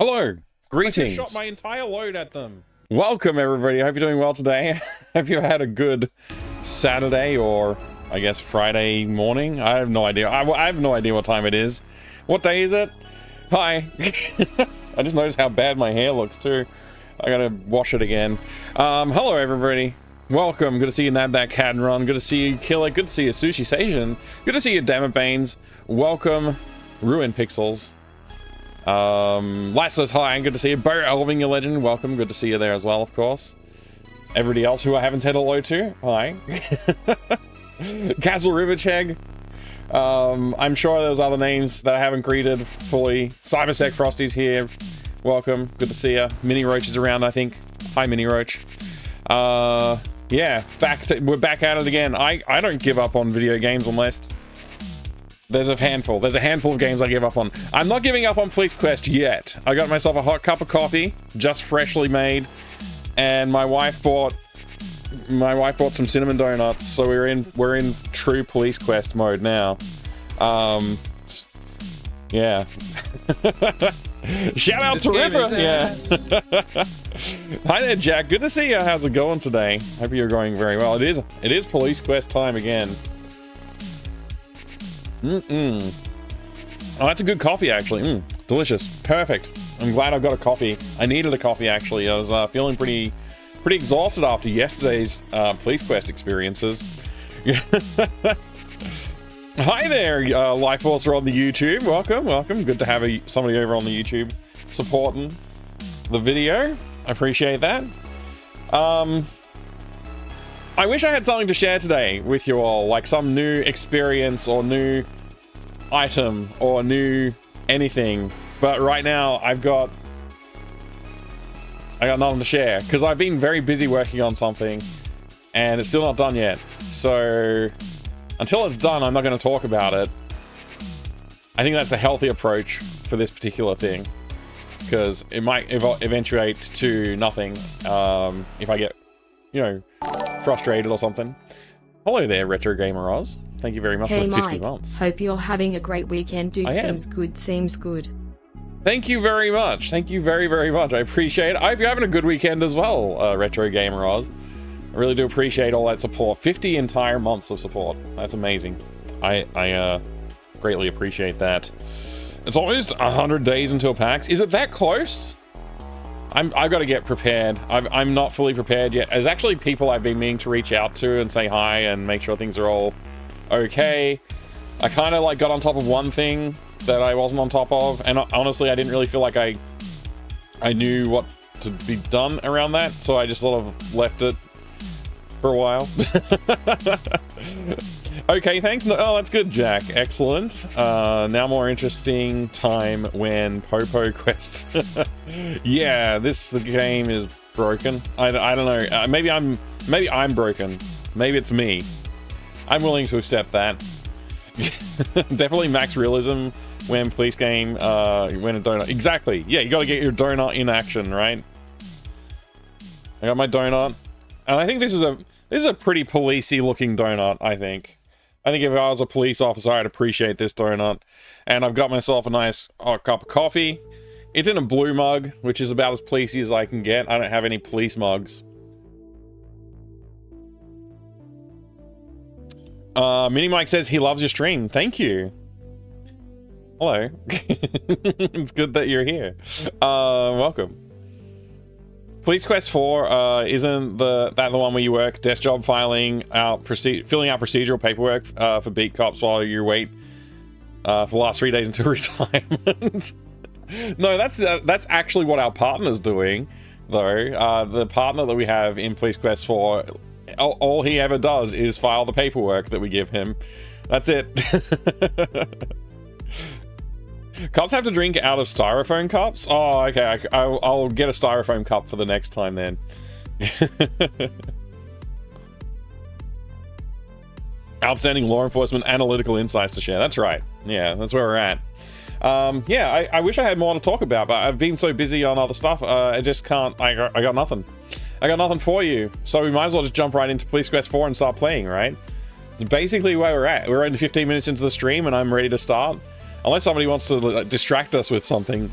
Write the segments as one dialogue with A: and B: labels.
A: Hello, greetings.
B: I just shot my entire load at them.
A: Welcome, everybody. I hope you're doing well today. Hope you had a good Saturday or, I guess, Friday morning. I have no idea. I have no idea what time it is. What day is it? Hi. I just noticed how bad my hair looks, too. I gotta wash it again. Hello, everybody. Welcome. Good to see you, Nabdak Cadron. Good to see you, Killer. Good to see you, Sushi Station. Good to see you, Dammit Banes. Welcome, Ruin Pixels. Light says hi, good to see you. Bo Elving, your legend, welcome, good to see you there as well, of course. Everybody else who I haven't said hello to, hi. Castle Rivercheg. I'm sure there's other names that I haven't greeted fully. Cybersec Frosty's here, welcome, good to see you. Mini Roach is around, I think. Hi, Mini Roach. Yeah, we're back at it again. I don't give up on video games unless there's a handful of games I give up on. I'm not giving up on Police Quest yet. I got myself a hot cup of coffee, just freshly made, and my wife bought some cinnamon donuts, so we're in true Police Quest mode now. Yeah. Shout out to River. Yeah. Hi there, Jack. Good to see you. How's it going today? Hope you're going very well. It is Police Quest time again. Oh, that's a good coffee, actually. Delicious. Perfect. I'm glad I got a coffee. I needed a coffee, actually. I was feeling pretty exhausted after yesterday's Police Quest experiences. Hi there, Life Force on the YouTube. Welcome. Good to have somebody over on the YouTube supporting the video. I appreciate that. I wish I had something to share today with you all, like some new experience or new item or new anything. But right now, I got nothing to share because I've been very busy working on something and it's still not done yet. So until it's done, I'm not going to talk about it. I think that's a healthy approach for this particular thing because it might eventuate to nothing if I get, frustrated or something. Hello there, Retro Gamer Oz. Thank you very much for the 50 months.
C: Hope you're having a great weekend, dude. Seems good.
A: Thank you very much. Thank you very, very much. I appreciate it. I hope you're having a good weekend as well, Retro Gamer Oz. I really do appreciate all that support. 50 entire months of support. That's amazing. I greatly appreciate that. It's almost 100 days until PAX. Is it that close? I've got to get prepared. I'm not fully prepared yet. There's actually people I've been meaning to reach out to and say hi and make sure things are all okay. I kind of got on top of one thing that I wasn't on top of, and honestly I didn't really feel like I knew what to be done around that, so I just sort of left it for a while. Okay, thanks. Oh, that's good, Jack. Excellent. Now more interesting time when Popo Quest. Yeah, this game is broken. I don't know. Maybe I'm broken. Maybe it's me. I'm willing to accept that. Definitely max realism when police game, when a donut. Exactly. Yeah, you got to get your donut in action, right? I got my donut, and I think this is a pretty policey looking donut. I think if I was a police officer, I'd appreciate this donut. And I've got myself a nice cup of coffee. It's in a blue mug, which is about as policey as I can get. I don't have any police mugs. Mini Mike says he loves your stream. Thank you. Hello. It's good that you're here. Welcome. Police Quest 4 isn't the one where you work desk job filling out filling out procedural paperwork for beat cops while you wait for the last 3 days until retirement. No, that's actually what our partner's doing, though. The partner that we have in Police Quest 4, all he ever does is file the paperwork that we give him. That's it. Cops have to drink out of styrofoam cups? Oh, okay. I'll get a styrofoam cup for the next time then. Outstanding law enforcement analytical insights to share. That's right. Yeah, that's where we're at. Yeah, I wish I had more to talk about, but I've been so busy on other stuff. I just can't. I got nothing. I got nothing for you. So we might as well just jump right into Police Quest 4 and start playing, right? It's basically where we're at. We're only 15 minutes into the stream and I'm ready to start. Unless somebody wants to like, distract us with something.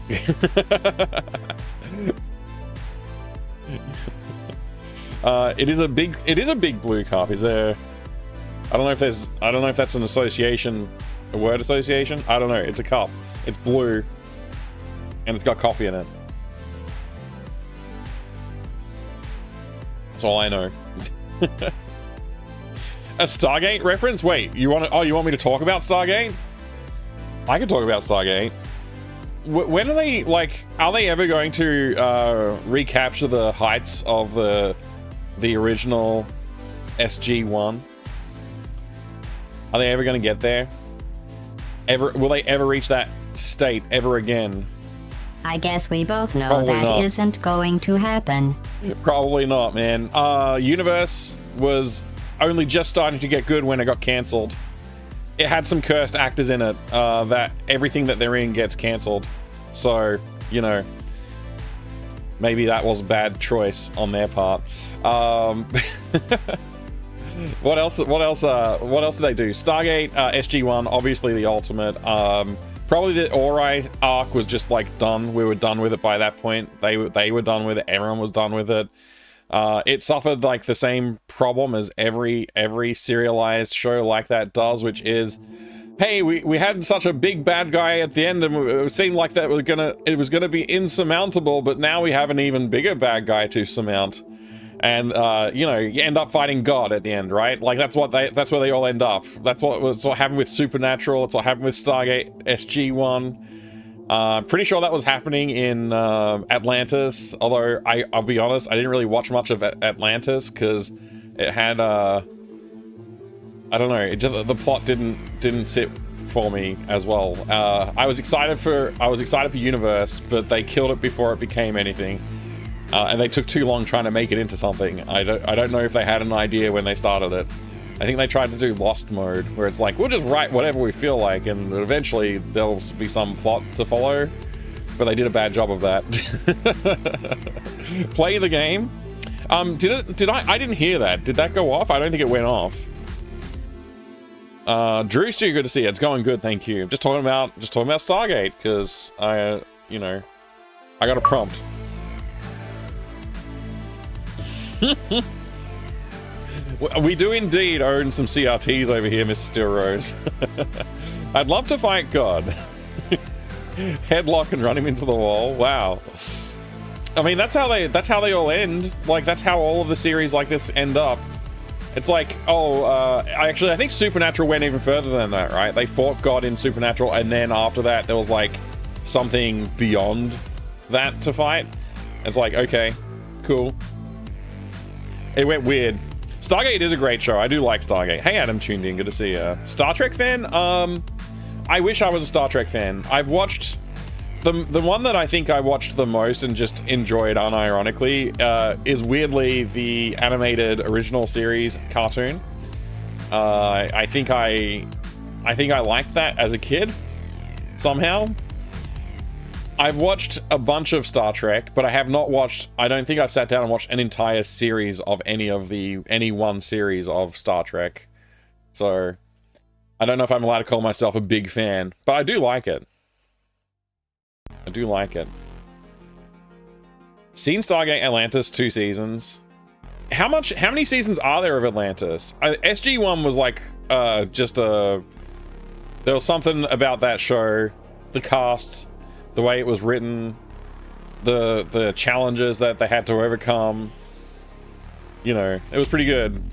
A: It is a big blue cup. Is there? I don't know if that's an association, a word association. I don't know. It's a cup. It's blue, and it's got coffee in it. That's all I know. A Stargate reference? Wait, you want me to talk about Stargate? I can talk about Stargate. When are they, like, are they ever going to recapture the heights of the original SG-1? Are they ever going to get there? Will they ever reach that state ever again?
D: I guess we both know
A: Probably
D: that
A: not.
D: isn't going to happen.
A: Probably not, man. Universe was only just starting to get good when it got cancelled. It had some cursed actors in it that everything that they're in gets cancelled. So, you know, maybe that was a bad choice on their part. What else did they do? Stargate, SG-1, obviously the ultimate. Probably the Ori arc was just like done. We were done with it by that point. They were done with it. Everyone was done with it. It suffered like the same problem as every serialized show like that does, which is, hey, we had such a big bad guy at the end, and it seemed like that it was gonna be insurmountable, but now we have an even bigger bad guy to surmount. And you know, you end up fighting God at the end, right? Like that's where they all end up. That's what happened with Supernatural. It's what happened with Stargate SG-1. Pretty sure that was happening in Atlantis. Although I'll be honest, I didn't really watch much of Atlantis because it had I don't know. The plot didn't sit for me as well. I was excited for Universe, but they killed it before it became anything. And they took too long trying to make it into something. I don't know if they had an idea when they started it. I think they tried to do Lost mode, where it's like, we'll just write whatever we feel like, and eventually there'll be some plot to follow. But they did a bad job of that. Play the game. I didn't hear that. Did that go off? I don't think it went off. Drew Stu, good to see you. It's going good, thank you. Just talking about Stargate, because I got a prompt. We do indeed own some CRTs over here, Mr. Steel Rose. I'd love to fight God. Headlock and run him into the wall. Wow. I mean, that's how they all end. Like, that's how all of the series like this end up. It's like, I think Supernatural went even further than that, right? They fought God in Supernatural, and then after that, there was like something beyond that to fight. It's like, okay, cool. It went weird. Stargate is a great show. I do like Stargate. Hey, Adam tuned in. Good to see you. Star Trek fan? I wish I was a Star Trek fan. I've watched the one that I think I watched the most and just enjoyed unironically is weirdly the animated original series cartoon. I think I liked that as a kid somehow. I've watched a bunch of Star Trek, but I have not watched, I don't think I've sat down and watched an entire series of any one series of Star Trek. So, I don't know if I'm allowed to call myself a big fan, but I do like it. I do like it. Seen Stargate Atlantis 2 seasons. How many seasons are there of Atlantis? SG-1 was like, there was something about that show, the cast, the way it was written, the challenges that they had to overcome. You know, it was pretty good.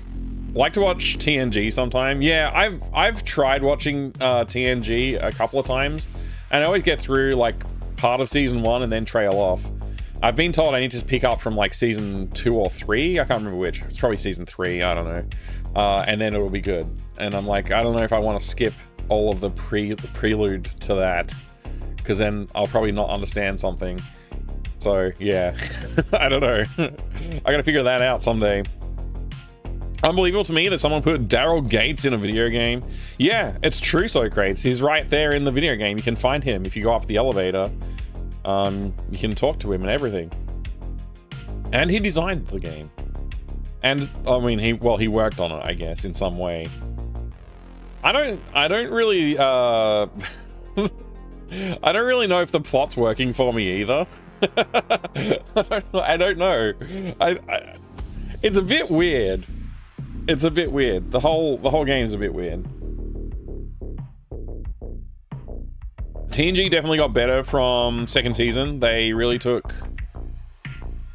A: Like to watch TNG sometime. Yeah, I've tried watching TNG a couple of times, and I always get through like part of season 1 and then trail off. I've been told I need to pick up from like season 2 or 3. I can't remember which. It's probably season 3. I don't know. And then it'll be good. And I'm like, I don't know if I want to skip all of the prelude to that, because then I'll probably not understand something. So yeah, I don't know. I gotta figure that out someday. Unbelievable to me that someone put Daryl Gates in a video game. Yeah, it's true, Socrates. He's right there in the video game. You can find him if you go up the elevator. You can talk to him and everything. And he designed the game. And I mean, he worked on it, I guess, in some way. I don't really I don't really know if the plot's working for me either. I don't know. It's a bit weird. It's a bit weird. The whole game's a bit weird. TNG definitely got better from second season. They really took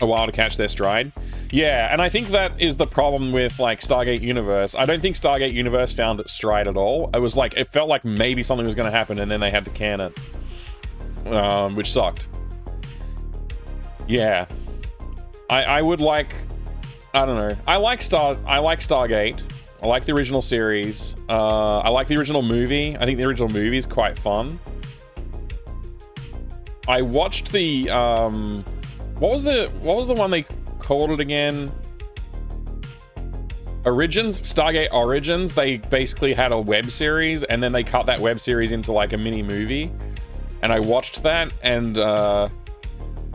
A: a while to catch their stride. Yeah, and I think that is the problem with like Stargate Universe. I don't think Stargate Universe found its stride at all. It was like, it felt like maybe something was going to happen and then they had to can it, which sucked. Yeah, I would like, I don't know. I like Stargate. I like the original series. I like the original movie. I think the original movie is quite fun. I watched the what was the one they called it again? Origins, Stargate Origins. They basically had a web series and then they cut that web series into like a mini movie. And I watched that and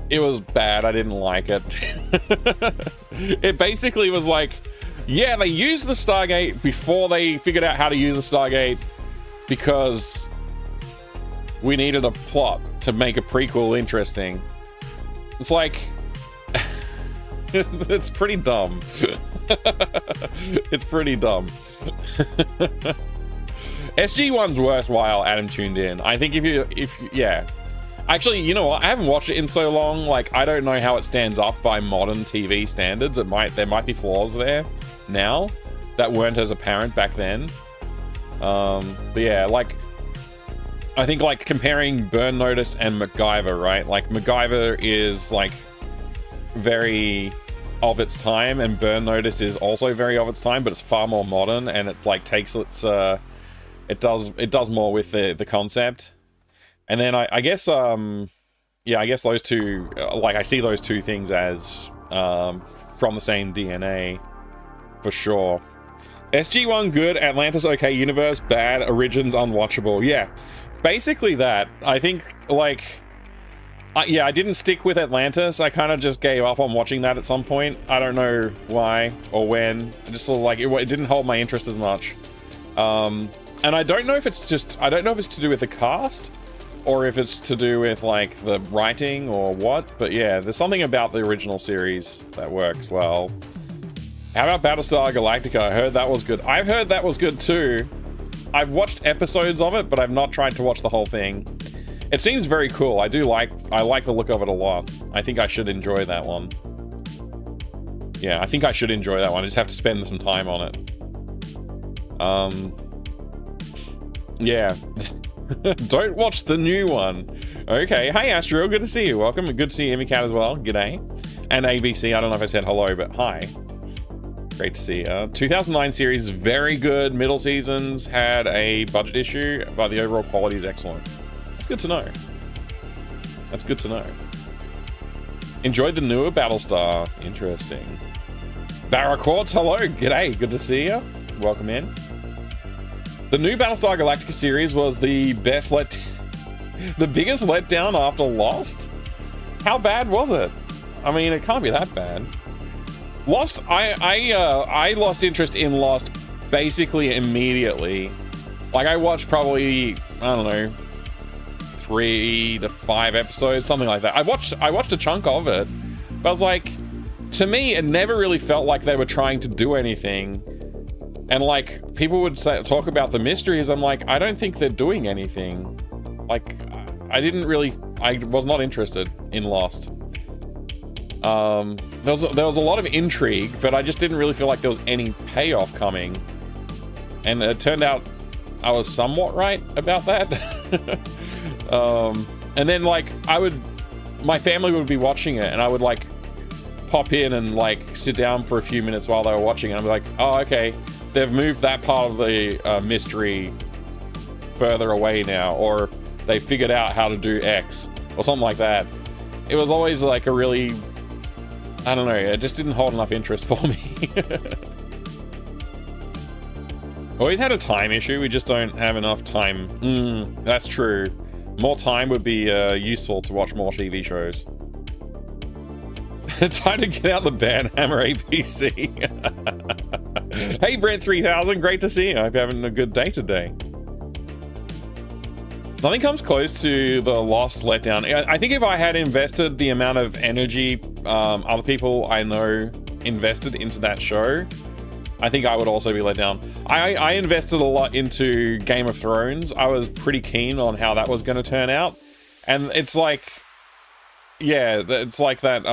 A: it was bad. I didn't like it. It basically was like, yeah, they used the Stargate before they figured out how to use the Stargate because we needed a plot to make a prequel interesting. It's like, it's pretty dumb. It's pretty dumb. SG-1's worthwhile. Adam tuned in. I think yeah. Actually, you know what? I haven't watched it in so long. Like, I don't know how it stands up by modern TV standards. There might be flaws there now that weren't as apparent back then. But yeah, like, I think like comparing Burn Notice and MacGyver, right? Like MacGyver is like very of its time and Burn Notice is also very of its time, but it's far more modern and it like takes its it does more with the concept. And then I guess yeah, I guess those two, like I see those two things as from the same DNA for sure. SG-1 good, Atlantis okay, Universe bad, Origins unwatchable. Yeah, basically that. I think like yeah, I didn't stick with Atlantis. I kind of just gave up on watching that at some point. I don't know why or when. I just sort of like it didn't hold my interest as much. And I don't know if it's to do with the cast or if it's to do with like the writing or what, but yeah, there's something about the original series that works well. How about Battlestar Galactica? I heard that was good. I've heard that was good too. I've watched episodes of it, but I've not tried to watch the whole thing. It seems very cool. I like the look of it a lot. I think I should enjoy that one. Yeah, I think I should enjoy that one. I just have to spend some time on it. Yeah. Don't watch the new one. Okay. Hey, Astro. Good to see you. Welcome. Good to see Emicat as well. G'day. And ABC. I don't know if I said hello, but hi. Great to see you. 2009 series, very good. Middle seasons had a budget issue, but the overall quality is excellent. That's good to know. That's good to know. Enjoyed the newer Battlestar. Interesting. Barra Quartz, hello. G'day. Good to see you. Welcome in. The new Battlestar Galactica series was the best the biggest letdown after Lost? How bad was it? I mean, it can't be that bad. Lost, I lost interest in Lost basically immediately. Like, I watched probably, I don't know, 3 to 5 episodes, something like that. I watched a chunk of it, but I was like, to me, it never really felt like they were trying to do anything. And like, people would talk about the mysteries. I'm like, I don't think they're doing anything. Like, I was not interested in Lost. There was a lot of intrigue, but I just didn't really feel like there was any payoff coming. And it turned out I was somewhat right about that. And then like, my family would be watching it and I would like pop in and like sit down for a few minutes while they were watching it. I'd be like, oh, okay. They've moved that part of the mystery further away now, or they figured out how to do X, or something like that. It was always like a really, I don't know, it just didn't hold enough interest for me. Always had a time issue, we just don't have enough time. That's true. More time would be useful to watch more TV shows. Time to get out the Banhammer APC. Hey Brent 3000, great to see you. I hope you're having a good day today. Nothing comes close to the Lost letdown. I think if I had invested the amount of energy other people I know invested into that show, I think I would also be let down. I invested a lot into Game of Thrones. I was pretty keen on how that was going to turn out. And it's like, yeah, it's like that.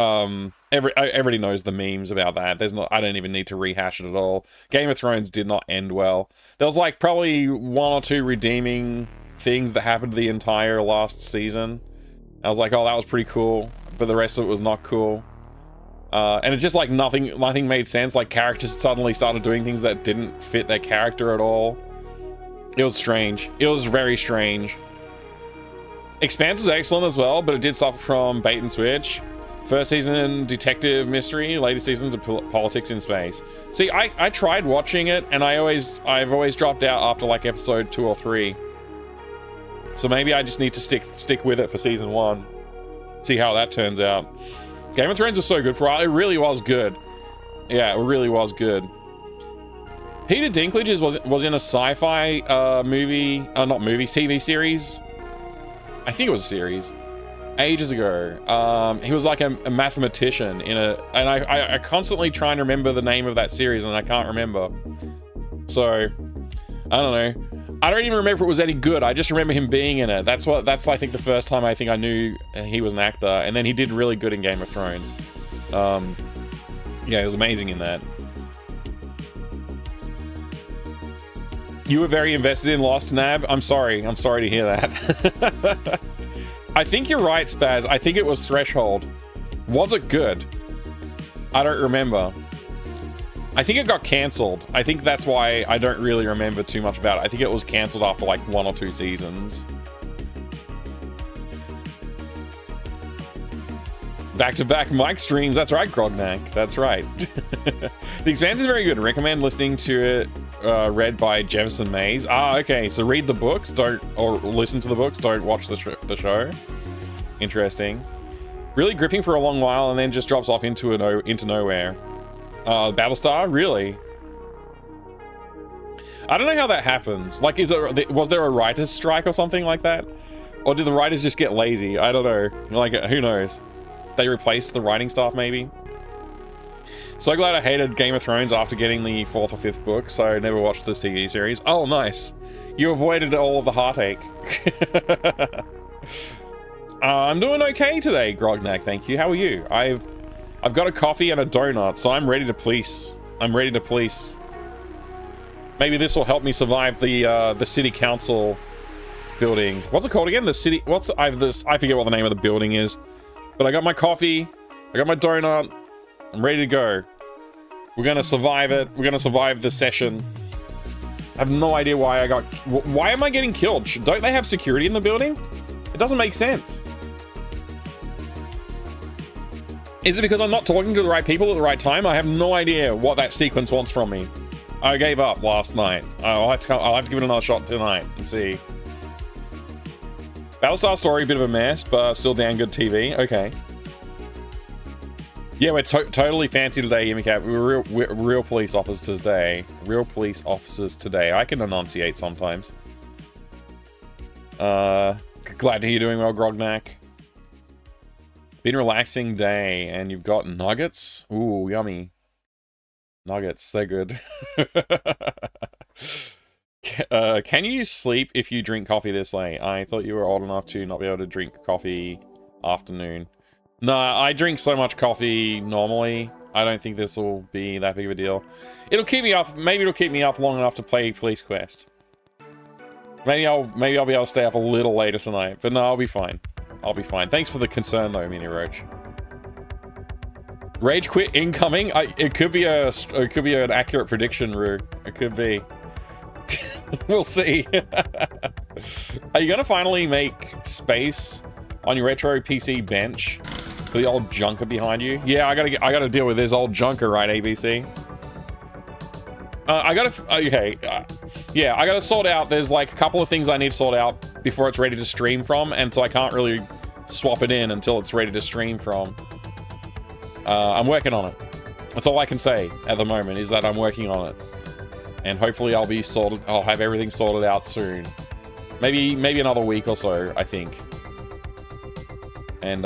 A: Everybody knows the memes about that. I don't even need to rehash it at all. Game of Thrones did not end well. There was like probably one or two redeeming things that happened the entire last season. I was like, oh, that was pretty cool, but the rest of it was not cool. And it's just like nothing made sense. Like characters suddenly started doing things that didn't fit their character at all. It was strange. It was very strange. Expanse is excellent as well, but it did suffer from bait and switch. First season detective mystery, later seasons of politics in space. See, I tried watching it, and I've always dropped out after like episode 2 or 3. So maybe I just need to stick with it for season 1. See how that turns out. Game of Thrones was so good for a while. It really was good. Yeah, it really was good. Peter Dinklage was in a sci-fi TV series. I think it was a series. Ages ago. He was like a mathematician in a... And I constantly try and remember the name of that series, and I can't remember. So, I don't know. I don't even remember if it was any good. I just remember him being in it. That's I think the first time I think I knew he was an actor. And then he did really good in Game of Thrones. Yeah, he was amazing in that. You were very invested in Lost, Nab. I'm sorry to hear that. I think you're right, Spaz. I think it was Threshold. Was it good? I don't remember. I think it got cancelled. I think that's why I don't really remember too much about it. I think it was cancelled after like 1 or 2 seasons. Back-to-back mic streams. That's right, Grognak. That's right. The Expanse is very good. Recommend listening to it read by Jefferson Mays. Okay. So read the books, or listen to the books. Don't watch the show. Interesting. Really gripping for a long while, and then just drops off into nowhere. Battlestar, really? I don't know how that happens. Like, was there a writer's strike or something like that? Or did the writers just get lazy? I don't know. Like, who knows? They replaced the writing staff, maybe? So glad I hated Game of Thrones after getting the 4th or 5th book, so I never watched the TV series. Oh, nice. You avoided all of the heartache. I'm doing okay today, Grognak, thank you. How are you? I've got a coffee and a donut, so I'm ready to police. Maybe this will help me survive the city council building. What's it called again? The city... I forget what the name of the building is. But I got my coffee. I got my donut. I'm ready to go. We're gonna survive it. We're gonna survive the session. I have no idea why why am I getting killed? Don't they have security in the building? It doesn't make sense. Is it because I'm not talking to the right people at the right time? I have no idea what that sequence wants from me. I gave up last night. I'll have to give it another shot tonight and see. Battlestar story, a bit of a mess, but still damn good TV. Okay. Yeah, we're totally fancy today, Yimicat. We're real police officers today. Real police officers today. I can enunciate sometimes. Glad to hear you're doing well, Grognak. Been a relaxing day, and you've got nuggets? Ooh, yummy. Nuggets, they're good. Can you sleep if you drink coffee this late? I thought you were old enough to not be able to drink coffee afternoon. No, I drink so much coffee normally. I don't think this will be that big of a deal. It'll keep me up. Maybe it'll keep me up long enough to play Police Quest. Maybe I'll be able to stay up a little later tonight. But no, I'll be fine. I'll be fine. Thanks for the concern though, Mini Roach. Rage quit incoming. It could be an accurate prediction, Rue. It could be. We'll see. Are you gonna finally make space on your retro PC bench for the old junker behind you? Yeah, I gotta deal with this old junker, right, ABC? Yeah, I gotta sort out. There's like a couple of things I need to sort out before it's ready to stream from, and so I can't really swap it in until it's ready to stream from. I'm working on it. That's all I can say at the moment, is that I'm working on it. And hopefully I'll have everything sorted out soon. Maybe another week or so, I think. And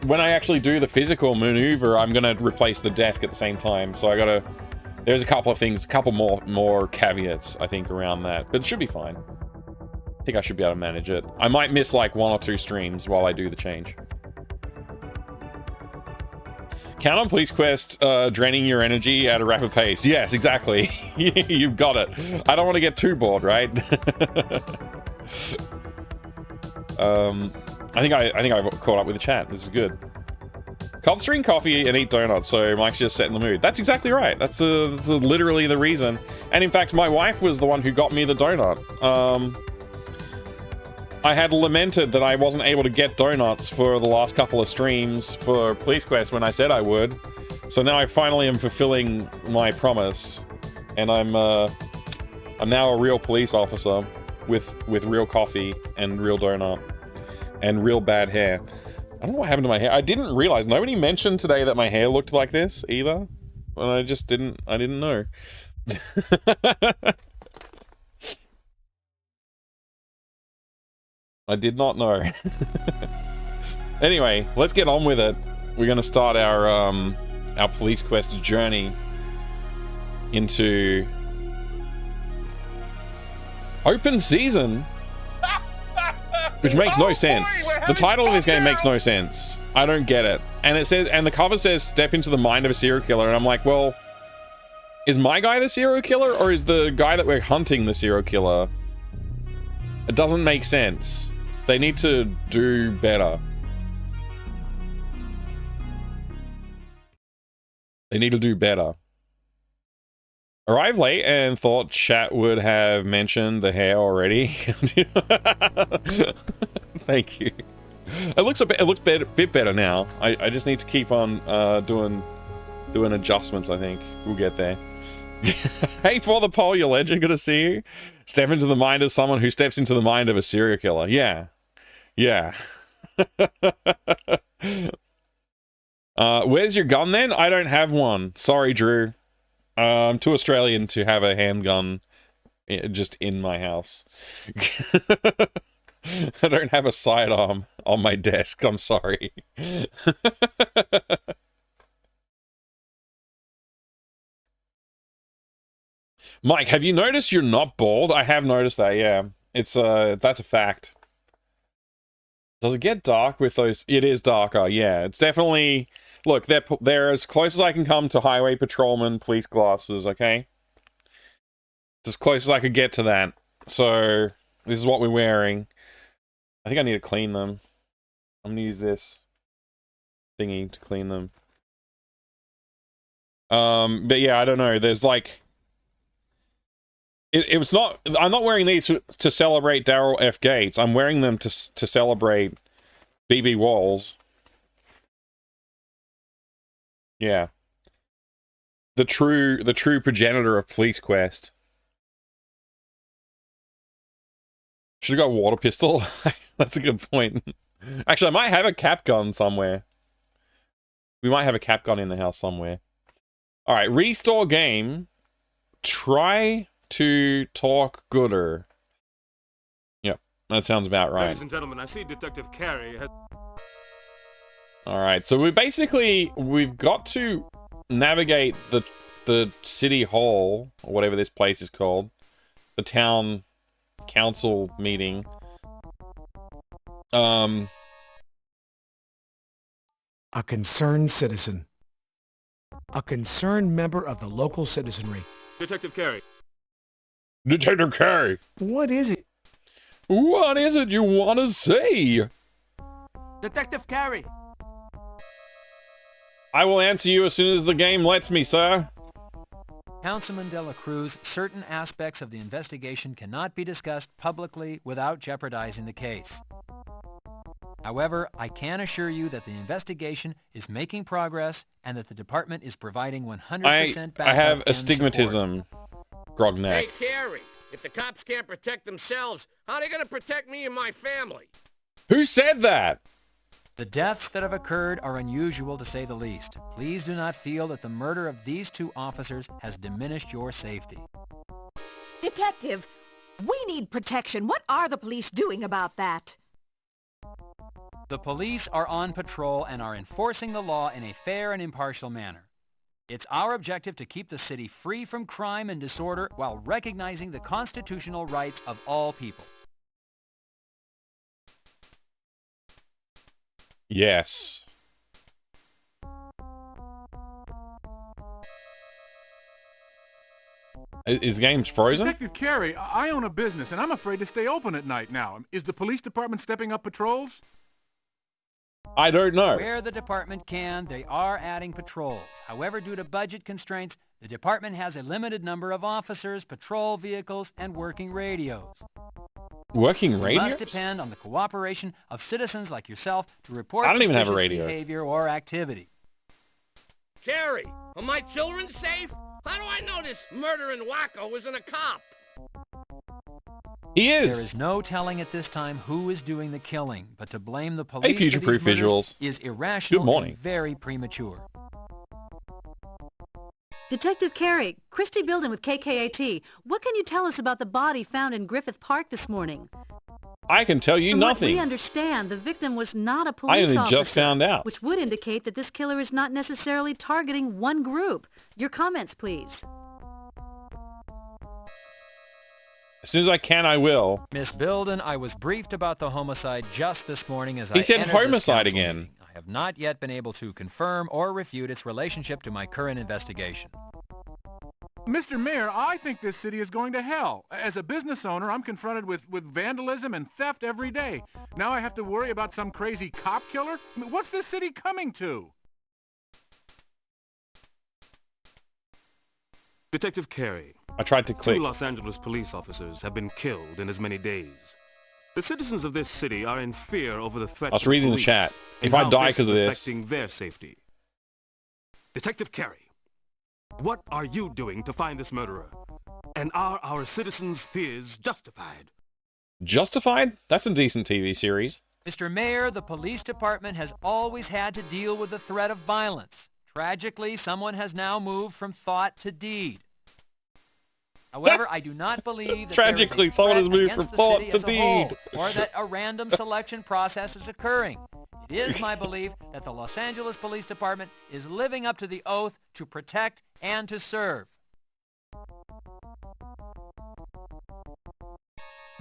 A: when I actually do the physical maneuver, I'm gonna replace the desk at the same time. So I gotta. There's a couple of things, a couple more caveats, I think, around that, but it should be fine. I think I should be able to manage it. I might miss like 1 or 2 streams while I do the change. Count on Police Quest draining your energy at a rapid pace. Yes, exactly. You've got it. I don't want to get too bored, right? I think I caught up with the chat. This is good. Cops drink coffee and eat donuts, so Mike's just setting the mood. That's exactly right. That's literally the reason. And in fact, my wife was the one who got me the donut. I had lamented that I wasn't able to get donuts for the last couple of streams for Police Quest when I said I would. So now I finally am fulfilling my promise, and I'm now a real police officer with real coffee and real donut and real bad hair. I don't know what happened to my hair. I didn't realize. Nobody mentioned today that my hair looked like this either. And I just didn't. I didn't know. I did not know. Anyway, let's get on with it. We're going to start our Police Quest journey into open season. Which makes no sense. The title of this game makes no sense. I don't get it. And it says, and the cover says, step into the mind of a serial killer. And I'm like, well, is my guy the serial killer, or is the guy that we're hunting the serial killer? It doesn't make sense. They need to do better. They need to do better. Arrived late and thought chat would have mentioned the hair already. Thank you. It looks a bit better now. I just need to keep on doing adjustments. I think we'll get there. Hey, for the poll, your legend, good to see you. Step into the mind of someone who steps into the mind of a serial killer. Yeah, yeah. Where's your gun then? I don't have one. Sorry, Drew. I'm too Australian to have a handgun just in my house. I don't have a sidearm on my desk. I'm sorry. Mike, have you noticed you're not bald? I have noticed that, yeah. It's that's a fact. Does it get dark with those? It is darker, yeah. It's definitely... Look, they're as close as I can come to highway patrolman police glasses, okay? It's as close as I could get to that. So, this is what we're wearing. I think I need to clean them. I'm gonna use this thingy to clean them. But yeah, I don't know. There's like... It was not... I'm not wearing these to celebrate Daryl F. Gates. I'm wearing them to celebrate BB Walls. Yeah. The true progenitor of Police Quest. Should have got a water pistol. That's a good point. Actually, I might have a cap gun somewhere. We might have a cap gun in the house somewhere. Alright, restore game. Try to talk gooder. Yep, that sounds about right.
E: Ladies and gentlemen, I see Detective Carey has...
A: Alright, so we've got to navigate the city hall, or whatever this place is called. The town council meeting.
F: A concerned citizen. A concerned member of the local citizenry.
E: Detective Carey.
A: Detective Carey!
F: What is it?
A: What is it you want to say?
E: Detective Carey!
A: I will answer you as soon as the game lets me, sir.
G: Councilman De La Cruz, certain aspects of the investigation cannot be discussed publicly without jeopardizing the case. However, I can assure you that the investigation is making progress and that the department is providing 100% backup
A: I have
G: and
A: astigmatism, Grognak.
E: Hey, Carey, if the cops can't protect themselves, how are they going to protect me and my family?
A: Who said that?
G: The deaths that have occurred are unusual to say the least. Please do not feel that the murder of these 2 officers has diminished your safety.
H: Detective, We need protection. What are the police doing about that?
G: The police are on patrol and are enforcing the law in a fair and impartial manner. It's our objective to keep the city free from crime and disorder while recognizing the constitutional rights of all people.
A: Yes. Is the game frozen?
I: Detective Carey, I own a business and I'm afraid to stay open at night now. Is the police department stepping up patrols?
A: I don't know.
G: Where the department can, they are adding patrols. However, due to budget constraints, the department has a limited number of officers, patrol vehicles, and working radios.
A: Working
G: It
A: radios?
G: must depend on the cooperation of citizens like yourself to report
A: I don't even have a
G: suspicious
A: radio.
G: behavior or activity.
E: Carrie, are my children safe? How do I know this murdering wacko isn't a cop?
A: He is.
G: There is no telling at this time who is doing the killing, but to blame the police for
A: future-proof
G: these murders
A: visuals.
G: is irrational
A: Good morning.
G: and very premature.
H: Detective Carey, Christy Bilden with KKAT. What can you tell us about the body found in Griffith Park this morning?
A: I can tell you
H: From what we
A: nothing.
H: understand, the victim was not a police
A: I only
H: officer,
A: just found out.
H: which would indicate that this killer is not necessarily targeting one group. Your comments, please.
A: As soon as I can, I will.
G: Miss Bilden, I was briefed about the homicide just this morning as
A: He
G: I
A: said
G: entered this
A: homicide
G: council
A: again.
G: meeting. I have not yet been able to confirm or refute its relationship to my current investigation.
I: Mr. Mayor, I think this city is going to hell. As a business owner, I'm confronted with vandalism and theft every day. Now I have to worry about some crazy cop killer? I mean, what's this city coming to?
J: Detective Carey,
A: I tried to click.
J: 2 Los Angeles police officers have been killed in as many days. The citizens of this city are in fear over the threat
A: I was
J: to
A: reading the
J: police
A: chat.
J: and
A: If I
J: how
A: die
J: this
A: because of
J: is
A: this,
J: affecting their safety. Detective Carey, what are you doing to find this murderer? And are our citizens' fears justified?
A: Justified? That's a decent TV series.
G: Mr. Mayor, the police department has always had to deal with the threat of violence. Tragically, someone has now moved from thought to deed. However, I do not believe that
A: Tragically,
G: there is a
A: someone
G: threat
A: has moved
G: against
A: from
G: the
A: thought
G: city
A: to
G: as a whole,
A: deed.
G: or that a random selection process is occurring. It is my belief that the Los Angeles Police Department is living up to the oath to protect and to serve.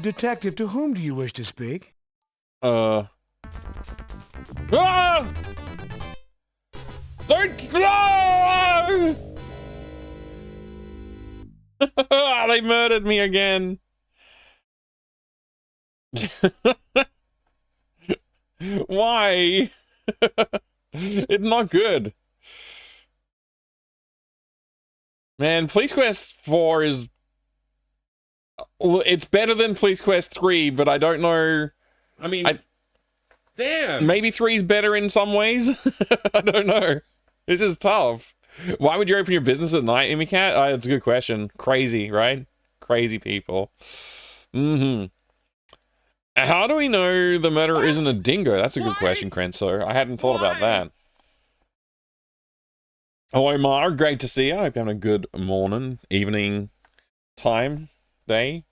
F: Detective, to whom do you wish to speak?
A: Ah! Don't no! They murdered me again. Why? It's not good. Man, Police Quest 4 is... It's better than Police Quest 3, but I don't know...
B: I mean, damn.
A: Maybe 3's better in some ways. I don't know. This is tough. Why would you open your business at night, Imicat? That's a good question. Crazy, right? Crazy people. Mm-hmm. How do we know the murderer isn't a dingo? That's a good question, Krenso. I hadn't thought about that. Oh, Omar, great to see you. I hope you're having a good morning, evening, time, day.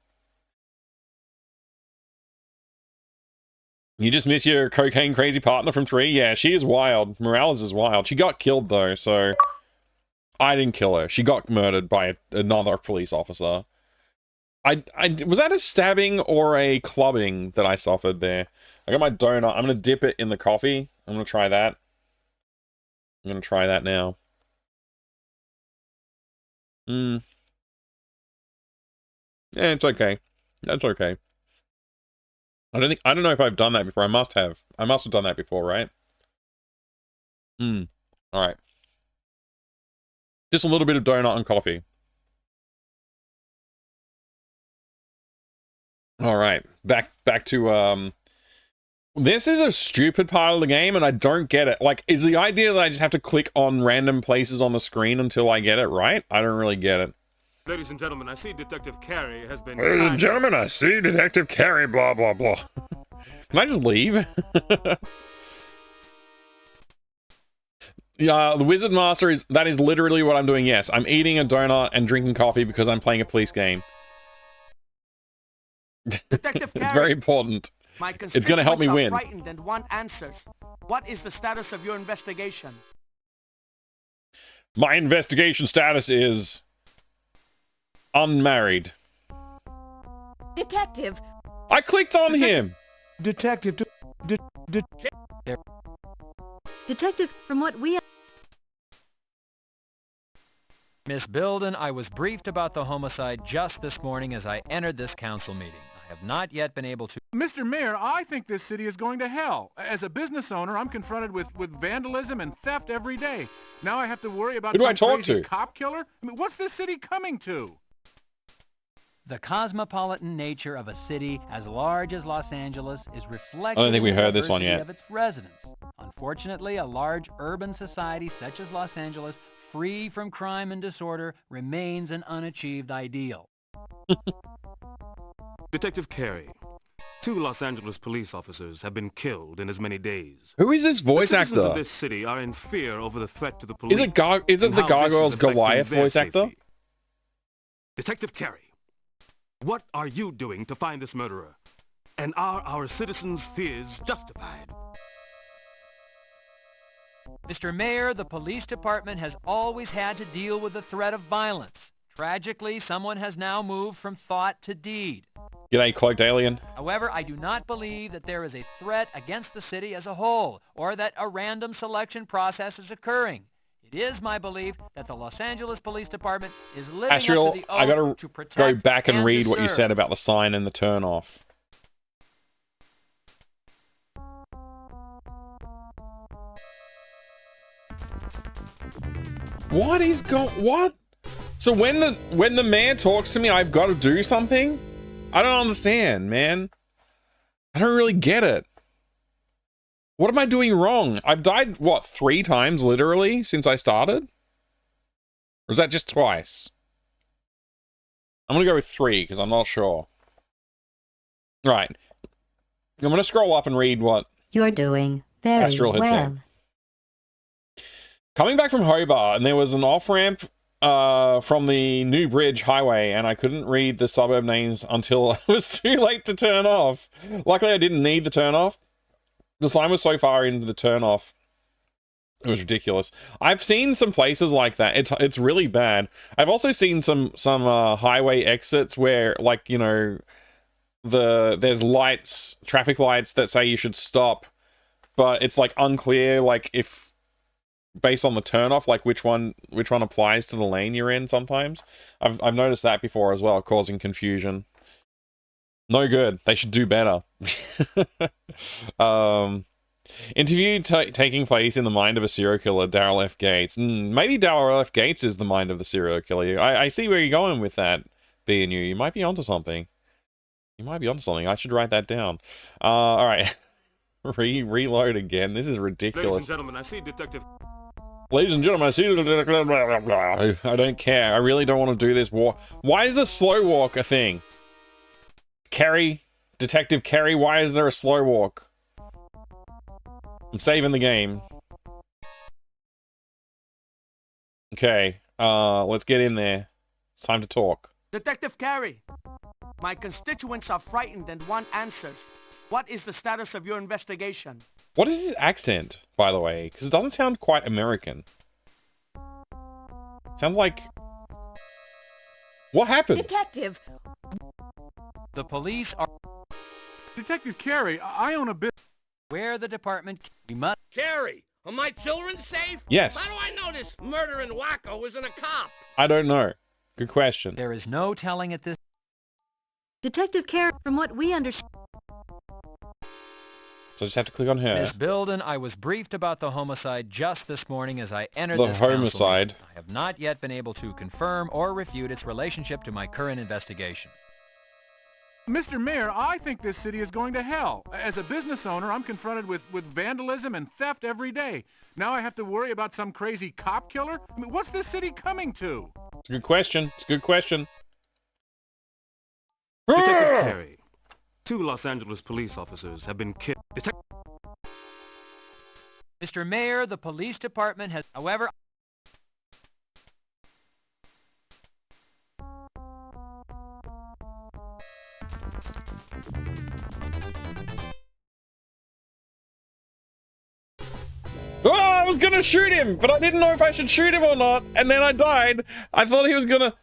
A: You just miss your cocaine crazy partner from 3? Yeah, she is wild. Morales is wild. She got killed, though, so... I didn't kill her. She got murdered by another police officer. Was that a stabbing or a clubbing that I suffered there? I got my donut. I'm going to dip it in the coffee. I'm going to try that. I'm going to try that now. Yeah, it's okay. That's okay. I don't know if I've done that before. I must have. I must have done that before, right? All right. Just a little bit of donut and coffee. All right. Back to this is a stupid part of the game and I don't get it. Like, is the idea that I just have to click on random places on the screen until I get it right? I don't really get it.
J: Ladies and gentlemen, I see Detective Carey has been...
A: Ladies and gentlemen, I see Detective Carey, blah, blah, blah. Can I just leave? Yeah, the Wizard Master that is literally what I'm doing, yes. I'm eating a donut and drinking coffee because I'm playing a police game.
E: Detective
A: It's very important.
E: My
A: It's going to help me
E: constituents are
A: win.
E: frightened and want answers. What is the status of your investigation?
A: My investigation status is unmarried.
H: Detective,
A: I clicked on him.
F: Detective,
H: Detective, from what we...
G: Miss Bilden, I was briefed about the homicide just this morning as I entered this council meeting. I have not yet been able to...
I: Mr. Mayor, I think this city is going to hell. As a business owner, I'm confronted with vandalism and theft every day. Now I have to worry about
A: Who do I
I: some
A: talk
I: crazy
A: to?
I: cop killer? I mean, what's this city coming to?
G: The cosmopolitan nature of a city as large as Los Angeles is reflected
A: I don't think we
G: in the
A: heard this one
G: diversity
A: yet.
G: of its residents. Unfortunately, a large urban society such as Los Angeles, free from crime and disorder, remains an unachieved ideal.
J: Detective Carey, 2 Los Angeles police officers have been killed in as many days.
A: Who is this voice
J: The citizens
A: actor?
J: of this city are in fear over the threat to the police.
A: Is it
J: and
A: the
J: how this
A: Gargoyles
J: is affecting
A: Goliath
J: their
A: voice actor?
J: safety. Detective Carey, what are you doing to find this murderer? And are our citizens' fears justified?
G: Mr. Mayor, the police department has always had to deal with the threat of violence. Tragically, someone has now moved from thought to deed.
A: G'day, cloaked alien.
G: However, I do not believe that there is a threat against the city as a whole, or that a random selection process is occurring. It is my belief that the Los Angeles Police Department is living up
A: Astral,
G: to the
A: I
G: oath
A: gotta
G: to protect
A: go back and
G: to
A: read what you
G: serve.
A: said about the sign and the turn off. What? So when the man talks to me, I've got to do something? I don't understand, man. I don't really get it. What am I doing wrong? I've died, what, 3 times literally since I started? Or is that just twice? I'm gonna go with 3 because I'm not sure. Right. I'm gonna scroll up and read what
D: You're doing very
A: Astral had
D: well.
A: said. Coming back from Hobart, and there was an off-ramp from the New Bridge Highway, and I couldn't read the suburb names until it was too late to turn off. Luckily, I didn't need the turn off. The sign was so far into the turn off. It was ridiculous. I've seen some places like that. It's really bad. I've also seen some highway exits where, like, you know, there's lights, traffic lights that say you should stop, but it's like unclear, like, if based on the turn off, like which one applies to the lane you're in. Sometimes I've noticed that before as well, causing confusion. No good. They should do better. Interview taking place in the mind of a serial killer, Daryl F. Gates. Maybe Daryl F. Gates is the mind of the serial killer. I see where you're going with that, B&U. You might be onto something. I should write that down. All right. Reload again. This is ridiculous.
J: Ladies and gentlemen, I see Detective...
A: Ladies and gentlemen, I see... I don't care. I really don't want to do this walk. Why is the slow walk a thing? Carey, Detective Carey, why is there a slow walk? I'm saving the game. Okay, let's get in there. It's time to talk.
E: Detective Carey, my constituents are frightened and want answers. What is the status of your investigation?
A: What is his accent, by the way? Because it doesn't sound quite American. Sounds like... What happened?
H: Detective,
G: The police are
I: Detective Carey, I own a business.
G: where the department... We must...
E: Carey, are my children safe?
A: Yes.
E: How do I know this murdering wacko isn't a cop?
A: I don't know. Good question.
G: There is no telling at this...
H: Detective Carey, from what we understand...
A: So I just have to click on her.
G: Miss Bilden, I was briefed about the homicide just this morning as I entered
A: The
G: this council
A: homicide.
G: meeting. I have not yet been able to confirm or refute its relationship to my current investigation.
I: Mr. Mayor, I think this city is going to hell. As a business owner, I'm confronted with vandalism and theft every day. Now I have to worry about some crazy cop killer? I mean, what's this city coming to?
A: It's a good question. It's a good question.
J: Detective Carey, 2 Los Angeles police officers have been killed.
G: Mr. Mayor, the police department has... However...
A: was gonna shoot him, but I didn't know if I should shoot him or not, and then I died. I thought he was gonna...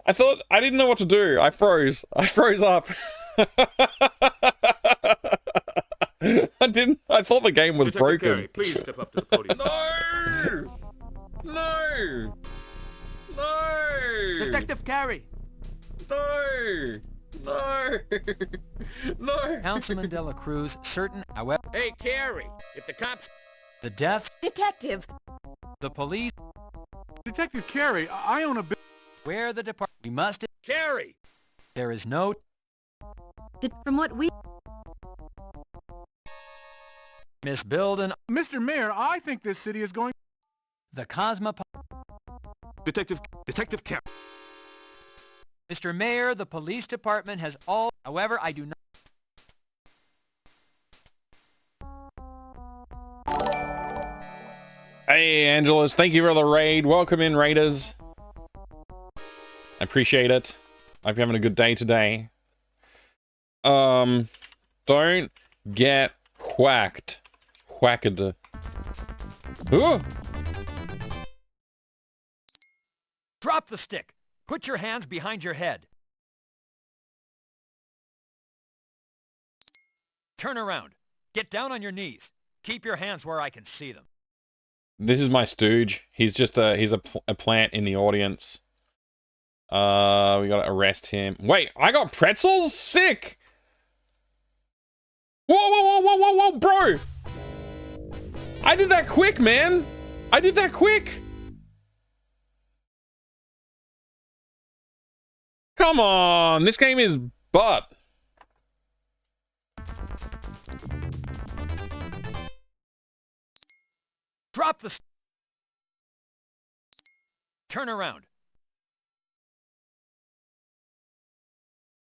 A: I didn't know what to do. I froze. I froze up. I thought the game was
J: Detective
A: broken.
J: Carey, please step up to the podium.
A: No! No! No!
E: Detective Carey!
A: No! No! No!
G: Councilman De La Cruz, certain, however,
E: Hey, Carey, if the cops...
G: the death,
H: Detective!
G: the police,
I: Detective Carey, I own a
G: where the department, we must,
E: Carey!
G: there is no,
H: From what we...
G: Miss Bilden,
I: Mr. Mayor, I think this city is going...
G: the Cosmopolitan,
J: Detective Carey.
G: Mr. Mayor, the police department has all, however, I do not,
A: Hey, Angelus, thank you for the raid. Welcome in, raiders. I appreciate it. Hope you're having a good day today. Don't get whacked. Whacked. Ooh.
G: drop the stick. Put your hands behind your head. Turn around. Get down on your knees. Keep your hands where I can see them.
A: This is my stooge. He's just a plant in the audience. We gotta arrest him. Wait, I got pretzels? Sick! Whoa, whoa, whoa, whoa, whoa, whoa, bro! I did that quick, man! I did that quick! Come on! This game is butt.
G: Drop the... Turn around.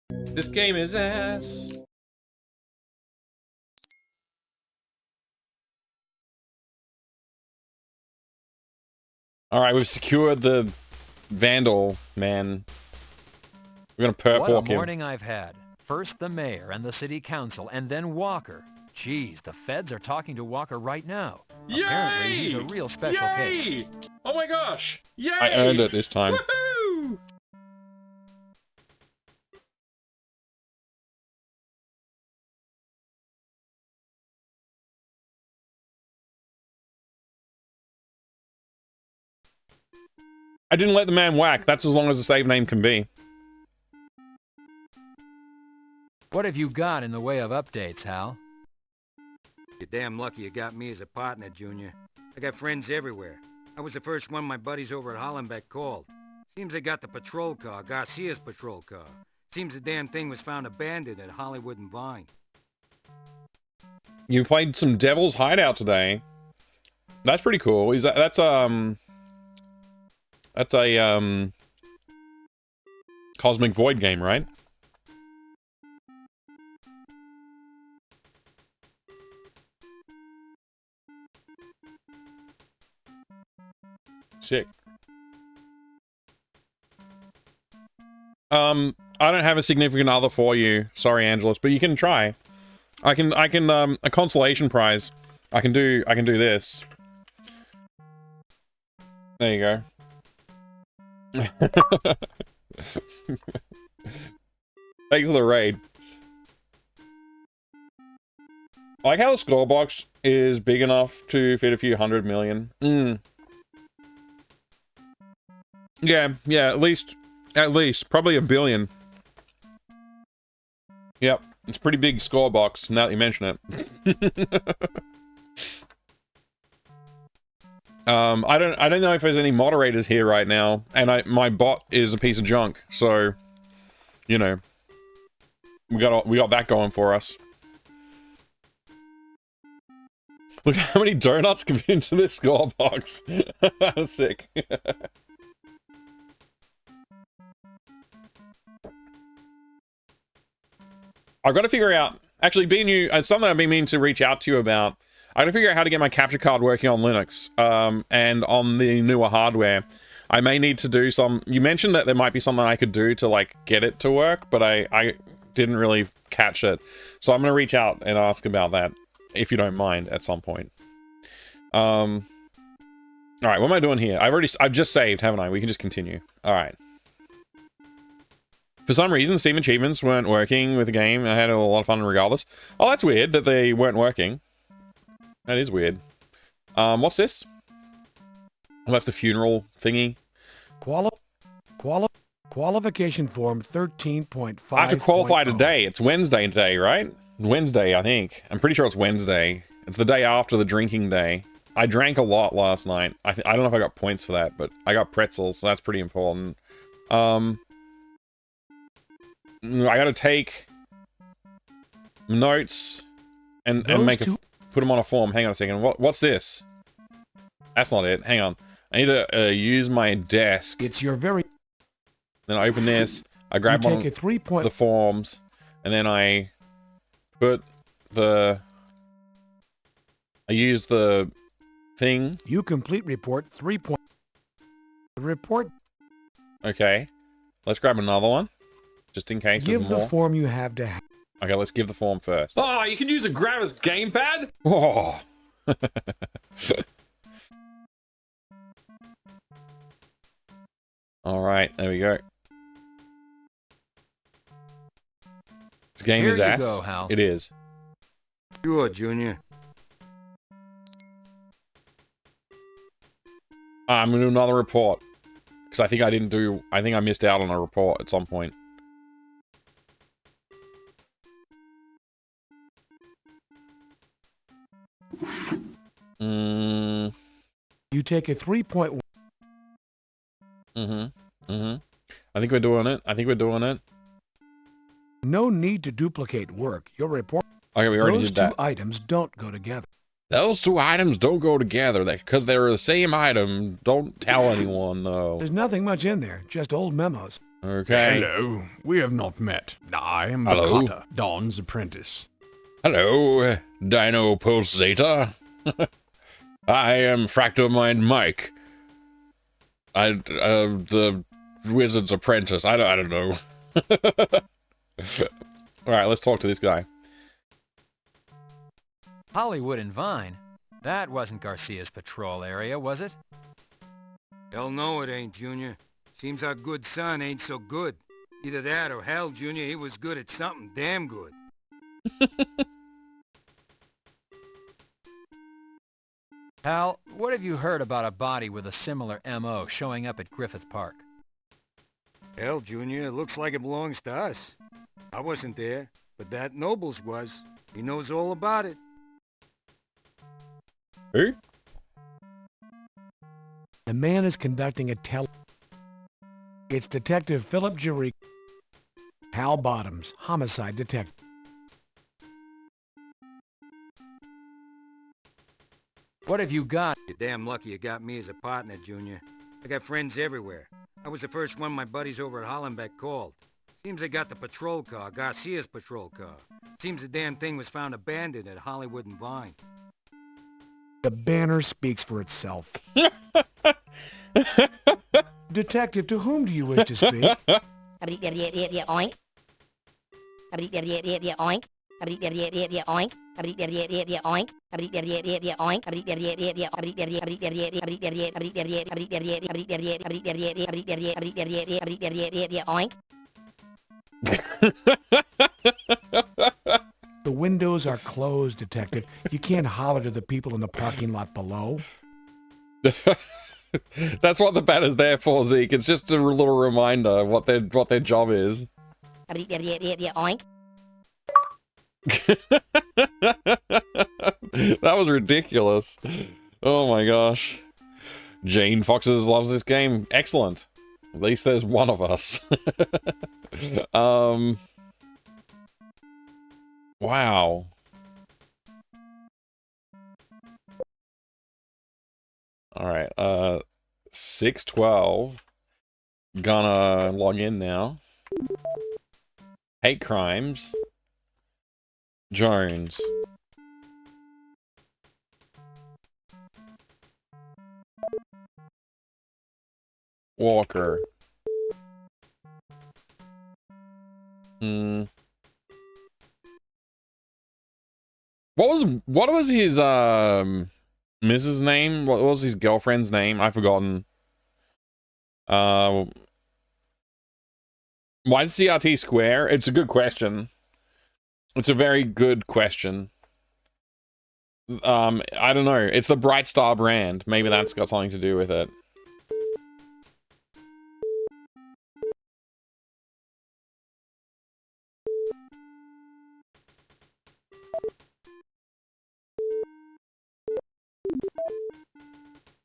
A: This game is ass. Alright, we've secured the vandal, man. We're gonna perp
G: What a
A: walk him.
G: morning I've had. First the mayor and the city council, and then Walker. Jeez, the feds are talking to Walker right now.
A: Yay!
G: Apparently he's a real special
A: Yay!
G: case.
A: Oh my gosh! Yay! I earned it this time. Woohoo! I didn't let the man whack. That's as long as the save name can be.
G: What have you got in the way of updates, Hal?
K: You're damn lucky you got me as a partner, Junior. I got friends everywhere. I was the first one my buddies over at Hollenbeck called. Seems they got the patrol car, Garcia's patrol car. Seems the damn thing was found abandoned at Hollywood and Vine.
A: You played some Devil's Hideout today. That's pretty cool. Is that's a Cosmic Void game, right? Sick. I don't have a significant other for you. Sorry, Angelus, but you can try. I can a consolation prize. I can do this. There you go. Thanks for the raid. I like how the score box is big enough to fit a few 100 million. Yeah, at least, probably 1 billion. Yep, it's a pretty big score box, now that you mention it. I don't know if there's any moderators here right now, and my bot is a piece of junk, so, you know, we got that going for us. Look how many donuts can fit into this score box. Sick. I've got to figure out, actually, it's something I've been meaning to reach out to you about. I gotta figure out how to get my capture card working on Linux, and on the newer hardware. I may need to do some... You mentioned that there might be something I could do to, like, get it to work, but I didn't really catch it. So I'm gonna reach out and ask about that, if you don't mind, at some point. All right, what am I doing here? I've just saved, haven't I? We can just continue. All right. For some reason, Steam achievements weren't working with the game. I had a lot of fun regardless. Oh, that's weird that they weren't working. That is weird. What's this? Oh, that's the funeral thingy.
F: Qualification form 13.5.
A: I have to qualify today. It's Wednesday today, right? Wednesday, I think. I'm pretty sure it's Wednesday. It's the day after the drinking day. I drank a lot last night. I don't know if I got points for that, but I got pretzels, so that's pretty important. I gotta take notes and put them on a form. Hang on a second. What's this? That's not it. Hang on. I need to use my desk.
F: It's your very...
A: Then I open this. I grab one of the forms, and then I put the... I use the thing.
F: You complete report 3. Report.
A: Okay. Let's grab another one. Just in case there's more.
F: Give the form you have to have.
A: Okay, let's give the form first.
B: Oh, you can use a grab as gamepad?
A: Oh. All right, there we go. This game
G: Here
A: is
G: you
A: ass.
G: go, Hal.
A: It is.
K: Sure, Junior.
A: I'm gonna do another report because I think I missed out on a report at some point.
F: You take a 3.1.
A: I think we're doing it.
F: No need to duplicate work. Your report.
A: Okay, we already
F: Those
A: did that.
F: 2 items don't go together.
A: Those 2 items don't go together because they're the same item. Don't tell anyone, though.
F: There's nothing much in there, just old memos.
A: Okay.
L: Hello, we have not met. I am
A: Hello.
L: Bakata, Dawn's apprentice.
A: Hello, Dino Pulsator. I am Fractomind Mike. The wizard's apprentice. I don't know. All right, let's talk to this guy.
G: Hollywood and Vine? That wasn't Garcia's patrol area, was it?
K: Hell no it ain't, Junior. Seems our good son ain't so good. Either that or hell, Junior, he was good at something damn good.
G: Hal, what have you heard about a body with a similar M.O. showing up at Griffith Park?
K: Hell, Junior, it looks like it belongs to us. I wasn't there, but that Nobles was. He knows all about it.
A: Who?
F: The man is conducting a It's Detective Philip Jericho. Hal Bottoms, homicide detective.
G: What have you got?
K: You're damn lucky you got me as a partner, Junior. I got friends everywhere. I was the first one my buddies over at Hollenbeck called. Seems they got the patrol car, Garcia's patrol car. Seems the damn thing was found abandoned at Hollywood and Vine.
F: The banner speaks for itself. Detective, to whom do you wish to speak?
M: Oink. Oink. Oink.
F: The windows are closed, Detective. You can't holler to the people in the parking lot below.
A: That's what the banner's there for, Zeke. It's just a little reminder what their job is.
M: Oink.
A: That was ridiculous. Oh my gosh. Jane Foxes loves this game. Excellent. At least there's one of us. Wow. All right. 612. Gonna log in now. Hate crimes. Jones. Walker. What was his Mrs. name? What was his girlfriend's name? I've forgotten. Why is CRT square? It's a good question. It's a very good question. I don't know. It's the Bright Star brand. Maybe that's got something to do with it.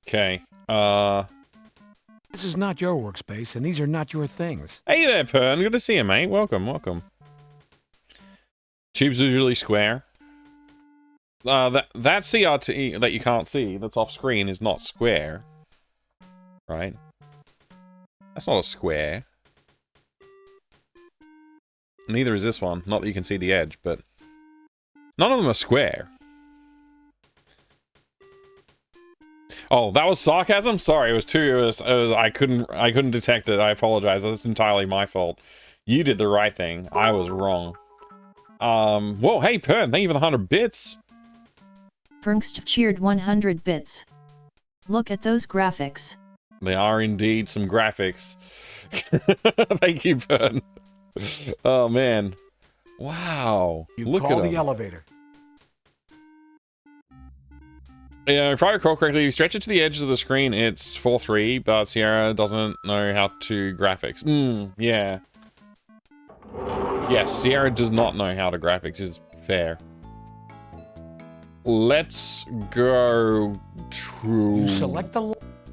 A: Okay.
F: This is not your workspace, and these are not your things.
A: Hey there, Pern. Good to see you, mate. Welcome, welcome. Tube's usually square. That CRT that you can't see, that's off screen, is not square. Right? That's not a square. Neither is this one. Not that you can see the edge, but none of them are square. Oh, that was sarcasm? Sorry, it was I couldn't detect it. I apologize. That's entirely my fault. You did the right thing. I was wrong. Whoa, hey Pern, thank you for the 100 bits.
N: Perngst cheered 100 bits. Look at those graphics.
A: They are indeed some graphics. Thank you, Pern. Oh man. Wow. Look at
F: the elevator.
A: Yeah, if I recall correctly, if you stretch it to the edge of the screen, it's 4:3, but Sierra doesn't know how to graphics. Yeah. Yes, Sierra does not know how to graphics, is fair. Let's go to
F: select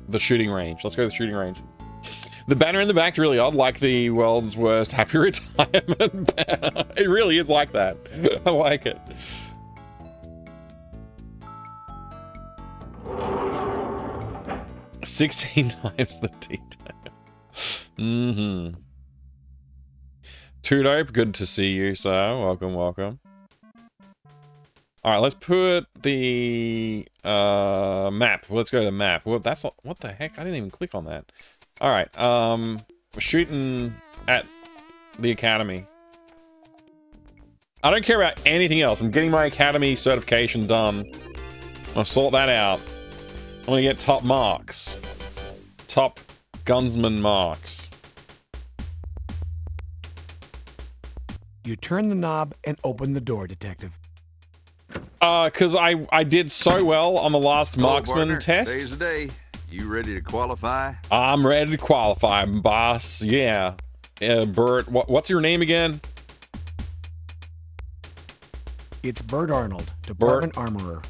A: the shooting range. Let's go to the shooting range. The banner in the back is really odd, like the world's worst happy retirement banner. It really is like that. I like it. "16 times the detail." Too dope, good to see you, sir. Welcome, welcome. Alright, let's put the map. Let's go to the map. Well, that's what the heck? I didn't even click on that. Alright, we're shooting at the academy. I don't care about anything else. I'm getting my academy certification done. I'll sort that out. I'm gonna get top marks. Top gunsman marks.
F: You turn the knob and open the door, Detective.
A: Cause I did so well on the last marksman test.
O: Today's the day. You ready to qualify?
A: I'm ready to qualify, boss. Yeah. Bert, what's your name again?
F: It's Bert Arnold, Department Armorer.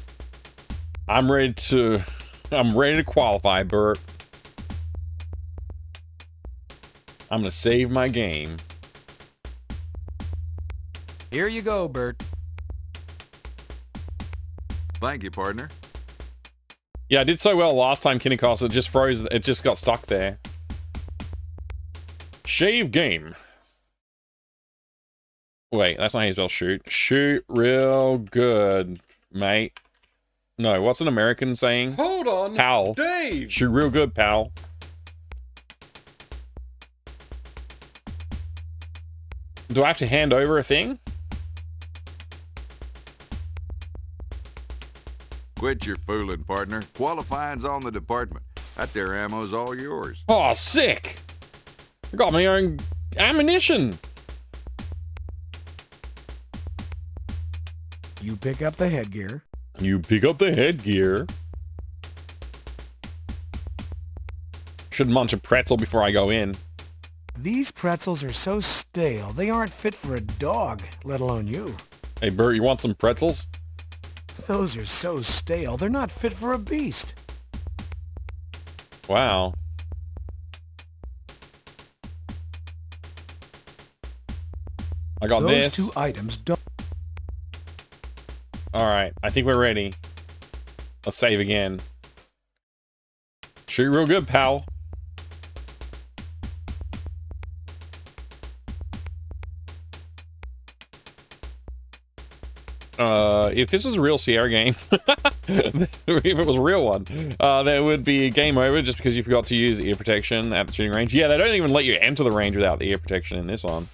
A: I'm ready to qualify, Bert. I'm gonna save my game.
G: Here you go, Bert.
O: Thank you, partner.
A: Yeah, I did so well last time, Kinnikos, it just froze, it just got stuck there. Shave game. Wait, that's not how you spell shoot. Shoot real good, mate. No, what's an American saying?
B: Hold on,
A: pal.
B: Dave!
A: Shoot real good, pal. Do I have to hand over a thing?
O: Quit your fooling, partner. Qualifying's on the department. That there ammo's all yours.
A: Oh, sick! I got my own ammunition.
F: You pick up the headgear.
A: You pick up the headgear. Should munch a pretzel before I go in.
F: These pretzels are so stale, they aren't fit for a dog, let alone you.
A: Hey, Bert, you want some pretzels?
F: Those are so stale, they're not fit for a beast.
A: Wow. I got this.
F: Those 2 items don't...
A: Alright, I think we're ready. Let's save again. Shoot real good, pal. If this was a real Sierra game, if it was a real one, there would be a game over just because you forgot to use ear protection at the shooting range. Yeah, they don't even let you enter the range without the ear protection in this one.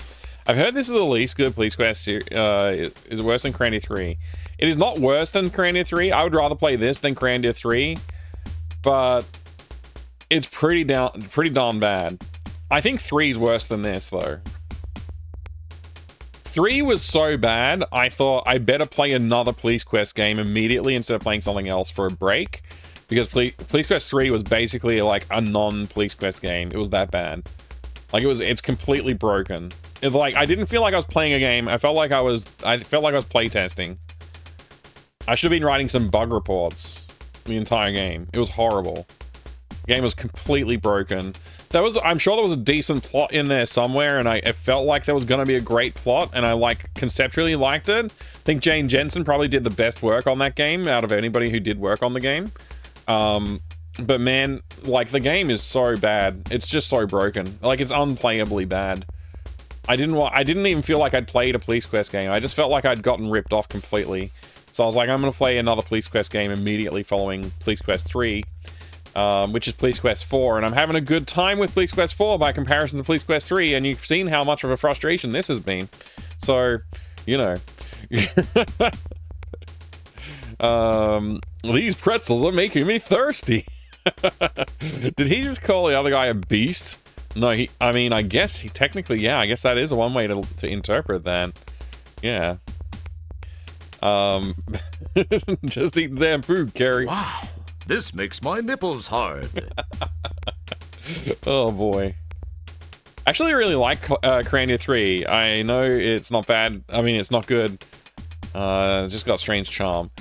A: I've heard this is the least good Police Quest is worse than Crandia 3. It is not worse than Crandia 3. I would rather play this than Crandia 3, but it's pretty darn bad. I think 3 is worse than this though. 3 was so bad, I thought I better play another Police Quest game immediately instead of playing something else for a break, because Police Quest 3 was basically like a non-Police Quest game. It was that bad. Like it's completely broken. It's like I didn't feel like I was playing a game. I felt like I was playtesting. I should have been writing some bug reports the entire game. It was horrible. The game was completely broken. I'm sure there was a decent plot in there somewhere, and it felt like there was going to be a great plot, and I conceptually liked it. I think Jane Jensen probably did the best work on that game out of anybody who did work on the game. But man, like, the game is so bad. It's just so broken. Like, it's unplayably bad. I didn't even feel like I'd played a Police Quest game. I just felt like I'd gotten ripped off completely. So I was like, I'm going to play another Police Quest game immediately following Police Quest 3, which is Police Quest 4. And I'm having a good time with Police Quest 4 by comparison to Police Quest 3, and you've seen how much of a frustration this has been. So, you know. These pretzels are making me thirsty. Did he just call the other guy a beast? No, I mean, I guess technically, yeah, I guess that is one way to interpret that. Yeah. Just eat the damn food, Carrie.
P: Wow, this makes my nipples hard.
A: Oh boy. Actually, I really like Crandia 3. I know it's not bad. I mean, it's not good. It's just got strange charm.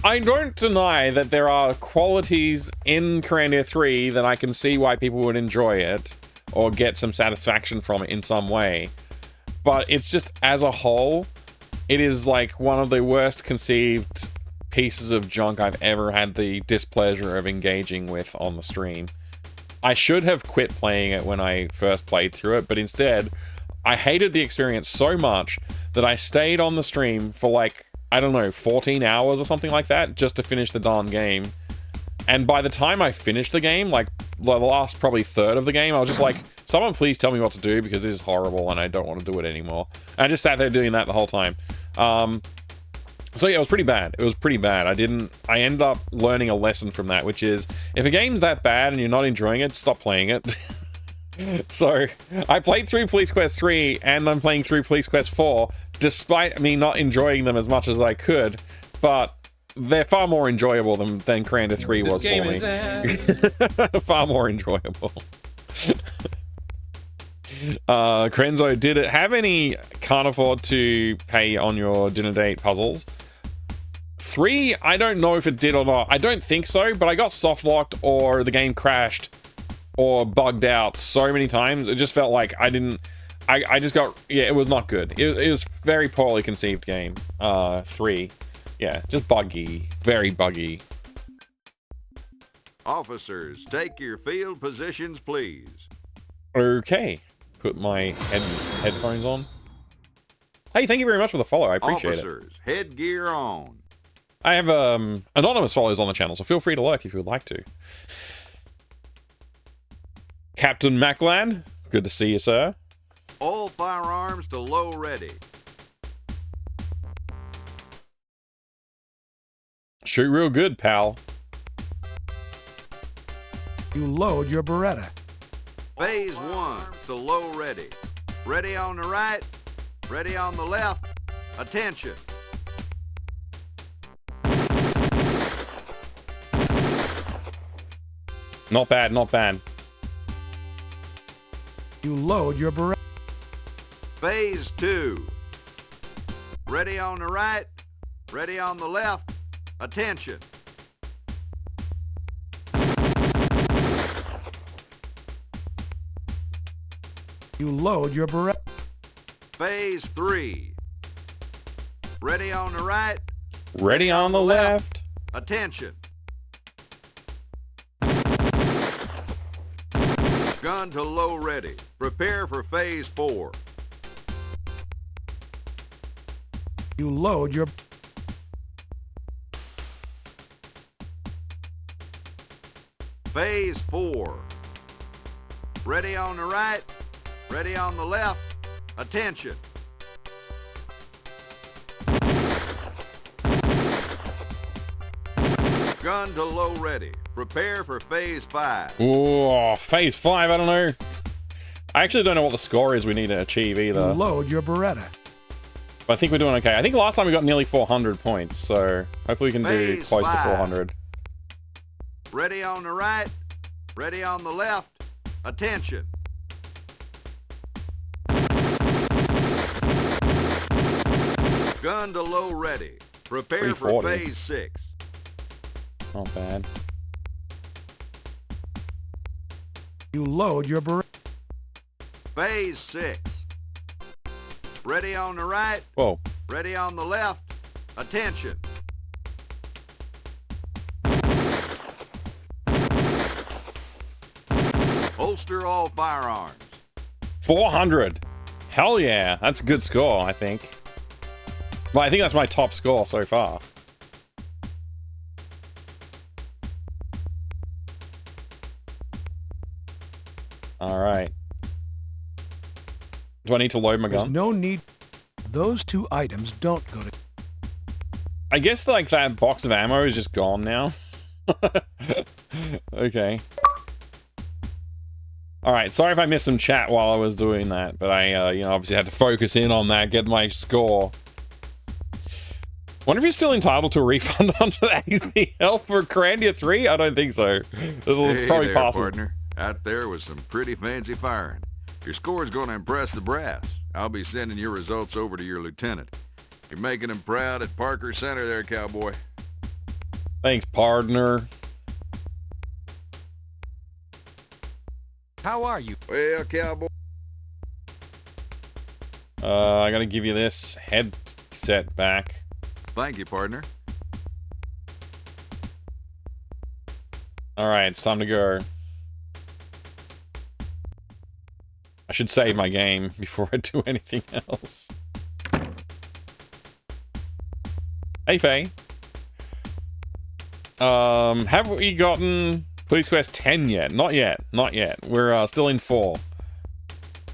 A: I don't deny that there are qualities in Crandia 3 that I can see why people would enjoy it or get some satisfaction from it in some way. But it's just, as a whole, it is like one of the worst conceived pieces of junk I've ever had the displeasure of engaging with on the stream. I should have quit playing it when I first played through it, but instead, I hated the experience so much that I stayed on the stream for like, I don't know, 14 hours or something like that, just to finish the darn game. And by the time I finished the game, like the last probably third of the game, I was just like, someone please tell me what to do because this is horrible and I don't want to do it anymore. And I just sat there doing that the whole time. So yeah, it was pretty bad. It was pretty bad. I ended up learning a lesson from that, which is if a game's that bad and you're not enjoying it, stop playing it. So I played through Police Quest 3 and I'm playing through Police Quest 4, despite me not enjoying them as much as I could, but they're far more enjoyable than Crandia 3 was for me. This game is ass. Far more enjoyable. Krenzo, did it have any can't afford to pay on your dinner date puzzles? 3, I don't know if it did or not. I don't think so, but I got soft locked or the game crashed or bugged out so many times. It just felt like I just got, yeah, it was not good. It was very poorly conceived game. 3. Yeah, just buggy. Very buggy.
O: Officers, take your field positions, please.
A: Okay. Put my headphones on. Hey, thank you very much for the follow. I appreciate
O: Officers, headgear on.
A: I have anonymous followers on the channel, so feel free to lurk if you would like to. Captain Maclan, good to see you, sir.
O: All firearms to low ready.
A: Shoot real good, pal.
F: You load your Beretta.
O: Phase 1 to low ready. Ready on the right, ready on the left. Attention.
A: Not bad, not bad.
F: You load your Beretta.
O: Phase 2. Ready on the right, ready on the left. Attention.
F: You load your Beretta.
O: Phase 3. Ready on the right,
A: ready on the left.
O: Attention. Gun to low ready. Prepare for phase 4.
F: You load your...
O: Phase 4. Ready on the right, ready on the left. Attention. Gun to low ready. Prepare for phase 5.
A: Ooh, phase 5, I don't know. I actually don't know what the score is we need to achieve either.
F: Load your Beretta.
A: But I think we're doing okay. I think last time we got nearly 400 points, so hopefully we can do
O: Phase
A: close to
O: 5.
A: 400.
O: Ready on the right. Ready on the left. Attention. Gun to low ready. Prepare for
A: 340.
O: phase 6.
A: Not bad.
F: You load your Beretta.
O: Phase 6. Ready on the right.
A: Whoa.
O: Ready on the left. Attention. Holster all firearms.
A: 400. Hell yeah. That's a good score, I think. Well, I think that's my top score so far. All right. Do I need to load my
F: There's
A: gun?
F: no need. Those two items don't go to.
A: I guess like that box of ammo is just gone now. Okay. All right. Sorry if I missed some chat while I was doing that, but I, you know, obviously had to focus in on that, get my score. Wonder if you're still entitled to a refund onto the ACL for Corandia 3? I don't think so. It'll
O: Hey
A: probably
O: there,
A: pass.
O: partner. Out there was some pretty fancy firing. Your score's going to impress the brass. I'll be sending your results over to your lieutenant. You're making him proud at Parker Center there, cowboy.
A: Thanks, partner.
G: How are you?
O: Well, cowboy.
A: I gotta give you this headset back.
O: Thank you, partner.
A: All right, it's time to go. I should save my game before I do anything else. Hey, Faye. Have we gotten Police Quest 10 yet? Not yet. Not yet. We're still in 4.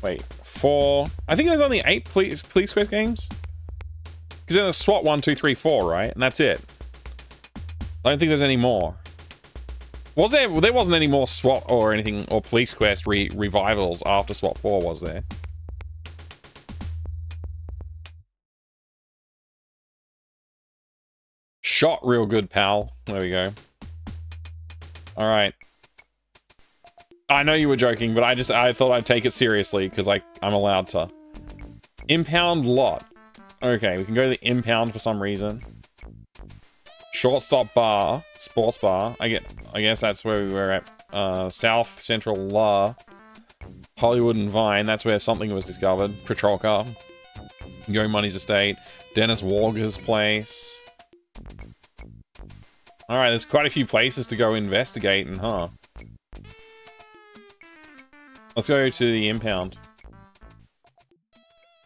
A: Wait, 4. I think there's only 8 Police Quest games. Because there's SWAT 1, 2, 3, 4, right? And that's it. I don't think there's any more. Was there? There wasn't any more SWAT or anything, or Police Quest revivals after SWAT 4, was there? Shot real good, pal. There we go. Alright. I know you were joking, but I thought I'd take it seriously, because I'm allowed to. Impound lot. Okay, we can go to the impound for some reason. Shortstop bar. Sports bar. I guess that's where we were at. South Central La. Hollywood and Vine. That's where something was discovered. Patrol car. Young Money's estate. Dennis Walker's place. Alright, there's quite a few places to go investigating, huh? Let's go to the impound.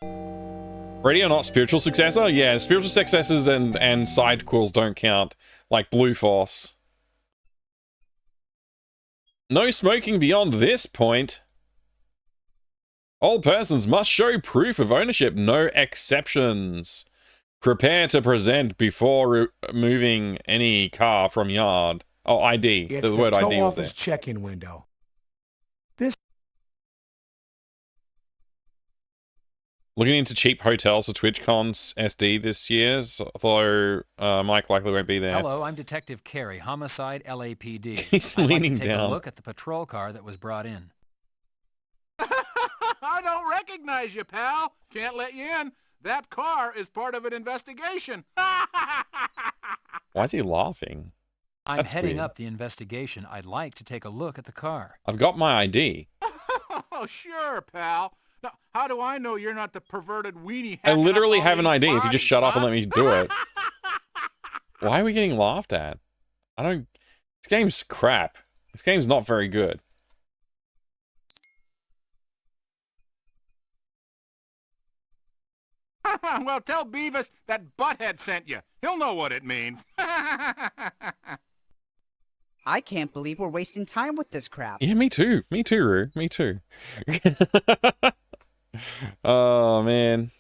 A: Ready or not spiritual successor? Yeah, spiritual successors and side quills don't count. Like Blue Force. No smoking beyond this point. All persons must show proof of ownership. No exceptions. Prepare to present before removing any car from yard. Oh, ID.
F: It's
A: The word
F: tow
A: ID was
F: office
A: there.
F: check-in window.
A: Looking into cheap hotels for TwitchCon's SD this year, although Mike likely won't be there.
G: Hello, I'm Detective Carey, Homicide LAPD.
A: He's
G: I'd
A: leaning
G: like to take
A: down.
G: a look at the patrol car that was brought in.
I: I don't recognize you, pal. Can't let you in. That car is part of an investigation.
A: Why is he laughing?
G: I'm
A: That's
G: heading
A: weird.
G: up the investigation. I'd like to take a look at the car.
A: I've got my ID.
I: Oh, sure, pal. Now, how do I know you're not the perverted weenie?
A: I
I: hacking
A: literally
I: up all
A: have an
I: these
A: ID if you
I: bodies,
A: just shut up and
I: huh?
A: let me do it. Why are we getting laughed at? I don't... This game's crap. This game's not very good.
I: Well, tell Beavis that Butthead sent you. He'll know what it means.
Q: I can't believe we're wasting time with this crap.
A: Yeah, me too. Me too, Roo. Me too. Oh, man.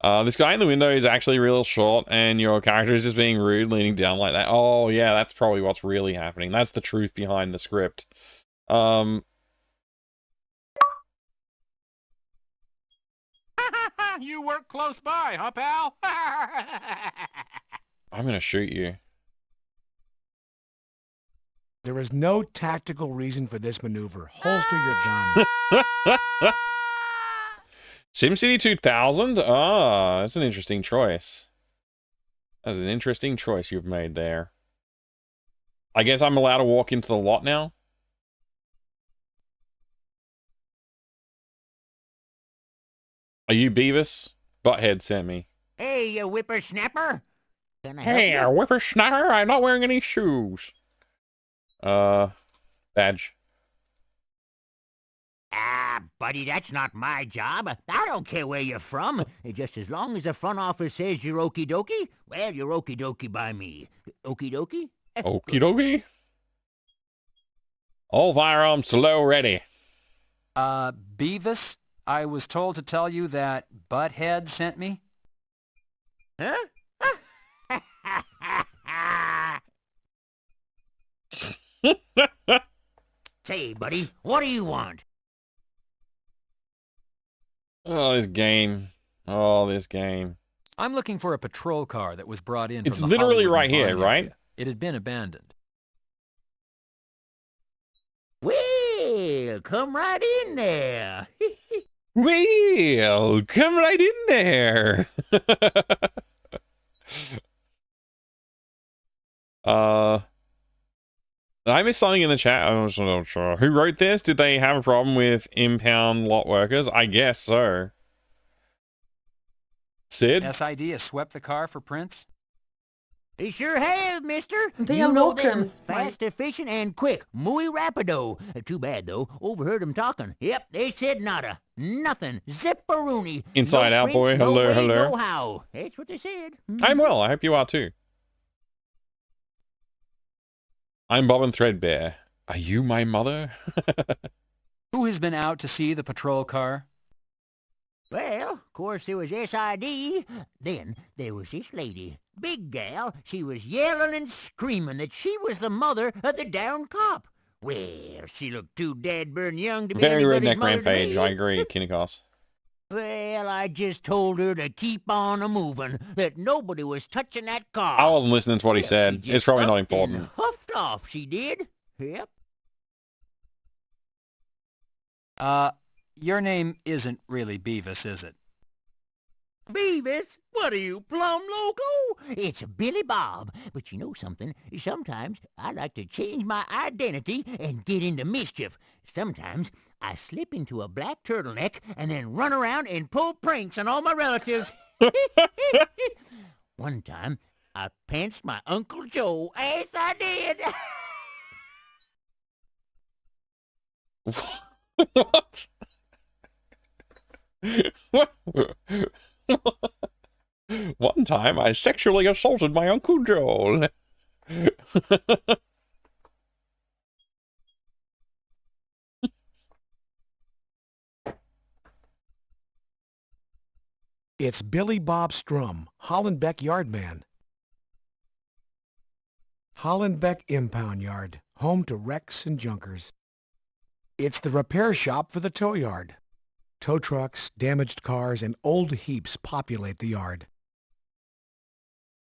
A: This guy in the window is actually real short, and your character is just being rude, leaning down like that. Oh, yeah, that's probably what's really happening. That's the truth behind the script.
I: You work close by, huh, pal?
A: I'm gonna shoot you.
F: There is no tactical reason for this maneuver. Holster your gun.
A: SimCity 2000? Ah, that's an interesting choice. That's an interesting choice you've made there. I guess I'm allowed to walk into the lot now? Are you Beavis? Butthead sent me.
R: Hey, you whippersnapper. Can I
A: Hey,
R: help you?
A: whippersnapper, I'm not wearing any shoes. Badge.
R: Ah, buddy, that's not my job. I don't care where you're from. Just as long as the front office says you're okie dokie, well, you're okie dokie by me. Okie dokie?
A: Okie dokie? All firearms slow ready.
G: Beavis, I was told to tell you that Butthead sent me.
R: Huh? Say, buddy, what do you want?
A: Oh, this game. Oh, this game.
G: I'm looking for a patrol car that was brought in
A: It's
G: from the
A: literally
G: Hollywood
A: right here,
G: Vine
A: right?
G: area. It had been abandoned.
R: Well, come right in there.
A: Well, come right in there. I missed something in the chat. I'm not sure. Who wrote this? Did they have a problem with impound lot workers? I guess so. Sid?
G: SID has swept the car for prints?
R: They sure have, mister.
C: They
R: You
C: are
R: know them.
C: locums,
R: Fast, efficient, and quick. Muy rapido. Too bad, though. Overheard them talking. Yep, they said nada. Nothing. Zipperoonie.
A: Inside
R: no
A: out,
R: prints,
A: boy.
R: No
A: Hello,
R: way,
A: hello.
R: No how. That's what they said.
A: I'm well. I hope you are too. I'm Bob and Threadbare. Are you my mother?
G: Who has been out to see the patrol car?
R: Well, of course, there was SID. Then there was this lady. Big gal. She was yelling and screaming that she was the mother of the downed cop. Well, she looked too dead-burn young to be
A: Very
R: anybody's
A: redneck
R: mother to
A: rampage.
R: me.
A: I agree, Kinnikos.
R: Well, I just told her to keep on a-moving, that nobody was touching that car.
A: I wasn't listening to what he said.
R: She
A: It's probably not
R: just upped and
A: important.
R: huffed off, she did. Yep.
G: Your name isn't really Beavis, is it?
R: Beavis? What are you, plumb loco? It's Billy Bob. But you know something? Sometimes I like to change my identity and get into mischief. Sometimes I slip into a black turtleneck and then run around and pull pranks on all my relatives. One time, I pantsed my Uncle Joe. Yes, I did.
A: What? One time I sexually assaulted my Uncle Joel.
F: It's Billy Bob Strum, Hollenbeck Yardman. Hollenbeck Impound Yard, home to wrecks and junkers. It's the repair shop for the tow yard. Tow trucks, damaged cars, and old heaps populate the yard.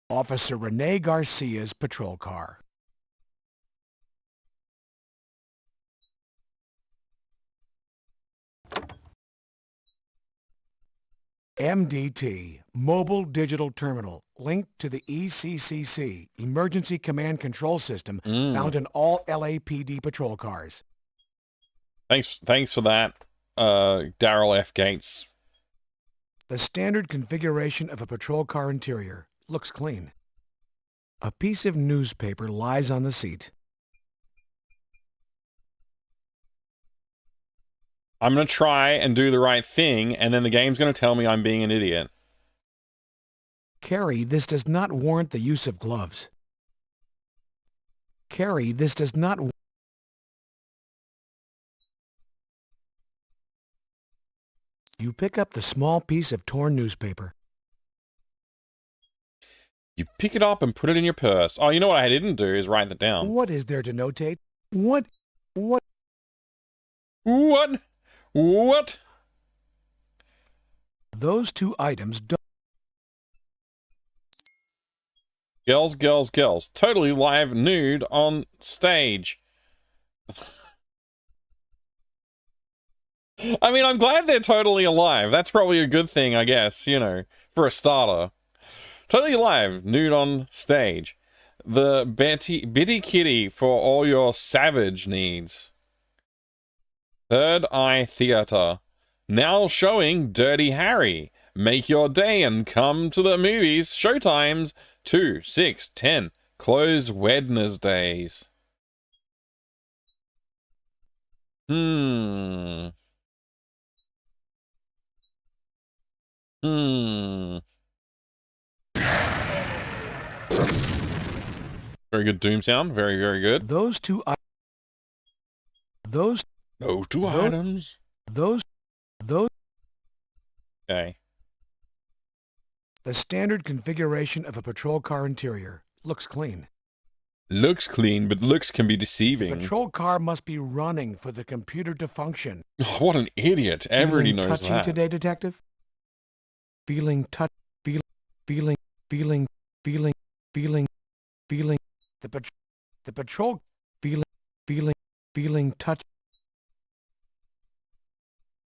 F: Officer Rene Garcia's patrol car. MDT, Mobile Digital Terminal, linked to the ECCC, Emergency Command Control System, found in all LAPD patrol cars.
A: Thanks for that, Daryl F. Gates.
F: The standard configuration of a patrol car interior looks clean. A piece of newspaper lies on the seat.
A: I'm going to try and do the right thing, and then the game's going to tell me I'm being an idiot.
F: Carrie, this does not warrant the use of gloves. Carrie, this does not You pick up the small piece of torn newspaper.
A: You pick it up and put it in your purse. Oh, you know what I didn't do is write that down.
F: What is there to notate? What? Those two items don't...
A: Girls, girls, girls. Totally live nude on stage. I mean, I'm glad they're totally alive. That's probably a good thing, I guess, you know, for a starter. Totally alive, nude on stage. The bitty kitty for all your savage needs. Third Eye Theater. Now showing Dirty Harry. Make your day and come to the movies. Showtimes 2, 6, 10. Close Wednesdays. Very good Doom sound. Very, very good.
F: Those two items.
A: Okay.
F: The standard configuration of a patrol car interior. Looks clean.
A: Looks clean, but looks can be deceiving.
F: The patrol car must be running for the computer to function.
A: Oh, what an idiot. Everybody knows
F: touchy
A: that.
F: Today, detective? Feeling touch, feeling. The patrol, feeling touch.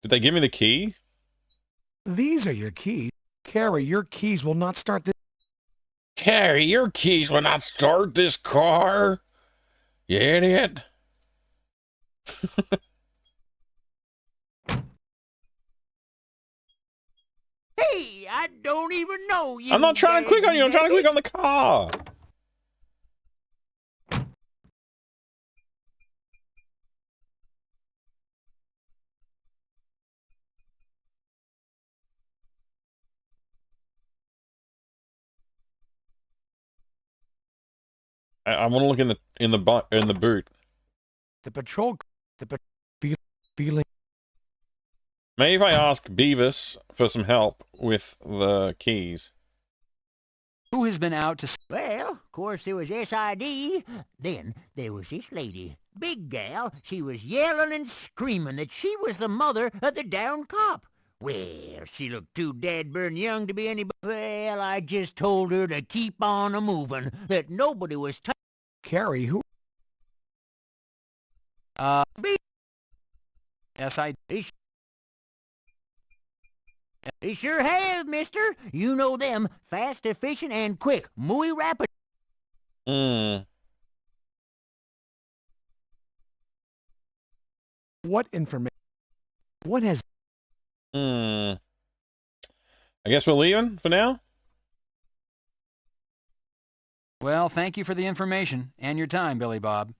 A: Did they give me the key?
F: These are your keys. Carrie, your keys will not start this.
A: Carrie, your keys will not start this car. You idiot.
R: Hey, I don't even know you.
A: I'm not trying to click on you. I'm trying to click on the car. I want to look in the boot.
F: The patrol, feeling.
A: Maybe if I ask Beavis for some help with the keys.
R: Who has been out to... Well, of course there was SID. Then there was this lady. Big gal. She was yelling and screaming that she was the mother of the downed cop. Well, she looked too dead-burn young to be anybody. Well, I just told her to keep on a-moving, that nobody was
F: Carrie, who?
R: SID. They sure have, mister. You know them. Fast, efficient, and quick. Muy rapid.
F: What information? What has...
A: I guess we're leaving for now?
G: Well, thank you for the information and your time, Billy Bob.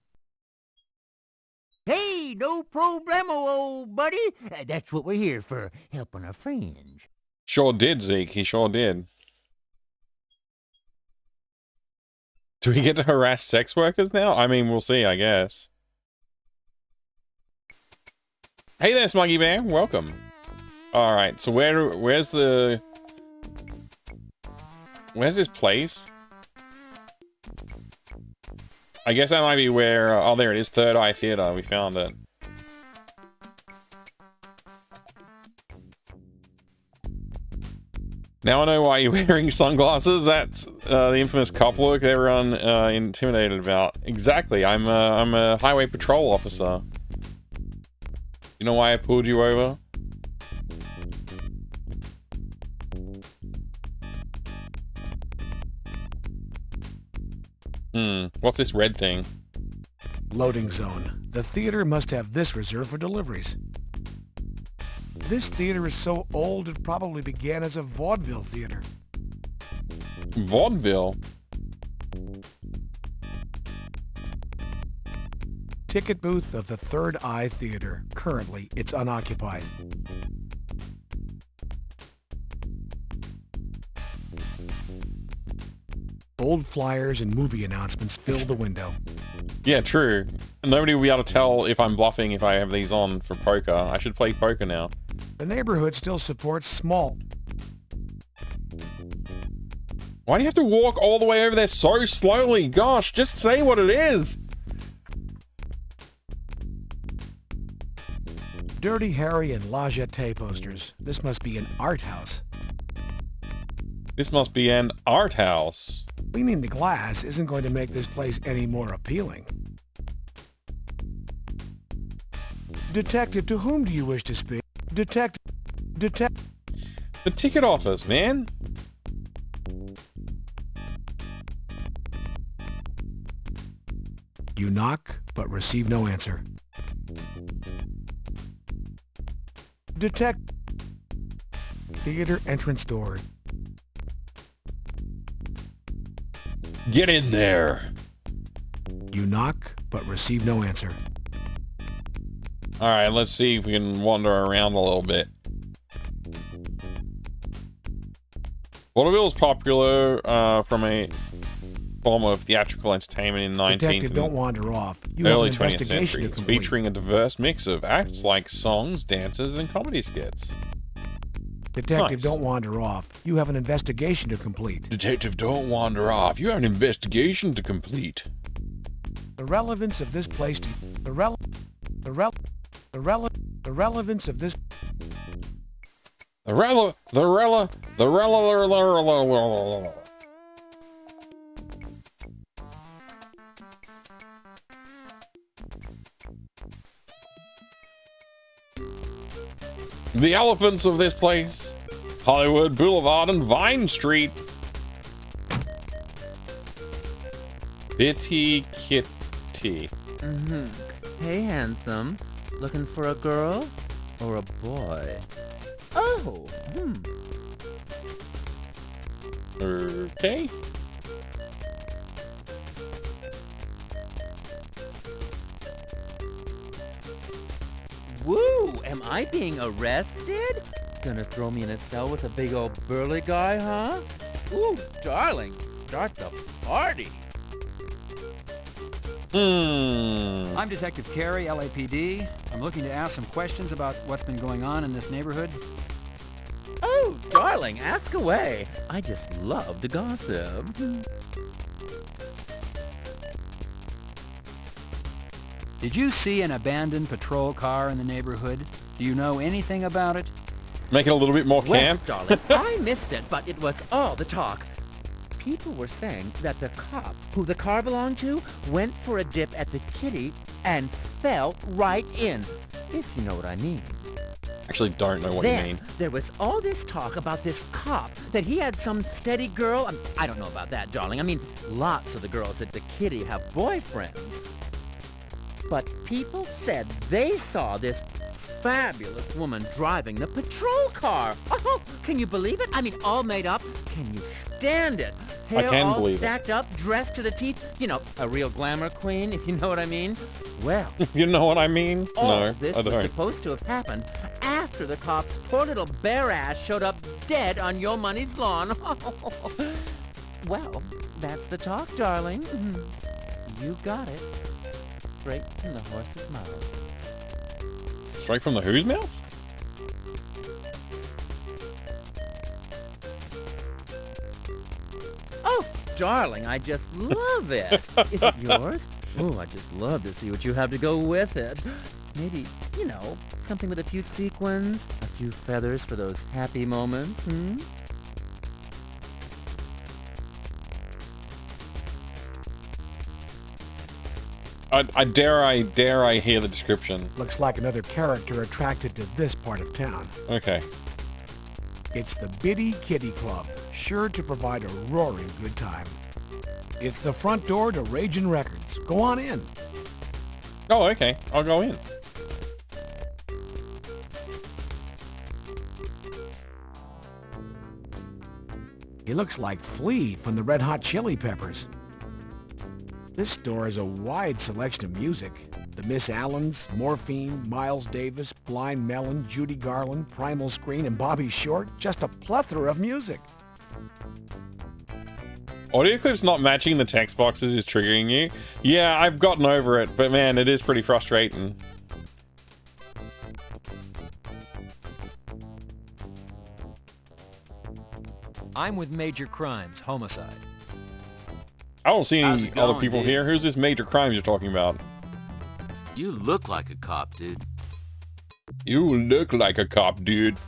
R: Hey, no problemo, old buddy. That's what we're here for, helping our friends.
A: Sure did, Zeke. He sure did. Do we get to harass sex workers now? I mean, we'll see, I guess. Hey there, Smuggy Bear. Welcome. Alright, so where's this place? I guess that might be where... oh, there it is. Third Eye Theater. We found it. Now I know why you're wearing sunglasses. That's the infamous cop look everyone intimidated about. Exactly. I'm a highway patrol officer. You know why I pulled you over? What's this red thing?
F: Loading zone. The theater must have this reserved for deliveries. This theater is so old it probably began as a vaudeville theater.
A: Vaudeville?
F: Ticket booth of the Third Eye Theater. Currently, it's unoccupied. Old flyers and movie announcements fill the window.
A: Yeah, true. Nobody will be able to tell if I'm bluffing if I have these on for poker. I should play poker now.
F: The neighborhood still supports small.
A: Why do you have to walk all the way over there so slowly? Gosh, just say what it is.
F: Dirty Harry and La Jetée posters. This must be an art house.
A: This must be an art house.
F: Cleaning the glass isn't going to make this place any more appealing. Detective, to whom do you wish to speak? Detective.
A: The ticket office, man.
F: You knock, but receive no answer. Detect. Theater entrance door.
A: Get in there.
F: You knock, but receive no answer.
A: All right, let's see if we can wander around a little bit. Vaudeville is popular from a form of theatrical entertainment in the 19th
F: Detective, don't wander off. You
A: early
F: have an
A: 20th
F: investigation
A: century.
F: to
A: It's
F: complete.
A: featuring a diverse mix of acts like songs, dances, and comedy skits.
F: Detective,
A: Nice.
F: don't wander off. You have an investigation to complete.
A: Detective, don't wander off. You have an investigation to complete.
F: The relevance of this place to the relevance of this
A: The elephants of this place: Hollywood Boulevard and Vine Street. Bitty Kitty.
R: Hey, handsome. Looking for a girl or a boy? Oh,
A: Okay.
R: Woo! Am I being arrested? Gonna throw me in a cell with a big old burly guy, huh? Ooh, darling, start the party.
G: I'm Detective Carey, LAPD. I'm looking to ask some questions about what's been going on in this neighborhood.
R: Oh, darling, ask away. I just love the gossip.
G: Did you see an abandoned patrol car in the neighborhood? Do you know anything about it?
A: Make it a little bit more
R: Well,
A: camp.
R: darling, I missed it, but it was all the talk. People were saying that the cop who the car belonged to went for a dip at the kitty and fell right in, if you know what I mean.
A: Actually, don't know what
R: Then,
A: you mean.
R: there was all this talk about this cop, that he had some steady girl. I don't know about that, darling. I mean, lots of the girls at the kitty have boyfriends. But people said they saw this fabulous woman driving the patrol car. Oh, can you believe it? I mean, all made up. Can you stand it?
A: I
R: Hair
A: can
R: all
A: believe it.
R: stacked up, dressed to the teeth. You know, a real glamour queen, if you know what I mean. Well,
A: You know what I mean?
R: all
A: No,
R: this
A: I
R: was
A: don't.
R: supposed to have happened after the cop's poor little bare ass showed up dead on your money's lawn. Well, that's the talk, darling. You got it. Straight from the horse's mouth.
A: Straight from the whose mouth?
R: Oh, darling, I just love it. Is it yours? Oh, I just love to see what you have to go with it. Maybe, you know, something with a few sequins, a few feathers for those happy moments,
A: I dare I hear the description.
F: looks like another character attracted to this part of town.
A: Okay.
F: It's the Bitty Kitty Club, sure to provide a roaring good time. It's the front door to Ragin' Records. Go on in.
A: Oh, okay. I'll go in.
F: He looks like Flea from the Red Hot Chili Peppers. This store has a wide selection of music. The Miss Allens, Morphine, Miles Davis, Blind Melon, Judy Garland, Primal Screen, and Bobby Short. Just a plethora of music.
A: Audio clips not matching the text boxes is triggering you. Yeah, I've gotten over it, but man, it is pretty frustrating.
G: I'm with Major Crimes, Homicide.
A: I don't see
J: How's
A: any
J: it
A: other
J: going,
A: people
J: dude?
A: here. Who's this Major Crimes you're talking about?
J: You look like a cop, dude.
A: You look like a cop, dude.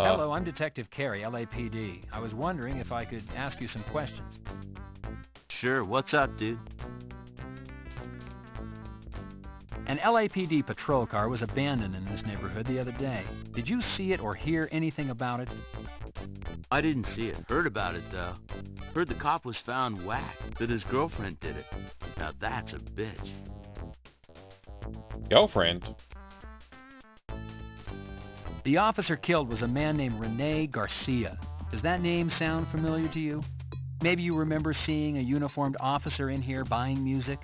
G: Hello, I'm Detective Carey, LAPD. I was wondering if I could ask you some questions.
J: Sure, what's up, dude?
G: An LAPD patrol car was abandoned in this neighborhood the other day. Did you see it or hear anything about it?
J: I didn't see it. Heard about it, though. Heard the cop was found whacked, that his girlfriend did it. Now that's a bitch.
A: Girlfriend?
G: The officer killed was a man named Rene Garcia. Does that name sound familiar to you? Maybe you remember seeing a uniformed officer in here buying music?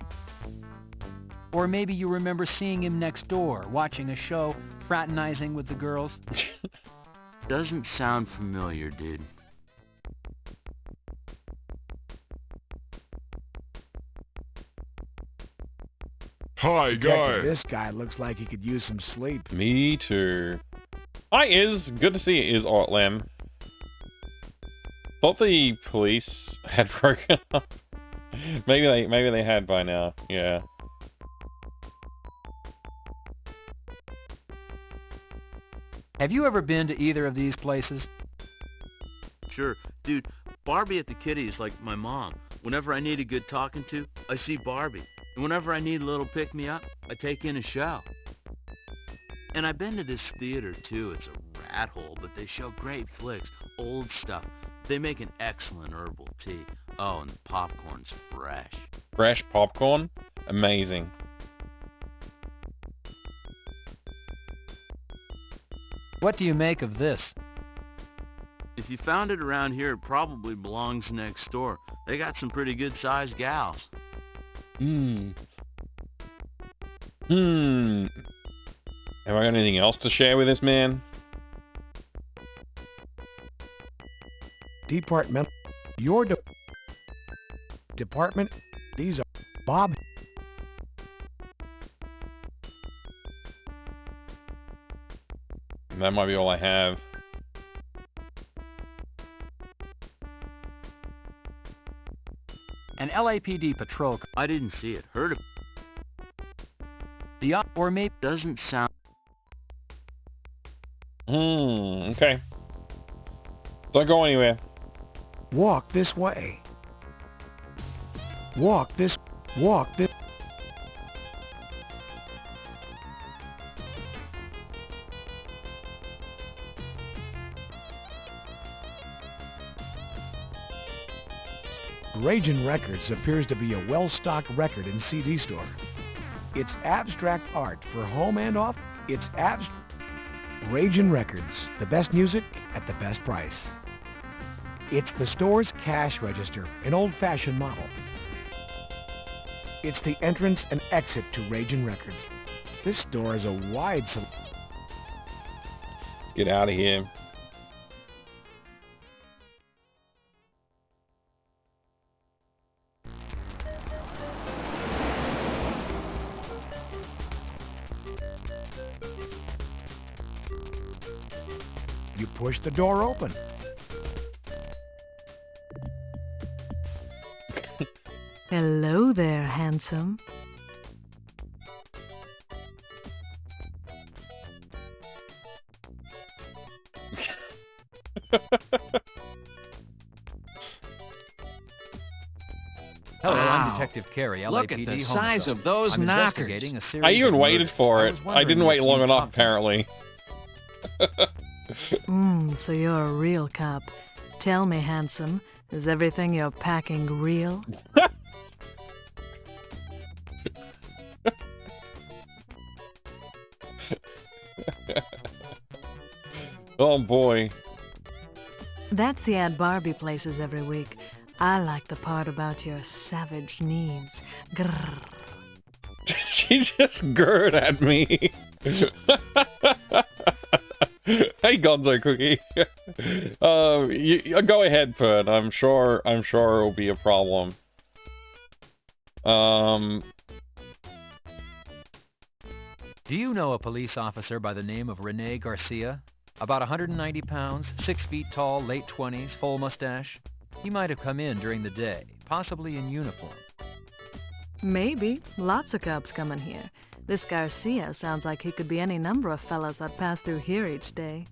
G: Or maybe you remember seeing him next door, watching a show, fraternizing with the girls?
J: Doesn't sound familiar, dude.
L: Hi,
F: Detective, this guy looks like he could use some sleep.
A: Me too. Hi, Iz. Good to see you, Iz Ortlem. Thought the police had broken up. Maybe they had by now. Yeah.
G: Have you ever been to either of these places?
J: Sure. Dude, Barbie at the Kitty is like my mom. Whenever I need a good talking to, I see Barbie. And whenever I need a little pick-me-up, I take in a show. And I've been to this theater, too. It's a rat hole, but they show great flicks, old stuff. They make an excellent herbal tea. Oh, and the popcorn's fresh.
A: Fresh popcorn? Amazing.
G: What do you make of this?
J: If you found it around here, it probably belongs next door. They got some pretty good-sized gals.
A: Have I got anything else to share with this man?
F: Department. Your department. These are Bob.
A: That might be all I have.
G: An LAPD patrol car.
J: I didn't see it. Heard of
G: the or maybe
J: doesn't sound.
A: Okay. Don't go anywhere.
F: Walk this way. Walk this. Walk this. Ragin Records appears to be a well-stocked record and CD store. It's abstract art for home and off. It's Ragin Records, the best music at the best price. It's the store's cash register, an old-fashioned model. It's the entrance and exit to Ragin Records. This store has a wide selection.
A: Get out of here.
F: You push the door open.
H: Hello there, handsome.
G: Hello,
S: Wow.
G: I'm Detective Carey, LAPD.
S: Look at the size of those
G: I'm
S: knockers.
G: investigating a series
A: I even
G: of
A: waited
G: murders.
A: for
G: I
A: it.
G: was
A: I
G: wondering
A: didn't
G: if
A: wait
G: you
A: long enough,
G: talked-
A: apparently.
H: So you're a real cop. Tell me, handsome, is everything you're packing real?
A: Oh boy.
H: That's the ad Barbie places every week. I like the part about your savage needs. Grrr.
A: She just gurred at me. Hey, Gonzo Cookie. You go ahead, Fern. I'm sure it'll be a problem.
G: Do you know a police officer by the name of Rene Garcia? About 190 pounds, 6 feet tall, late 20s, full mustache? He might have come in during the day, possibly in uniform.
H: Maybe. Lots of cops come in here. This Garcia sounds like he could be any number of fellas that pass through here each day.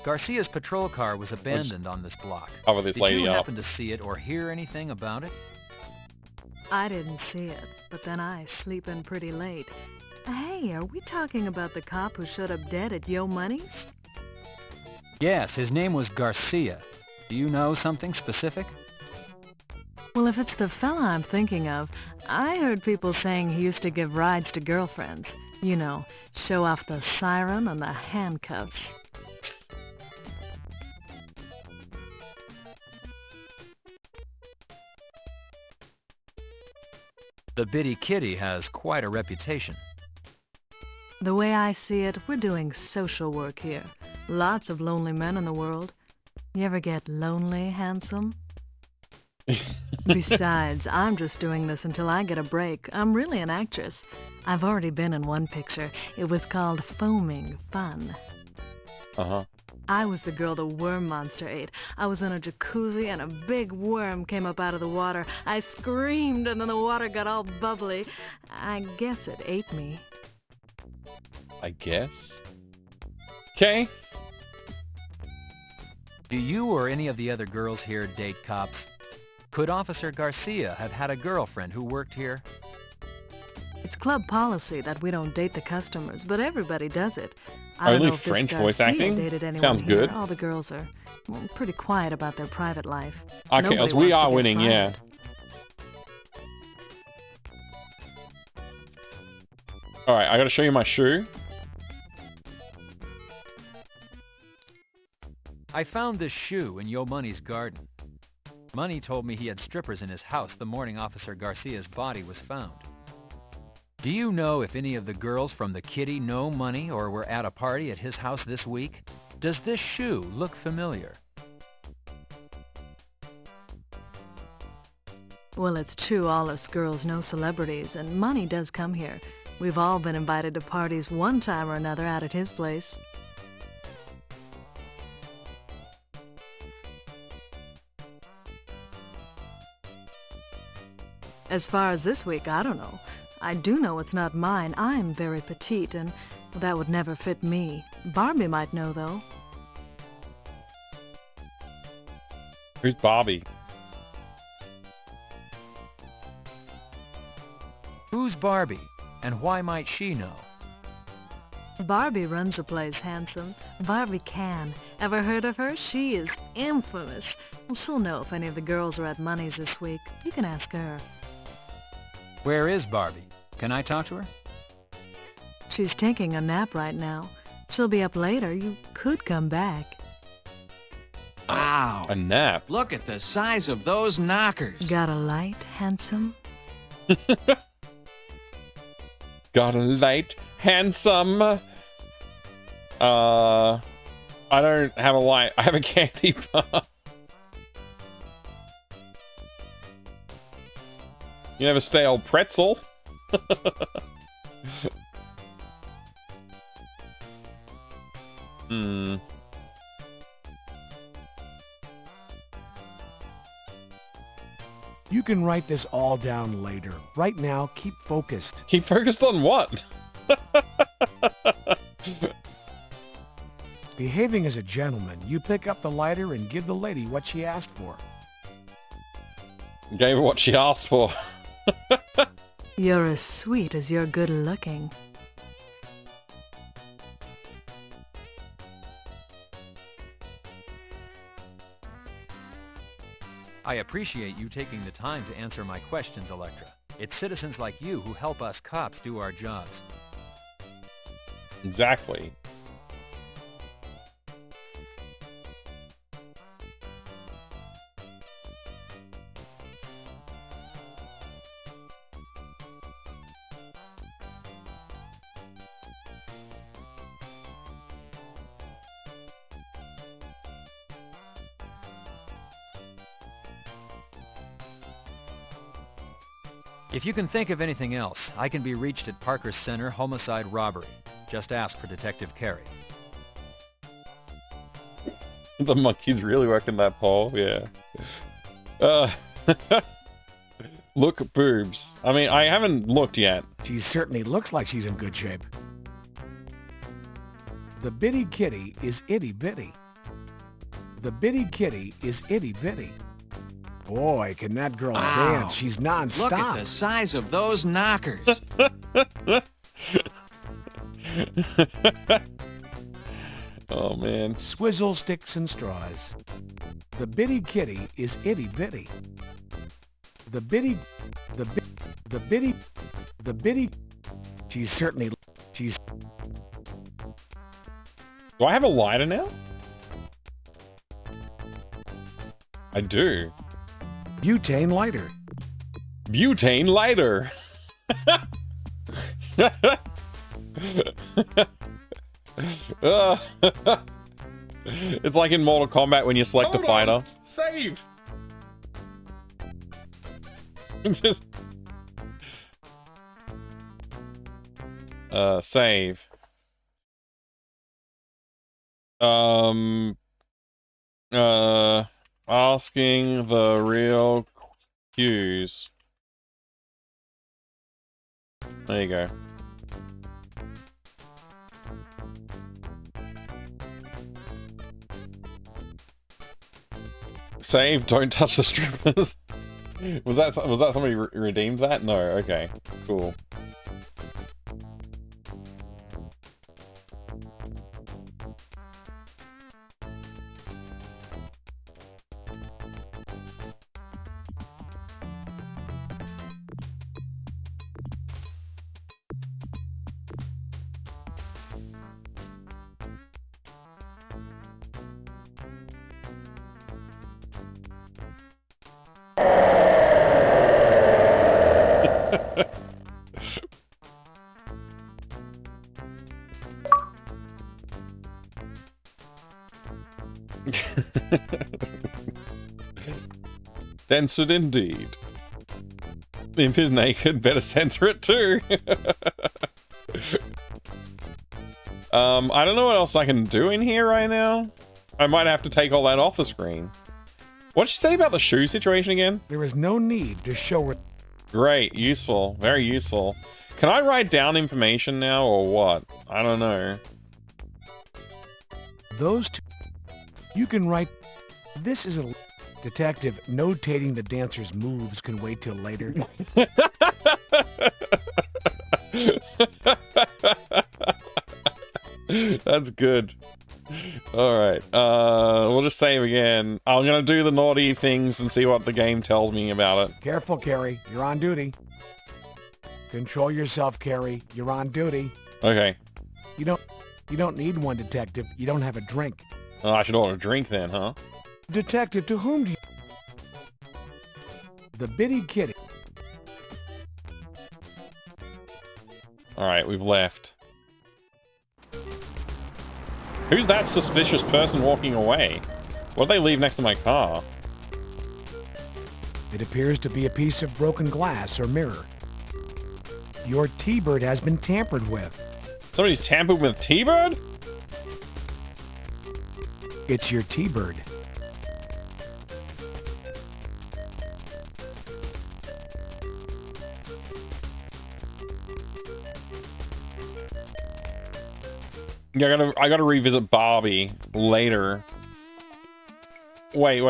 G: Garcia's patrol car was abandoned on this block.
A: Cover this lady
G: Did you
A: up.
G: happen to see it or hear anything about it?
H: I didn't see it, but then I sleep in pretty late. Hey, are we talking about the cop who showed up dead at Yo Money's?
G: Yes, his name was Garcia. Do you know something specific?
H: Well, if it's the fella I'm thinking of, I heard people saying he used to give rides to girlfriends. You know, show off the siren and the handcuffs.
G: The Bitty Kitty has quite a reputation.
H: The way I see it, we're doing social work here. Lots of lonely men in the world. You ever get lonely, handsome? Besides, I'm just doing this until I get a break. I'm really an actress. I've already been in one picture. It was called Foaming Fun.
A: Uh-huh.
H: I was the girl the worm monster ate. I was in a jacuzzi and a big worm came up out of the water. I screamed and then the water got all bubbly. I guess it ate me.
A: I guess. Okay.
G: Do you or any of the other girls here date cops? Could Officer Garcia have had a girlfriend who worked here?
H: It's club policy that we don't date the customers, but everybody does it. I don't
A: Only
H: know if this
A: French voice
H: Garcia
A: acting?
H: dated anyone
A: Sounds
H: here.
A: good.
H: All the girls are pretty quiet about their private life.
A: Okay,
H: Nobody
A: so we
H: wants to
A: are
H: get
A: winning, yeah.
H: fired.
A: Alright, I gotta show you my shoe.
G: I found this shoe in Yo Money's garden. Money told me he had strippers in his house the morning Officer Garcia's body was found. Do you know if any of the girls from the Kitty know Money or were at a party at his house this week? Does this shoe look familiar?
H: Well, it's true all us girls know celebrities, and Money does come here. We've all been invited to parties one time or another out at his place. As far as this week, I don't know. I do know it's not mine. I'm very petite, and that would never fit me. Barbie might know, though.
A: Who's Barbie?
G: Who's Barbie, and why might she know?
H: Barbie runs the place, handsome. Barbie can. Ever heard of her? She is infamous. Well, she'll know if any of the girls are at Money's this week. You can ask her.
G: Where is Barbie? Can I talk to her?
H: She's taking a nap right now. She'll be up later. You could come back.
S: Wow.
A: A nap?
S: Look at the size of those knockers.
H: Got a light, handsome?
A: Got a light, handsome. I don't have a light. I have a candy bar. You have a stale pretzel. Hmm.
F: You can write this all down later. Right now, keep focused.
A: Keep focused on what?
F: Behaving as a gentleman, you pick up the lighter and give the lady what she asked for.
A: Gave her what she asked for.
H: You're as sweet as you're good looking.
G: I appreciate you taking the time to answer my questions, Electra. It's citizens like you who help us cops do our jobs.
A: Exactly.
G: If you can think of anything else, I can be reached at Parker Center Homicide Robbery. Just ask for Detective Carey.
A: The monkey's really working that pole, yeah. Look, boobs. I mean, I haven't looked yet.
F: She certainly looks like she's in good shape. The bitty kitty is itty bitty. The bitty kitty is itty bitty. Boy, can that girl dance. She's non-stop.
S: Look at the size of those knockers.
A: Oh, man.
F: Swizzle sticks and straws. The bitty kitty is itty bitty. The bitty... She's certainly... She's...
A: Do I have a lighter now? I do.
F: Butane lighter.
A: Butane lighter. It's like in Mortal Kombat when you select a fighter.
B: Save.
A: Just save. Asking the real cues. There you go. Save, don't touch the strippers. Was that somebody redeemed that? No, okay. Cool. Censored indeed. Imp is naked, better censor it too. I don't know what else I can do in here right now. I might have to take all that off the screen. What did you say about the shoe situation again?
F: There is no need to show it.
A: Great, useful, very useful. Can I write down information now or what? I don't know.
F: Those two. You can write. This is a detective notating the dancer's moves can wait till later.
A: That's good. Alright, we'll just save again. I'm gonna do the naughty things and see what the game tells me about it.
F: Careful, Carrie. You're on duty. Control yourself, Carrie. You're on duty.
A: Okay.
F: You don't need one, detective. You don't have a drink.
A: Oh, I should order a drink then, huh?
F: Detective, to whom do you... The bitty kitty.
A: Alright, we've left. Who's that suspicious person walking away? What did they leave next to my car?
F: It appears to be a piece of broken glass or mirror. Your T-Bird has been tampered with.
A: Somebody's tampered with T-Bird?
F: It's your T-Bird.
A: Yeah, I gotta revisit Barbie later. Wait.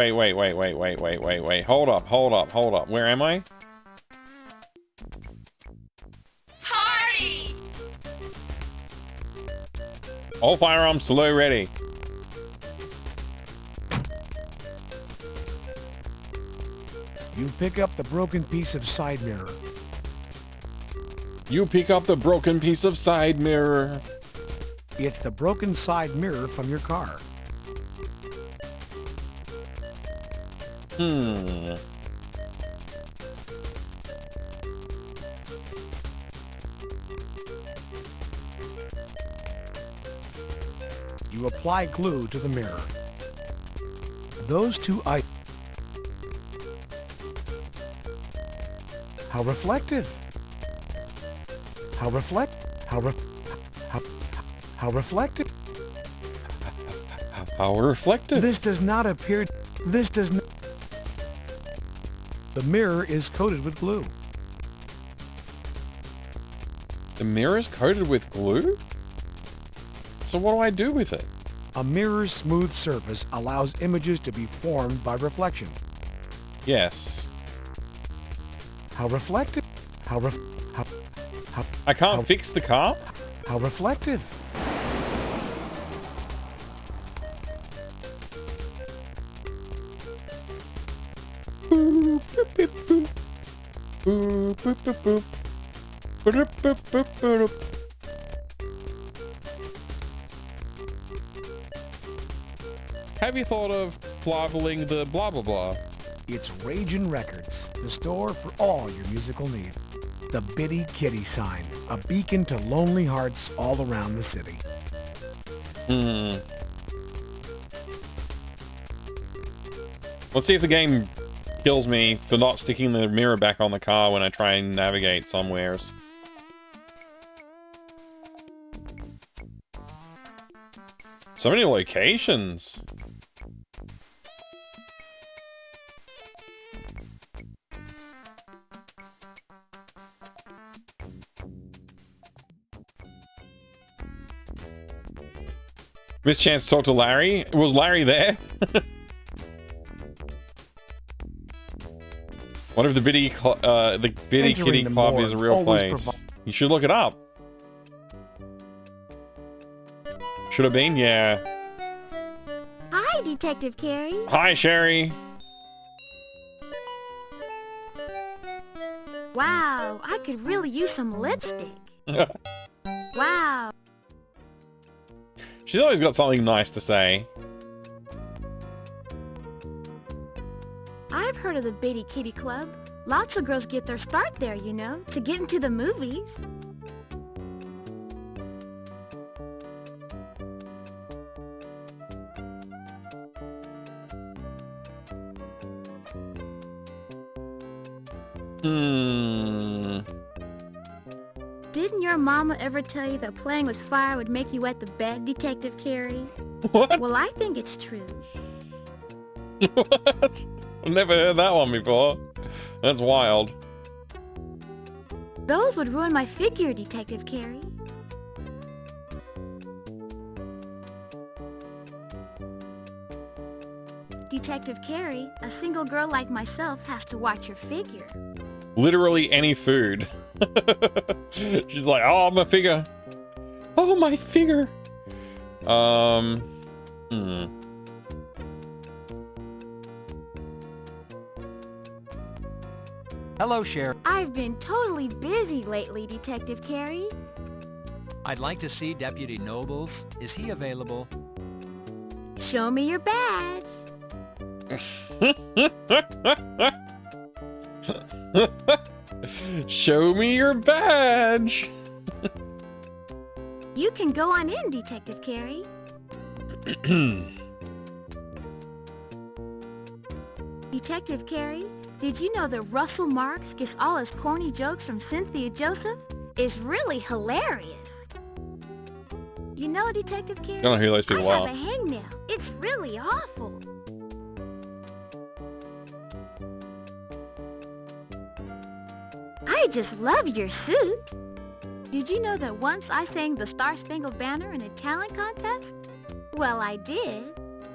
A: Hold up. Where am I?
T: Party!
A: All firearms to low ready.
F: You pick up the broken piece of side mirror.
A: You pick up the broken piece of side mirror.
F: It's the broken side mirror from your car.
A: Hmm.
F: You apply glue to the mirror. Those two items. How reflective. How reflective. How reflective.
A: How reflective.
F: This does not appear. This does not. The mirror is coated with glue.
A: The mirror is coated with glue? So what do I do with it?
F: A mirror's smooth surface allows images to be formed by reflection.
A: Yes.
F: How reflective. How
A: I can't fix the car?
F: How reflective.
A: Boop, boop, boop, boop. Boop, boop, boop, boop. Boop, boop, boop, boop. Have you thought of blabbling the blah blah blah?
F: It's Ragin' Records, the store for all your musical needs. The Bitty Kitty sign, a beacon to lonely hearts all around the city.
A: Let's see if the game kills me for not sticking the mirror back on the car when I try and navigate somewheres. So many locations. Missed chance to talk to Larry. Was Larry there? What if the Bitty Kitty Club is a real place? You should look it up. Should have been, yeah.
T: Hi, Detective Carey.
A: Hi, Sherry.
T: Wow, I could really use some lipstick. Wow.
A: She's always got something nice to say.
T: I've heard of the Bitty Kitty Club. Lots of girls get their start there, you know, to get into the movies. Didn't your mama ever tell you that playing with fire would make you wet the bed, Detective Carey?
A: What?
T: Well, I think it's true.
A: What? I've never heard that one before. That's wild.
T: Those would ruin my figure, Detective Carey. Detective Carey, a single girl like myself has to watch her figure.
A: Literally any food. She's like, oh, my figure. Oh, my figure.
G: Hello, Sheriff.
T: I've been totally busy lately, Detective Carey.
G: I'd like to see Deputy Nobles. Is he available?
T: Show me your badge.
A: Show me your badge.
T: You can go on in, Detective Carey. Detective Carey, did you know that Russell Marks gets all his corny jokes from Cynthia Joseph? It's really hilarious. You know, Detective Carey,
A: I don't know who those people
T: I
A: are.
T: have a hangnail. It's really awful. I just love your suit. Did you know that once I sang the Star-Spangled Banner in a talent contest? Well, I did.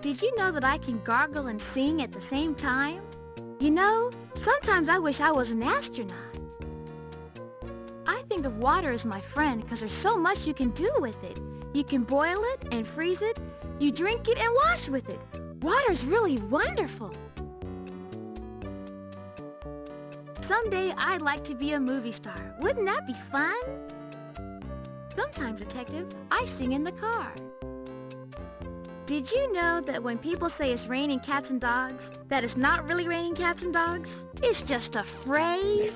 T: Did you know that I can gargle and sing at the same time? You know, sometimes I wish I was an astronaut. I think of water as my friend because there's so much you can do with it. You can boil it and freeze it. You drink it and wash with it. Water's really wonderful. Someday I'd like to be a movie star. Wouldn't that be fun? Sometimes, Detective, I sing in the car. Did you know that when people say it's raining cats and dogs, that it's not really raining cats and dogs? It's just a phrase.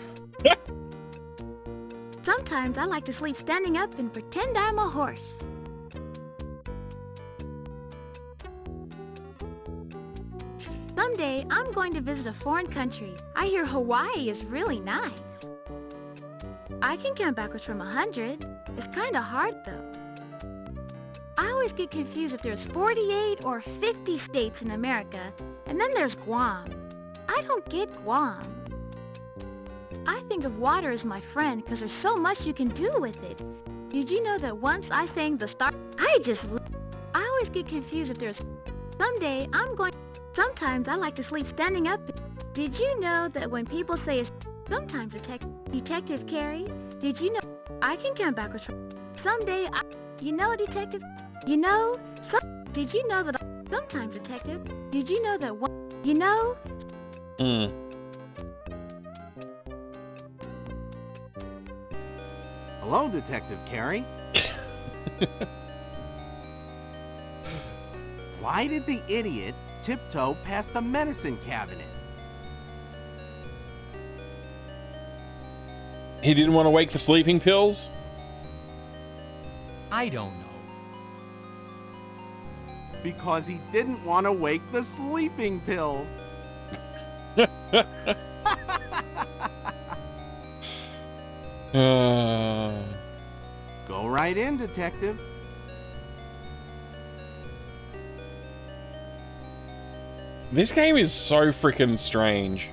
T: Sometimes I like to sleep standing up and pretend I'm a horse. Someday I'm going to visit a foreign country. I hear Hawaii is really nice. I can count backwards from 100. It's kinda hard, though. I always get confused if there's 48 or 50 states in America, and then there's Guam. I don't get Guam. I think of water as my friend because there's so much you can do with it. Did you know that once I sang the star... I always get confused if there's... Someday I'm going... Sometimes I like to sleep standing up. Did you know that when people say it's... Sometimes Detective Carey, did you know... I can count backwards from... Someday I... You know, Detective... You know... Did you know that... Sometimes, Detective, did you know that one... You know...
U: Hello, Detective Carey. Why did the idiot tiptoe past the medicine cabinet?
A: He didn't want to wake the sleeping pills?
G: I don't know.
U: Because he didn't want to wake the sleeping pills. Go right in, Detective.
A: This game is so freaking strange.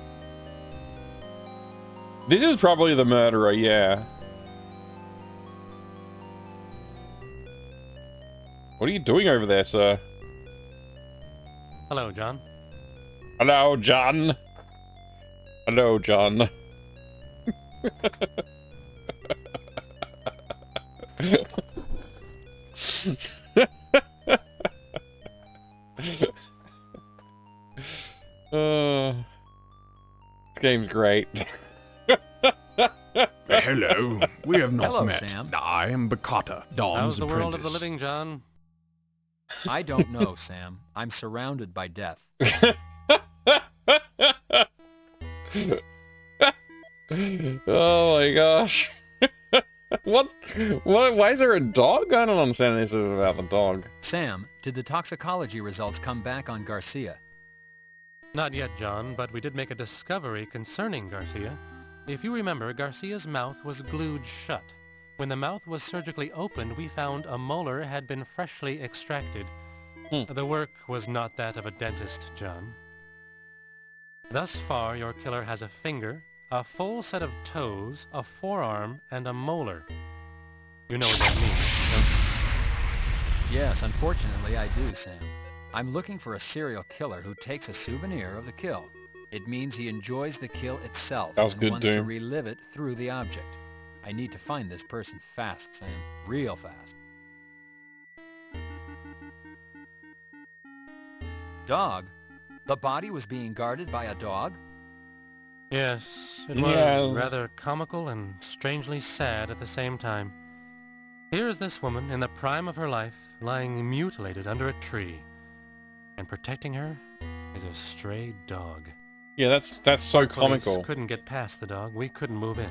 A: This is probably the murderer, yeah. What are you doing over there, sir?
B: Hello, John.
A: Hello, John. Hello, John. This game's great.
V: Hello, we have not
G: Hello,
V: met.
G: Sam.
V: I am Bakata, Dom's
B: How's the
V: apprentice.
B: world of the living, John?
G: I don't know, Sam. I'm surrounded by death.
A: Oh my gosh. What? Why is there a dog? I don't understand this about the dog.
G: Sam, did the toxicology results come back on Garcia?
B: Not yet, John, but we did make a discovery concerning Garcia. If you remember, Garcia's mouth was glued shut. When the mouth was surgically opened, we found a molar had been freshly extracted. The work was not that of a dentist, John. Thus far, your killer has a finger, a full set of toes, a forearm, and a molar. You know what that means, don't you?
G: Yes, unfortunately I do, Sam. I'm looking for a serial killer who takes a souvenir of the kill. It means he enjoys the kill itself and wants to relive it through the object. I need to find this person fast, Sam. Real fast. Dog? The body was being guarded by a dog?
B: Yes, it was rather comical and strangely sad at the same time. Here is this woman in the prime of her life, lying mutilated under a tree. And protecting her is a stray dog.
A: Yeah, that's so comical.
B: Police couldn't get past the dog. We couldn't move in.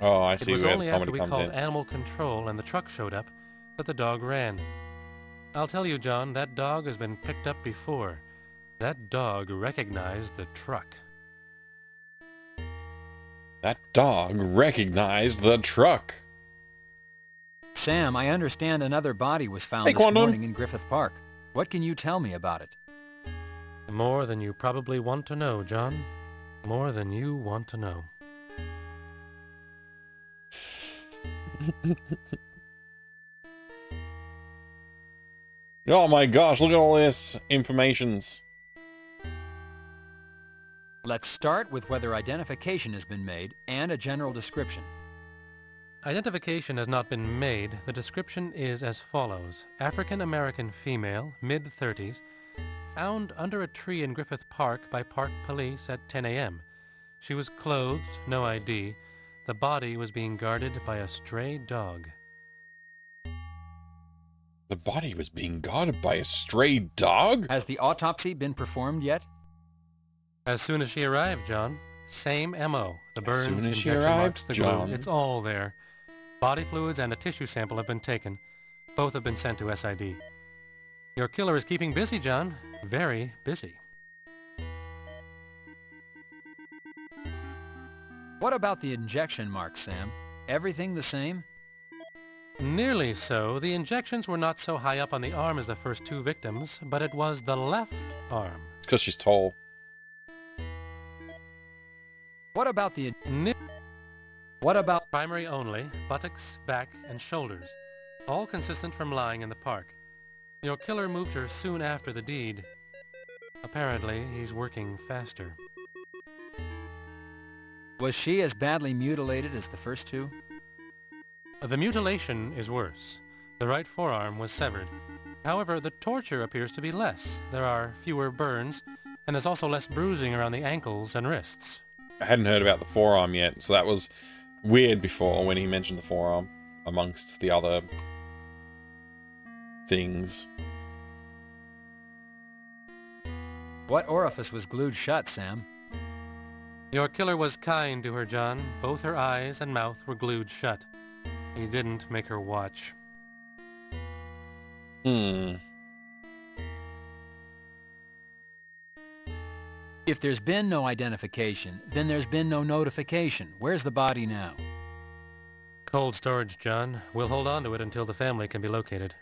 A: Oh, I see
B: where the comedy comes in. It was only after we called
A: in.
B: animal control and the truck showed up that the dog ran. I'll tell you, John, that dog has been picked up before. That dog recognized the truck.
A: That dog recognized the truck.
G: Sam, I understand another body was found this morning in Griffith Park. What can you tell me about it?
B: More than you probably want to know, John. More than you want to know.
A: Oh my gosh, look at all this informations.
G: Let's start with whether identification has been made and a general description.
B: Identification has not been made. The description is as follows. African-American female, mid-30s, found under a tree in Griffith Park by Park Police at 10 a.m. She was clothed, no ID. The body was being guarded by a stray dog.
A: The body was being guarded by a stray dog?
G: Has the autopsy been performed yet?
B: As soon as she arrived, John. Same M.O. The burns,
A: As soon as she
B: injection
A: arrived,
B: marks, the
A: John.
B: glue. It's all there. Body fluids and a tissue sample have been taken. Both have been sent to SID. Your killer is keeping busy, John. Very busy.
G: What about the injection marks, Sam? everything the same?
B: Nearly so. The injections were not so high up on the arm as the first two victims, but it was the left arm.
A: Because she's tall.
G: What about the...
B: primary only, buttocks, back, and shoulders, all consistent from lying in the park. Your killer moved her soon after the deed. Apparently, he's working faster.
G: Was she as badly mutilated as the first two?
B: The mutilation is worse. The right forearm was severed. However, the torture appears to be less. There are fewer burns, and there's also less bruising around the ankles and wrists.
A: I hadn't heard about the forearm yet, so that was weird before when he mentioned the forearm amongst the other things.
G: What orifice was glued shut, Sam?
B: Your killer was kind to her, John. Both her eyes and mouth were glued shut. He didn't make her watch.
G: If there's been no identification, then there's been no notification. Where's the body now?
B: Cold storage, John. We'll hold on to it until the family can be located.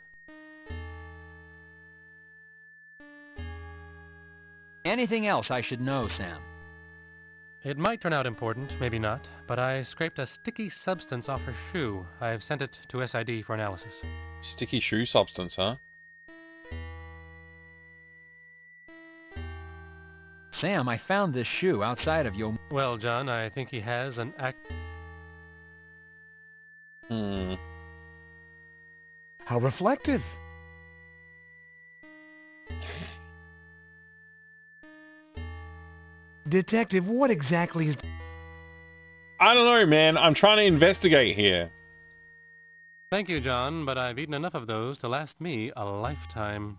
G: Anything else I should know, Sam?
B: It might turn out important, maybe not, but I scraped a sticky substance off her shoe. I've sent it to SID for analysis.
A: Sticky shoe substance, huh?
G: Sam, I found this shoe outside of your...
B: Well, John, I think he has an
F: How reflective. Detective, what exactly is...
A: I don't know, man. I'm trying to investigate here.
B: Thank you, John, but I've eaten enough of those to last me a lifetime.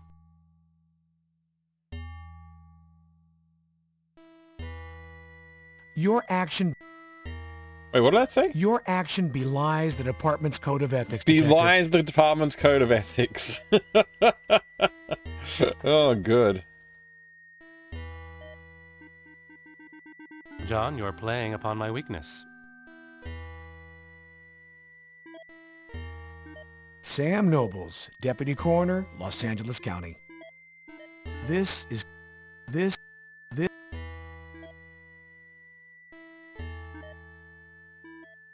F: Your action...
A: Wait, what did that say?
F: Your action belies the department's code of ethics, Detective.
A: Belies the department's code of ethics. Oh, good.
B: John, you're playing upon my weakness.
F: Sam Nobles, Deputy Coroner, Los Angeles County. This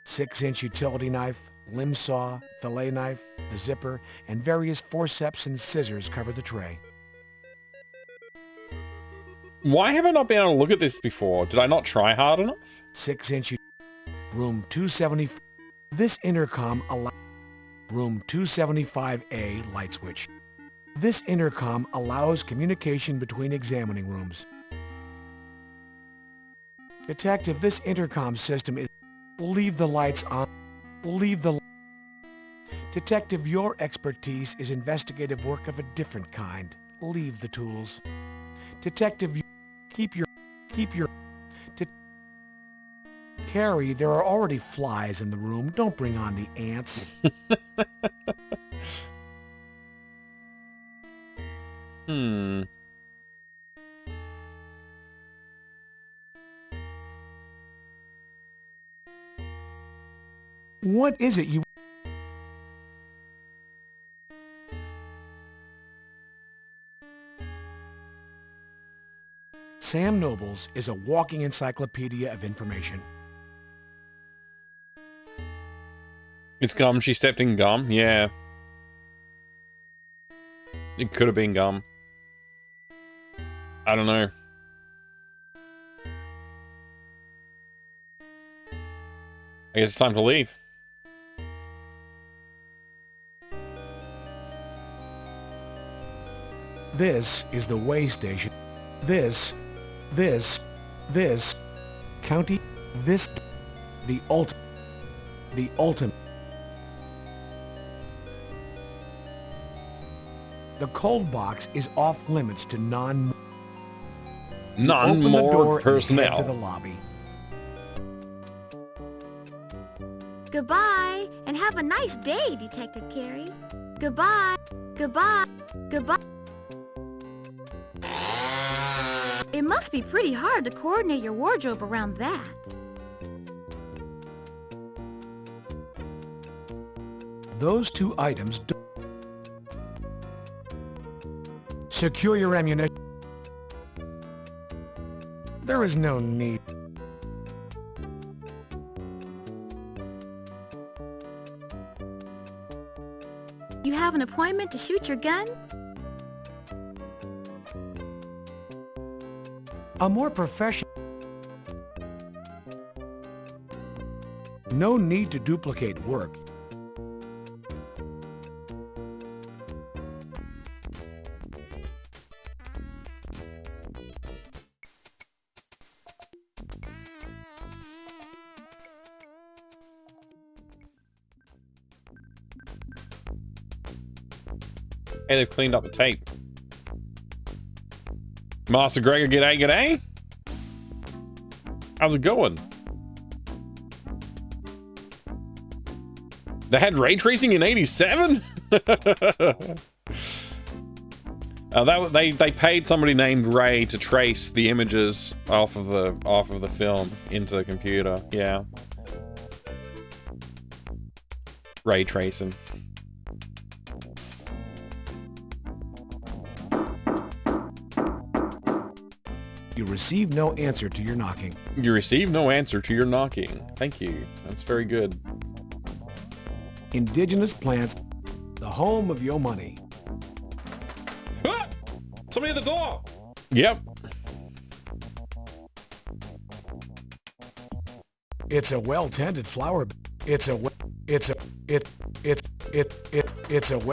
F: 6-inch utility knife, limb saw, fillet knife, a zipper, and various forceps and scissors cover the tray.
A: Why have I not been able to look at this before? Did I not try hard enough?
F: 6-inch room 270. This intercom allows room 275A light switch. This intercom allows communication between examining rooms. Detective, this intercom system is... Leave the lights on. Detective, your expertise is investigative work of a different kind. Leave the tools. Detective, keep your... Carrie, there are already flies in the room. Don't bring on the ants. What is it you... Sam Nobles is a walking encyclopedia of information.
A: It's gum. She stepped in gum. Yeah. It could have been gum. I don't know. I guess it's time to leave.
F: This is the way station. This, county, this, the ultimate. The cold box is off limits to non-moored personnel. To the lobby.
T: Goodbye, and have a nice day, Detective Carey. Goodbye, goodbye, goodbye. It must be pretty hard to coordinate your wardrobe around that.
F: Those two items secure your ammunition. There is no need.
T: You have an appointment to shoot your gun?
F: A more professional. No need to duplicate work.
A: Hey, they've cleaned up the tape. Master Gregor, g'day, g'day. How's it going? They had ray tracing in '87. They paid somebody named Ray to trace the images off of the film into the computer. Yeah, ray tracing.
F: You receive no answer to your knocking.
A: You receive no answer to your knocking. Thank you. That's very good.
F: Indigenous plants, the home of your money.
A: Ah! Somebody at the door. Yep.
F: It's a well-tended flower. It's a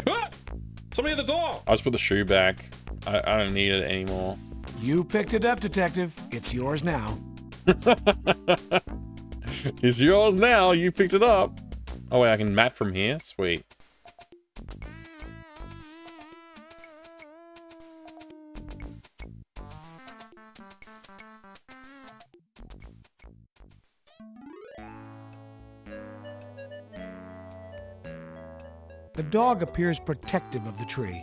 A: Ah! Somebody at the door. I'll just put the shoe back. I don't need it anymore.
F: You picked it up, detective. It's yours now.
A: It's yours now. You picked it up. Oh wait, I can map from here. Sweet.
F: The dog appears protective of the tree.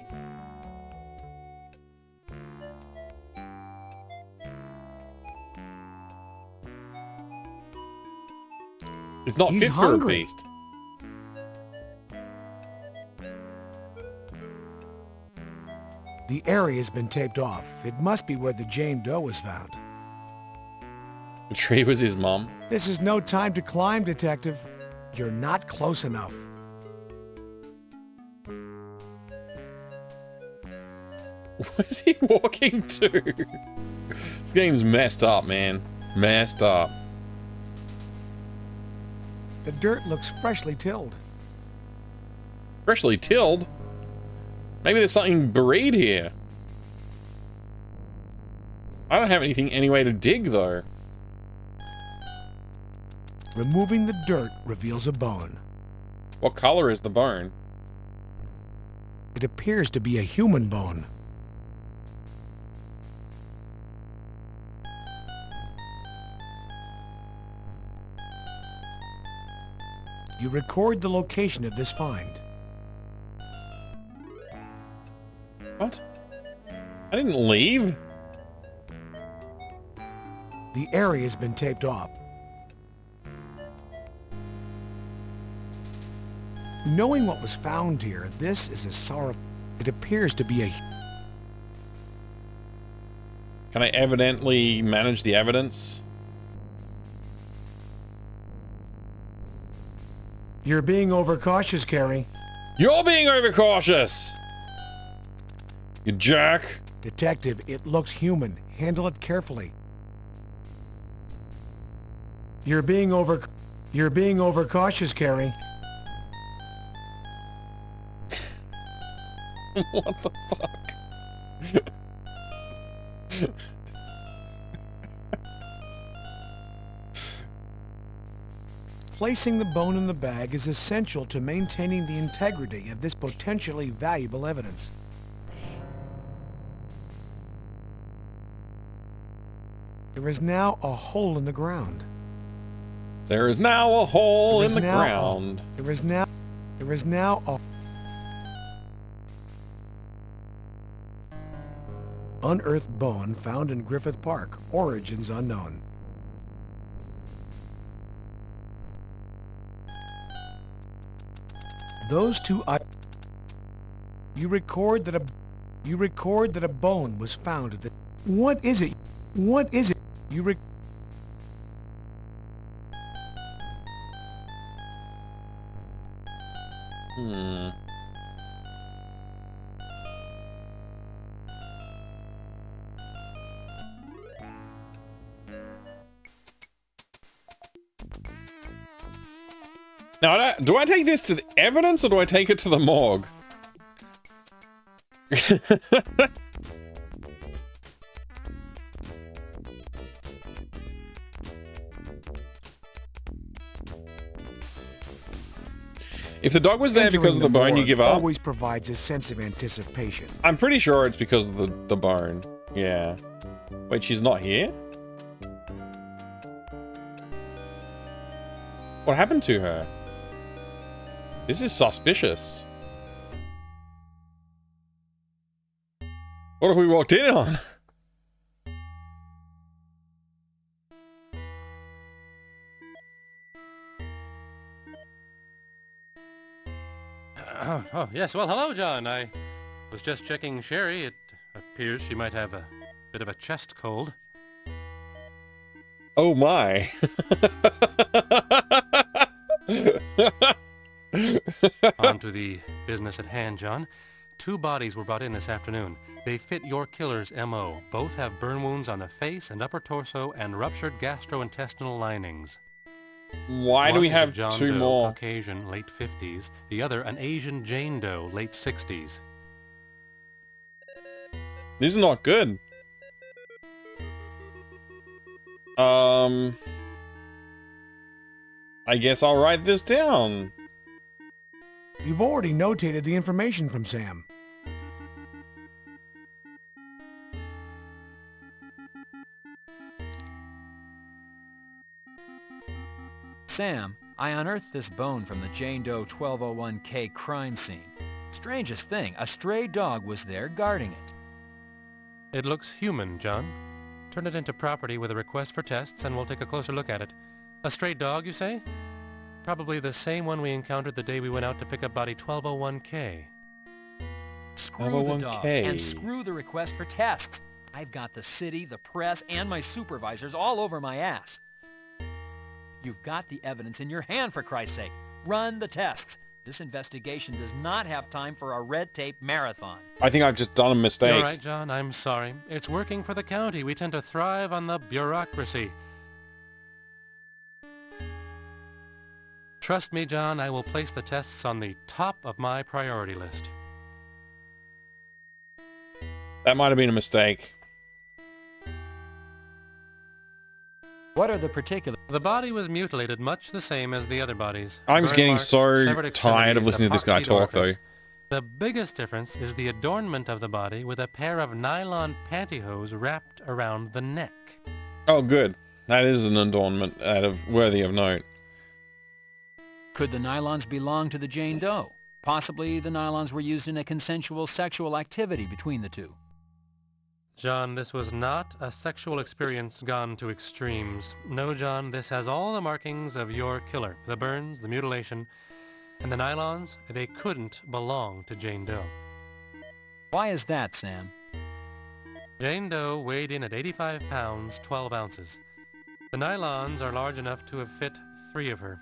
A: It's not
F: He's
A: fit
F: hungry.
A: for a beast.
F: The area has been taped off. It must be where the Jane Doe was found.
A: The tree was his mom.
F: This is no time to climb, detective. You're not close enough.
A: Where's he walking to? This game's messed up, man. Messed up.
F: The dirt looks freshly tilled.
A: Freshly tilled? Maybe there's something buried here. I don't have anything anyway to dig, though.
F: Removing the dirt reveals a bone.
A: What color is the bone?
F: It appears to be a human bone. You record the location of this find.
A: What? I didn't leave?
F: The area has been taped off. Knowing what was found here, this is a sorrowful... It appears to be a...
A: Can I evidently manage the evidence?
F: You're being overcautious, Carrie.
A: You're being overcautious! You jerk.
F: Detective, it looks human. Handle it carefully. You're being overcautious, Carrie.
A: What the fuck?
F: Placing the bone in the bag is essential to maintaining the integrity of this potentially valuable evidence. There is now a hole in the ground.
A: There is now a hole in the ground.
F: There is now a unearthed bone found in Griffith Park. Origins unknown. those two you record that a bone was found at the... What is it? What is it?
A: Now, do I take this to the evidence or do I take it to the morgue? If the dog was there because of the bone, you give up?
F: Always provides a sense of anticipation.
A: I'm pretty sure it's because of the bone. Yeah. Wait, she's not here? What happened to her? This is suspicious. What have we walked in on?
B: Oh, yes. Well, hello, John. I was just checking Sherry. It appears she might have a bit of a chest cold.
A: Oh, my.
B: On to the business at hand, John. 2 bodies were brought in this afternoon. They fit your killer's M.O. Both have burn wounds on the face and upper torso and ruptured gastrointestinal linings.
A: Why do we have
B: John
A: 2
B: Doe,
A: more?
B: Caucasian, late 50s. The other, an Asian Jane Doe, late 60s.
A: This is not good. I guess I'll write this down.
F: You've already notated the information from Sam.
G: Sam, I unearthed this bone from the Jane Doe 1201K crime scene. Strangest thing, a stray dog was there guarding it.
B: It looks human, John. Turn it into property with a request for tests and we'll take a closer look at it. A stray dog, you say? Probably the same one we encountered the day we went out to pick up body 1201K.
G: Screw the dog and screw the request for tests. I've got the city, the press, and my supervisors all over my ass. You've got the evidence in your hand, for Christ's sake. Run the tests. This investigation does not have time for a red tape marathon.
A: I think I've just done a mistake.
B: You're right, John. I'm sorry. It's working for the county. We tend to thrive on the bureaucracy. Trust me, John, I will place the tests on the top of my priority list.
A: That might have been a mistake.
G: What are the particulars?
B: The body was mutilated much the same as the other bodies.
A: I'm
B: Burn
A: getting
B: marks,
A: so
B: severed
A: tired of
B: extremities,
A: listening to this guy
B: epoxied
A: talk, though.
B: orifice. The biggest difference is the adornment of the body with a pair of nylon pantyhose wrapped around the neck.
A: Oh, good. That is an adornment worthy of note.
G: Could the nylons belong to the Jane Doe? Possibly the nylons were used in a consensual sexual activity between the two.
B: John, this was not a sexual experience gone to extremes. No, John, this has all the markings of your killer. The burns, the mutilation, and the nylons, they couldn't belong to Jane Doe.
G: Why is that, Sam?
B: Jane Doe weighed in at 85 pounds, 12 ounces. The nylons are large enough to have fit 3 of her.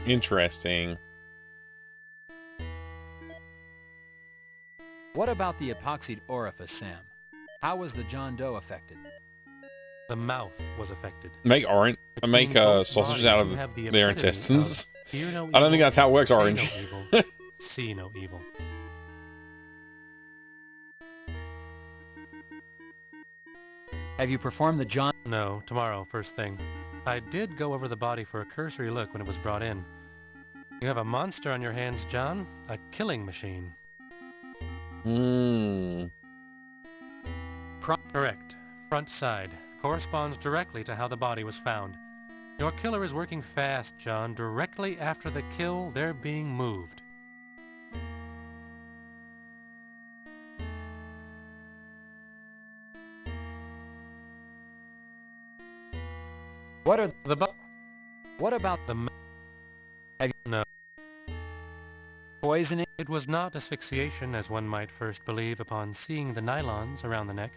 A: Interesting.
G: What about the epoxied orifice, Sam? How was the John Doe affected?
B: The mouth was affected.
A: Make sausages out of their intestines. I don't think that's how it works, Orange.
B: See no evil.
G: Have you performed the John...
B: No, tomorrow, first thing. I did go over the body for a cursory look when it was brought in. You have a monster on your hands, John. A killing machine. Correct. Front side. Corresponds directly to how the body was found. Your killer is working fast, John. Directly after the kill, they're being moved.
G: What are the What about the have you know? Poisoning?
B: It was not asphyxiation as one might first believe upon seeing the nylons around the neck.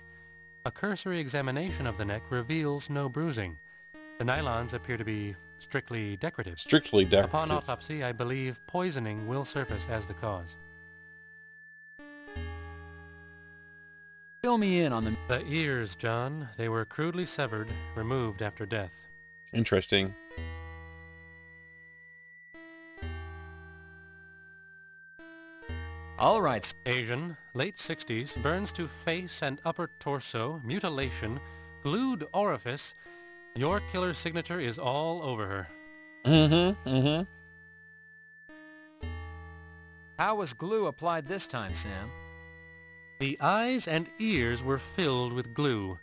B: A cursory examination of the neck reveals no bruising. The nylons appear to be strictly decorative.
A: Strictly decorative.
B: Upon autopsy, I believe poisoning will surface as the cause.
G: Fill me in on
B: the ears, John. They were crudely severed, removed after death.
A: Interesting.
G: All right.
B: Asian, late 60s, burns to face and upper torso, mutilation, glued orifice. Your killer's signature is all over her.
G: How was glue applied this time, Sam?
B: The eyes and ears were filled with glue.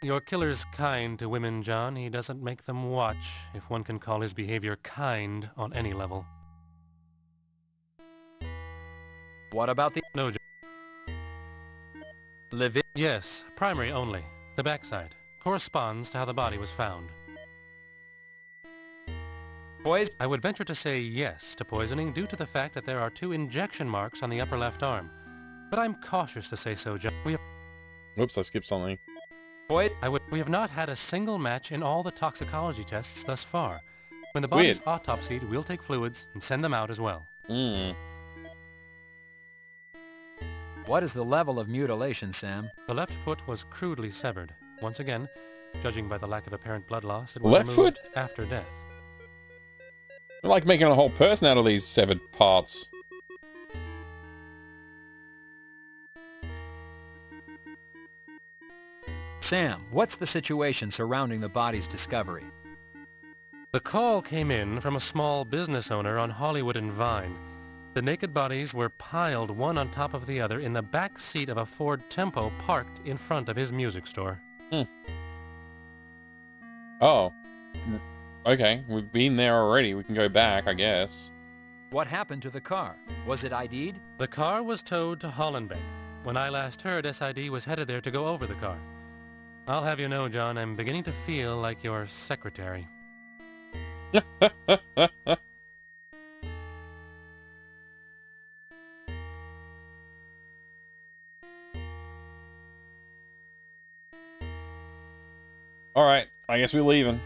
B: Your killer's kind to women, John. He doesn't make them watch, if one can call his behavior kind on any level.
G: What about the...
B: No, yes, primary only. The backside. Corresponds to how the body was found.
G: Poison?
B: I would venture to say yes to poisoning due to the fact that there are 2 injection marks on the upper left arm. But I'm cautious to say so, John.
A: Whoops, I skipped something.
B: We have not had a single match in all the toxicology tests thus far. When the body is autopsied, we'll take fluids and send them out as well.
G: What is the level of mutilation, Sam?
B: The left foot was crudely severed. Once again, judging by the lack of apparent blood loss, it was
A: left
B: removed
A: foot?
B: after death.
A: They're like making a whole person out of these severed parts.
G: Sam, what's the situation surrounding the body's discovery?
B: The call came in from a small business owner on Hollywood and Vine. The naked bodies were piled one on top of the other in the back seat of a Ford Tempo parked in front of his music store.
A: Oh. Okay, we've been there already. We can go back, I guess.
G: What happened to the car? Was it ID'd?
B: The car was towed to Hollenbeck. When I last heard, SID was headed there to go over the car. I'll have you know, John, I'm beginning to feel like your secretary.
A: Alright, I guess we're leaving.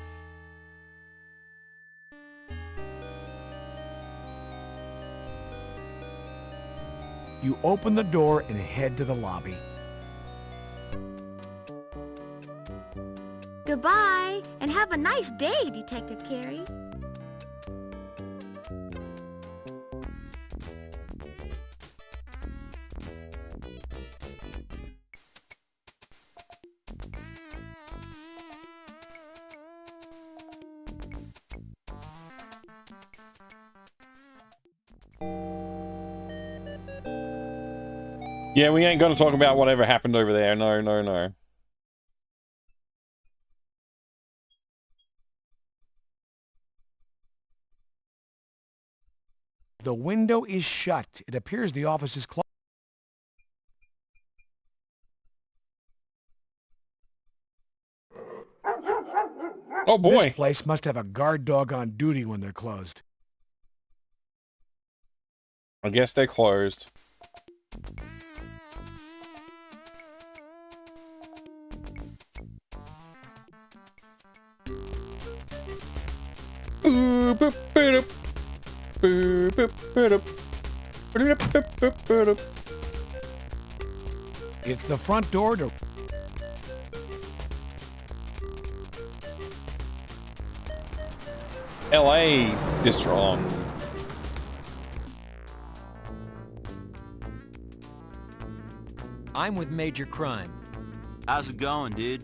F: You open the door and head to the lobby.
T: Goodbye, and have a nice day, Detective Carey.
A: Yeah, we ain't gonna talk about whatever happened over there. No, no, no.
F: The window is shut. It appears the office is closed.
A: Oh boy.
F: This place must have a guard dog on duty when they're closed.
A: I guess they're closed.
F: It's the front door to...
A: LA Distron.
G: I'm with Major Crime.
J: How's it going, dude?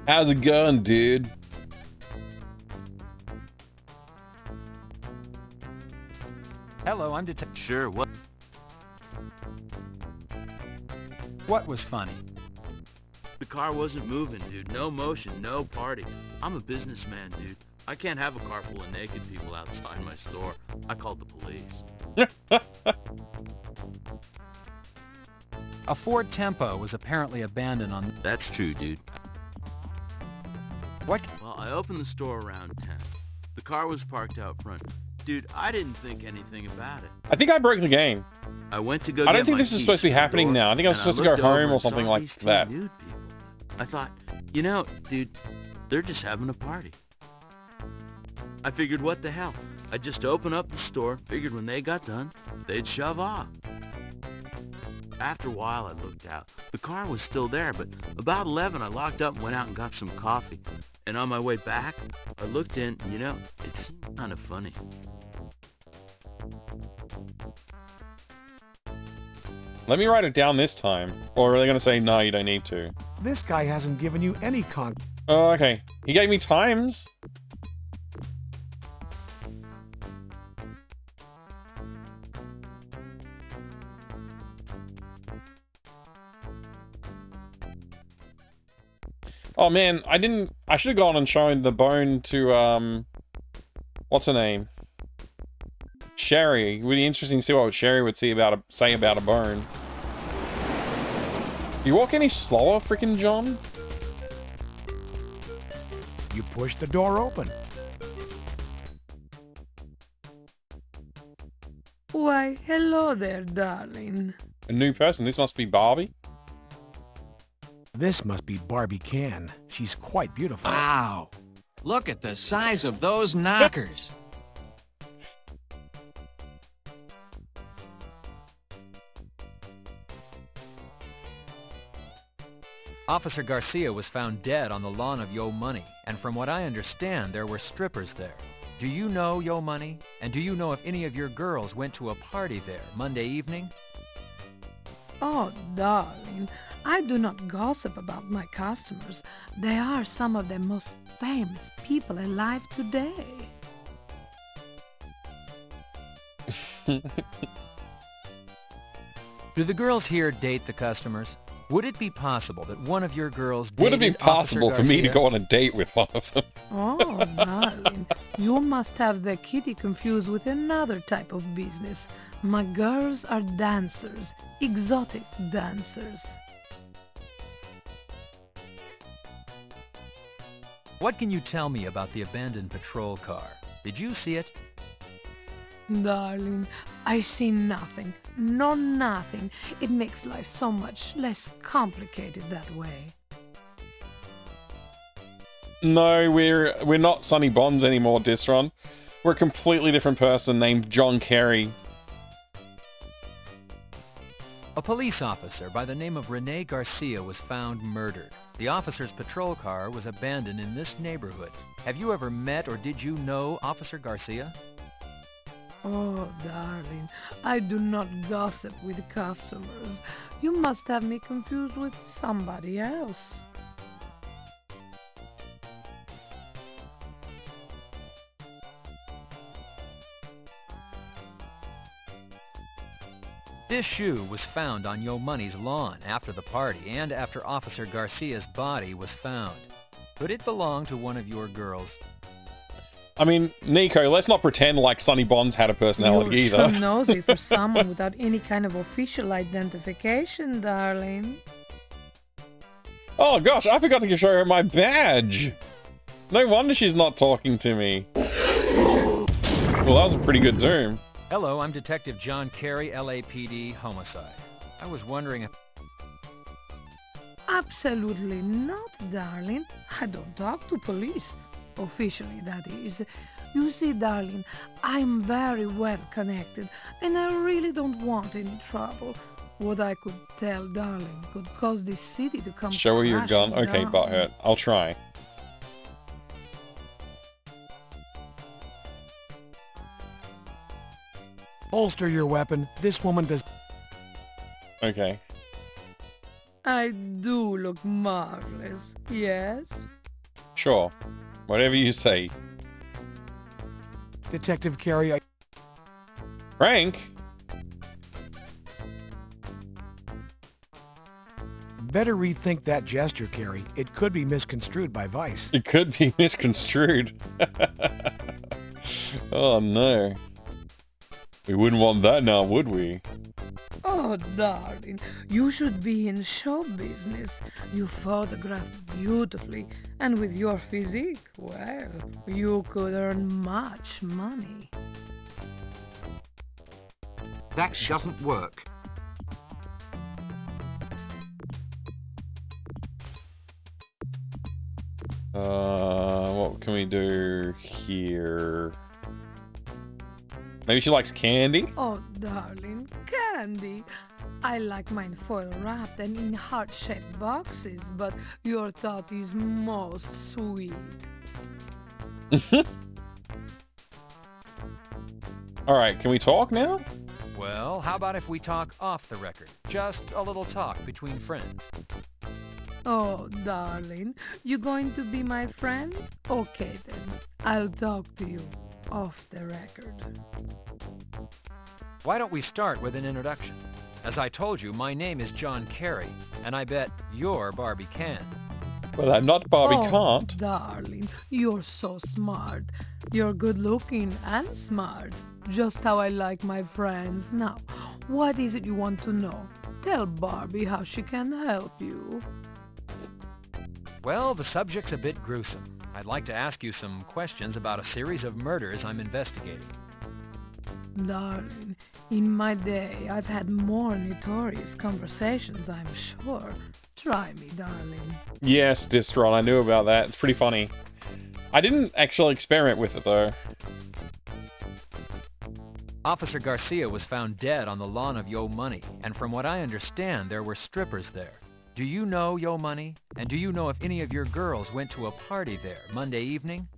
A: How's it going, dude?
G: Hello, I'm Detective.
J: Sure, what?
G: What was funny?
J: The car wasn't moving, dude. No motion, no party. I'm a businessman, dude. I can't have a car full of naked people outside my store. I called the police.
G: A Ford Tempo was apparently abandoned on...
J: That's true, dude. What? Well, I opened the store around 10. The car was parked out front. Dude, I didn't think anything about it.
A: I think I broke the game.
J: I went to go
A: I don't think this is supposed to be happening now. I think I'm supposed to go home or something like that.
J: I thought, you know, dude, they're just having a party. I figured, what the hell? I'd just open up the store, figured when they got done, they'd shove off. After a while, I looked out. The car was still there, but about 11, I locked up and went out and got some coffee. And on my way back, I looked in, and, you know, it seemed kind of funny.
A: Let me write it down this time. Or are they going to say, no, you don't need to?
F: This guy hasn't given you any
A: Oh, okay. He gave me times. Oh man, I should have gone and shown the bone to, what's her name? Sherry. It would be interesting to see what Sherry would say about a bone. You walk any slower, freaking John?
F: You push the door open.
H: Why, hello there, darling.
A: A new person. This must be Barbie.
F: This must be Barbie Can. She's quite beautiful.
S: Wow. Look at the size of those knockers.
G: Officer Garcia was found dead on the lawn of Yo Money, and from what I understand, there were strippers there. Do you know Yo Money? And do you know if any of your girls went to a party there Monday evening?
H: Oh, darling, I do not gossip about my customers. They are some of the most famous people alive today.
G: Do the girls here date the customers? Would it be possible that one of your girls dated
A: Would it be possible for me to go on a date with one of them?
H: Oh, darling, you must have the kitty confused with another type of business. My girls are dancers, exotic dancers.
G: What can you tell me about the abandoned patrol car? Did you see it?
H: Darling, I see nothing. No, nothing. It makes life so much less complicated that way.
A: No, we're not Sonny Bonds anymore, Disron. We're a completely different person named John Kerry.
G: A police officer by the name of Rene Garcia was found murdered. The officer's patrol car was abandoned in this neighborhood. Have you ever met or did you know Officer Garcia?
H: Oh, darling, I do not gossip with customers. You must have me confused with somebody else.
G: This shoe was found on Yo Money's lawn after the party and after Officer Garcia's body was found. Could it belong to one of your girls?
A: I mean, Nico, let's not pretend like Sonny Bonds had a personality
H: You're
A: either.
H: so nosy for someone without any kind of official identification, darling.
A: Oh gosh, I forgot to show her my badge. No wonder she's not talking to me. Well, that was a pretty good zoom.
G: Hello, I'm Detective John Kerry, LAPD, Homicide. I was wondering if...
H: Absolutely not, darling. I don't talk to police. Officially, that is. You see, darling, I'm very well connected, and I really don't want any trouble. What I could tell, darling, could cause this city to come
A: Show her your gun.
H: crashing
A: Okay,
H: down.
A: butthead. I'll try.
F: Holster your weapon. This woman does...
A: Okay.
H: I do look marvelous, yes?
A: Sure. Whatever you say.
F: Detective Kerry,
A: Frank?
F: better rethink that gesture, Kerry. It could be misconstrued by Vice.
A: It could be misconstrued. Oh no. We wouldn't want that now, would we?
H: Oh, darling, you should be in show business. You photograph beautifully, and with your physique, well, you could earn much money.
D: That doesn't work.
A: What can we do here? Maybe she likes candy?
H: Oh, darling, candy. I like mine foil wrapped and in heart-shaped boxes, but your thought is most sweet.
A: Alright, can we talk now?
G: Well, how about if we talk off the record? Just a little talk between friends.
H: Oh, darling, you going to be my friend? Okay then, I'll talk to you off the record.
G: Why don't we start with an introduction? As I told you, my name is John Kerry, and I bet you're Barbie Can.
A: Well, I'm not Barbie
H: Oh,
A: Can't.
H: darling, you're so smart. You're good-looking and smart. Just how I like my friends. Now, what is it you want to know? Tell Barbie how she can help you.
G: Well, the subject's a bit gruesome. I'd like to ask you some questions about a series of murders I'm investigating.
H: Darling, in my day, I've had more notorious conversations, I'm sure. Try me, darling.
A: Yes, Distron, I knew about that. It's pretty funny. I didn't actually experiment with it, though.
G: Officer Garcia was found dead on the lawn of Yo Money, and from what I understand, there were strippers there. Do you know Yo Money? And do you know if any of your girls went to a party there Monday evening?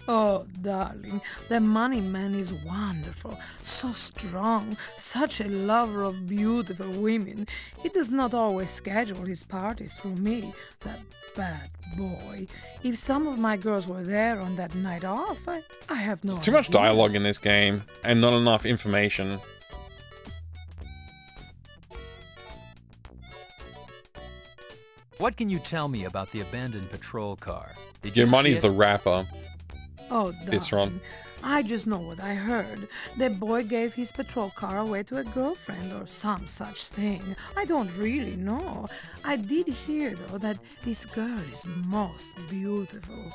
H: Oh, darling, the money man is wonderful, so strong, such a lover of beautiful women. He does not always schedule his parties through me, that bad boy. If some of my girls were there on that night off, I have no
A: There's too much dialogue in this game, and not enough information.
G: What can you tell me about the abandoned patrol car? Did
A: Your
G: you
A: money's
G: see
A: the
G: it?
A: rapper.
H: Oh,
A: This
H: darling,
A: one.
H: I just know what I heard. The boy gave his patrol car away to a girlfriend or some such thing. I don't really know. I did hear, though, that this girl is most beautiful.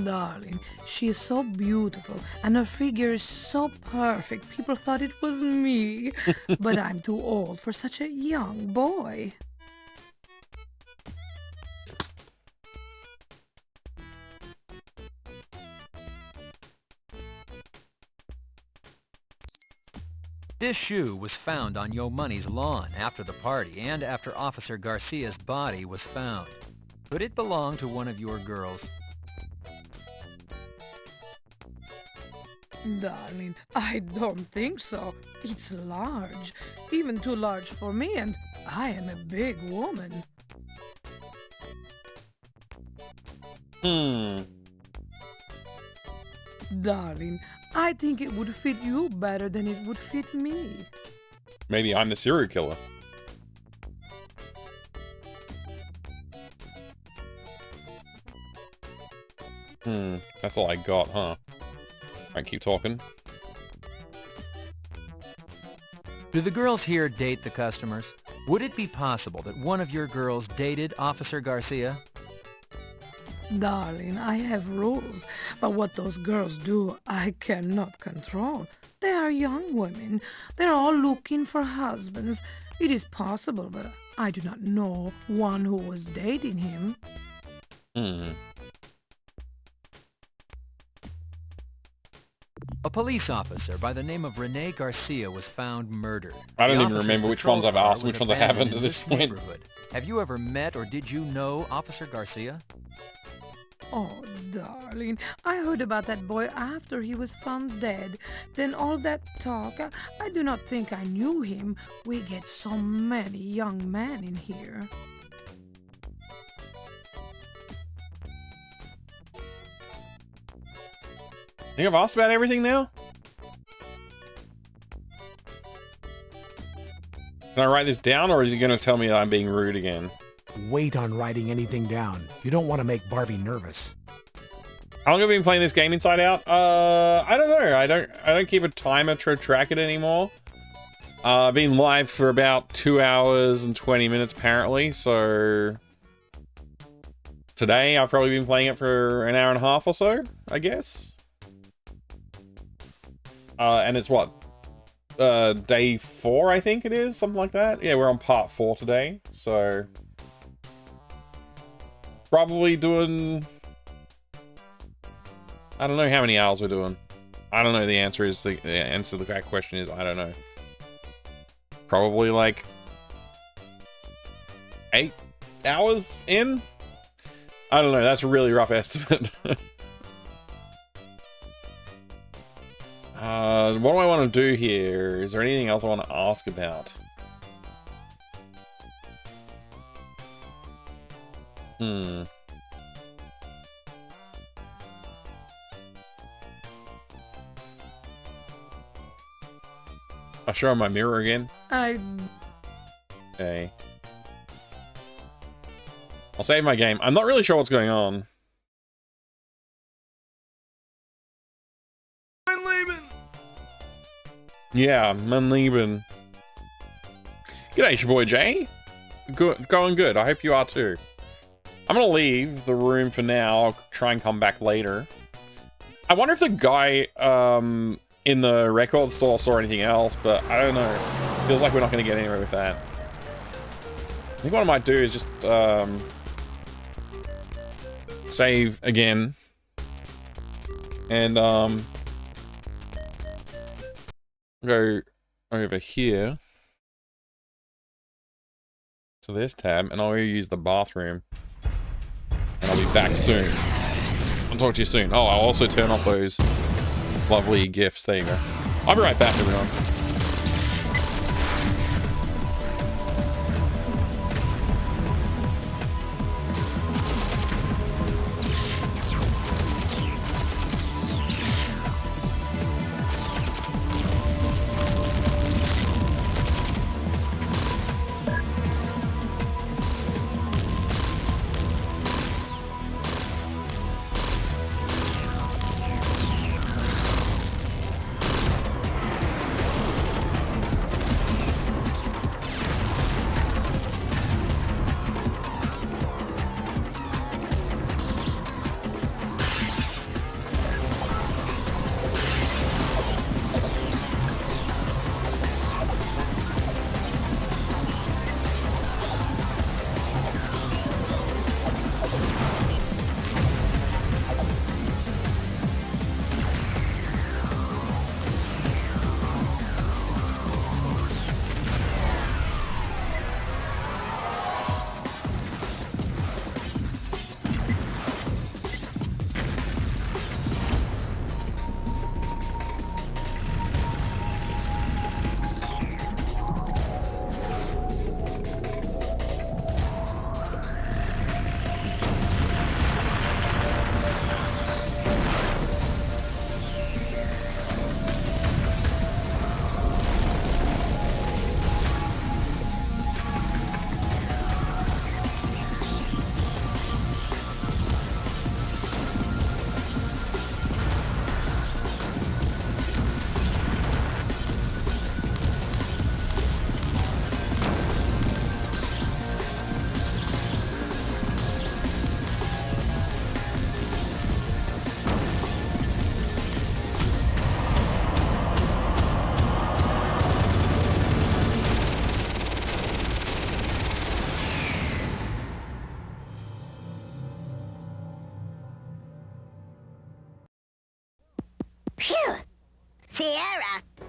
H: Darling, she is so beautiful, and her figure is so perfect, people thought it was me. But I'm too old for such a young boy.
G: This shoe was found on Yo Money's lawn after the party and after Officer Garcia's body was found. Could it belong to one of your girls?
H: Darling, I don't think so. It's large, even too large for me, and I am a big woman. Darling, I think it would fit you better than it would fit me.
A: Maybe I'm the serial killer. That's all I got, huh? Alright, keep talking.
G: Do the girls here date the customers? Would it be possible that one of your girls dated Officer Garcia?
H: Darling, I have rules, but what those girls do, I cannot control. They are young women. They're all looking for husbands. It is possible, but I do not know one who was dating him.
G: A police officer by the name of Rene Garcia was found murdered.
A: I don't
G: The
A: even
G: officer's
A: remember which
G: patrol
A: ones I've
G: car
A: asked,
G: was
A: which ones I haven't
G: abandoned
A: at
G: in
A: this point.
G: neighborhood. Have you ever met or did you know Officer Garcia?
H: Oh, darling, I heard about that boy after he was found dead. Then all that talk, I do not think I knew him. We get so many young men in here.
A: Think I've asked about everything now? Can I write this down, or is he going to tell me that I'm being rude again?
F: Wait on writing anything down. You don't want to make Barbie nervous.
A: How long have I been playing this game inside out? I don't know. I don't keep a timer to track it anymore. I've been live for about 2 hours and 20 minutes apparently, so today I've probably been playing it for an hour and a half or so, I guess. And it's what? Day 4, I think it is, something like that. Yeah, we're on part 4 today, so probably doing, I don't know how many hours we're doing. I don't know. The answer to the correct question is I don't know. Probably like 8 hours in? I don't know. That's a really rough estimate. What do I want to do here? Is there anything else I want to ask about? I'll show my mirror again. Okay. I'll save my game. I'm not really sure what's going on. Yeah, mein Leben. G'day, it's your boy Jay. Good, going good. I hope you are too. I'm gonna leave the room for now. I'll try and come back later. I wonder if the guy in the record store saw anything else, but I don't know. Feels like we're not gonna get anywhere with that. I think what I might do is just save again and go over here to this tab, and I'll use the bathroom, and I'll be back soon. I'll talk to you soon. Oh, I'll also turn off those lovely gifts. There you go. I'll be right back, everyone.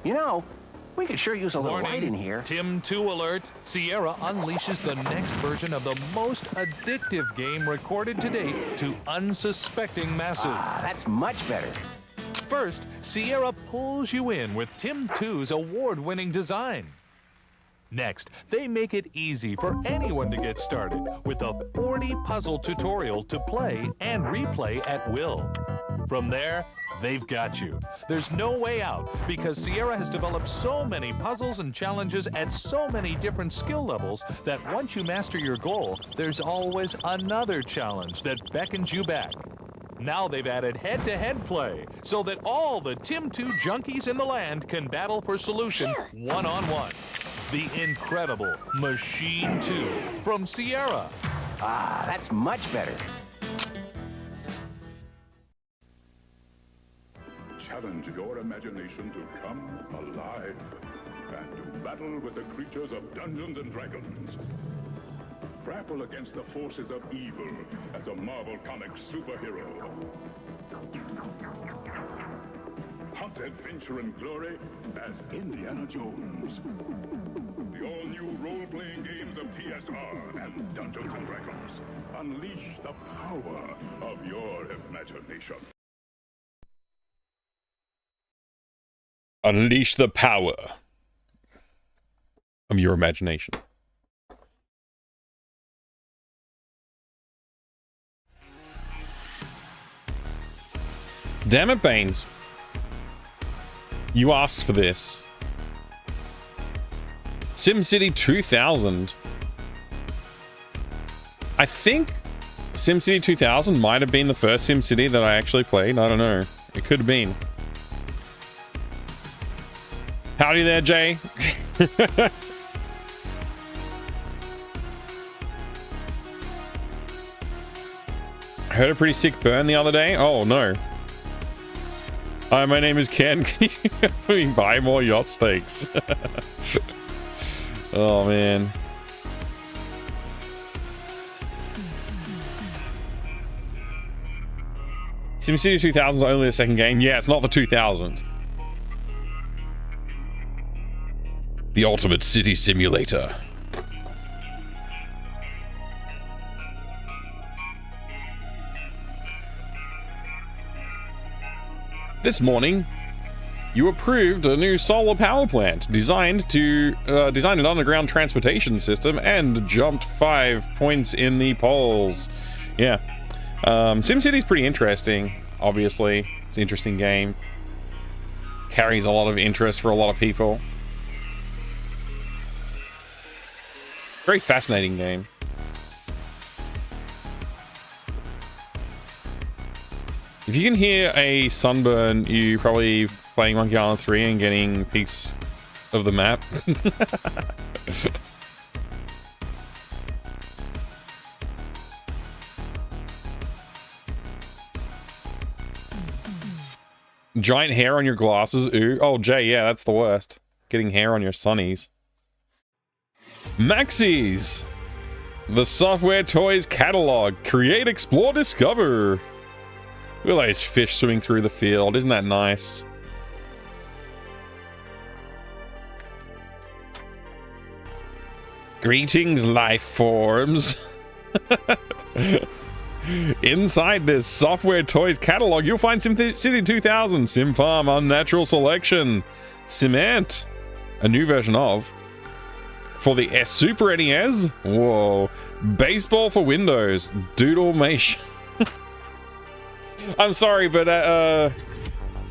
E: You know, we could sure use a little light in here.
K: Tim 2 alert. Sierra unleashes the next version of the most addictive game recorded to date to unsuspecting masses.
E: That's much better.
K: First, Sierra pulls you in with Tim 2's award-winning design. Next, they make it easy for anyone to get started with a 40-puzzle tutorial to play and replay at will. From there, they've got you. There's no way out because Sierra has developed so many puzzles and challenges at so many different skill levels that once you master your goal, there's always another challenge that beckons you back. Now they've added head-to-head play so that all the Tim2 junkies in the land can battle for solution one-on-one. The incredible Machine 2 from Sierra.
E: Ah, that's much better.
L: Challenge your imagination to come alive and to battle with the creatures of Dungeons and Dragons. Grapple against the forces of evil as a Marvel Comics superhero. Hunt adventure and glory as Indiana Jones. The all-new role-playing games of TSR and Dungeons and Dragons. Unleash the power of your imagination.
A: Unleash the power of your imagination. Damn it, Baines. You asked for this. SimCity 2000. I think SimCity 2000 might have been the first SimCity that I actually played. I don't know. It could have been. Howdy there, Jay. I heard a pretty sick burn the other day. Oh, no. Hi, my name is Ken. Can you help me buy more yacht steaks? Oh, man. SimCity 2000 is only the second game. Yeah, it's not the 2000th. The ultimate city simulator. This morning, you approved a new solar power plant designed an underground transportation system and jumped 5 points in the polls. Yeah. SimCity's pretty interesting, obviously. It's an interesting game. Carries a lot of interest for a lot of people. Very fascinating game. If you can hear a sunburn, you're probably playing Monkey Island 3 and getting a piece of the map. Giant hair on your glasses. Ooh. Oh, Jay, yeah, that's the worst. Getting hair on your sunnies. Maxis! The Software Toys Catalog. Create, explore, discover. Look at those fish swimming through the field. Isn't that nice? Greetings, life forms. Inside this Software Toys catalog, you'll find SimCity 2000, Sim Farm, Unnatural Selection, Cement, a new version of, for the Super NES, whoa, Baseball for Windows, Doodlemation. I'm sorry, but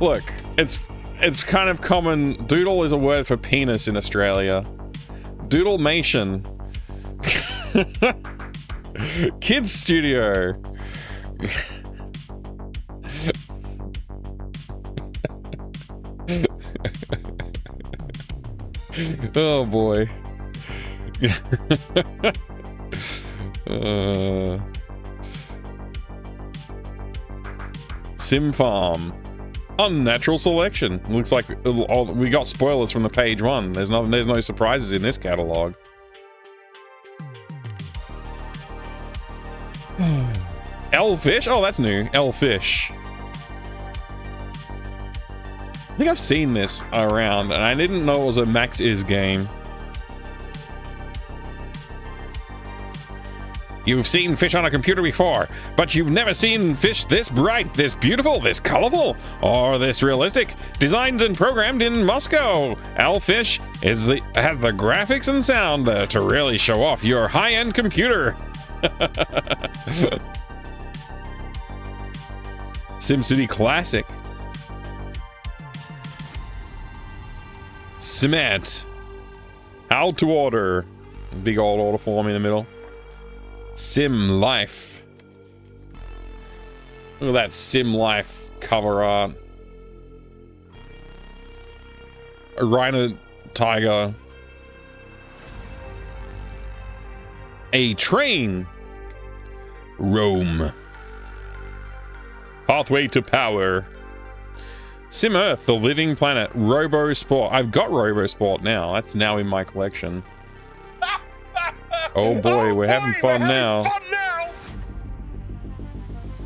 A: look, it's kind of common. Doodle is a word for penis in Australia. Doodlemation. Kids Studio. Oh boy. Sim Farm. Unnatural Selection. Looks like we got spoilers from the page one. There's no surprises in this catalog. Elfish? Oh, that's new. Elfish. I think I've seen this around, and I didn't know it was a Max Is game. You've seen fish on a computer before, but you've never seen fish this bright, this beautiful, this colorful, or this realistic. Designed and programmed in Moscow, Elfish has the graphics and sound to really show off your high-end computer. SimCity Classic. Cement. How to order. Big old order form in the middle. Sim Life. Look at that Sim Life cover art. A rhino tiger. A train. Rome. Pathway to power. Sim Earth, the living planet. Robo Sport. I've got Robo Sport now. That's now in my collection. Oh boy, we're having fun now.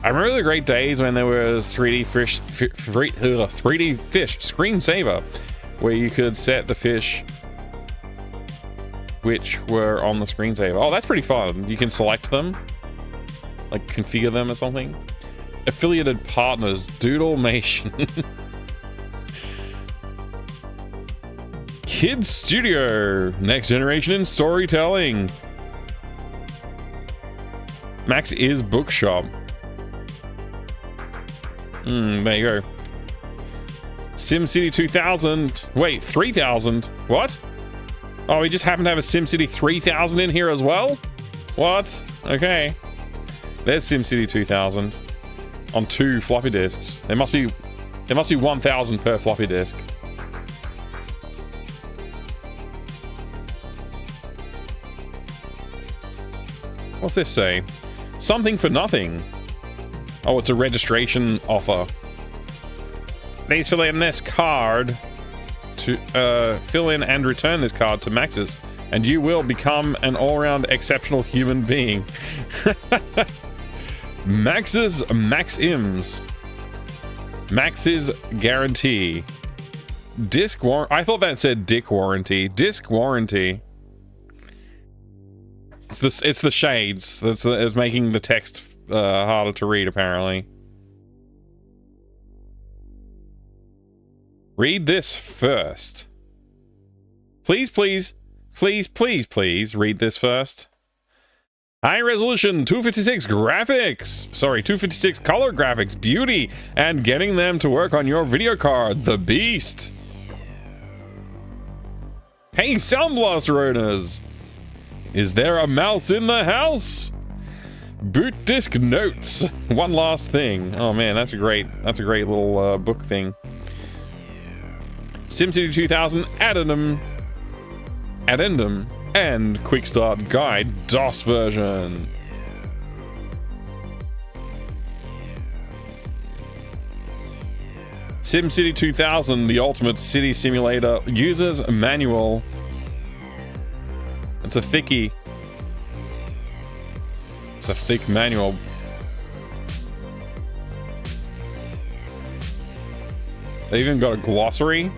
A: I remember the great days when there was 3D fish screensaver, where you could set the fish which were on the screensaver. Oh, that's pretty fun. You can select them, like configure them or something. Affiliated partners, Doodlemation. Kids Studio, next generation in storytelling. Max is Bookshop. There you go. SimCity 2000. Wait, 3000? What? Oh, we just happen to have a SimCity 3000 in here as well? What? Okay. There's SimCity 2000 on 2 floppy disks. There must be 1000 per floppy disk. What's this say? Something for nothing. Oh, it's a registration offer. Please fill in this card to fill in and return this card to Maxis, and you will become an all-round exceptional human being. Max's Maxims. Max's guarantee. Disc war. I thought that said dick warranty. Disc warranty. It's the shades that's making the text harder to read, apparently. Read this first. Please, please, please, please, please read this first. High resolution 256 graphics. Sorry, 256 color graphics. Beauty. And getting them to work on your video card. The Beast. Hey, Sound Blaster owners. Is there a mouse in the house? Boot disc notes. One last thing. Oh man, that's a great little book thing. SimCity 2000 addendum, and Quick Start Guide DOS version. SimCity 2000, the ultimate city simulator, user's manual. It's a thickie. It's a thick manual. They even got a glossary,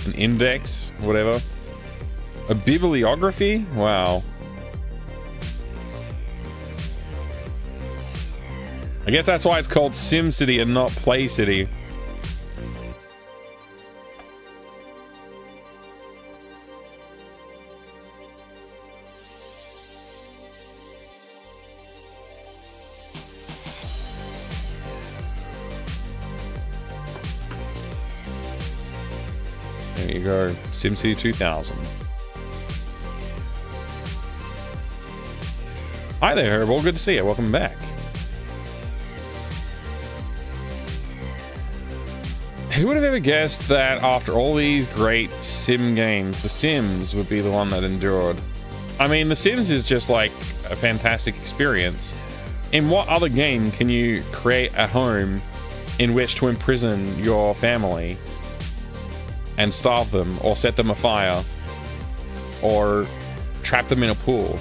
A: an index, whatever. A bibliography? Wow. I guess that's why it's called SimCity and not Play City. There you go, SimCity 2000. Hi there, Herbal. Good to see you. Welcome back. Who would have ever guessed that after all these great Sim games, The Sims would be the one that endured? I mean, The Sims is just like a fantastic experience. In what other game can you create a home in which to imprison your family and starve them, or set them afire, or trap them in a pool?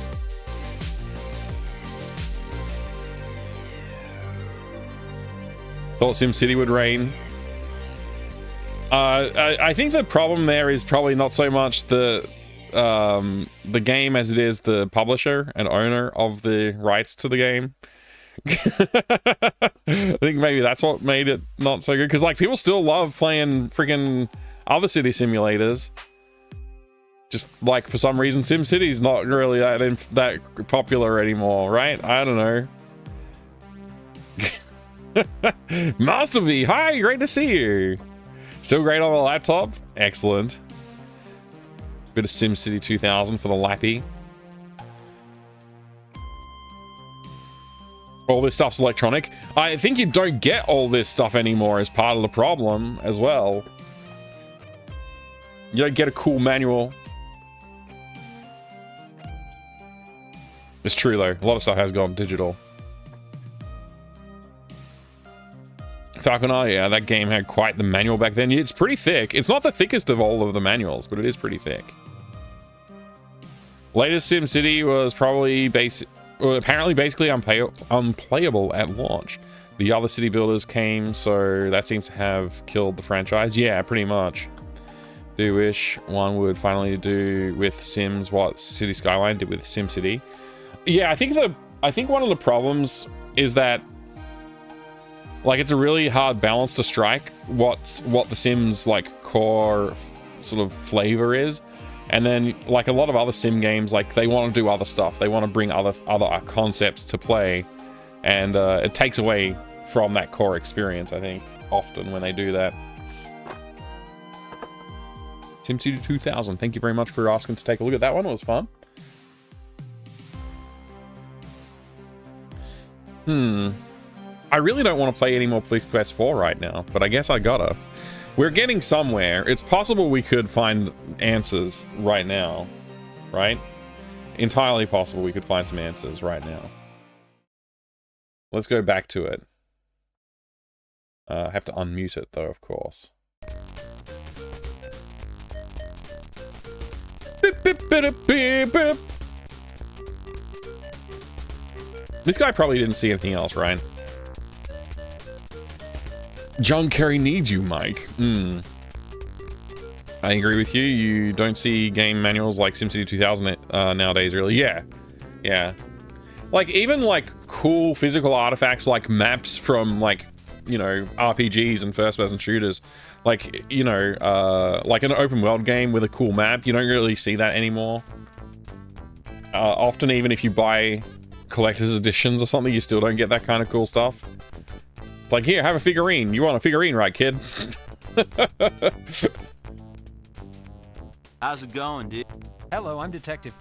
A: Thought SimCity would reign. I think the problem there is probably not so much the game as it is the publisher and owner of the rights to the game. I think maybe that's what made it not so good, because like people still love playing freaking other city simulators. Just like for some reason SimCity's not really that popular anymore, right? I don't know. Master V, hi, great to see you. Still great on the laptop? Excellent. Bit of SimCity 2000 for the lappy. all this stuff's electronic. I think you don't get all this stuff anymore as part of the problem as well. You don't get a cool manual. It's true though, a lot of stuff has gone digital. Falconer, yeah, that game had quite the manual back then. It's pretty thick. It's not the thickest of all of the manuals, but it is pretty thick. Latest SimCity was probably apparently basically unplayable at launch. The other city builders came, so that seems to have killed the franchise. Yeah, pretty much. Do wish one would finally do with Sims what City Skyline did with SimCity. Yeah, I think one of the problems is that, like, it's a really hard balance to strike what the Sims like core sort of flavor is, and then like a lot of other Sim games, like they want to do other stuff. They want to bring other concepts to play, and it takes away from that core experience, I think, often when they do that. SimCity 2000, thank you very much for asking to take a look at that one. It was fun. I really don't want to play any more Police Quest 4 right now, but I guess I gotta. We're getting somewhere. It's possible we could find answers right now, right? Entirely possible we could find some answers right now. Let's go back to it. I have to unmute it though, of course. Beep, beep, beep, beep, beep. This guy probably didn't see anything else, right? John Kerry needs you, Mike. I agree with you. You don't see game manuals like SimCity 2000 nowadays, really. Yeah. Yeah. Like, even, like, cool physical artifacts like maps from, like, you know, RPGs and first-person shooters. Like, you know, like an open world game with a cool map. You don't really see that anymore. Often, even if you buy collector's editions or something, you still don't get that kind of cool stuff. It's like, here, have a figurine. You want a figurine, right, kid?
J: How's it going, dude?
G: Hello, I'm Detective.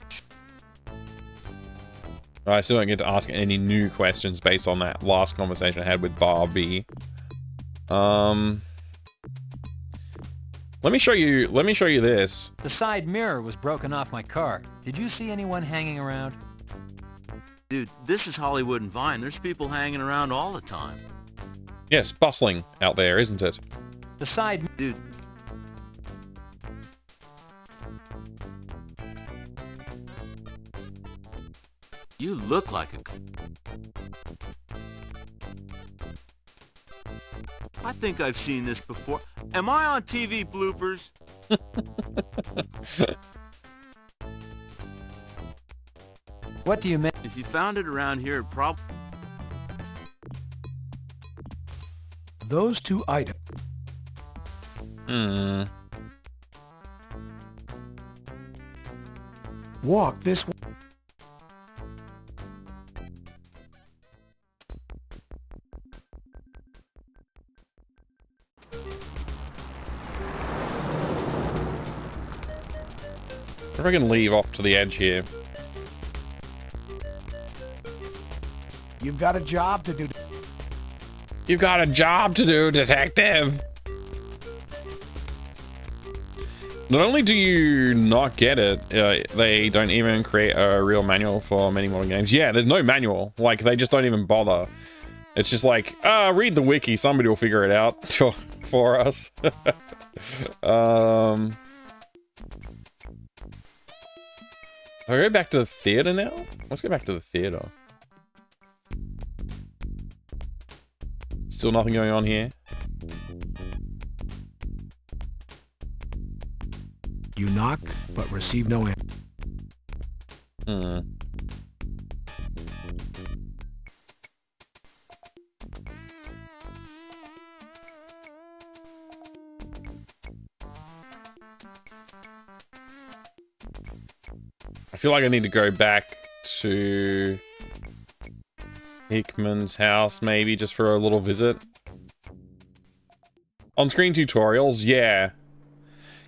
A: I still don't get to ask any new questions based on that last conversation I had with Barbie. Let me show you this.
G: The side mirror was broken off my car. Did you see anyone hanging around?
J: Dude, this is Hollywood and Vine. There's people hanging around all the time.
A: Yes, bustling out there, isn't it?
G: The side...
J: Dude. You look like a... I think I've seen this before. Am I on TV bloopers?
G: What do you mean?
J: If you found it around here, it probably...
F: Those two items. Walk this way.
A: If I can leave off to the edge here.
F: You've got a job to do.
A: You've got a job to do, detective. Not only do you not get it, they don't even create a real manual for many modern games. Yeah, there's no manual. Like, they just don't even bother. It's just like, read the wiki. Somebody will figure it out for us. I'll go back to the theater now. Let's go back to the theater. Still nothing going on here.
F: You knock, but receive no answer.
A: I feel like I need to go back to Hickman's house, maybe, just for a little visit. On-screen tutorials, yeah.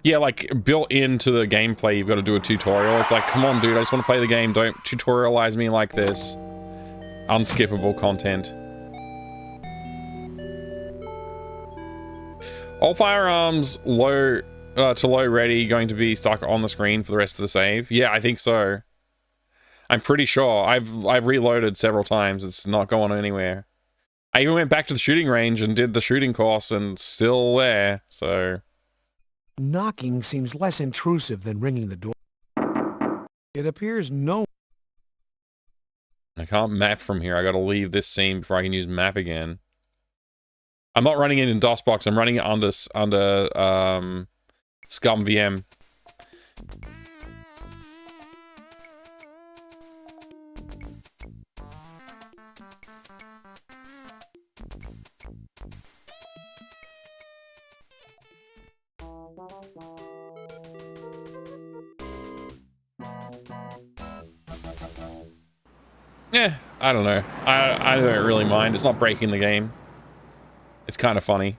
A: Yeah, like, built into the gameplay, you've got to do a tutorial. It's like, come on, dude, I just want to play the game. Don't tutorialize me like this. unskippable content. All firearms low to low ready going to be stuck on the screen for the rest of the save. Yeah, I think so. I'm pretty sure. I've reloaded several times. It's not going anywhere. I even went back to the shooting range and did the shooting course and still there, so...
F: Knocking seems less intrusive than ringing the door. It appears no...
A: I can't map from here. I gotta leave this scene before I can use map again. I'm not running it in DOSBox. I'm running it under ScumVM. Yeah, I don't know. I don't really mind. It's not breaking the game. It's kind of funny.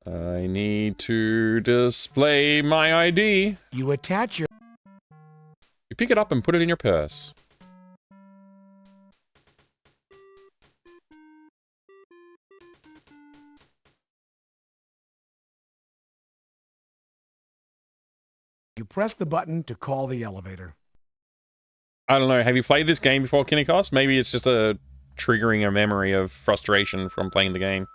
A: I need to display my ID.
F: You attach your...
A: You pick it up and put it in your purse.
F: You press the button to call the elevator.
A: I don't know. Have you played this game before, Kinnikos? Maybe it's just triggering a memory of frustration from playing the game.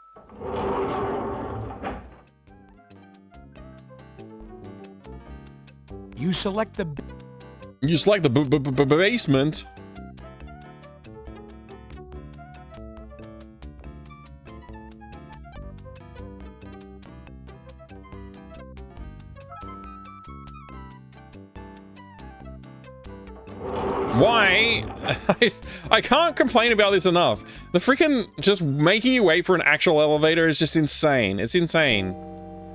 F: You select the...
A: You select the basement. Why? I can't complain about this enough. The freaking just making you wait for an actual elevator is just insane. It's insane.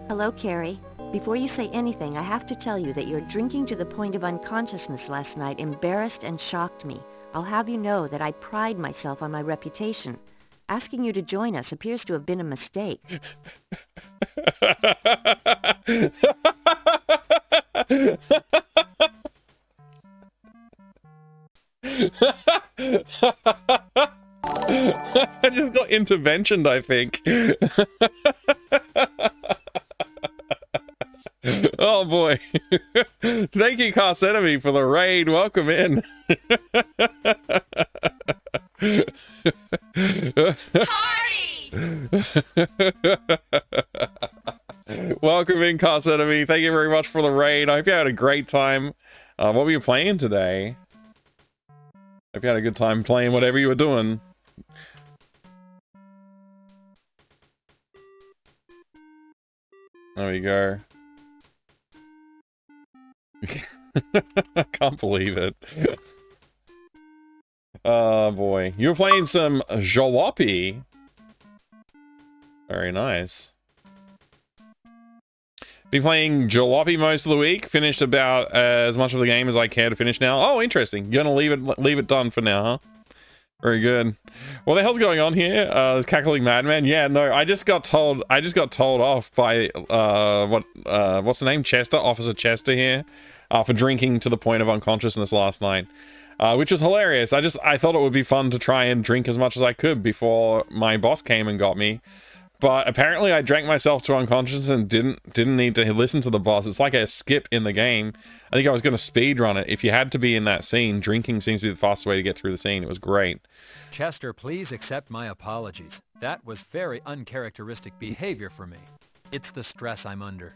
M: Hello, Carrie. Before you say anything, I have to tell you that your drinking to the point of unconsciousness last night embarrassed and shocked me. I'll have you know that I pride myself on my reputation. Asking you to join us appears to have been a mistake.
A: I just got interventioned, I think. Oh boy. Thank you, Cast Enemy, for the raid. Welcome in.
N: Party!
A: Welcome in, Cast Enemy. Thank you very much for the raid. I hope you had a great time. What were you playing today? Hope you had a good time playing whatever you were doing. There we go. I can't believe it. Oh boy. You were playing some Jalopy. Very nice. Been playing Jalopy most of the week. Finished about as much of the game as I care to finish now. Oh, interesting. You're gonna leave it done for now, huh? Very good. What the hell's going on here? This cackling madman. Yeah, no, I just got told off by what's the name? Chester, Officer Chester here, for drinking to the point of unconsciousness last night. Which was hilarious. I thought it would be fun to try and drink as much as I could before my boss came and got me. But apparently I drank myself to unconsciousness and didn't need to listen to the boss. It's like a skip in the game. I think I was going to speed run it. If you had to be in that scene, drinking seems to be the fastest way to get through the scene. It was great.
G: Chester, please accept my apologies. That was very uncharacteristic behavior for me. It's the stress I'm under.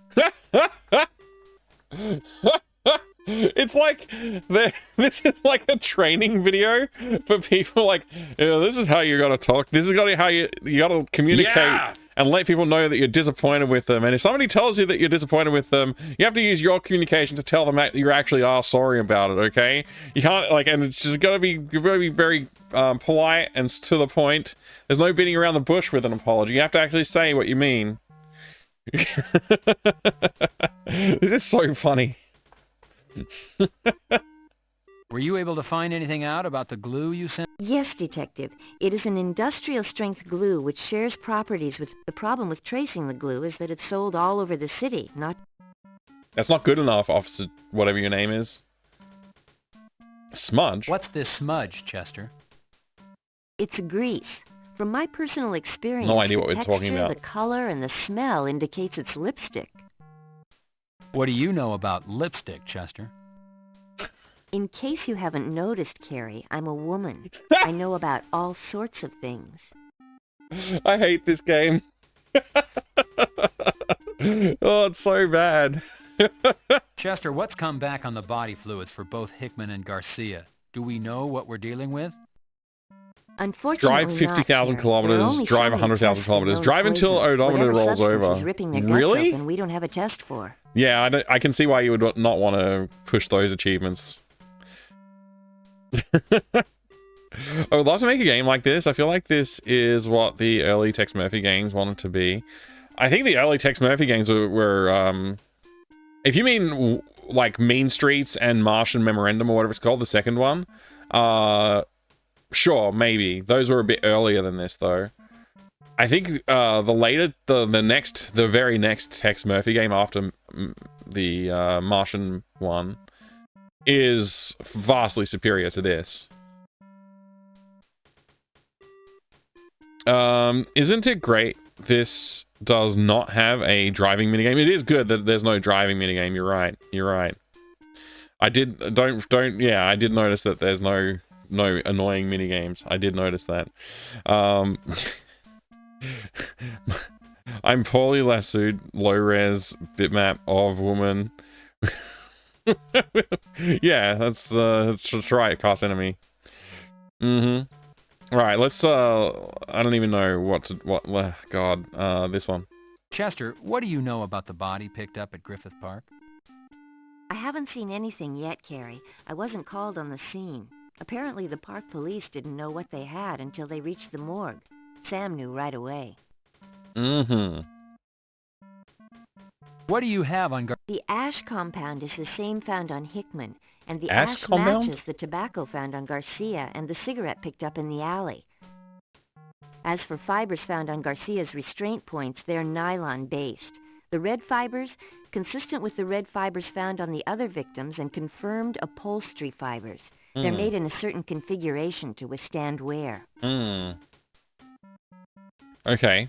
A: It's like this is like a training video for people. Like, you know, this is how you gotta talk. This is how you gotta communicate and let people know that you're disappointed with them. And if somebody tells you that you're disappointed with them, you have to use your communication to tell them that you actually are sorry about it. Okay? You can't and it's just gotta be very polite and to the point. There's no beating around the bush with an apology. You have to actually say what you mean. This is so funny.
G: Were you able to find anything out about the glue you sent?
M: Yes, Detective. It is an industrial-strength glue which shares properties with... The problem with tracing the glue is that it's sold all over the city, not...
A: That's not good enough, Officer whatever your name is. Smudge?
G: What's this smudge, Chester?
M: It's grease. From my personal experience,
A: No idea what
M: the
A: we're talking
M: texture,
A: about.
M: the color, and the smell indicates it's lipstick.
G: What do you know about lipstick, Chester?
M: In case you haven't noticed, Carrie, I'm a woman. I know about all sorts of things.
A: I hate this game. Oh, it's so bad.
G: Chester, what's come back on the body fluids for both Hickman and Garcia? Do we know what we're dealing with?
M: Unfortunately,
A: Drive 50,000 kilometers, drive 100,000 kilometers, drive until
M: poisons.
A: odometer
M: Whatever
A: rolls
M: substance
A: over.
M: is ripping their guts
A: Really?
M: open, we don't have a test for.
A: Yeah, I can see why you would not want to push those achievements. I would love to make a game like this. I feel like this is what the early Tex Murphy games wanted to be. I think the early Tex Murphy games were if you mean like Mean Streets and Martian Memorandum or whatever it's called, the second one, sure, maybe. Those were a bit earlier than this, though. I think the very next Tex Murphy game after the Martian one is vastly superior to this. Isn't it great this does not have a driving minigame? It is good that there's no driving minigame. You're right. You're right. I did notice that there's no annoying minigames. I did notice that. I'm poorly lassoed, low-res bitmap of woman. Yeah, that's right, cast enemy. Right, let's I don't even know this one.
G: Chester, what do you know about the body picked up at Griffith Park?
M: I haven't seen anything yet, Carrie. I wasn't called on the scene. Apparently the park police didn't know what they had until they reached the morgue. Sam knew right away.
G: What do you have on
M: The ash compound is the same found on Hickman, and the
A: Ash
M: ash
A: compound?
M: matches the tobacco found on Garcia and the cigarette picked up in the alley. As for fibers found on Garcia's restraint points, they're nylon-based. The red fibers, consistent with the red fibers found on the other victims and confirmed upholstery fibers. They're made in a certain configuration to withstand wear.
A: Okay.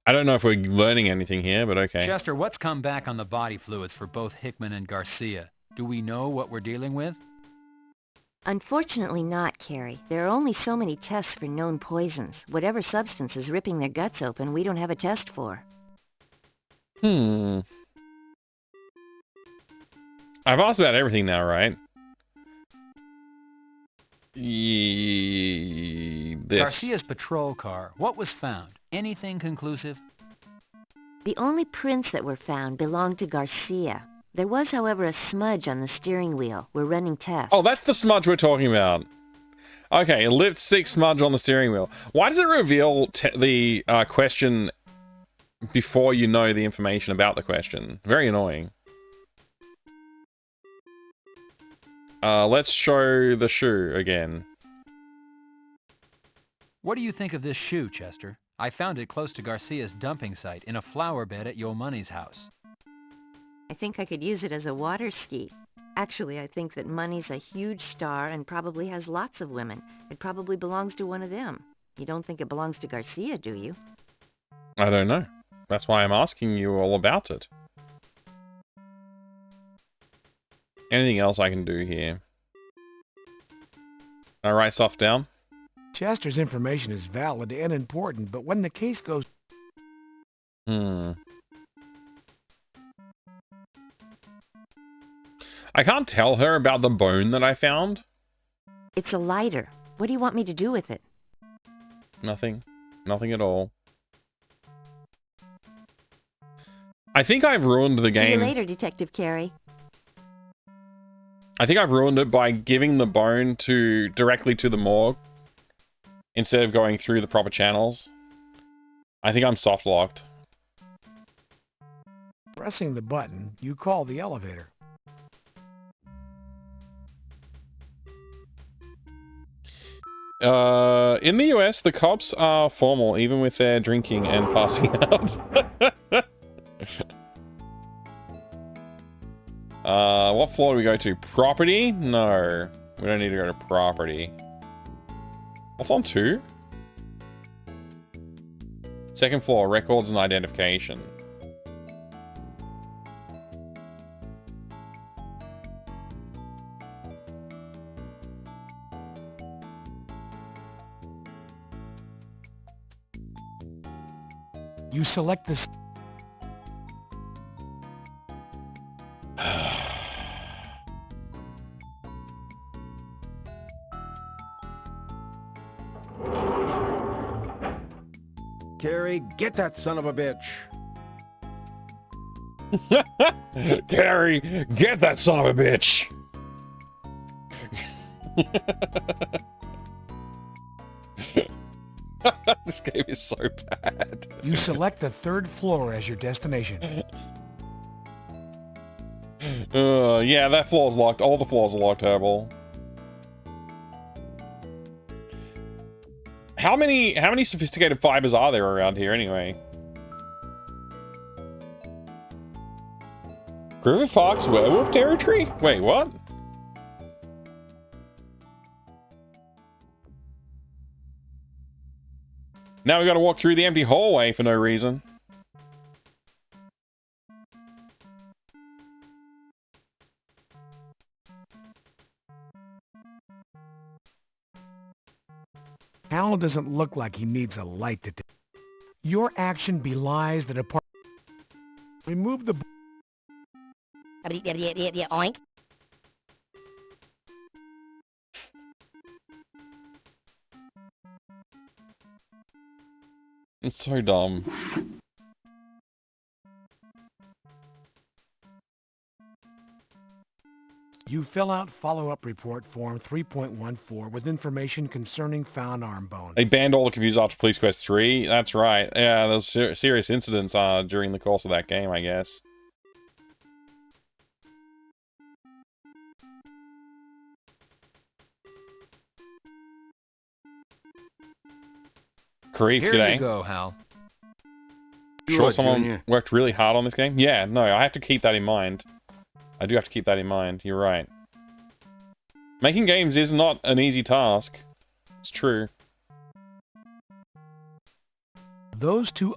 A: I don't know if we're learning anything here, but okay.
G: Chester, what's come back on the body fluids for both Hickman and Garcia? Do we know what we're dealing with?
M: Unfortunately not, Carrie. There are only so many tests for known poisons. Whatever substance is ripping their guts open, we don't have a test for.
A: I've asked about everything now, right?
G: Garcia's patrol car. What was found? Anything conclusive?
M: The only prints that were found belonged to Garcia. There was, however, a smudge on the steering wheel. We're running tests.
A: Oh, that's the smudge we're talking about. Okay, a lipstick smudge on the steering wheel. Why does it reveal the question before you know the information about the question? Very annoying. Let's show the shoe again.
G: What do you think of this shoe, Chester? I found it close to Garcia's dumping site in a flower bed at Yo Money's house.
M: I think I could use it as a water ski. Actually, I think that Money's a huge star and probably has lots of women. It probably belongs to one of them. You don't think it belongs to Garcia, do you?
A: I don't know. That's why I'm asking you all about it. Anything else I can do here? Can I write stuff down?
F: Chester's information is valid and important, but when the case goes...
A: I can't tell her about the bone that I found.
M: It's a lighter. What do you want me to do with it?
A: Nothing. Nothing at all. I think I've ruined the game.
M: See you later, Detective Carey.
A: I think I've ruined it by giving the bone directly to the morgue instead of going through the proper channels. I think I'm soft locked.
F: Pressing the button, you call the elevator.
A: In the US, the cops are formal even with their drinking and passing out. What floor do we go to? Property? No. We don't need to go to property. What's on 2? Second floor, records and identification.
F: You select this.
V: Carrie, get that son of a bitch.
A: Carrie, get that son of a bitch! This game is so bad.
F: You select the 3rd floor as your destination.
A: Yeah, that floor's locked. All the floors are locked, Herbal. How many sophisticated fibers are there around here anyway? Griffith Park's werewolf territory? Wait, what? Now we gotta walk through the empty hallway for no reason.
F: Hal doesn't look like he needs a light detector. Your action belies the department. Remove the...
R: Oink.
A: It's so dumb.
F: You fill out follow-up report form 3.14 with information concerning found arm bone.
A: They banned all the confused after Police Quest 3. That's right. Yeah, there's serious incidents during the course of that game, I guess. Creep,
G: Here
A: g'day.
G: you go, Hal.
A: Sure someone worked really hard on this game? Yeah, no, I have to keep that in mind. I do have to keep that in mind. You're right. Making games is not an easy task. It's true.
F: Those two...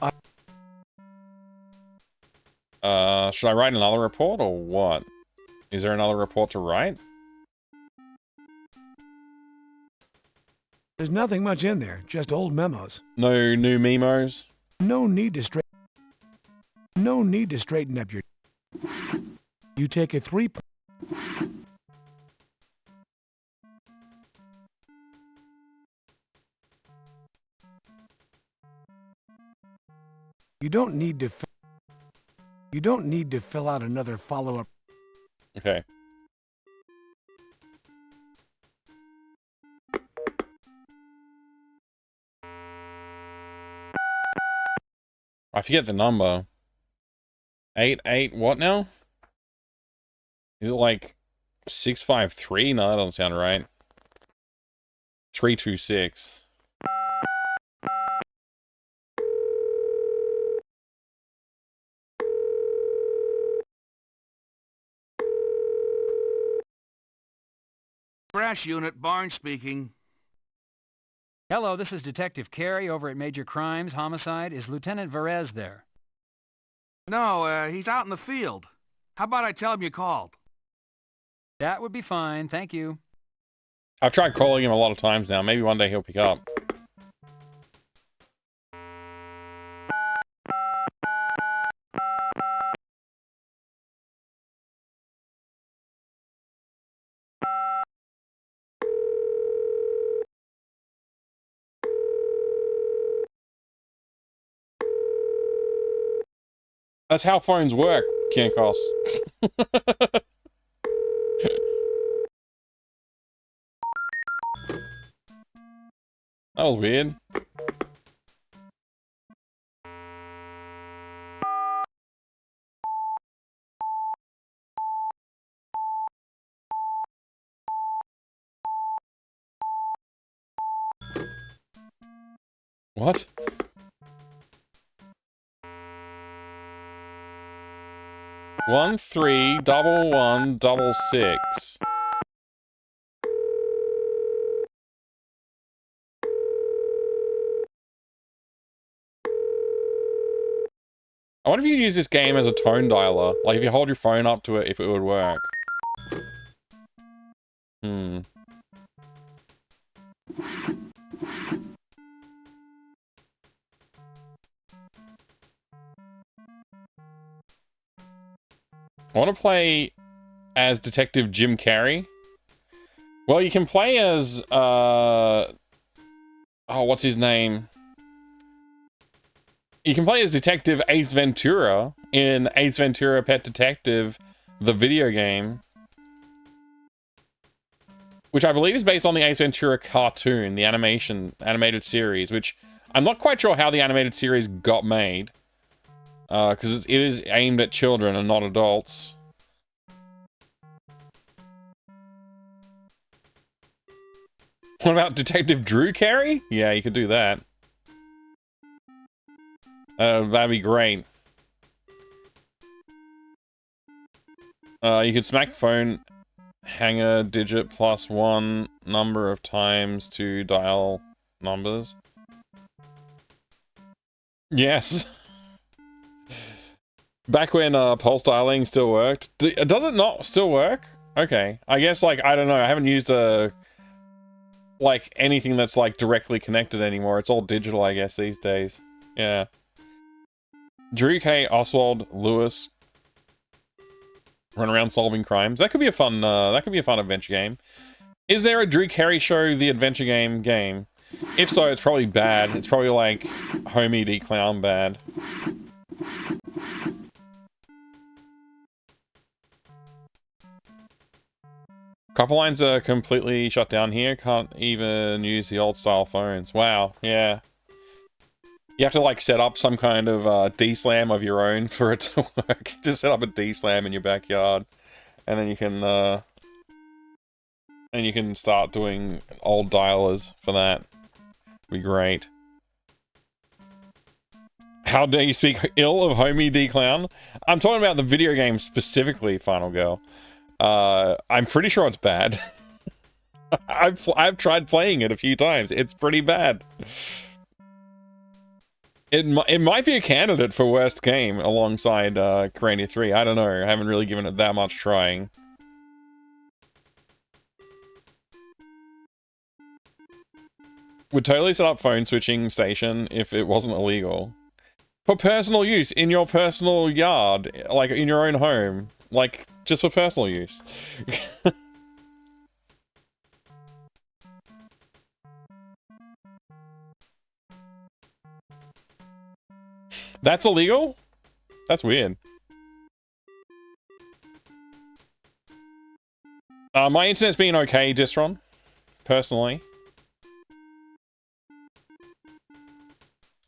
A: should I write another report or what? Is there another report to write?
F: There's nothing much in there, just old memos.
A: No new memos?
F: No need to straighten up your... You take a 3... You don't need to fill out another follow-up.
A: Okay. I forget the number. 88 what now? Is it like 653? No, that doesn't sound right. 326.
D: Brass unit, Barnes speaking.
G: Hello, this is Detective Carey over at Major Crimes Homicide. Is Lieutenant Varese there?
I: No, he's out in the field. How about I tell him you called?
G: That would be fine, thank you.
A: I've tried calling him a lot of times now. Maybe one day he'll pick up. That's how phones work, Cancos. That was weird. What? 131166. I wonder if you use this game as a tone dialer. Like, if you hold your phone up to it, if it would work. I want to play as Detective Jim Carrey. Well, you can play as, oh, what's his name? You can play as Detective Ace Ventura in Ace Ventura Pet Detective, the video game. Which I believe is based on the Ace Ventura cartoon, the animated series, which I'm not quite sure how the animated series got made. Because it is aimed at children and not adults. What about Detective Drew Carey? Yeah, you could do that. That'd be great. You could smack the phone hanger digit +1 number of times to dial numbers. Yes. Back when pulse dialing still worked. Does it not still work? Okay. I guess, like, I don't know. I haven't used like anything that's like directly connected anymore. It's all digital, I guess, these days. Yeah. Drew K. Oswald Lewis run around solving crimes. That could be a fun adventure game. Is there a Drew Carey Show the adventure game? If so, it's probably bad. It's probably like Homie D Clown bad. Couple lines are completely shut down here. Can't even use the old style phones. Wow, yeah. You have to like set up some kind of D-slam of your own for it to work. Just set up a D-slam in your backyard, and then you can start doing old dialers for that. Be great. How dare you speak ill of Homie D Clown? I'm talking about the video game specifically, Final Girl. I'm pretty sure it's bad. I've tried playing it a few times. It's pretty bad. It might be a candidate for worst game alongside Karania 3. I don't know. I haven't really given it that much trying. Would totally set up phone switching station if it wasn't illegal. For personal use in your personal yard, like in your own home, like just for personal use. That's illegal? That's weird. My internet's been okay, Distron. Personally.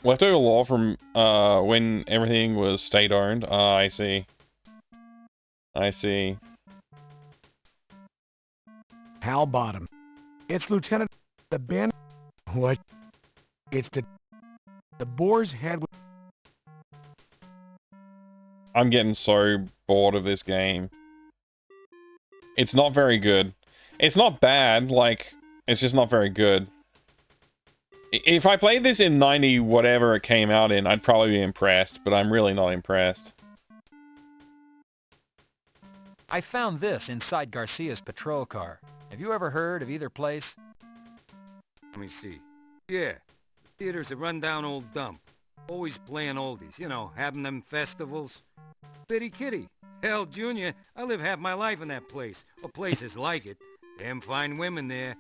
A: Leftover law from when everything was state-owned. I see. I see.
F: Hal Bottom. It's Lieutenant the Ben. What? It's the Boar's Head.
A: I'm getting so bored of this game. It's not very good. It's not bad, like, it's just not very good. If I played this in 90 whatever it came out in, I'd probably be impressed, but I'm really not impressed.
G: I found this inside Garcia's patrol car. Have you ever heard of either place?
D: Let me see. Yeah, the theater's a rundown old dump. Always playing oldies, you know, having them festivals. Bitty Kitty. Hell, Junior, I live half my life in that place, or places like it. Damn fine women there.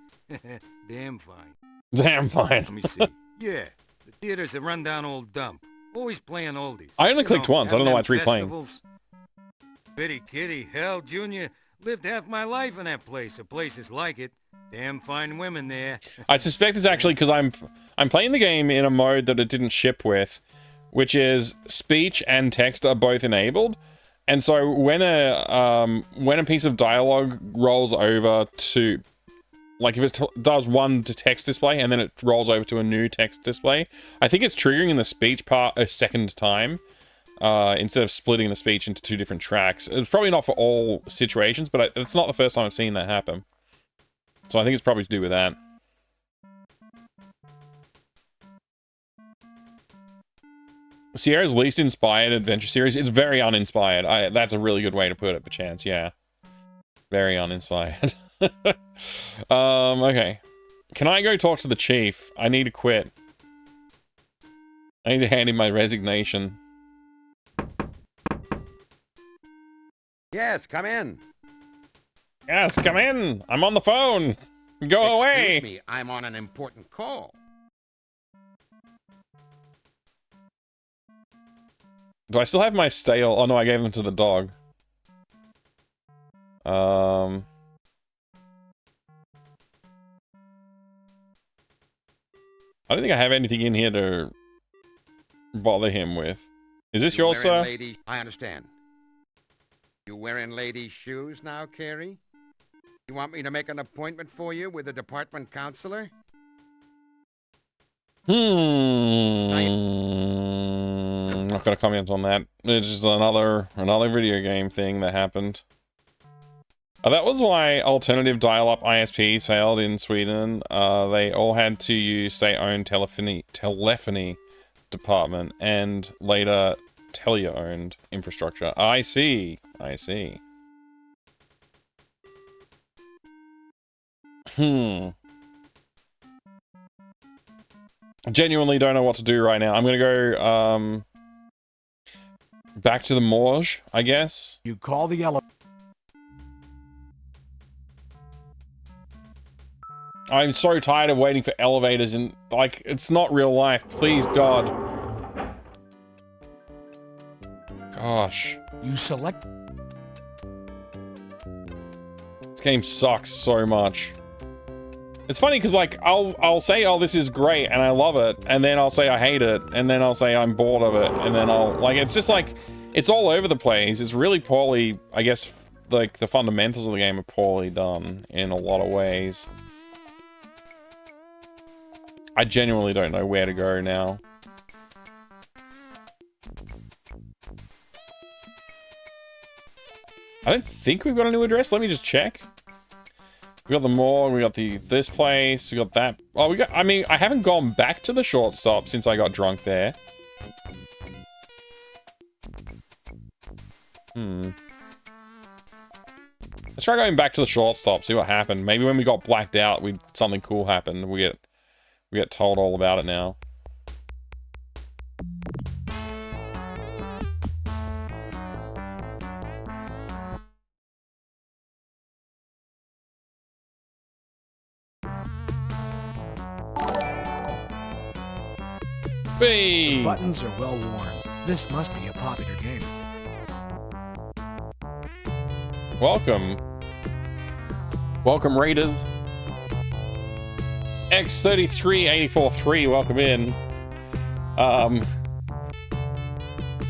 D: Damn fine.
A: Damn fine.
D: Let me see. Yeah, the theater's a rundown old dump. Always playing oldies.
A: I only clicked once. I don't know why it's replaying.
D: Bitty Kitty, hell, Junior, lived half my life in that place, or places like it. Damn fine women there.
A: I suspect it's actually because I'm playing the game in a mode that it didn't ship with, which is speech and text are both enabled. And so when a piece of dialogue rolls over to, like if it does one to text display and then it rolls over to a new text display, I think it's triggering in the speech part a second time. instead of splitting the speech into 2 different tracks. It's probably not for all situations, but it's not the first time I've seen that happen. So I think it's probably to do with that. Sierra's least inspired adventure series. It's very uninspired. That's a really good way to put it, perchance, yeah. Very uninspired. Okay. Can I go talk to the chief? I need to quit. I need to hand in my resignation.
O: Yes, come in.
A: Yes, come in. I'm on the phone. Go away.
O: Excuse me, I'm on an important call.
A: Do I still have my stale? Oh no, I gave them to the dog. I don't think I have anything in here to bother him with. Is this yours, sir?
O: Lady, I understand. You wearing ladies' shoes now, Carrie? You want me to make an appointment for you with a department counselor?
A: I'm not gonna comment on that. It's just another video game thing that happened. That was why alternative dial-up ISPs failed in Sweden. They all had to use state-owned telephony department and later Telia-owned infrastructure. I see. I see. Genuinely don't know what to do right now. I'm gonna go back to the morgue, I guess.
F: You call the elevator.
A: I'm so tired of waiting for elevators and, like, it's not real life. Please, God. Gosh.
F: You select.
A: This game sucks so much. It's funny because, like, I'll say, oh, this is great and I love it, and then I'll say I hate it, and then I'll say I'm bored of it, and then I'll, like, it's just like, it's all over the place. It's really poorly, I guess, like, the fundamentals of the game are poorly done in a lot of ways. I genuinely don't know where to go now. I don't think we've got a new address. Let me just check. We got the morgue, we got this place, we got that. Oh, we got, I mean, I haven't gone back to the shortstop since I got drunk there. Let's try going back to the shortstop, see what happened. Maybe when we got blacked out, something cool happened. We get told all about it now.
F: The buttons are well worn. This must be a popular game.
A: Welcome. Welcome, Raiders. X33843, welcome in.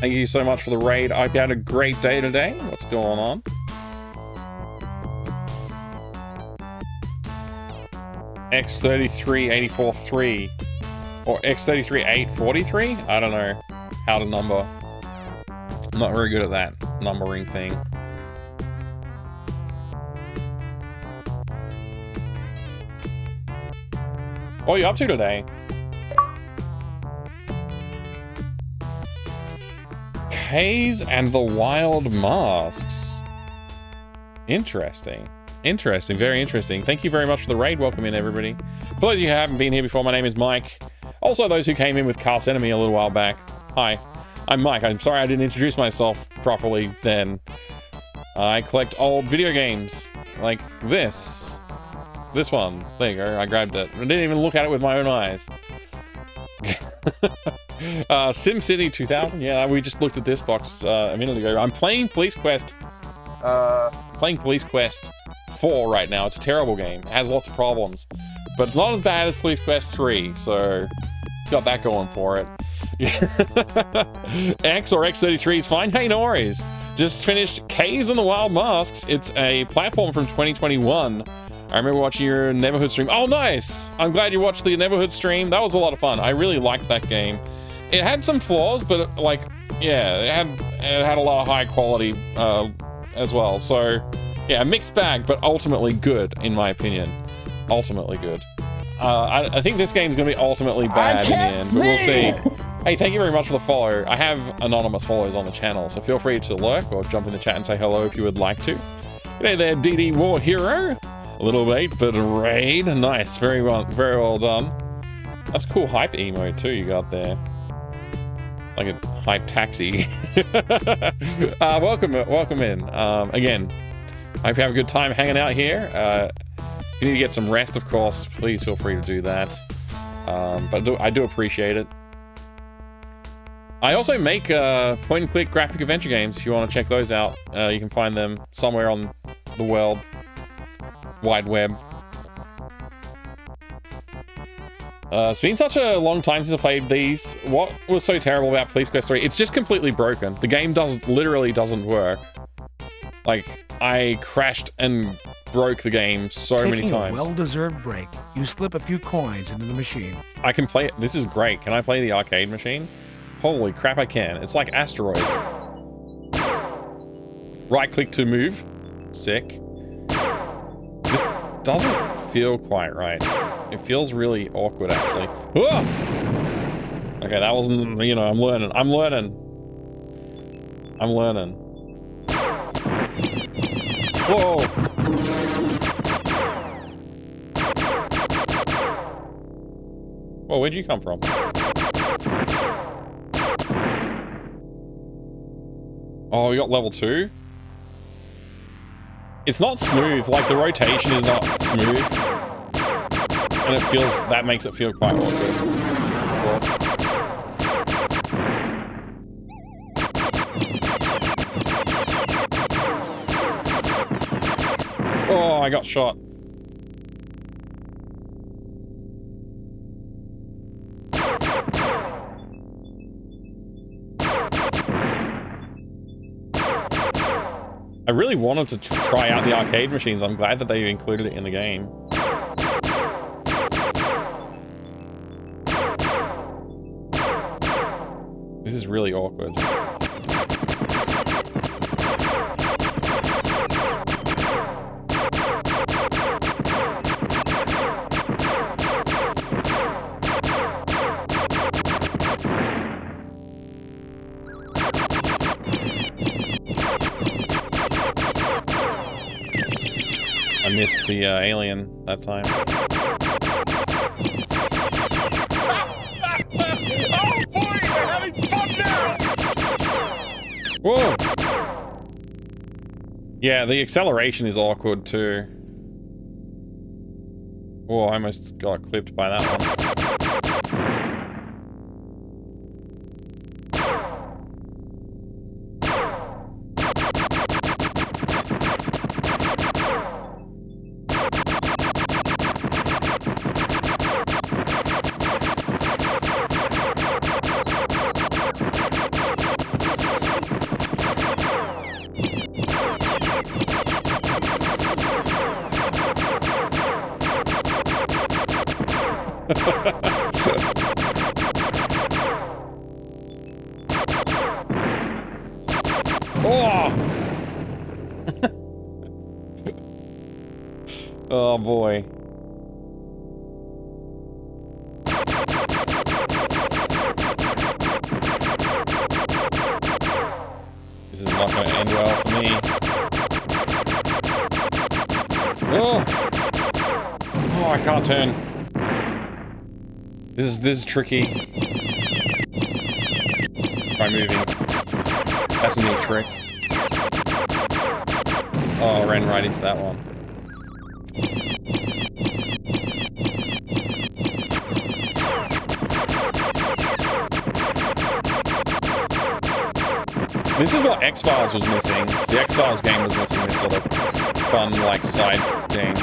A: Thank you so much for the raid. I hope you had a great day today. What's going on? X33843 or X33843? I don't know how to number. I'm not very good at that numbering thing. What are you up to today? Kays and the Wild Masks. Interesting. Interesting. Very interesting. Thank you very much for the raid. Welcome in, everybody. For those of you who haven't been here before, my name is Mike. Also, those who came in with Cast Enemy a little while back. Hi. I'm Mike. I'm sorry I didn't introduce myself properly then. I collect old video games. Like this. This one. There you go. I grabbed it. I didn't even look at it with my own eyes. SimCity 2000. Yeah, we just looked at this box a minute ago. I'm playing Police Quest. Playing Police Quest 4 right now. It's a terrible game. It has lots of problems. But it's not as bad as Police Quest 3, so got that going for it. X or X33 is fine. Hey, no worries. Just finished Kays and the Wild Masks. It's a platform from 2021. I remember watching your Neverhood stream. Oh, nice! I'm glad you watched the Neverhood stream. That was a lot of fun. I really liked that game. It had some flaws, but, like, Yeah, it had a lot of high quality as well. So yeah, mixed bag, but ultimately good in my opinion. Ultimately good. I think this game's gonna be ultimately bad in the end, but we'll see. Hey, thank you very much for the follow. I have anonymous follows on the channel, so feel free to lurk or jump in the chat and say hello if you would like to. Hey there, DD War Hero. A little late, but a raid. Nice, very well done. That's cool hype emote too you got there. Like a hype taxi. Welcome in. Again, I hope you have a good time hanging out here. If you need to get some rest, of course, please feel free to do that. But I do appreciate it. I also make point-and-click graphic adventure games. If you want to check those out, you can find them somewhere on the world wide web. It's been such a long time since I played these. What was so terrible about Police Quest 3? It's just completely broken. The game literally doesn't work. Like, I crashed and broke the game so many times.
F: Taking a well-deserved break, you slip a few coins into the machine.
A: I can play it. This is great. Can I play the arcade machine? Holy crap, I can. It's like Asteroids. Right-click to move. Sick. This doesn't feel quite right. It feels really awkward, actually. Whoa! Okay, that wasn't, you know, I'm learning. Whoa! Whoa, where'd you come from? Oh, we got level 2? It's not smooth, like the rotation is not smooth. And it feels, that makes it feel quite awkward. Oh, I got shot. I really wanted to try out the arcade machines. I'm glad that they included it in the game. This is really awkward. I missed the alien that time.
N: Oh boy, we're having fun now!
A: Whoa! Yeah, the acceleration is awkward too. Whoa, I almost got clipped by that one. Oh boy. This is not going to end well for me. Oh! Oh, I can't turn. This is tricky. Try moving. That's a neat trick. Oh, I ran right into that one. This is what X-Files was missing. The X-Files game was missing this sort of fun, like, side game.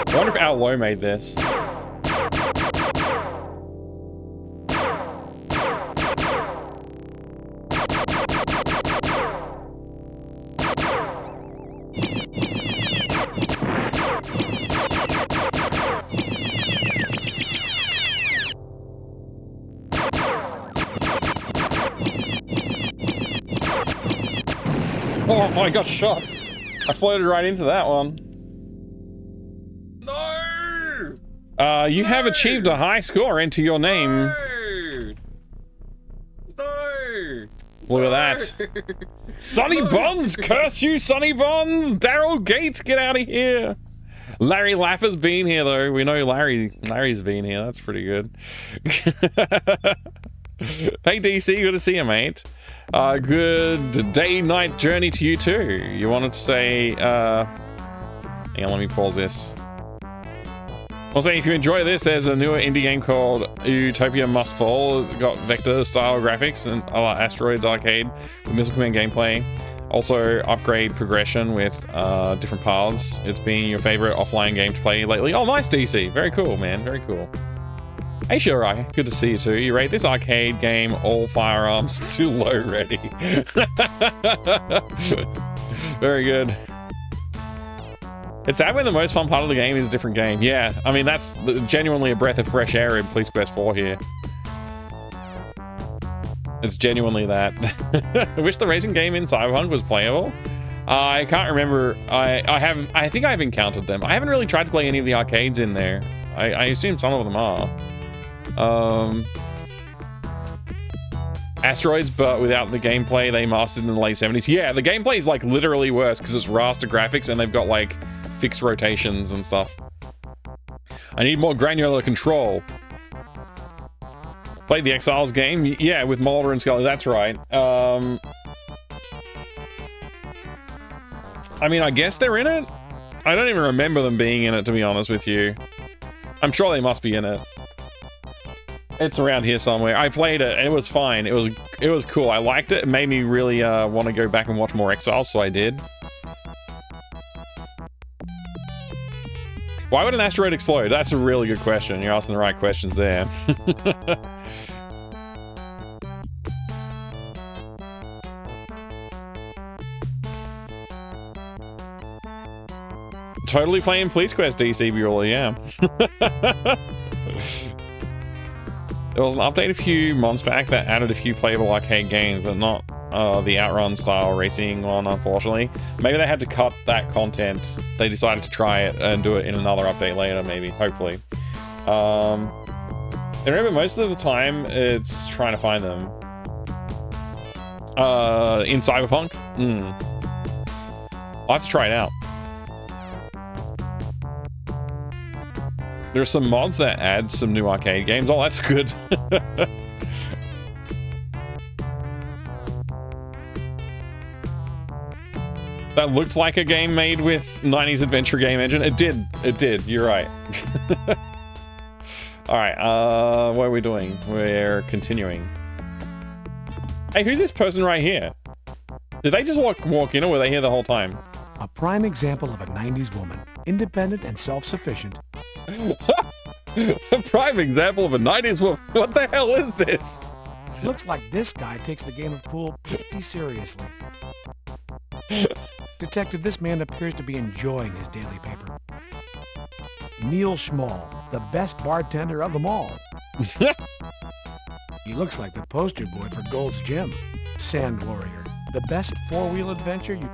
A: I wonder if Al Lowe made this. Oh, I got shot. I floated right into that one. No! You have achieved a high score into your name.
N: No!
A: Look at that. Sonny Bonds! Curse you, Sonny Bonds! Daryl Gates, get out of here! Larry Laffer's been here, though. We know Larry's been here. That's pretty good. Hey, DC. Good to see you, mate. Good day-night journey to you, too. You wanted to say... hang on, let me pause this. I'll say if you enjoy this, there's a newer indie game called Utopia Must Fall. It's got vector-style graphics and Asteroids Arcade with Missile Command gameplay. Also, upgrade progression with different paths. It's been your favorite offline game to play lately. Oh, nice, DC. Very cool, man. Very cool. Hey, Shirai. Good to see you, too. You rate this arcade game all firearms too low ready. Very good. It's sad when the most fun part of the game is a different game. Yeah, I mean, that's genuinely a breath of fresh air in Police Quest 4 here. It's genuinely that. I wish the racing game in Cyberpunk was playable. I can't remember. I think I've encountered them. I haven't really tried to play any of the arcades in there. I assume some of them are. Asteroids, but without the gameplay they mastered in the late 70s. Yeah, the gameplay is like literally worse because it's raster graphics and they've got like fixed rotations and stuff. I need more granular control. Played the Exiles game? Yeah, with Mulder and Scully, that's right. I mean, I guess they're in it? I don't even remember them being in it, to be honest with you. I'm sure they must be in it. It's around here somewhere. I played it, and it was fine. It was cool. I liked it. It made me really want to go back and watch more Exiles, so I did. Why would an asteroid explode? That's a really good question. You're asking the right questions there. Totally playing Police Quest, DC Bueller, yeah. There was an update a few months back that added a few playable arcade games, but not the Outrun style racing one, unfortunately. Maybe they had to cut that content. They decided to try it and do it in another update later, maybe, hopefully. I remember most of the time it's trying to find them. In Cyberpunk? I'll have to try it out. There's some mods that add some new arcade games. Oh, that's good. That looked like a game made with 90s adventure game engine. It did. It did. You're right. All right. What are we doing? We're continuing. Hey, who's this person right here? Did they just walk in, or were they here the whole time?
F: A prime example of a 90s woman. Independent and self-sufficient.
A: A prime example of a 90s woman. What the hell is this?
F: Looks like this guy takes the game of pool pretty seriously. Detective, this man appears to be enjoying his daily paper. Neil Schmall, the best bartender of them all. He looks like the poster boy for Gold's Gym. Sand Warrior, the best four-wheel adventure you...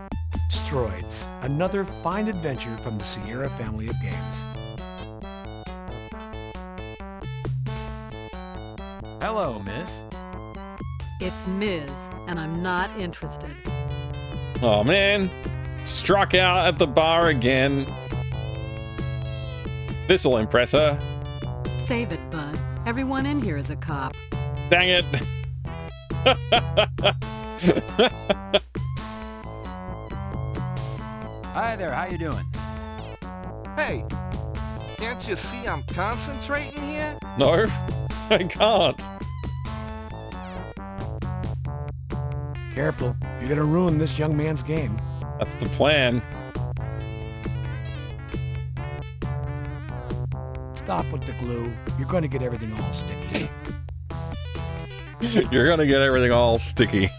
F: Asteroids, another fine adventure from the Sierra family of games.
G: Hello, miss.
P: It's Ms., and I'm not interested.
A: Oh, man. Struck out at the bar again. This'll impress her.
P: Save it, bud. Everyone in here is a cop.
A: Dang it.
G: Hi there, how you doing?
N: Hey, can't you see I'm concentrating here?
A: No, I can't.
F: Careful, you're gonna ruin this young man's game.
A: That's the plan.
F: Stop with the glue. You're gonna get everything all sticky.
A: You're gonna get everything all sticky.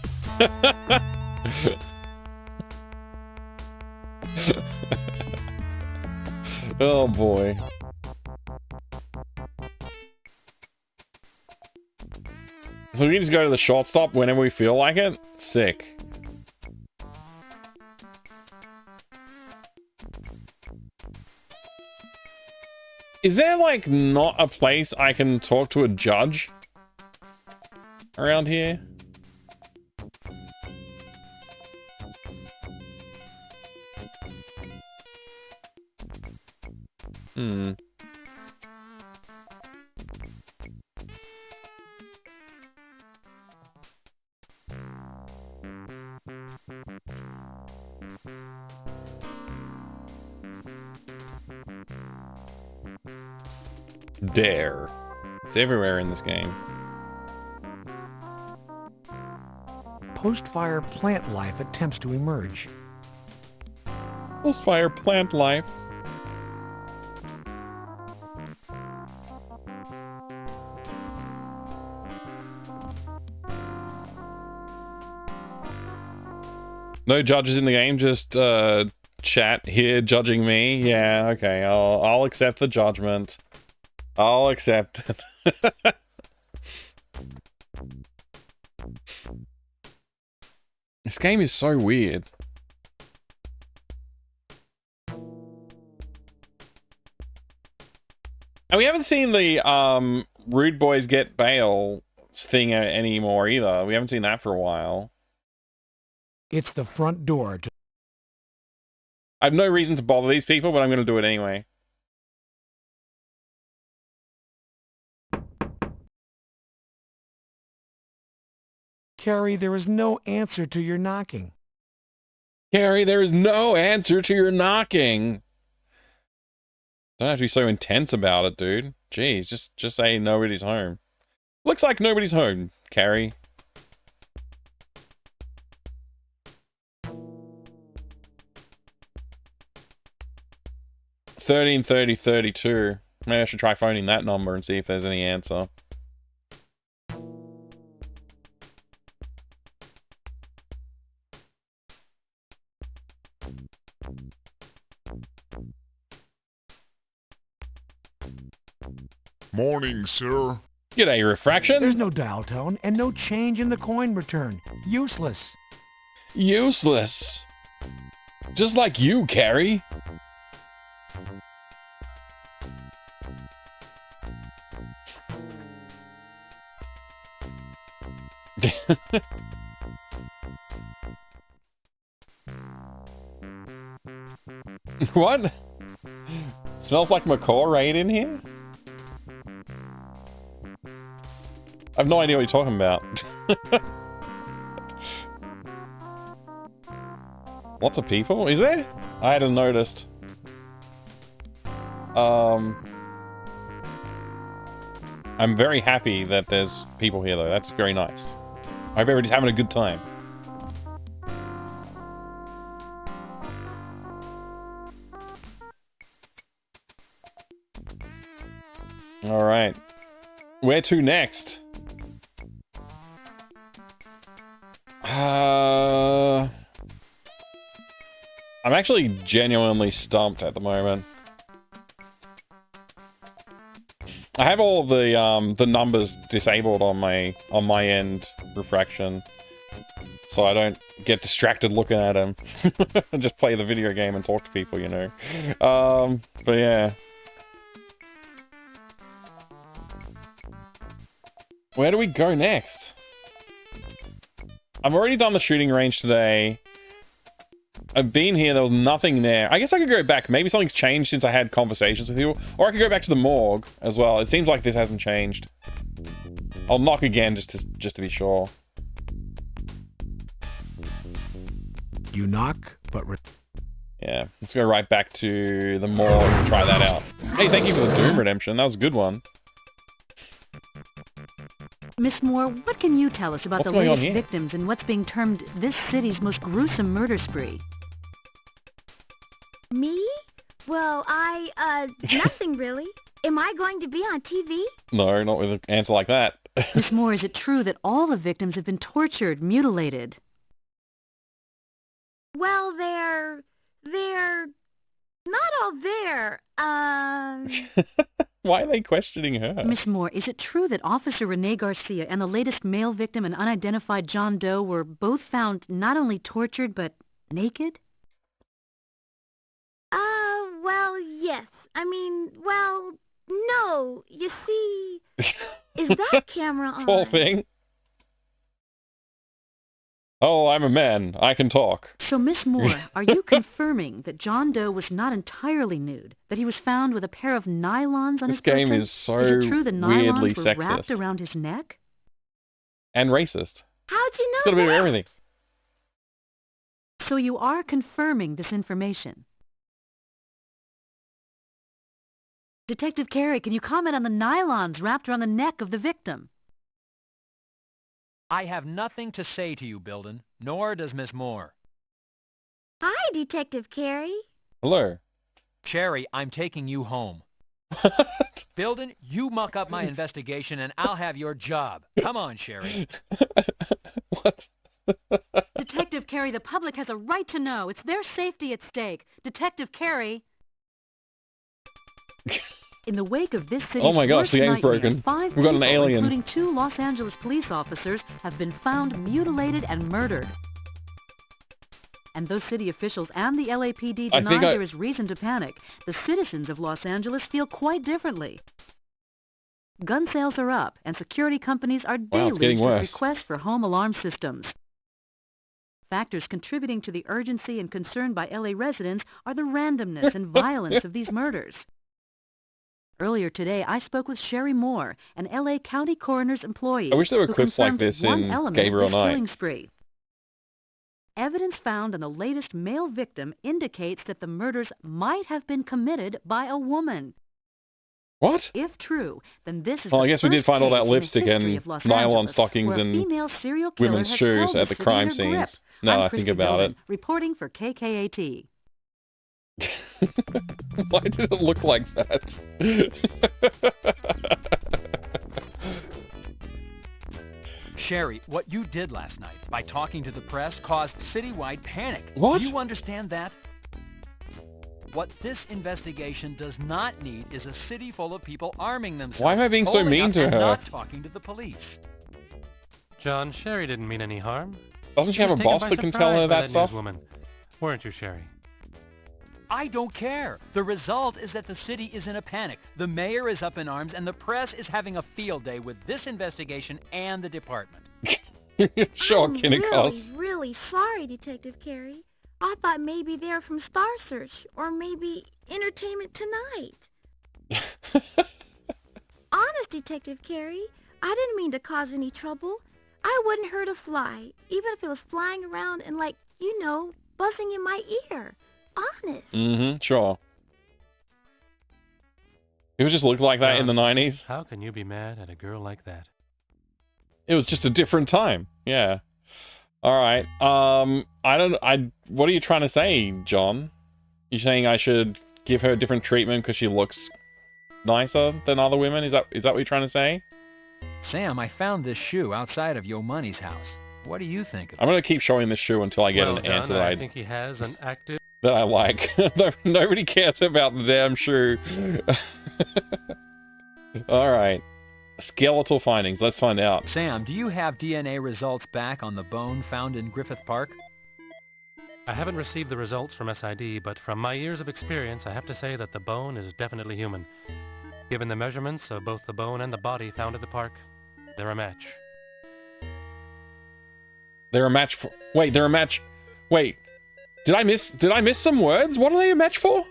A: Oh boy. So we can just go to the shortstop whenever we feel like it? Sick. Is there, like, not a place I can talk to a judge around here? Hmm. Dare. It's everywhere in this game.
F: Post-fire plant life attempts to emerge.
A: Post-fire plant life. No judges in the game, just chat here judging me. Yeah, okay, I'll accept the judgment. I'll accept it. This game is so weird. And we haven't seen the Rude Boys Get Bail thing anymore either. We haven't seen that for a while.
F: It's the front door to...
A: I have no reason to bother these people, but I'm going to do it anyway.
F: Carrie, there is no answer to your knocking.
A: Carrie, there is no answer to your knocking. Don't have to be so intense about it, dude. Jeez, just say nobody's home. Looks like nobody's home, Carrie. $13.30.32. Maybe I should try phoning that number and see if there's any answer.
L: Morning, sir.
A: G'day, Refraction.
F: There's no dial tone and no change in the coin return. Useless.
A: Useless. Just like you, Carrie. What? Smells like macaw right in here? I have no idea what you're talking about. Lots of people? Is there? I hadn't noticed. I'm very happy that there's people here, though. That's very nice. I hope everybody's having a good time. Alright. Where to next? I'm actually genuinely stumped at the moment. I have all of the numbers disabled on my end, Refraction, so I don't get distracted looking at them. Just play the video game and talk to people, you know. But yeah. Where do we go next? I've already done the shooting range today. I've been here, there was nothing there. I guess I could go back. Maybe something's changed since I had conversations with people. Or I could go back to the morgue as well. It seems like this hasn't changed. I'll knock again just to be sure.
F: You knock, but...
A: Yeah, let's go right back to the morgue and try that out. Hey, thank you for the Doom Redemption. That was a good one.
C: Miss Moore, what can you tell us about the latest victims and what's being termed this city's most gruesome murder spree?
T: Me? Well, nothing really. Am I going to be on TV?
A: No, not with an answer like that.
C: Miss Moore, is it true that all the victims have been tortured, mutilated?
T: Well, they're not all there.
A: Why are they questioning her?
C: Miss Moore, is it true that Officer Rene Garcia and the latest male victim, an unidentified John Doe, were both found not only tortured, but naked?
T: I mean, well, no. You see, is that camera on?
A: Poor thing. Oh, I'm a man. I can talk.
C: So, Miss Moore, are you confirming that John Doe was not entirely nude? That he was found with a pair of nylons on his person?
A: This game is so
C: Is it true the
A: weirdly
C: nylons were wrapped
A: sexist.
C: around his neck?
A: And racist.
T: How'd you know
A: It's got a bit of
T: that?
A: everything.
C: So you are confirming this information? Detective Carey, can you comment on the nylons wrapped around the neck of the victim?
G: I have nothing to say to you, Bilden, nor does Miss Moore.
T: Hi, Detective Carey.
A: Hello.
G: Sherry, I'm taking you home. Bilden, you muck up my investigation and I'll have your job. Come on, Sherry.
A: What?
C: Detective Carey, the public has a right to know. It's their safety at stake. Detective Carey. In the wake of this city's
A: Oh my gosh,
C: worst
A: the game's
C: nightmare,
A: broken.
C: 5
A: We've got an
C: people,
A: alien.
C: including 2 Los Angeles police officers, have been found mutilated and murdered. And though city officials and the LAPD deny there is reason to panic, the citizens of Los Angeles feel quite differently. Gun sales are up, and security companies are deluged with requests for home alarm systems. Factors contributing to the urgency and concern by LA residents are the randomness and violence of these murders. Earlier today, I spoke with Sherry Moore, an LA County Coroner's employee.
A: I wish there were
C: who
A: clips like
C: confirmed
A: this
C: one
A: in
C: element
A: Gabriel
C: of this
A: Knight.
C: killing spree. Evidence found on the latest male victim indicates that the murders might have been committed by a woman.
A: What?
C: If true, then this is
A: Well,
C: the
A: I guess we did
C: first
A: find all
C: case
A: that
C: in the
A: lipstick
C: history
A: and
C: of Los
A: nylon
C: Angeles
A: stockings
C: where a
A: and
C: female serial killer
A: women's
C: has
A: shoes
C: held
A: at the
C: city
A: crime
C: in her grip.
A: scenes. Now
C: I'm
A: that I think
C: Christy
A: about
C: Bilden,
A: it.
C: reporting for KKAT.
A: Why did it look like that?
G: Sherry, what you did last night by talking to the press caused citywide panic.
A: What?
G: Do you understand that? What this investigation does not need is a city full of people arming themselves.
A: Why am I being so
G: holding
A: mean
G: up
A: to
G: and
A: her?
G: not talking to the police.
B: John, Sherry didn't mean any harm.
A: Doesn't she have
B: was
A: a
B: taken
A: boss
B: by
A: that can tell her
B: surprise by
A: that stuff?
B: Newswoman. Weren't you, Sherry?
G: I don't care. The result is that the city is in a panic. The mayor is up in arms and the press is having a field day with this investigation and the department.
A: Sure,
T: I'm
A: Kinnikos.
T: really sorry, Detective Carey. I thought maybe they're from Star Search or maybe Entertainment Tonight. Honest, Detective Carey, I didn't mean to cause any trouble. I wouldn't hurt a fly, even if it was flying around and, like, you know, buzzing in my ear. Honest.
A: Mm-hmm, sure. People just looked like that in the 90s.
B: How can you be mad at a girl like that?
A: It was just a different time. Yeah. All right. What are you trying to say, John? You saying I should give her a different treatment because she looks nicer than other women? Is that what you're trying to say?
G: Sam, I found this shoe outside of Yo Money's house. What do you think of it?
A: I'm gonna keep showing this shoe until I get
B: Well,
A: an
B: John,
A: answer that
B: I think he has an active...
A: that I like. Nobody cares about the damn shoe. All right. Skeletal findings. Let's find out.
G: Sam, do you have DNA results back on the bone found in Griffith Park?
B: I haven't received the results from SID, but from my years of experience, I have to say that the bone is definitely human. Given the measurements of both the bone and the body found at the park, they're a match.
A: They're a match for... Wait, they're a match... Wait. Did I miss some words? What are they a match for?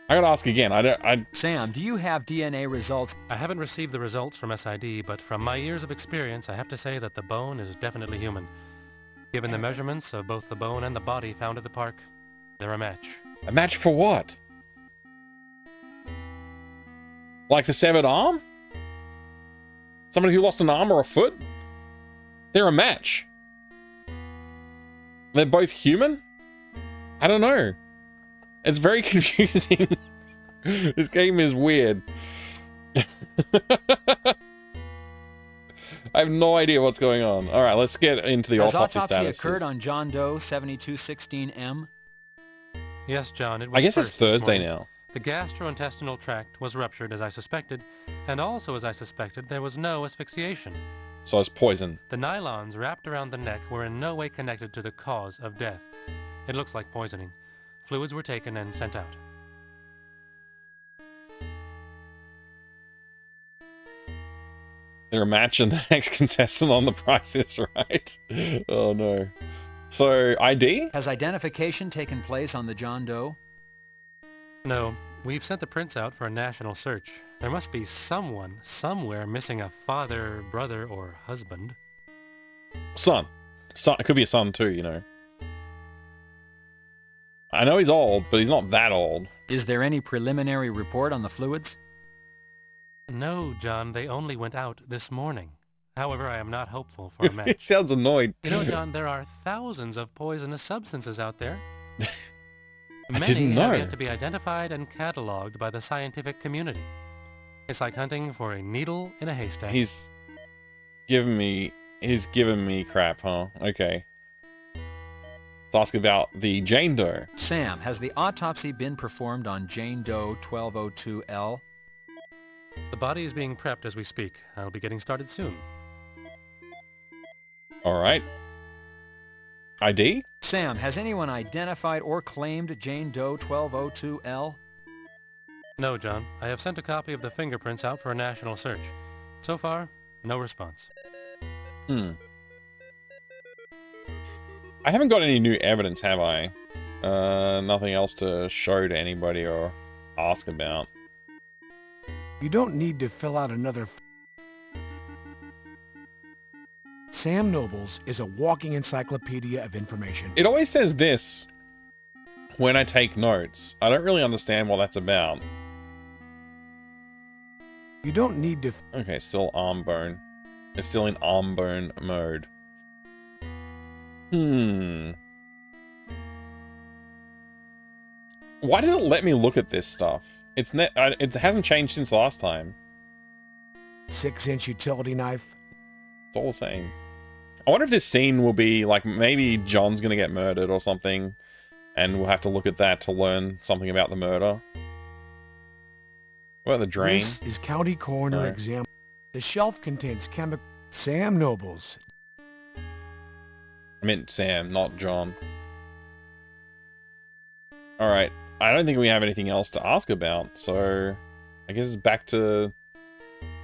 A: I gotta ask again.
G: Sam, do you have DNA results?
B: I haven't received the results from SID, but from my years of experience, I have to say that the bone is definitely human. Given the measurements of both the bone and the body found at the park, they're a match.
A: A match for what? Like the severed arm? Somebody who lost an arm or a foot? They're a match. They're both human? I don't know. It's very confusing. This game is weird. I have no idea what's going on. All right, let's get into the
G: Has
A: autopsy
G: autopsy
A: status.
G: occurred on John Doe 7216M?
B: Yes, John, it was
A: I guess it's
B: first this
A: Thursday
B: morning.
A: now.
B: The gastrointestinal tract was ruptured as I suspected, and also as I suspected, there was no asphyxiation.
A: So it's poison.
B: The nylons wrapped around the neck were in no way connected to the cause of death. It looks like poisoning. Fluids were taken and sent out.
A: They're a match and the next contestant on the Price is Right. Oh no. So, ID?
G: Has identification taken place on the John Doe?
B: No, we've sent the prints out for a national search. There must be someone, somewhere, missing a father, brother, or husband.
A: Son. It could be a son too, you know. I know he's old, but he's not that old.
G: Is there any preliminary report on the fluids?
B: No, John, they only went out this morning. However, I am not hopeful for a match.
A: He sounds annoyed.
B: You know, John, there are thousands of poisonous substances out there.
A: I didn't know.
B: Many have yet to be identified and cataloged by the scientific community. It's like hunting for a needle in a haystack.
A: He's giving me crap, huh? Okay. Let's ask about the Jane Doe.
G: Sam, has the autopsy been performed on Jane Doe 1202L?
B: The body is being prepped as we speak. I'll be getting started soon.
A: All right. ID?
G: Sam, has anyone identified or claimed Jane Doe 1202L?
B: No, John. I have sent a copy of the fingerprints out for a national search. So far, no response.
A: I haven't got any new evidence, have I? Nothing else to show to anybody or ask about.
F: You don't need to fill out another... Sam Nobles is a walking encyclopedia of information.
A: It always says this when I take notes. I don't really understand what that's about.
F: You don't need to...
A: Okay, still arm bone. It's still in arm bone mode. Why does it let me look at this stuff? It hasn't changed since last time.
F: 6-inch utility knife.
A: It's all the same. I wonder if this scene will be like maybe John's gonna get murdered or something, and we'll have to look at that to learn something about the murder. What about the drain?
F: This is county coroner exam. The shelf contains chemical... Sam Nobles.
A: I meant Sam, not John. Alright. I don't think we have anything else to ask about, so I guess it's back to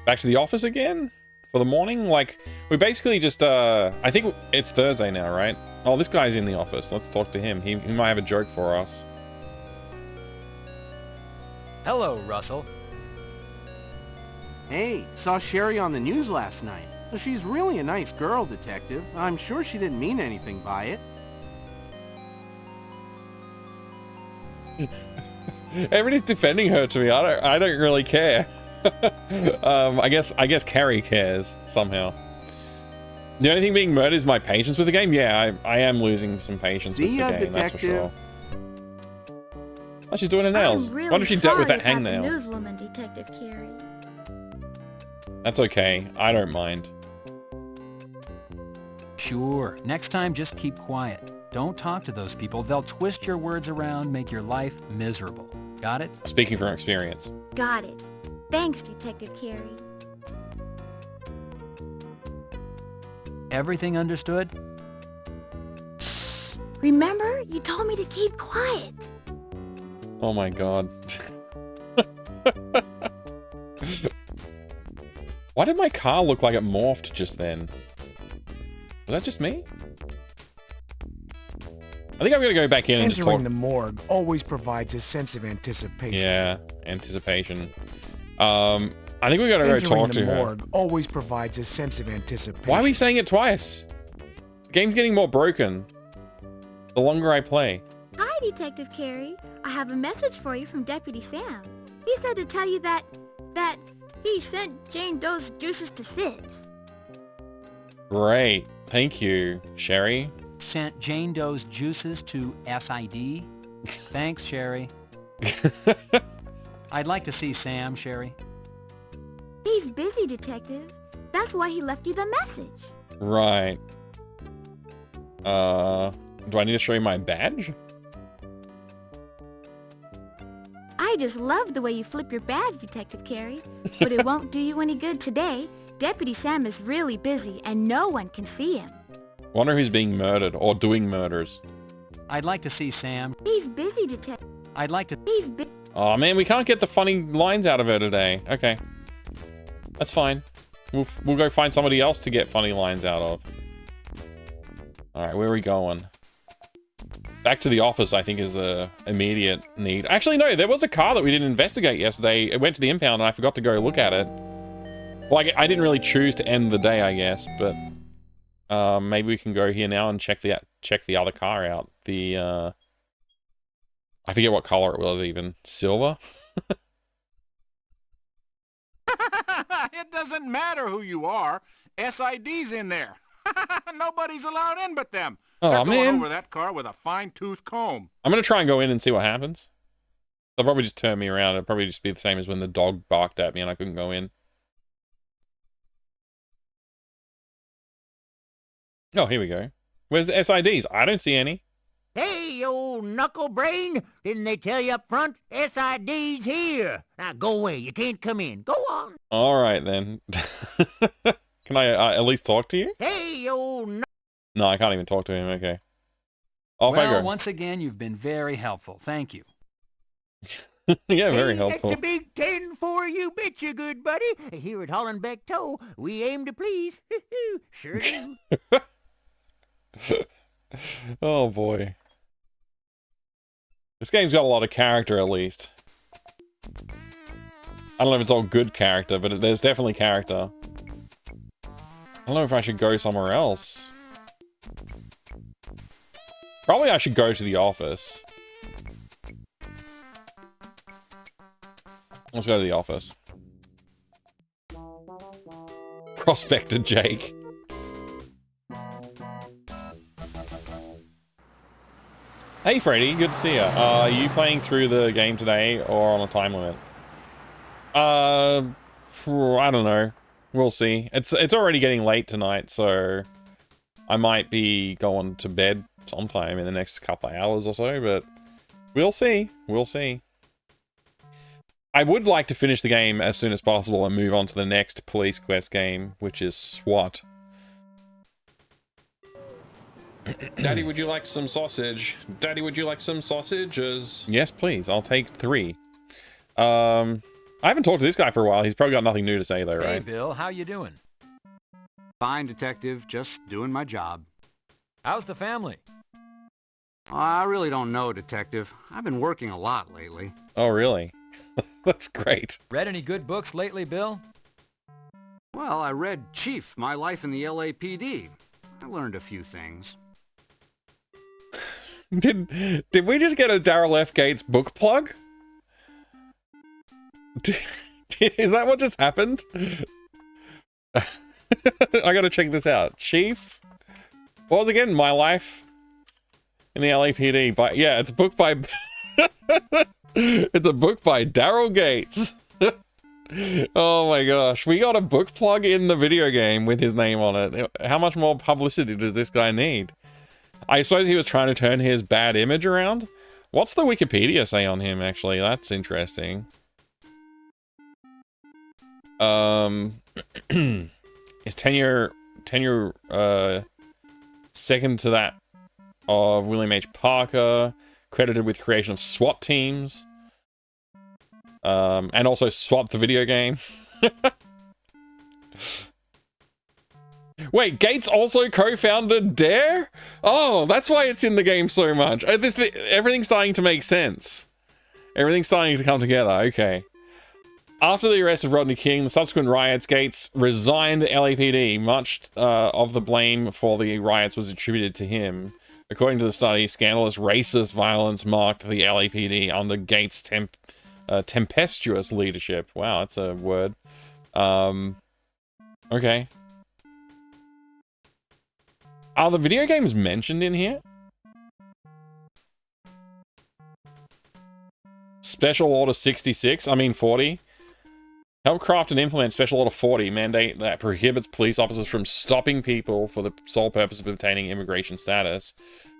A: the office again for the morning. Like, we basically just I think it's Thursday now, right? Oh, this guy's in the office. Let's talk to him. He might have a joke for us.
G: Hello, Russell.
Q: Hey, saw Sherry on the news last night. Well, she's really a nice girl, Detective. I'm sure she didn't mean anything by it.
A: Everybody's defending her to me. I don't really care. I guess Carrie cares somehow. The only thing being murdered is my patience with the game. Yeah, I am losing some patience with the game. That's for sure. Oh, she's doing her nails.
T: I'm really
A: Why don't she dealt with that
T: sorry about
A: hangnail?
T: the newswoman, Detective Carey.
A: That's okay. I don't mind.
G: Sure. Next time, just keep quiet. Don't talk to those people. They'll twist your words around, make your life miserable. Got it?
A: Speaking from experience.
T: Got it. Thanks, Detective Carey.
G: Everything understood?
T: Remember, you told me to keep quiet.
A: Oh my god. Why did my car look like it morphed just then? Was that just me? I think I'm gonna go back in and just talk.
F: Entering the morgue always provides a sense of anticipation.
A: Yeah, anticipation. I think we gotta go talk to her.
F: Entering the morgue always provides a sense of anticipation.
A: Why are we saying it twice? The game's getting more broken the longer I play.
T: Hi, Detective Carey. I have a message for you from Deputy Sam. He said to tell you that he sent Jane Doe's juices to Sid.
A: Great. Thank you, Sherry.
G: Sent Jane Doe's juices to SID? Thanks, Sherry. I'd like to see Sam, Sherry.
T: He's busy, Detective. That's why he left you the message.
A: Right. Do I need to show you my badge?
T: I just love the way you flip your badge, Detective Carey. But it won't do you any good today. Deputy Sam is really busy and no one can see him.
A: Wonder who's being murdered or doing murders.
G: I'd like to see Sam.
T: He's busy, Detective.
G: I'd like to...
T: He's busy.
A: Oh man, we can't get the funny lines out of her today. Okay. That's fine. We'll go find somebody else to get funny lines out of. Alright, where are we going? Back to the office, I think, is the immediate need. Actually, no, there was a car that we didn't investigate yesterday. It went to the impound and I forgot to go look at it. Well, I didn't really choose to end the day, I guess, but maybe we can go here now and check the other car out. The I forget what color it was even. Silver?
I: It doesn't matter who you are. SID's in there. Nobody's allowed in but them.
A: Oh,
I: They're going
A: man.
I: over that car with a fine-tooth comb.
A: I'm gonna try and go in and see what happens. They'll probably just turn me around. It'll probably just be the same as when the dog barked at me and I couldn't go in. Oh, here we go. Where's the SIDs? I don't see any.
R: Hey, old knuckle brain! Didn't they tell you up front? SID's here. Now go away. You can't come in. Go on.
A: All right, then. Can I at least talk to you?
R: Hey, old
A: No, I can't even talk to him. Okay. Off I
G: Well,
A: go.
G: once again, you've been very helpful. Thank you.
A: Yeah, very
R: Hey,
A: helpful.
R: That's a big 10 for you, betcha, good buddy. Here at Hollenbeck Tow, we aim to please. Sure do.
A: Oh, boy. This game's got a lot of character, at least. I don't know if it's all good character, but there's definitely character. I don't know if I should go somewhere else. Probably I should go to the office. Let's go to the office. Prospector Jake. Hey Freddy, good to see you. Are you playing through the game today or on a time limit? I don't know. We'll see. It's already getting late tonight, so I might be going to bed sometime in the next couple of hours or so, but we'll see. We'll see. I would like to finish the game as soon as possible and move on to the next police quest game, which is SWAT.
S: Daddy, would you like some sausage? Daddy, would you like some sausages?
A: Yes, please. I'll take 3. I haven't talked to this guy for a while. He's probably got nothing new to say though,
G: Hey,
A: right?
G: Bill, how you doing?
Q: Fine, Detective. Just doing my job.
G: How's the family?
Q: I really don't know, Detective. I've been working a lot lately.
A: Oh, really? That's great.
G: Read any good books lately, Bill?
Q: Well, I read Chief, My Life in the LAPD. I learned a few things.
A: Did we just get a Daryl F. Gates book plug? Is that what just happened? I gotta check this out. Chief? What was it again? My Life in the LAPD. Yeah, it's a book by... It's a book by Daryl Gates. Oh my gosh. We got a book plug in the video game with his name on it. How much more publicity does this guy need? I suppose he was trying to turn his bad image around. What's the Wikipedia say on him, actually? That's interesting. His tenure second to that of William H. Parker, credited with creation of SWAT teams, and also SWAT the video game. Wait, Gates also co-founded DARE? Oh, that's why it's in the game so much. Everything's starting to make sense. Everything's starting to come together. Okay. After the arrest of Rodney King, the subsequent riots, Gates resigned LAPD. Much of the blame for the riots was attributed to him. According to the study, scandalous racist violence marked the LAPD under Gates' tempestuous leadership. Wow, that's a word. Okay. Are the video games mentioned in here? Special Order 66, I mean 40. Help craft and implement Special Order 40, mandate that prohibits police officers from stopping people for the sole purpose of obtaining immigration status.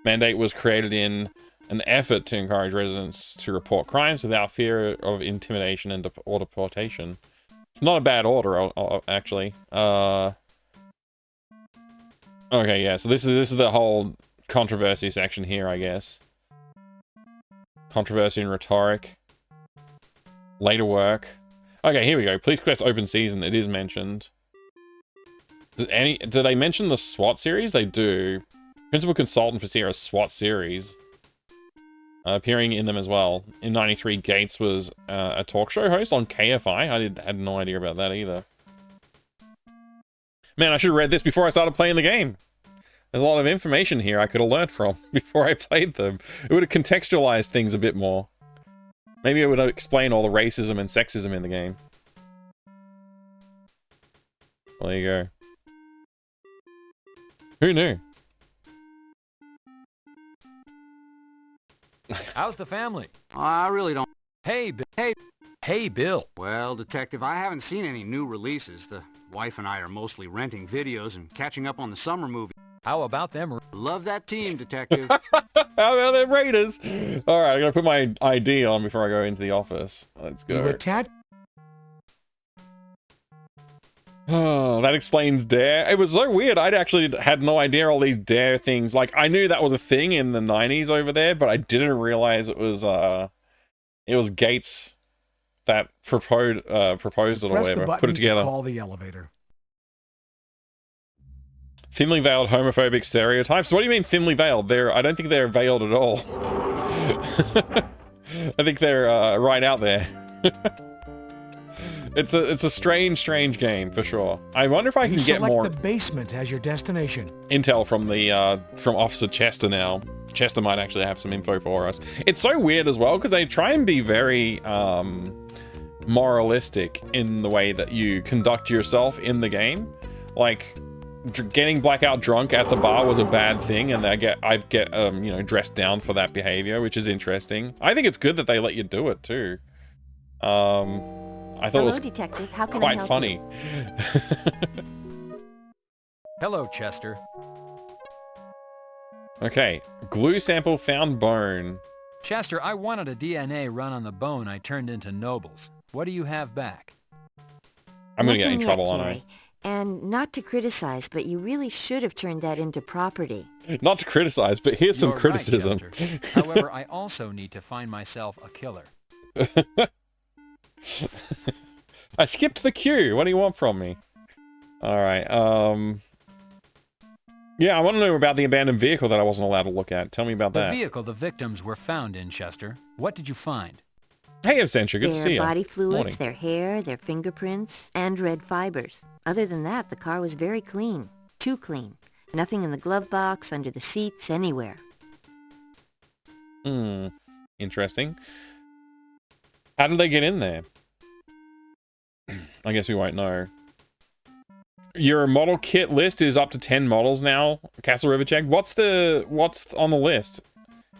A: Mandate was created in an effort to encourage residents to report crimes without fear of intimidation or deportation. It's not a bad order, actually. Okay, yeah, so this is the whole controversy section here, I guess. Controversy and rhetoric. Later work. Okay, here we go. Police Quest open season. It is mentioned. Do they mention the SWAT series? They do. Principal consultant for Sierra's SWAT series. Appearing in them as well. In 93, Gates was a talk show host on KFI. I had no idea about that either. Man, I should have read this before I started playing the game. There's a lot of information here I could have learned from before I played them. It would have contextualized things a bit more. Maybe it would have explained all the racism and sexism in the game. Well, there you go. Who knew?
G: How's the family? I really don't... Hey, Bill.
H: Well, Detective, I haven't seen any new releases. The wife and I are mostly renting videos and catching up on the summer movie.
G: How about them?
H: Love that team, Detective.
A: How about them Raiders? Alright, I'm gonna put my ID on before I go into the office. Let's go.
F: You attach...
A: Oh, that explains Dare. It was so weird. I'd actually had no idea all these Dare things. Like, I knew that was a thing in the 90s over there, but I didn't realize it was Gates that proposed it or whatever. Put it together.
F: To call the elevator.
A: Thinly veiled homophobic stereotypes. What do you mean thinly veiled? I don't think they're veiled at all. I think they're right out there. It's a strange game for sure. I wonder if I can get more.
F: The basement as your destination.
A: Intel from the from Officer Chester now. Chester might actually have some info for us. It's so weird as well because they try and be very moralistic in the way that you conduct yourself in the game. Like getting blackout drunk at the bar was a bad thing, and I get you know, dressed down for that behavior, which is interesting. I think it's good that they let you do it too. I thought it was
M: Detective. How can
A: quite
M: I help
A: funny.
G: Hello, Chester.
A: Okay, glue sample found bone.
G: Chester, I wanted a DNA run on the bone I turned into Nobles. What do you have back?
A: I'm gonna get in
M: Nothing
A: trouble,
M: yet,
A: aren't I?
M: Jerry. And not to criticize, but you really should have turned that into property.
A: Not to criticize, but here's some
G: You're
A: criticism.
G: Right, Chester. However, I also need to find myself a killer.
A: I skipped the queue. What do you want from me? Alright, yeah, I want to know about the abandoned vehicle that I wasn't allowed to look at. Tell me about that.
G: The vehicle the victims were found in, Chester. What did you find?
A: Hey, Absentia, good to see you.
M: Their body fluids,
A: Morning.
M: their hair, their fingerprints, and red fibers. Other than that, the car was very clean. Too clean. Nothing in the glove box, under the seats, anywhere.
A: Interesting. How did they get in there? I guess we won't know. Your model kit list is up to 10 models now, Castle River Check. What's on the list?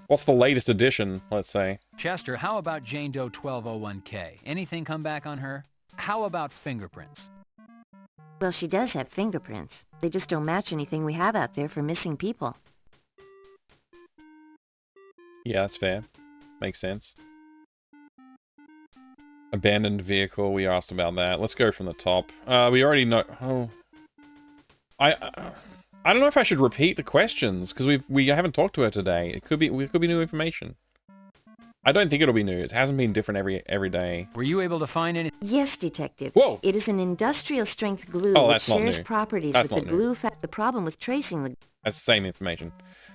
A: What's the latest edition, let's say?
G: Chester, how about Jane Doe 1201K? Anything come back on her? How about fingerprints?
M: Well, she does have fingerprints. They just don't match anything we have out there for missing people.
A: Yeah, that's fair. Makes sense. Abandoned vehicle, we asked about that. Let's go from the top. We already know... Oh. I don't know if I should repeat the questions, because we haven't talked to her today. It could be new information. I don't think it'll be new. It hasn't been different every day.
G: Were you able to find any...
M: Yes, Detective.
A: Whoa!
M: It is an industrial-strength glue
A: Oh,
M: which
A: that's not
M: shares
A: new.
M: properties
A: That's
M: with the
A: not new.
M: glue The problem with tracing the...
A: That's the same information.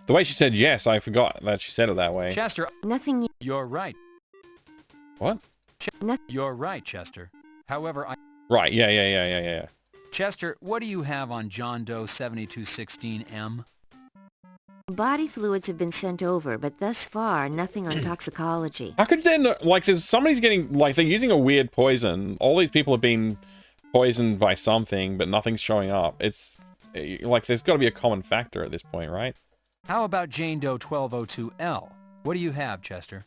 A: The way she said yes, I forgot that she said it that way.
G: Chester...
M: Nothing...
G: You're right.
A: What?
G: You're right, Chester. However,
A: Right, yeah.
G: Chester, what do you have on John Doe 7216M?
M: Body fluids have been sent over, but thus far, nothing on toxicology.
A: How could they not, like, somebody's getting, like, they're using a weird poison. All these people have been poisoned by something, but nothing's showing up. It's, like, there's got to be a common factor at this point, right?
G: How about Jane Doe 1202L? What do you have, Chester?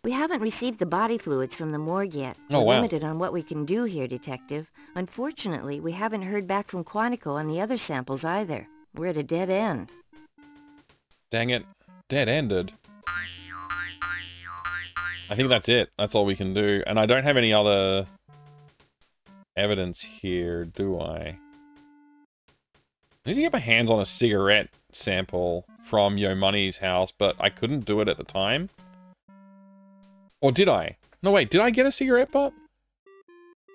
M: We haven't received the body fluids from the morgue yet.
A: Oh,
M: We're
A: wow.
M: limited on what we can do here, Detective. Unfortunately, we haven't heard back from Quantico on the other samples either. We're at a dead end.
A: Dang it. Dead-ended. I think that's it. That's all we can do. And I don't have any other evidence here, do I? I need to get my hands on a cigarette sample. from Yo Money's house, but I couldn't do it at the time. Or did I? No, wait, did I get a cigarette butt?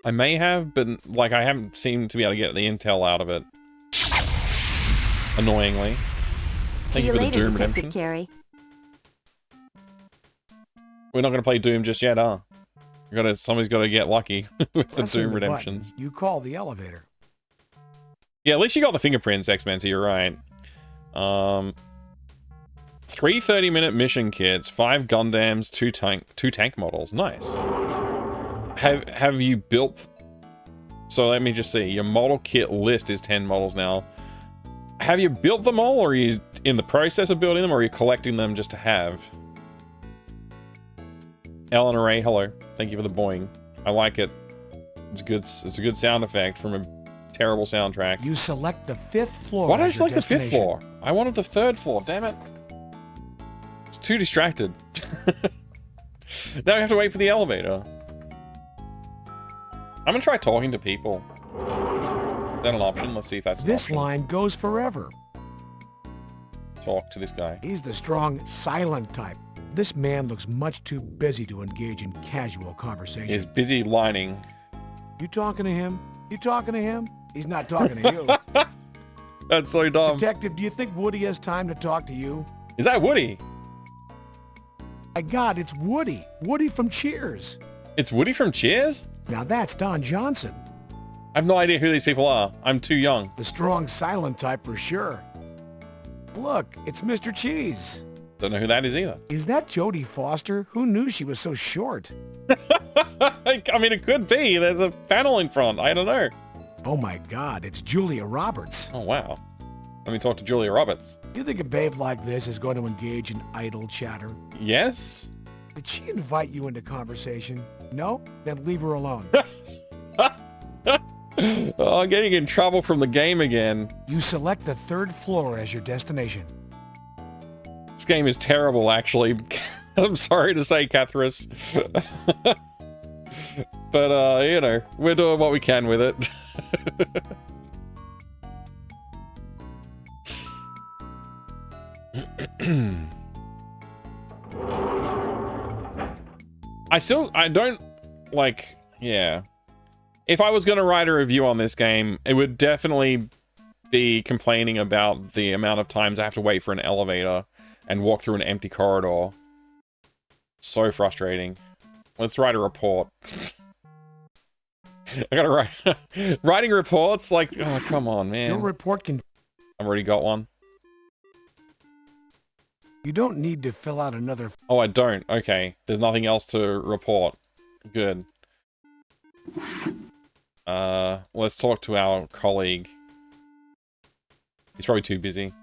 A: I may have, but like I haven't seemed to be able to get the intel out of it. Annoyingly. Thank you for the Doom redemption.
M: Carrie.
A: We're not going to play Doom just yet, huh? Somebody's got to get lucky with the Doom redemptions.
F: You call the elevator.
A: Yeah, at least you got the fingerprints, X-Men, so you're right. 3 30-minute mission kits, 5 Gundams, 2 tank models. Nice. Have you built... So let me just see. Your model kit list is 10 models now. Have you built them all, or are you in the process of building them, or are you collecting them just to have? Eleanor Ray, hello. Thank you for the boing. I like it. It's a good sound effect from a terrible soundtrack.
F: You select the 5th floor.
A: Why did I select the 5th floor? I wanted the 3rd floor, damn it. It's too distracted. Now we have to wait for the elevator. I'm gonna try talking to people. Is that an option? Let's see if that's an
F: This
A: option.
F: line goes forever.
A: Talk to this guy.
F: He's the strong, silent type. This man looks much too busy to engage in casual conversation.
A: He's busy lining.
F: You talking to him? You talking to him? He's not talking to you.
A: That's so dumb.
F: Detective, do you think Woody has time to talk to you?
A: Is that Woody?
F: My God, it's Woody. Woody from Cheers.
A: It's Woody from Cheers?
F: Now that's Don Johnson.
A: I have no idea who these people are. I'm too young.
F: The strong, silent type for sure. Look, it's Mr. Cheese.
A: Don't know who that is either.
F: Is that Jodie Foster? Who knew she was so short?
A: I mean, it could be. There's a panel in front. I don't know.
F: Oh my God, it's Julia Roberts.
A: Oh, wow. Let me talk to Julia Roberts.
F: Do you think a babe like this is going to engage in idle chatter?
A: Yes.
F: Did she invite you into conversation? No? Then leave her alone.
A: Oh, I'm getting in trouble from the game again.
F: You select the 3rd floor as your destination.
A: This game is terrible, actually. I'm sorry to say, Cathris. But, you know, we're doing what we can with it. I don't, like, yeah. If I was going to write a review on this game, it would definitely be complaining about the amount of times I have to wait for an elevator and walk through an empty corridor. So frustrating. Let's write a report. I gotta write... Writing reports? Like, oh, come on, man.
F: Your report can...
A: I've already got one.
F: You don't need to fill out another...
A: Oh, I don't. Okay. There's nothing else to report. Good. Let's talk to our colleague. He's probably too busy.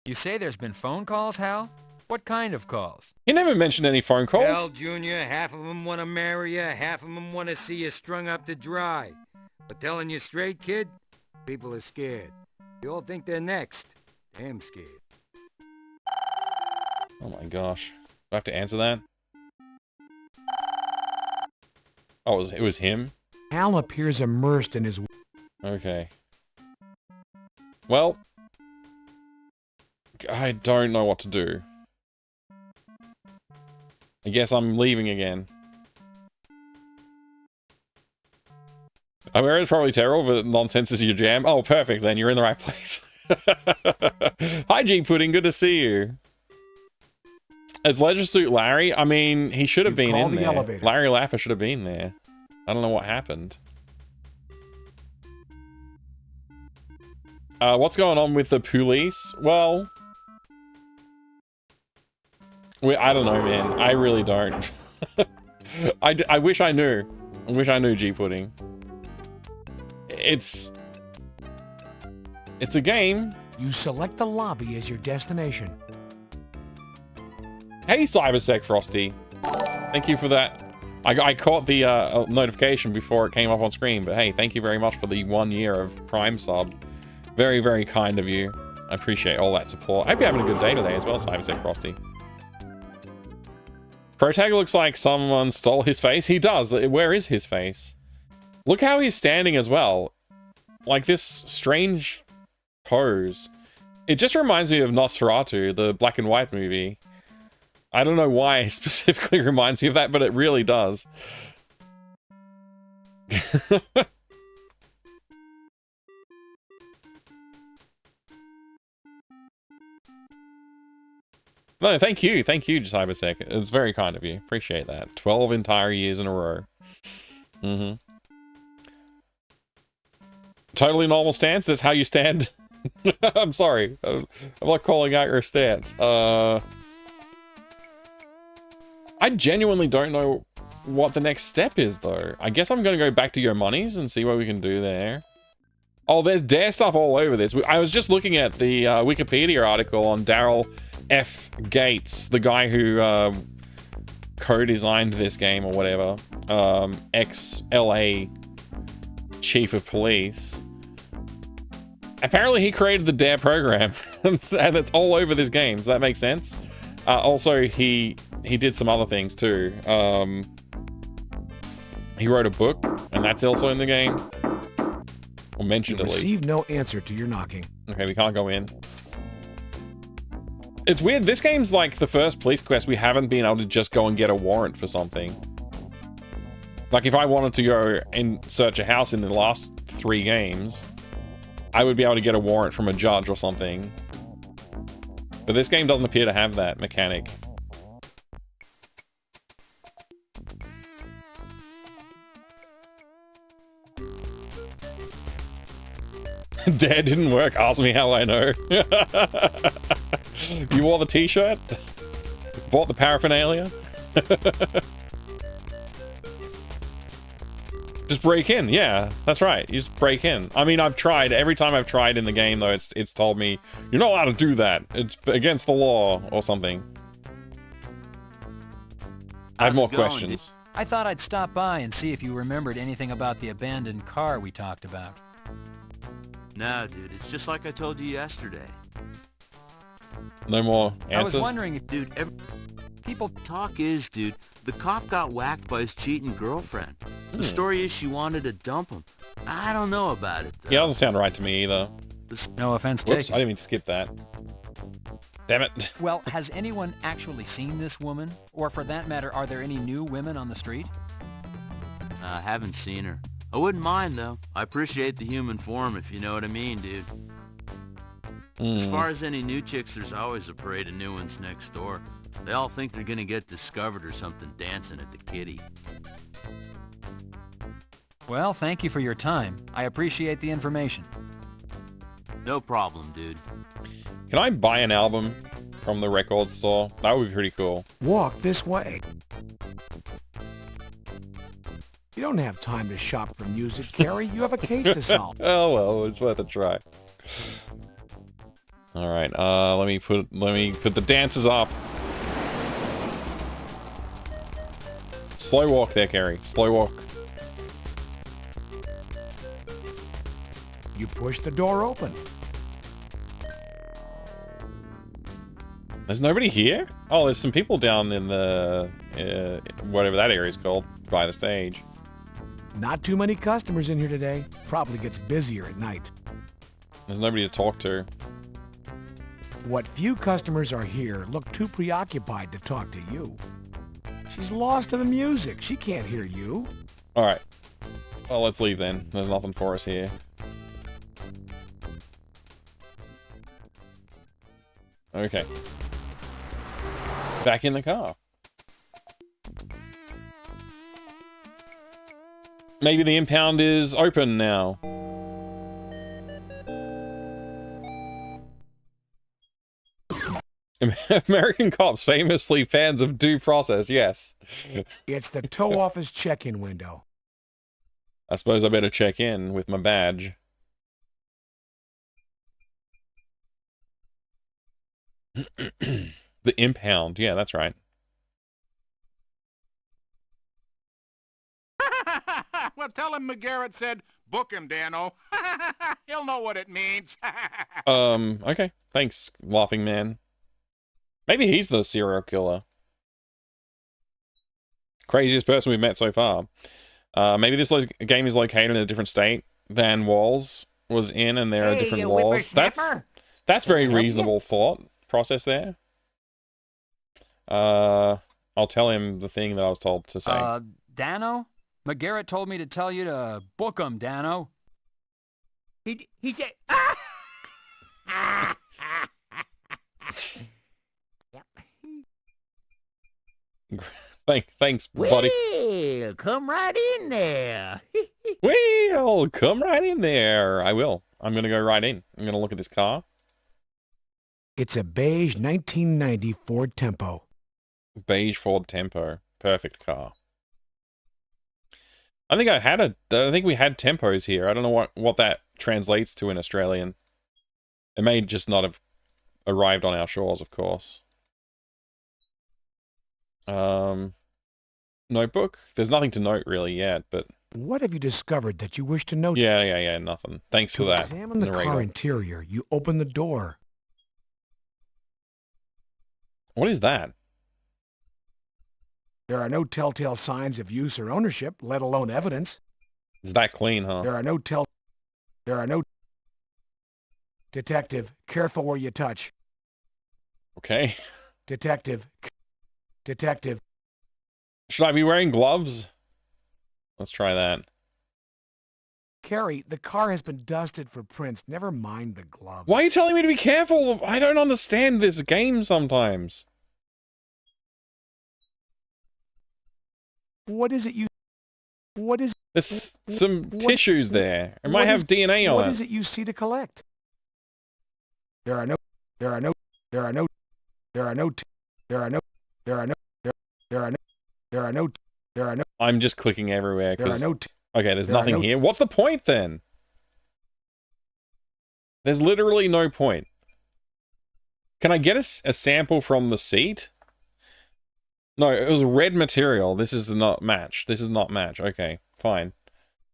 G: You say there's been phone calls, Hal? What kind of calls?
A: He never mentioned any phone calls.
D: Well, Junior, half of them want to marry you, half of them want to see you strung up to dry. But telling you straight, kid, people are scared. They all think they're next. Damn scared.
A: Oh my gosh. Do I have to answer that? Oh, it was him?
F: Hal appears immersed in his...
A: Okay. Well, I don't know what to do. I guess I'm leaving again. America's probably terrible, but nonsense is your jam. Oh, perfect, then. You're in the right place. Hi, G Pudding. Good to see you. As Leisure Suit Larry, I mean, he should have been in there.
F: Elevator.
A: Larry Laffer should have been there. I don't know what happened. What's going on with the police? Well... I don't know, man. I really don't. I wish I knew. I wish I knew, G Pudding. It's a game.
F: You select the lobby as your destination.
A: Hey, Cybersec Frosty. Thank you for that. I caught the notification before it came up on screen, but hey, thank you very much for the 1 year of Prime sub. Very, very kind of you. I appreciate all that support. I hope you're having a good day today as well, Cybersec Frosty. Protag looks like someone stole his face. He does. Where is his face? Look how he's standing as well. Like this strange pose. It just reminds me of Nosferatu, the black and white movie. I don't know why it specifically reminds me of that, but it really does. No, thank you, Cybersec. It's very kind of you. Appreciate that. 12 entire years in a row. Totally normal stance. That's how you stand. I'm sorry. I'm not calling out your stance. I genuinely don't know what the next step is, though. I guess I'm going to go back to Your Monies and see what we can do there. Oh, there's Dare stuff all over this. I was just looking at the Wikipedia article on Daryl F. Gates, the guy who co-designed this game or whatever. Ex-LA Chief of Police. Apparently he created the Dare program, and it's all over this game. Does that make sense? Also, he did some other things too. He wrote a book, and that's also in the game. Or mentioned at least.
F: Received no answer to your knocking.
A: Okay, we can't go in. It's weird. This game's like the first police quest we haven't been able to just go and get a warrant for something. Like if I wanted to go and search a house in the last 3 games, I would be able to get a warrant from a judge or something. But this game doesn't appear to have that mechanic. Dare didn't work. Ask me how I know. You wore the t-shirt? Bought the paraphernalia? Just break in. Yeah, that's right. You just break in. I mean, I've tried. Every time I've tried in the game, though, it's told me, you're not allowed to do that. It's against the law or something. I have more questions.
G: I thought I'd stop by and see if you remembered anything about the abandoned car we talked about.
J: No, dude, it's just like I told you yesterday.
A: No more answers?
J: I was wondering if, dude, people talk is, dude, the cop got whacked by his cheating girlfriend. The story is she wanted to dump him. I don't know about it, though.
A: Yeah, it doesn't sound right to me either.
G: No offense
A: Whoops,
G: taken.
A: I didn't mean to skip that. Damn it.
G: Well, has anyone actually seen this woman? Or for that matter, are there any new women on the street?
J: I haven't seen her. I wouldn't mind, though. I appreciate the human form, if you know what I mean, dude. As far as any new chicks, there's always a parade of new ones next door. They all think they're gonna get discovered or something dancing at the kitty.
G: Well, thank you for your time. I appreciate the information.
J: No problem, dude.
A: Can I buy an album from the record store? That would be pretty cool.
F: Walk this way. You don't have time to shop for music, Carrie. You have a case to solve.
A: Oh well, it's worth a try. All right, let me put the dancers up. Slow walk there, Carrie. Slow walk.
F: You push the door open.
A: There's nobody here? Oh, there's some people down in the whatever that area is called by the stage.
F: Not too many customers in here today. Probably gets busier at night.
A: There's nobody to talk to.
F: What few customers are here look too preoccupied to talk to you. She's lost to the music. She can't hear you.
A: All right. Well, let's leave then. There's nothing for us here. Okay. Back in the car. Maybe the impound is open now. American cops famously fans of due process, yes.
F: It's the tow office check-in window.
A: I suppose I better check in with my badge. The impound, yeah, that's right.
I: Well, tell him McGarrett said, book him, Dano. He'll know what it means.
A: Okay. Thanks, Laughing Man. Maybe he's the serial killer. Craziest person we've met so far. Maybe this game is located in a different state than Walls was in, and there are different laws. That's very reasonable thought process there. I'll tell him the thing that I was told to say.
G: Dano? McGarrett told me to tell you to book him, Dano.
R: He said...
A: Thanks, buddy.
R: Well, come right in there.
A: Well, come right in there. I will. I'm going to go right in. I'm going to look at this car.
F: It's a beige 1990 Ford Tempo.
A: Beige Ford Tempo. Perfect car. I think we had Tempos here. I don't know what that translates to in Australian. It may just not have arrived on our shores, of course. Notebook? There's nothing to note really yet, but...
F: What have you discovered that you wish to note?
A: Yeah, nothing. Thanks for that.
F: To examine the car interior, you open the door.
A: What is that?
F: There are no telltale signs of use or ownership, let alone evidence.
A: It's that clean, huh?
F: There are no Detective, careful where you touch.
A: Okay.
F: Detective.
A: Should I be wearing gloves? Let's try that.
F: Carrie, the car has been dusted for prints. Never mind the gloves.
A: Why are you telling me to be careful? I don't understand this game sometimes.
F: What is it you...
A: There's some tissues there. It might have DNA on it.
F: What is it you see to collect? There are no...
A: I'm just clicking everywhere because... Okay, there's
F: there are
A: nothing
F: no-
A: here. What's the point then? There's literally no point. Can I get a sample from the seat? No, it was red material. This is not match. This is not match. Okay, fine.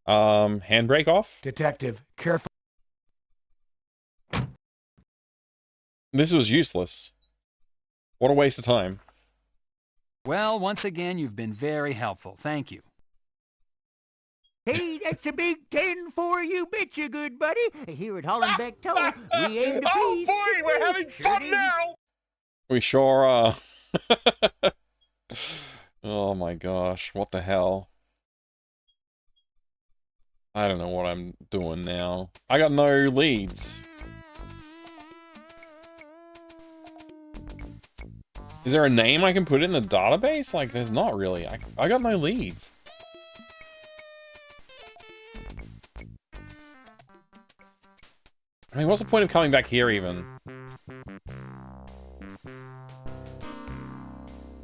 A: Handbrake off?
F: Detective, careful.
A: This was useless. What a waste of time.
G: Well, once again, you've been very helpful. Thank you.
R: Hey, that's a big 10 for you, betcha, good buddy. Here at Hollenbeck Toll, we aim to please.
L: Oh boy, we're having fun now!
A: We sure are. Oh my gosh, what the hell? I don't know what I'm doing now. I got no leads. Is there a name I can put in the database? Like, there's not really. I got no leads. I mean, what's the point of coming back here even?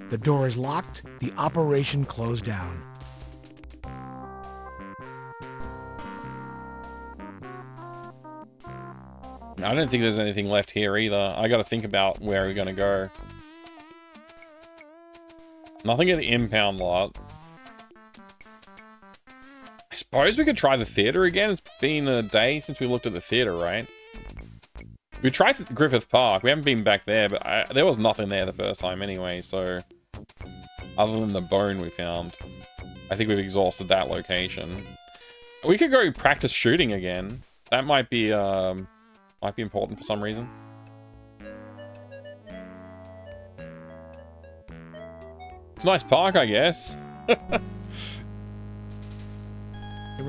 F: The door is locked. The operation closed down.
A: I don't think there's anything left here either. I gotta think about where we're gonna go. Nothing at the impound lot. I suppose we could try the theater again. It's been a day since we looked at the theater, right? We tried Griffith Park. We haven't been back there, but there was nothing there the first time anyway, so... Other than the bone we found. I think we've exhausted that location. We could go practice shooting again. That might be important for some reason. It's a nice park, I guess.
F: There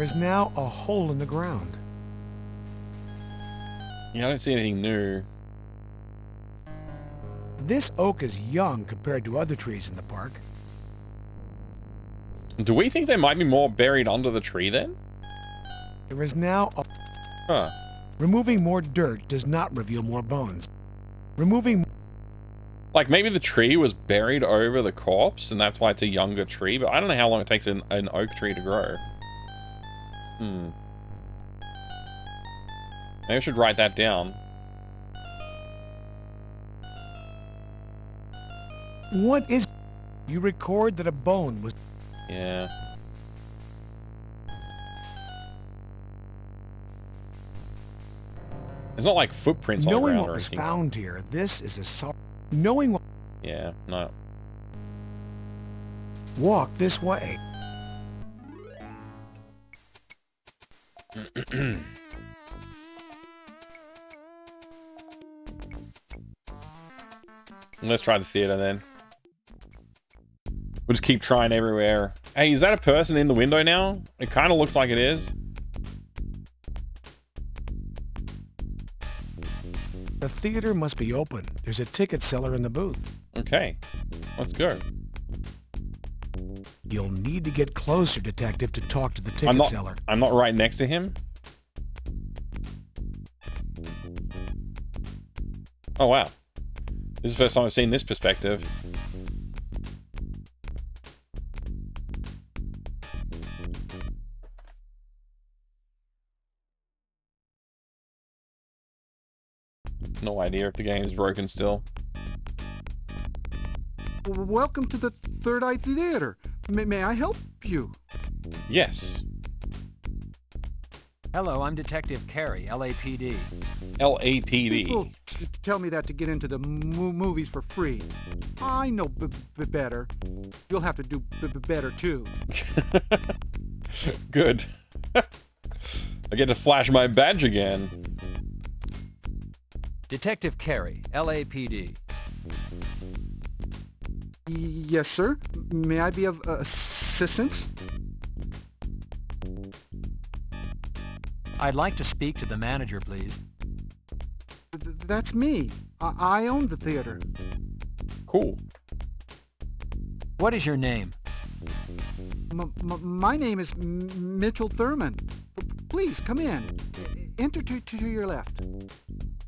F: is now a hole in the ground.
A: Yeah, I don't see anything new.
F: This oak is young compared to other trees in the park.
A: Do we think there might be more buried under the tree then?
F: There is now a...
A: Huh.
F: Removing more dirt does not reveal more bones. Removing...
A: Like, maybe the tree was buried over the corpse, and that's why it's a younger tree, but I don't know how long it takes an oak tree to grow. Maybe I should write that down.
F: What is... You record that a bone was...
A: Yeah. There's not like footprints on the
F: Knowing
A: ground
F: what
A: or
F: was
A: anything.
F: found here, this is a... Knowing what...
A: Yeah, no.
F: Walk this way.
A: Let's try the theater then. We'll just keep trying everywhere. Hey, is that a person in the window now? It kind of looks like it is.
F: The theater must be open. There's a ticket seller in the booth.
A: Okay, let's go.
F: You'll need to get closer, Detective, to talk to the ticket seller.
A: I'm not right next to him. Oh, wow. This is the first time I've seen this perspective. No idea if the game is broken still.
K: Welcome to the Third Eye Theater. May I help you?
A: Yes.
G: Hello, I'm Detective Carey, LAPD.
A: LAPD.
K: People tell me that to get into the movies for free. I know better. You'll have to do better too.
A: Good. I get to flash my badge again.
G: Detective Carey, LAPD.
K: Yes, sir. May I be of assistance?
G: I'd like to speak to the manager, please.
K: That's me. I own the theater.
A: Cool.
G: What is your name?
K: My name is Mitchell Thurman. Please, come in. Enter to your left.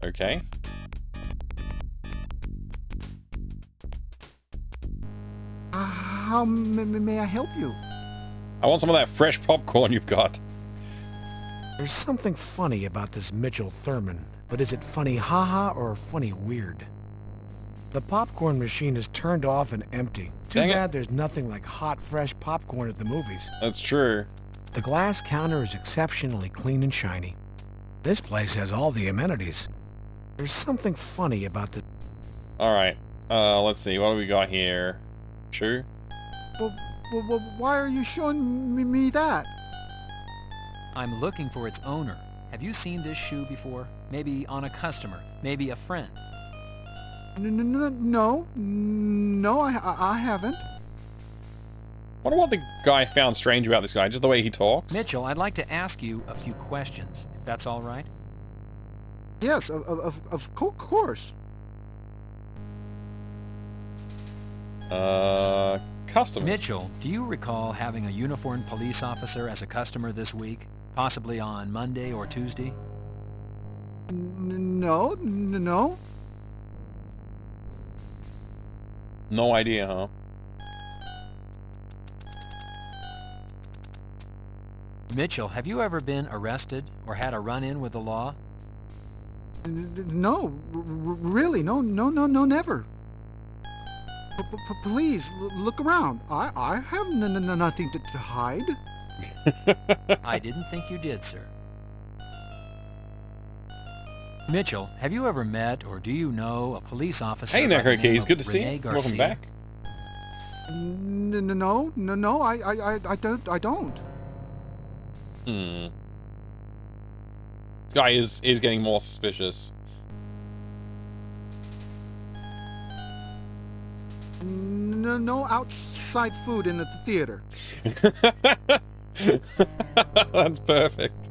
A: Okay.
K: How may I help you?
A: I want some of that fresh popcorn you've got.
F: There's something funny about this Mitchell Thurman, but is it funny haha or funny weird? The popcorn machine is turned off and empty. Too bad there's nothing like hot, fresh popcorn at the movies.
A: That's true.
F: The glass counter is exceptionally clean and shiny. This place has all the amenities. There's something funny about the...
A: Alright, let's see, what do we got here? Shoe?
K: Well, why are you showing me that?
G: I'm looking for its owner. Have you seen this shoe before? Maybe on a customer, maybe a friend.
K: No, I haven't.
A: Wonder what the guy found strange about this guy, just the way he talks.
G: Mitchell, I'd like to ask you a few questions, if that's all right.
K: Yes, of course.
A: Customers.
G: Mitchell, do you recall having a uniformed police officer as a customer this week? Possibly on Monday or Tuesday?
K: No.
A: No idea, huh?
G: Mitchell, have you ever been arrested or had a run-in with the law?
K: No, really, no, never. Please, look around. I have nothing to hide.
G: I didn't think you did, sir. Mitchell, have you ever met or do you know a police officer?
A: Hey, Necro Keys, good to see you. Welcome back.
K: No, I don't.
A: This guy is getting more suspicious.
K: No outside food in the theater.
A: That's perfect.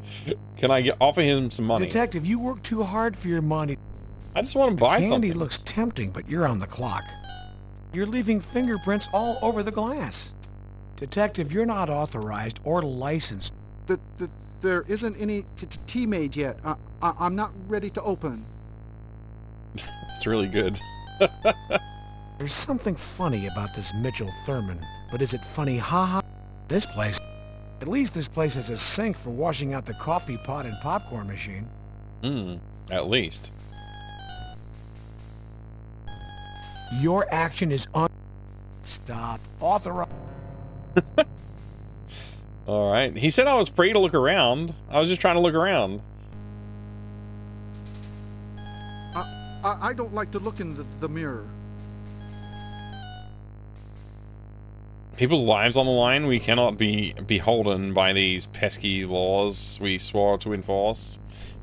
A: Can I offer him some money?
F: Detective, you work too hard for your money.
A: I just want to buy something.
F: Candy looks tempting, but you're on the clock. You're leaving fingerprints all over the glass. Detective, you're not authorized or licensed.
K: There isn't any tea made yet. I'm not ready to open.
A: It's really good.
F: There's something funny about this Mitchell Thurman, but is it funny haha? This place, at least this place has a sink for washing out the coffee pot and popcorn machine.
A: At least.
F: Your action is Stop. Authorized.
A: Alright, he said I was free to look around. I was just trying to look around.
K: I don't like to look in the mirror.
A: People's lives on the line, we cannot be beholden by these pesky laws we swore to enforce.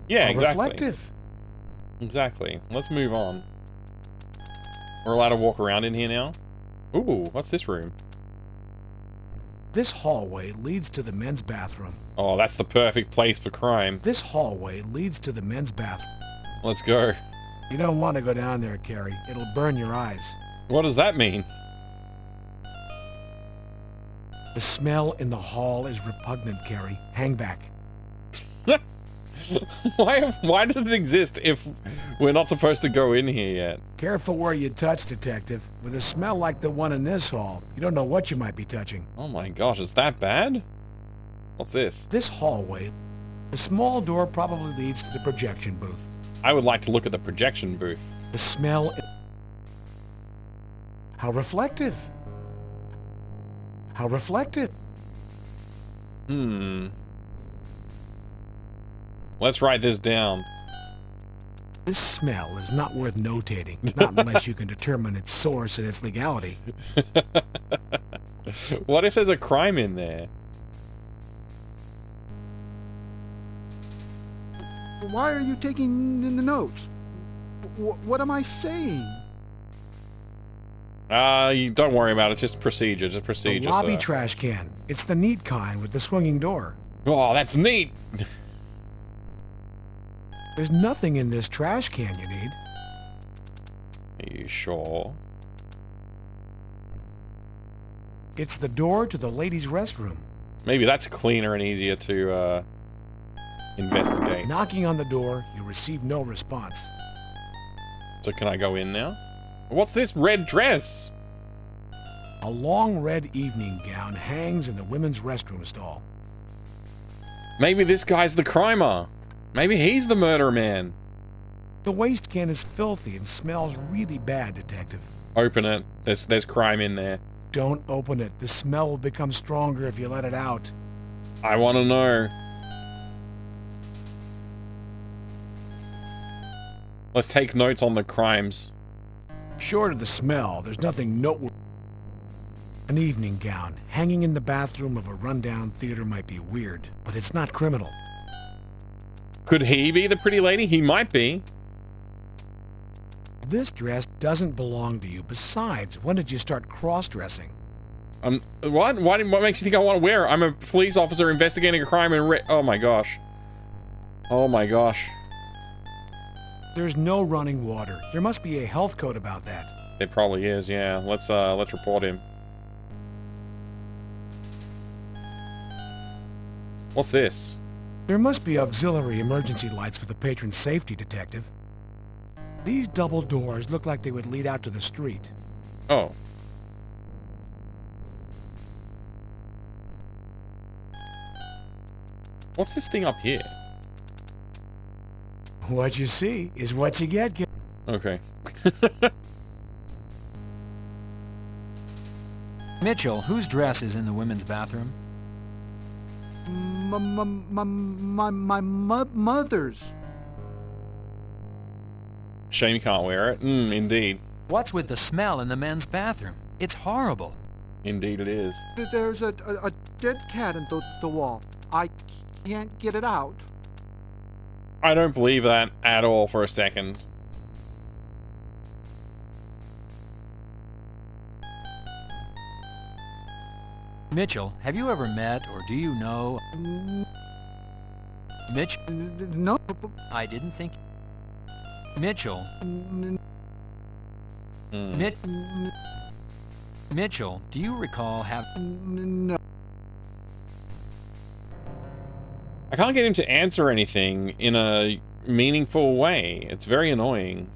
A: Yeah, exactly.
F: Reflective.
A: Exactly. Let's move on. We're allowed to walk around in here now. Ooh, what's this room?
F: This hallway leads to the men's bathroom.
A: Oh, that's the perfect place for crime.
F: This hallway leads to the men's bathroom.
A: Let's go.
F: You don't want to go down there, Carrie. It'll burn your eyes.
A: What does that mean?
F: The smell in the hall is repugnant, Carrie. Hang back.
A: Why does it exist if we're not supposed to go in here yet?
F: Careful where you touch, Detective. With a smell like the one in this hall, you don't know what you might be touching.
A: Oh my gosh, is that bad? What's this?
F: This hallway, the small door probably leads to the projection booth.
A: I would like to look at the projection booth.
F: The smell... How reflective. How reflective.
A: Let's write this down.
F: This smell is not worth notating, not unless you can determine its source and its legality.
A: What if there's a crime in there?
K: Why are you taking the notes? What am I saying?
A: You don't worry about it. Just procedure. Just procedure.
F: The lobby
A: sir.
F: trash can. It's the neat kind with the swinging door.
A: Oh, that's neat.
F: There's nothing in this trash can you need.
A: Are you sure?
F: It's the door to the ladies' restroom.
A: Maybe that's cleaner and easier to investigate.
F: Knocking on the door, you receive no response.
A: So can I go in now? What's this red dress?
F: A long red evening gown hangs in the women's restroom stall.
A: Maybe this guy's the crimer. Maybe he's the murder man.
F: The waste can is filthy and smells really bad, Detective.
A: Open it. There's crime in there.
F: Don't open it. The smell will become stronger if you let it out.
A: I want to know. Let's take notes on the crimes.
F: Short of the smell, there's nothing noteworthy. An evening gown hanging in the bathroom of a rundown theater might be weird, but it's not criminal.
A: Could he be the pretty lady? He might be.
F: This dress doesn't belong to you. Besides, when did you start cross-dressing?
A: What? What makes you think I want to wear it? I'm a police officer investigating a crime in oh my gosh. Oh my gosh.
F: There's no running water. There must be a health code about that.
A: It probably is, yeah. Let's report him. What's this?
F: There must be auxiliary emergency lights for the patron's safety, Detective. These double doors look like they would lead out to the street.
A: Oh. What's this thing up here?
F: What you see is what you get.
A: Okay.
G: Mitchell, whose dress is in the women's bathroom?
K: My mother's.
A: Shame you can't wear it. Indeed.
G: What's with the smell in the men's bathroom? It's horrible.
A: Indeed it is.
K: There's a dead cat in the wall. I can't get it out.
A: I don't believe that at all for a second.
G: Mitchell, have you ever met or do you know... Mitch?
K: No.
G: I didn't think... Mitchell? Mitchell, do you recall having...
K: No.
A: I can't get him to answer anything in a meaningful way. It's very annoying.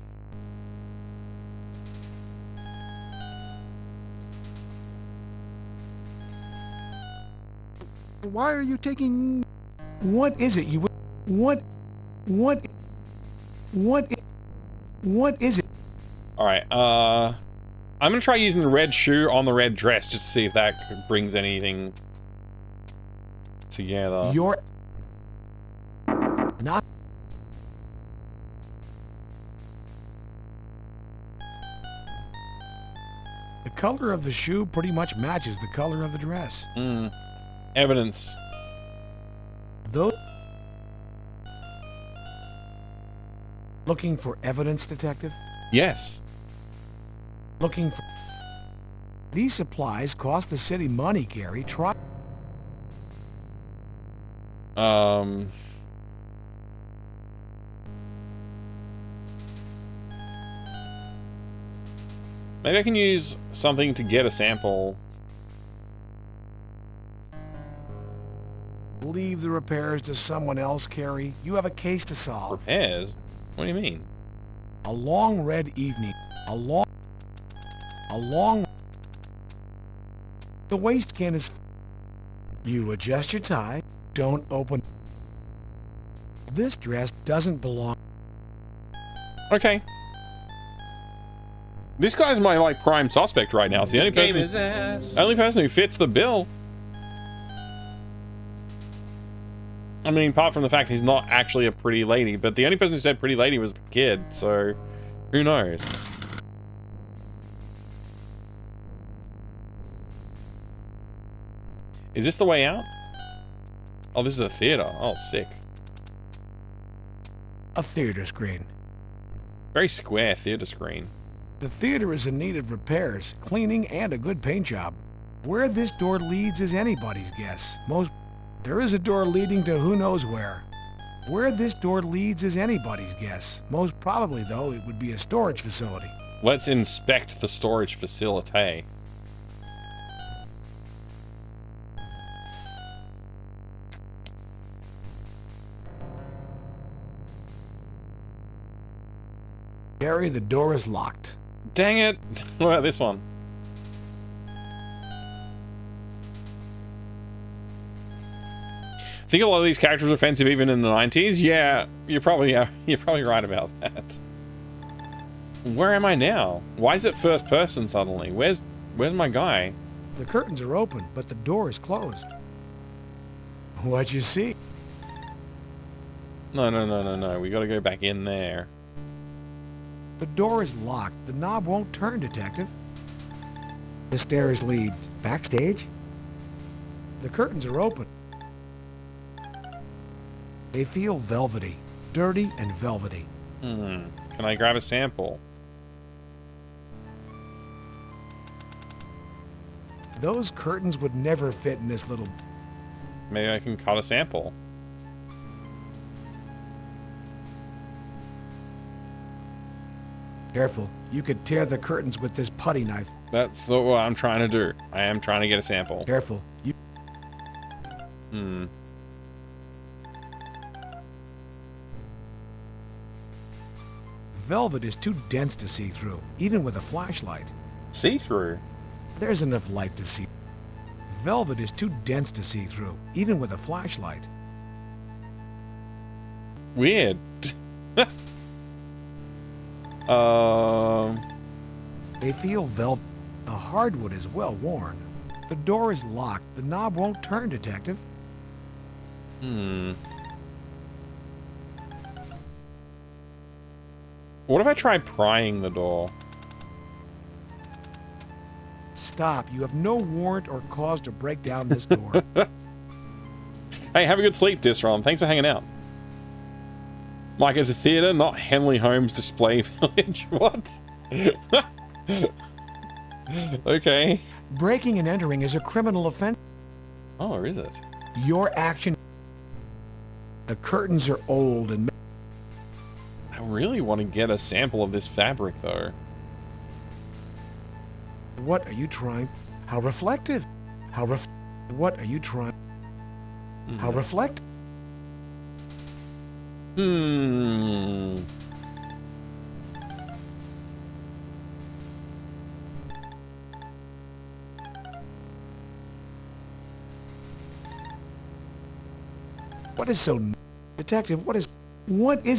K: Why are you taking...
F: What is it you... What is it?
A: Alright, I'm gonna try using the red shoe on the red dress just to see if that brings anything together.
F: You're... Not... The color of the shoe pretty much matches the color of the dress.
A: Evidence.
F: Though... Looking for evidence, Detective?
A: Yes.
F: Looking for... These supplies cost the city money, Gary. Try...
A: Maybe I can use something to get a sample.
F: Leave the repairs to someone else, Carrie. You have a case to solve.
A: Repairs? What do you mean?
F: A long red evening. A long... The waste can is... You adjust your tie. Don't open... This dress doesn't belong...
A: Okay. This guy's my, like, prime suspect right now. It's the only person who fits the bill. I mean, apart from the fact he's not actually a pretty lady, but the only person who said pretty lady was the kid, so who knows? Is this the way out? Oh, this is a theater. Oh, sick.
F: A theater screen.
A: Very square theater screen.
F: The theater is in need of repairs, cleaning, and a good paint job. Where this door leads is anybody's guess. There is a door leading to who knows where. Where this door leads is anybody's guess. Most probably, though, it would be a storage facility.
A: Let's inspect the storage facility.
F: Gary, the door is locked.
A: Dang it! What about this one? I think a lot of these characters are offensive even in the 90s. Yeah, you're probably right about that. Where am I now? Why is it first person suddenly? Where's my guy?
F: The curtains are open, but the door is closed. What'd you see?
A: No. We gotta go back in there.
F: The door is locked. The knob won't turn, Detective. The stairs lead backstage. The curtains are open. They feel velvety, dirty and velvety.
A: Can I grab a sample?
F: Those curtains would never fit in this little...
A: Maybe I can cut a sample.
F: Careful, you could tear the curtains with this putty knife.
A: That's what I'm trying to do. I am trying to get a sample.
F: Careful, you... Velvet is too dense to see through, even with a flashlight.
A: See through?
F: There's enough light to see. Velvet is too dense to see through, even with a flashlight.
A: Weird.
F: They feel velvet. The hardwood is well worn. The door is locked. The knob won't turn, Detective.
A: What if I try prying the door?
F: Stop. You have no warrant or cause to break down this door.
A: Hey, have a good sleep, Disrom. Thanks for hanging out. Mike, it's a theater, not Henley Holmes Display Village. What? Okay.
F: Breaking and entering is a criminal offense.
A: Oh, or is it?
F: Your action... The curtains are old and...
A: I really want to get a sample of this fabric, though.
F: What are you trying? How reflective? What are you trying? How reflect? What is so... Detective, what is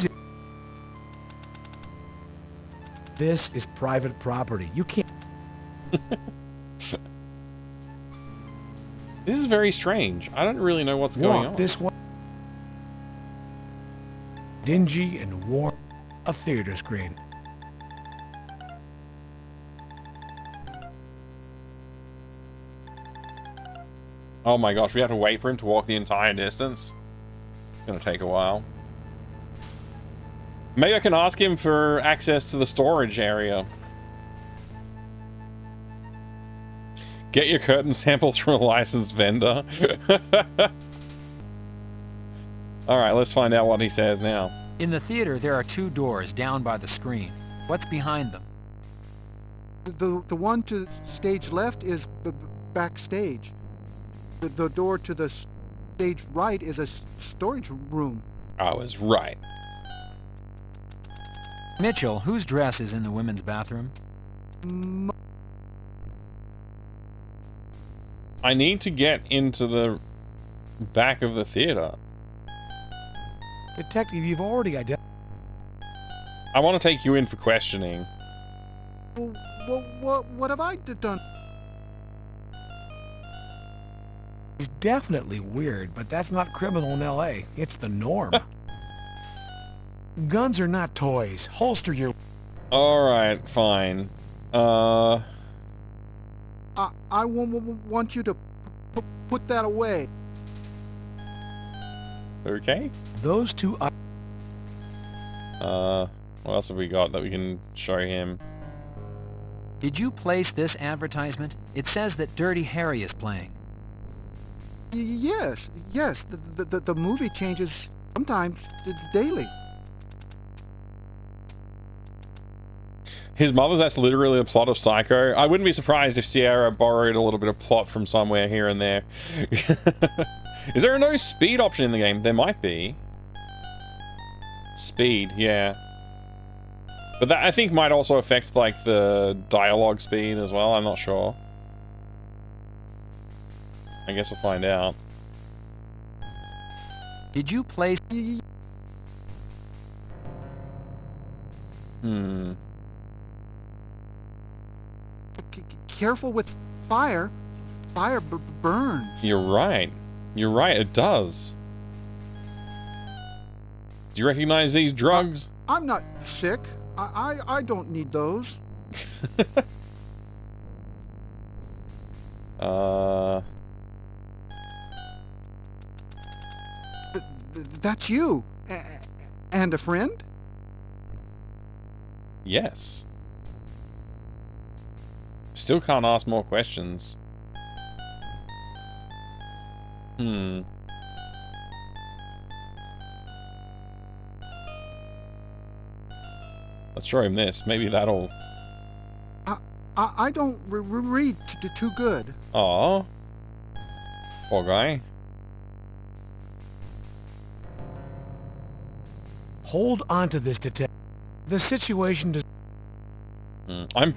F: it? This is private property. You can't...
A: This is very strange. I don't really know what's going on.
F: This one. Dingy and warm. A theater screen.
A: Oh my gosh, we have to wait for him to walk the entire distance. It's gonna take a while. Maybe I can ask him for access to the storage area. Get your curtain samples from a licensed vendor. Alright, let's find out what he says now.
G: In the theater, there are 2 doors down by the screen. What's behind them?
K: The one to stage left is backstage. The door to the stage right is a storage room.
A: I was right.
G: Mitchell, whose dress is in the women's bathroom?
A: I need to get into the back of the theater.
F: Detective, you've already identified...
A: I want to take you in for questioning.
K: What have I done?
F: He's definitely weird, but that's not criminal in L.A. It's the norm. Guns are not toys. Holster your...
A: Alright, fine.
K: I want you to put that away.
A: Okay.
F: Those 2...
A: what else have we got that we can show him?
G: Did you place this advertisement? It says that Dirty Harry is playing.
K: Yes. The movie changes sometimes daily.
A: His mother, that's literally the plot of Psycho. I wouldn't be surprised if Sierra borrowed a little bit of plot from somewhere here and there. Is there no speed option in the game? There might be. Speed, yeah. But that, I think, might also affect, like, the dialogue speed as well. I'm not sure. I guess we'll find out.
G: Did you place...
K: Careful with fire. Fire burns.
A: You're right. You're right, it does. Do you recognize these drugs?
K: I'm not sick. I don't need those. That's you. And a friend?
A: Yes. Still can't ask more questions. Let's show him this. Maybe that'll...
K: I don't read too good.
A: Aw. Poor guy.
F: Hold on to this, detective. The situation does...
A: I'm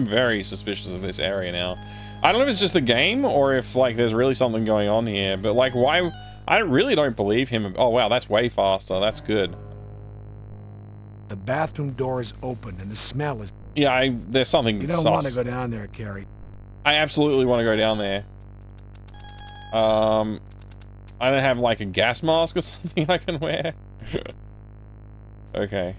A: very suspicious of this area now. I don't know if it's just the game or if, like, there's really something going on here. But, like, why... I really don't believe him. Oh, wow, that's way faster. That's good.
F: The bathroom door is open and the smell is...
A: Yeah, there's something
F: You don't
A: sus.
F: want to go down there, Carrie.
A: I absolutely want to go down there. I don't have, like, a gas mask or something I can wear. Okay.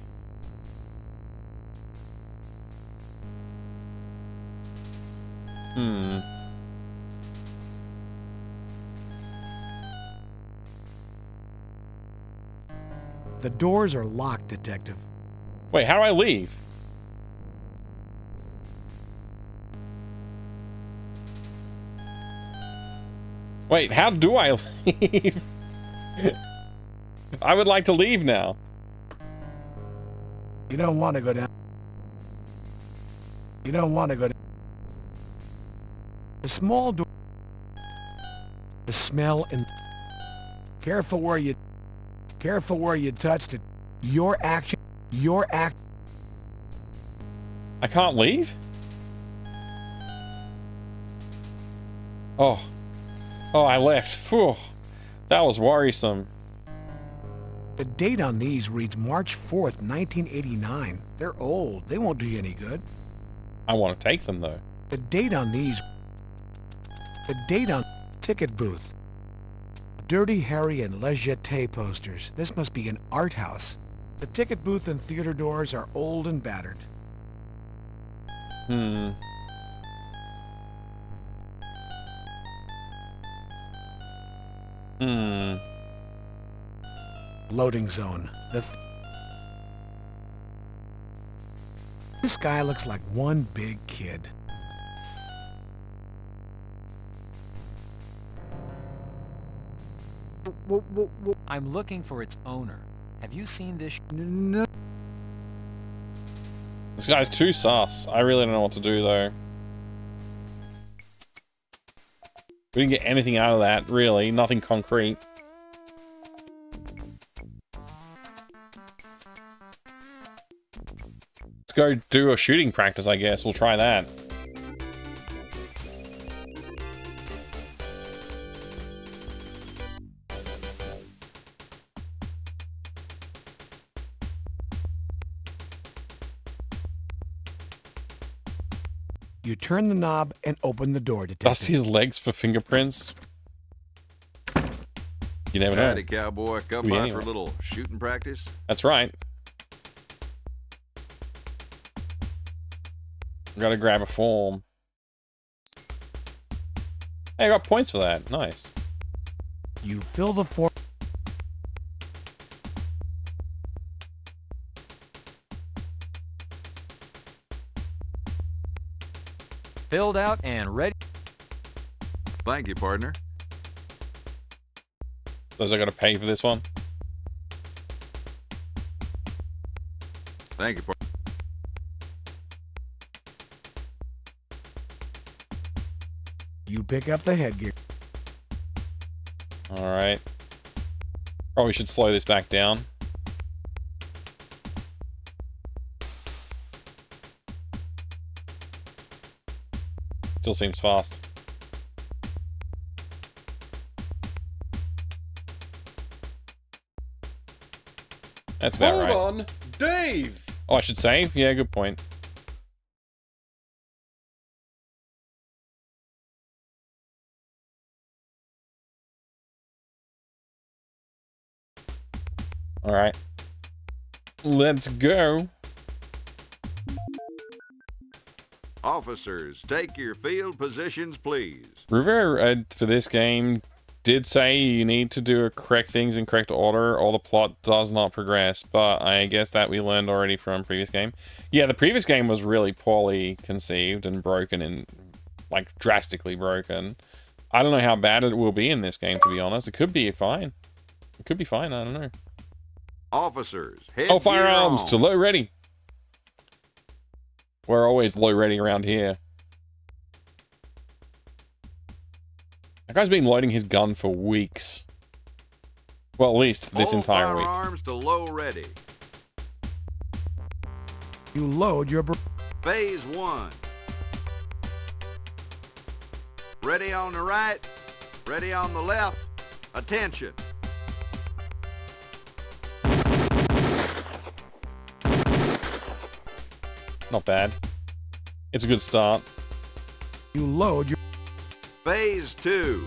F: The doors are locked, detective.
A: Wait, how do I leave? Wait, how do I leave? I would like to leave now.
F: You don't want to go down. You don't want to go down. The small door. The smell and... Careful where you touched it. Your action.
A: I can't leave? Oh. Oh, I left. Phew. That was worrisome.
F: The date on these reads March 4th, 1989. They're old. They won't do you any good.
A: I want to take them, though.
F: The date on these... The date on... Ticket booth. Dirty Harry and Les Jetés posters. This must be an art house. The ticket booth and theater doors are old and battered. Loading zone. This guy looks like one big kid.
G: I'm looking for its owner. Have you seen this?
K: No.
A: This guy's too sus. I really don't know what to do, though. We didn't get anything out of that, really. Nothing concrete. Let's go do a shooting practice, I guess. We'll try that.
F: You turn the knob and open the door, detective.
A: Dust his legs for fingerprints. You never know.
E: Howdy, cowboy. Come by for a little shooting practice?
A: That's right. Gotta grab a form. Hey, I got points for that. Nice.
F: You fill the form.
G: Filled out and ready.
E: Thank you, partner.
A: Does I gotta pay for this one?
E: Thank you, partner.
F: You pick up the headgear.
A: Alright. Probably should slow this back down. Still seems fast. That's about right.
S: Hold on, Dave!
A: Oh, I should save? Yeah, good point. Alright. Let's go.
E: Officers, take your field positions, please.
A: Rivera, for this game, did say you need to do correct things in correct order or the plot does not progress, but I guess that we learned already from previous game. Yeah, the previous game was really poorly conceived and broken and, like, drastically broken. I don't know how bad it will be in this game, to be honest. It could be fine. It could be fine, I don't know.
E: Officers, head
A: oh, firearms
E: on.
A: to low ready. We're always low ready around here. That guy's been loading his gun for weeks. Well, at least this entire week.
E: Firearms to low ready.
F: You load your...
E: Phase 1. Ready on the right, ready on the left. Attention.
A: Not bad. It's a good start.
F: You load your...
E: Phase 2.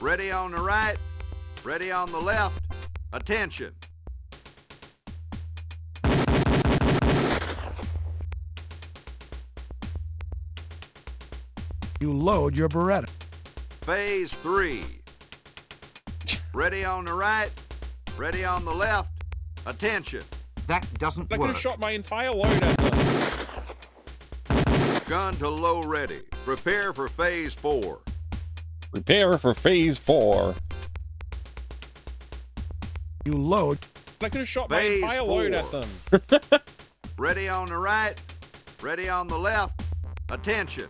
E: Ready on the right, ready on the left. Attention.
F: You load your Beretta.
E: Phase 3. Ready on the right, ready on the left. Attention.
A: That doesn't work. I could have shot my entire load at them.
E: Gun to low ready. Prepare for phase 4.
A: Prepare for phase 4.
F: You load.
A: I could have shot my entire load at them.
E: Ready on the right, ready on the left. Attention.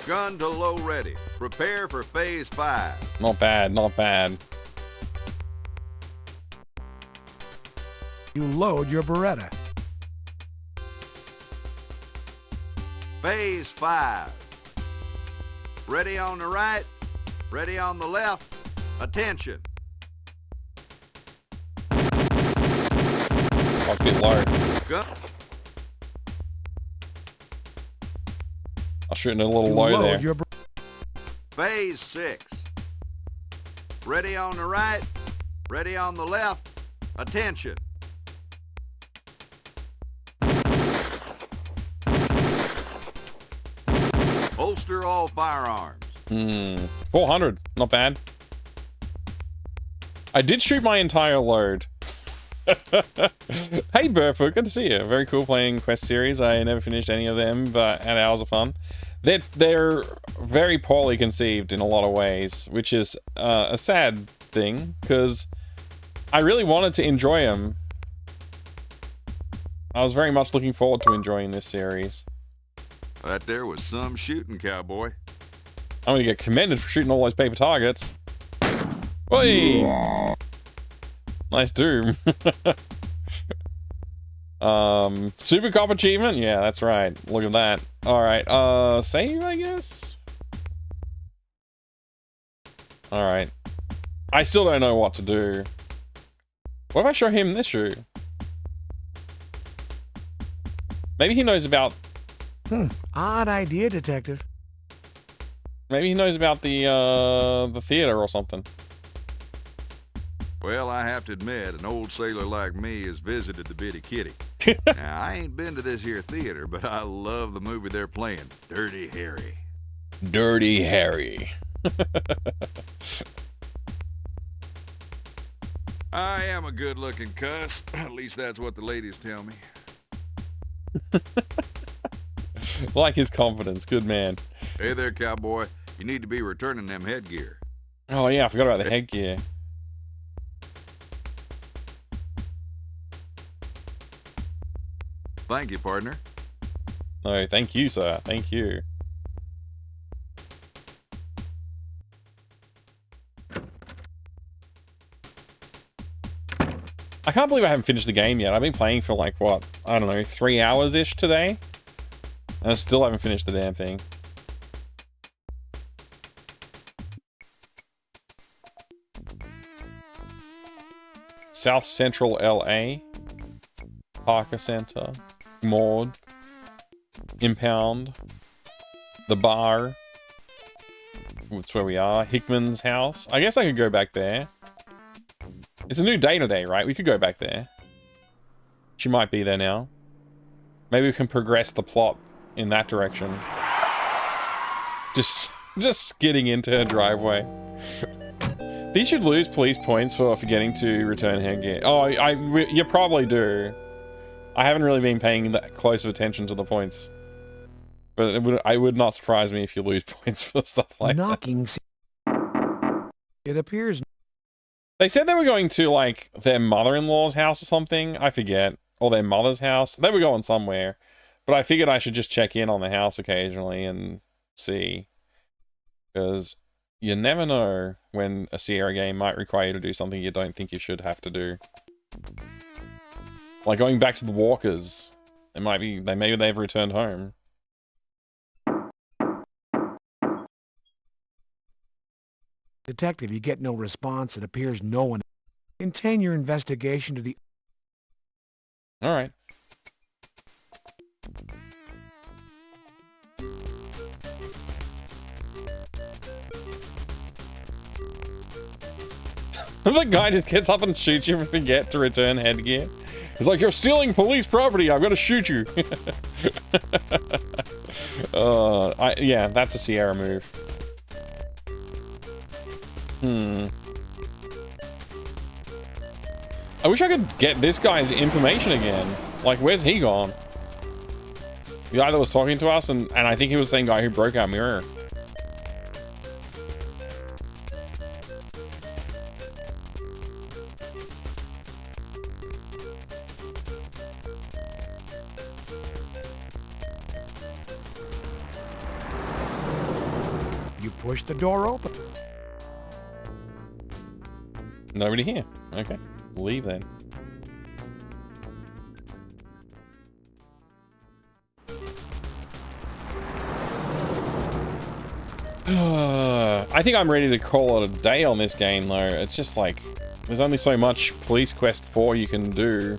E: Gun to low ready. Prepare for phase 5.
A: Not bad, not bad.
F: You load your Beretta.
E: Phase 5. Ready on the right, ready on the left. Attention.
A: Oh, it's a bit low.
E: Gun.
A: I'm shooting a little low there.
E: Phase 6. Ready on the right, ready on the left. Attention. Holster all firearms.
A: 400. Not bad. I did shoot my entire load. Hey Burfoot, good to see you. Very cool playing Quest series. I never finished any of them, but had hours of fun. They're very poorly conceived in a lot of ways, which is a sad thing, because I really wanted to enjoy them. I was very much looking forward to enjoying this series.
E: That there was some shooting, cowboy.
A: I'm gonna get commended for shooting all those paper targets. Oi! Nice Doom. Super Cop achievement? Yeah, that's right. Look at that. Alright, save, I guess? Alright. I still don't know what to do. What if I show him this shoe? Maybe he knows about...
F: Odd idea, Detective.
A: Maybe he knows about the theater or something.
E: Well, I have to admit, an old sailor like me has visited the Bitty Kitty. Now, I ain't been to this here theater, but I love the movie they're playing, Dirty Harry.
A: Dirty Harry.
E: I am a good-looking cuss. At least that's what the ladies tell me.
A: Like his confidence. Good man.
E: Hey there, cowboy. You need to be returning them headgear.
A: Oh yeah, I forgot about the headgear.
E: Thank you, partner.
A: No, thank you, sir. Thank you. I can't believe I haven't finished the game yet. I've been playing for like, what? I don't know, 3 hours-ish today? And I still haven't finished the damn thing. South Central LA. Parker Center. Maud. Impound. The bar. That's where we are. Hickman's house. I guess I could go back there. It's a new day today, right? We could go back there. She might be there now. Maybe we can progress the plot in that direction. Just skidding into her driveway. These should lose police points for forgetting to return headgear. Oh, you probably do. I haven't really been paying that close of attention to the points. But it would not surprise me if you lose points for stuff like that.
F: It appears...
A: They said they were going to, like, their mother-in-law's house or something. I forget. Or their mother's house. They were going somewhere. But I figured I should just check in on the house occasionally and see. Because you never know when a Sierra game might require you to do something you don't think you should have to do. Like going back to the Walkers. Maybe they've returned home.
F: Detective, you get no response. It appears no one... Continue your investigation to the...
A: Alright. The guy just gets up and shoots you and forget to return headgear. He's like, you're stealing police property, I've got to shoot you. Yeah, that's a Sierra move. I wish I could get this guy's information again. Like, where's he gone? The guy that was talking to us, and I think he was the same guy who broke our mirror.
F: You push the door open.
A: Nobody here. Okay. Leave then. I think I'm ready to call it a day on this game though. It's just like, there's only so much Police Quest 4 you can do.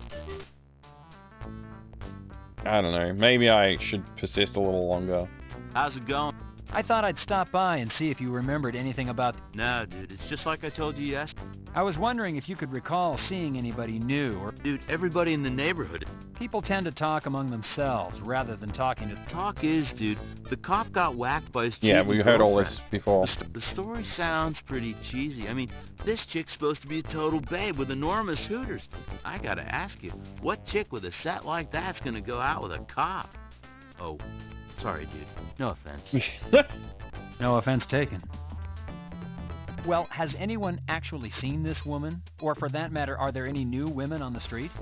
A: I don't know. Maybe I should persist a little longer.
J: How's it going?
G: I thought I'd stop by and see if you remembered anything about...
J: Nah, dude, it's just like I told you yesterday.
G: I was wondering if you could recall seeing anybody new or...
J: Dude, everybody in the neighborhood...
G: People tend to talk among themselves rather than talking to...
J: Talk is, dude, the cop got whacked by his
A: Yeah,
J: cheating
A: we heard all
J: girlfriend.
A: this before.
J: The story sounds pretty cheesy. I mean, this chick's supposed to be a total babe with enormous hooters. I gotta ask you, what chick with a set like that's gonna go out with a cop? Oh, sorry, dude. No offense.
G: No offense taken. Well, has anyone actually seen this woman? Or for that matter, are there any new women on the street?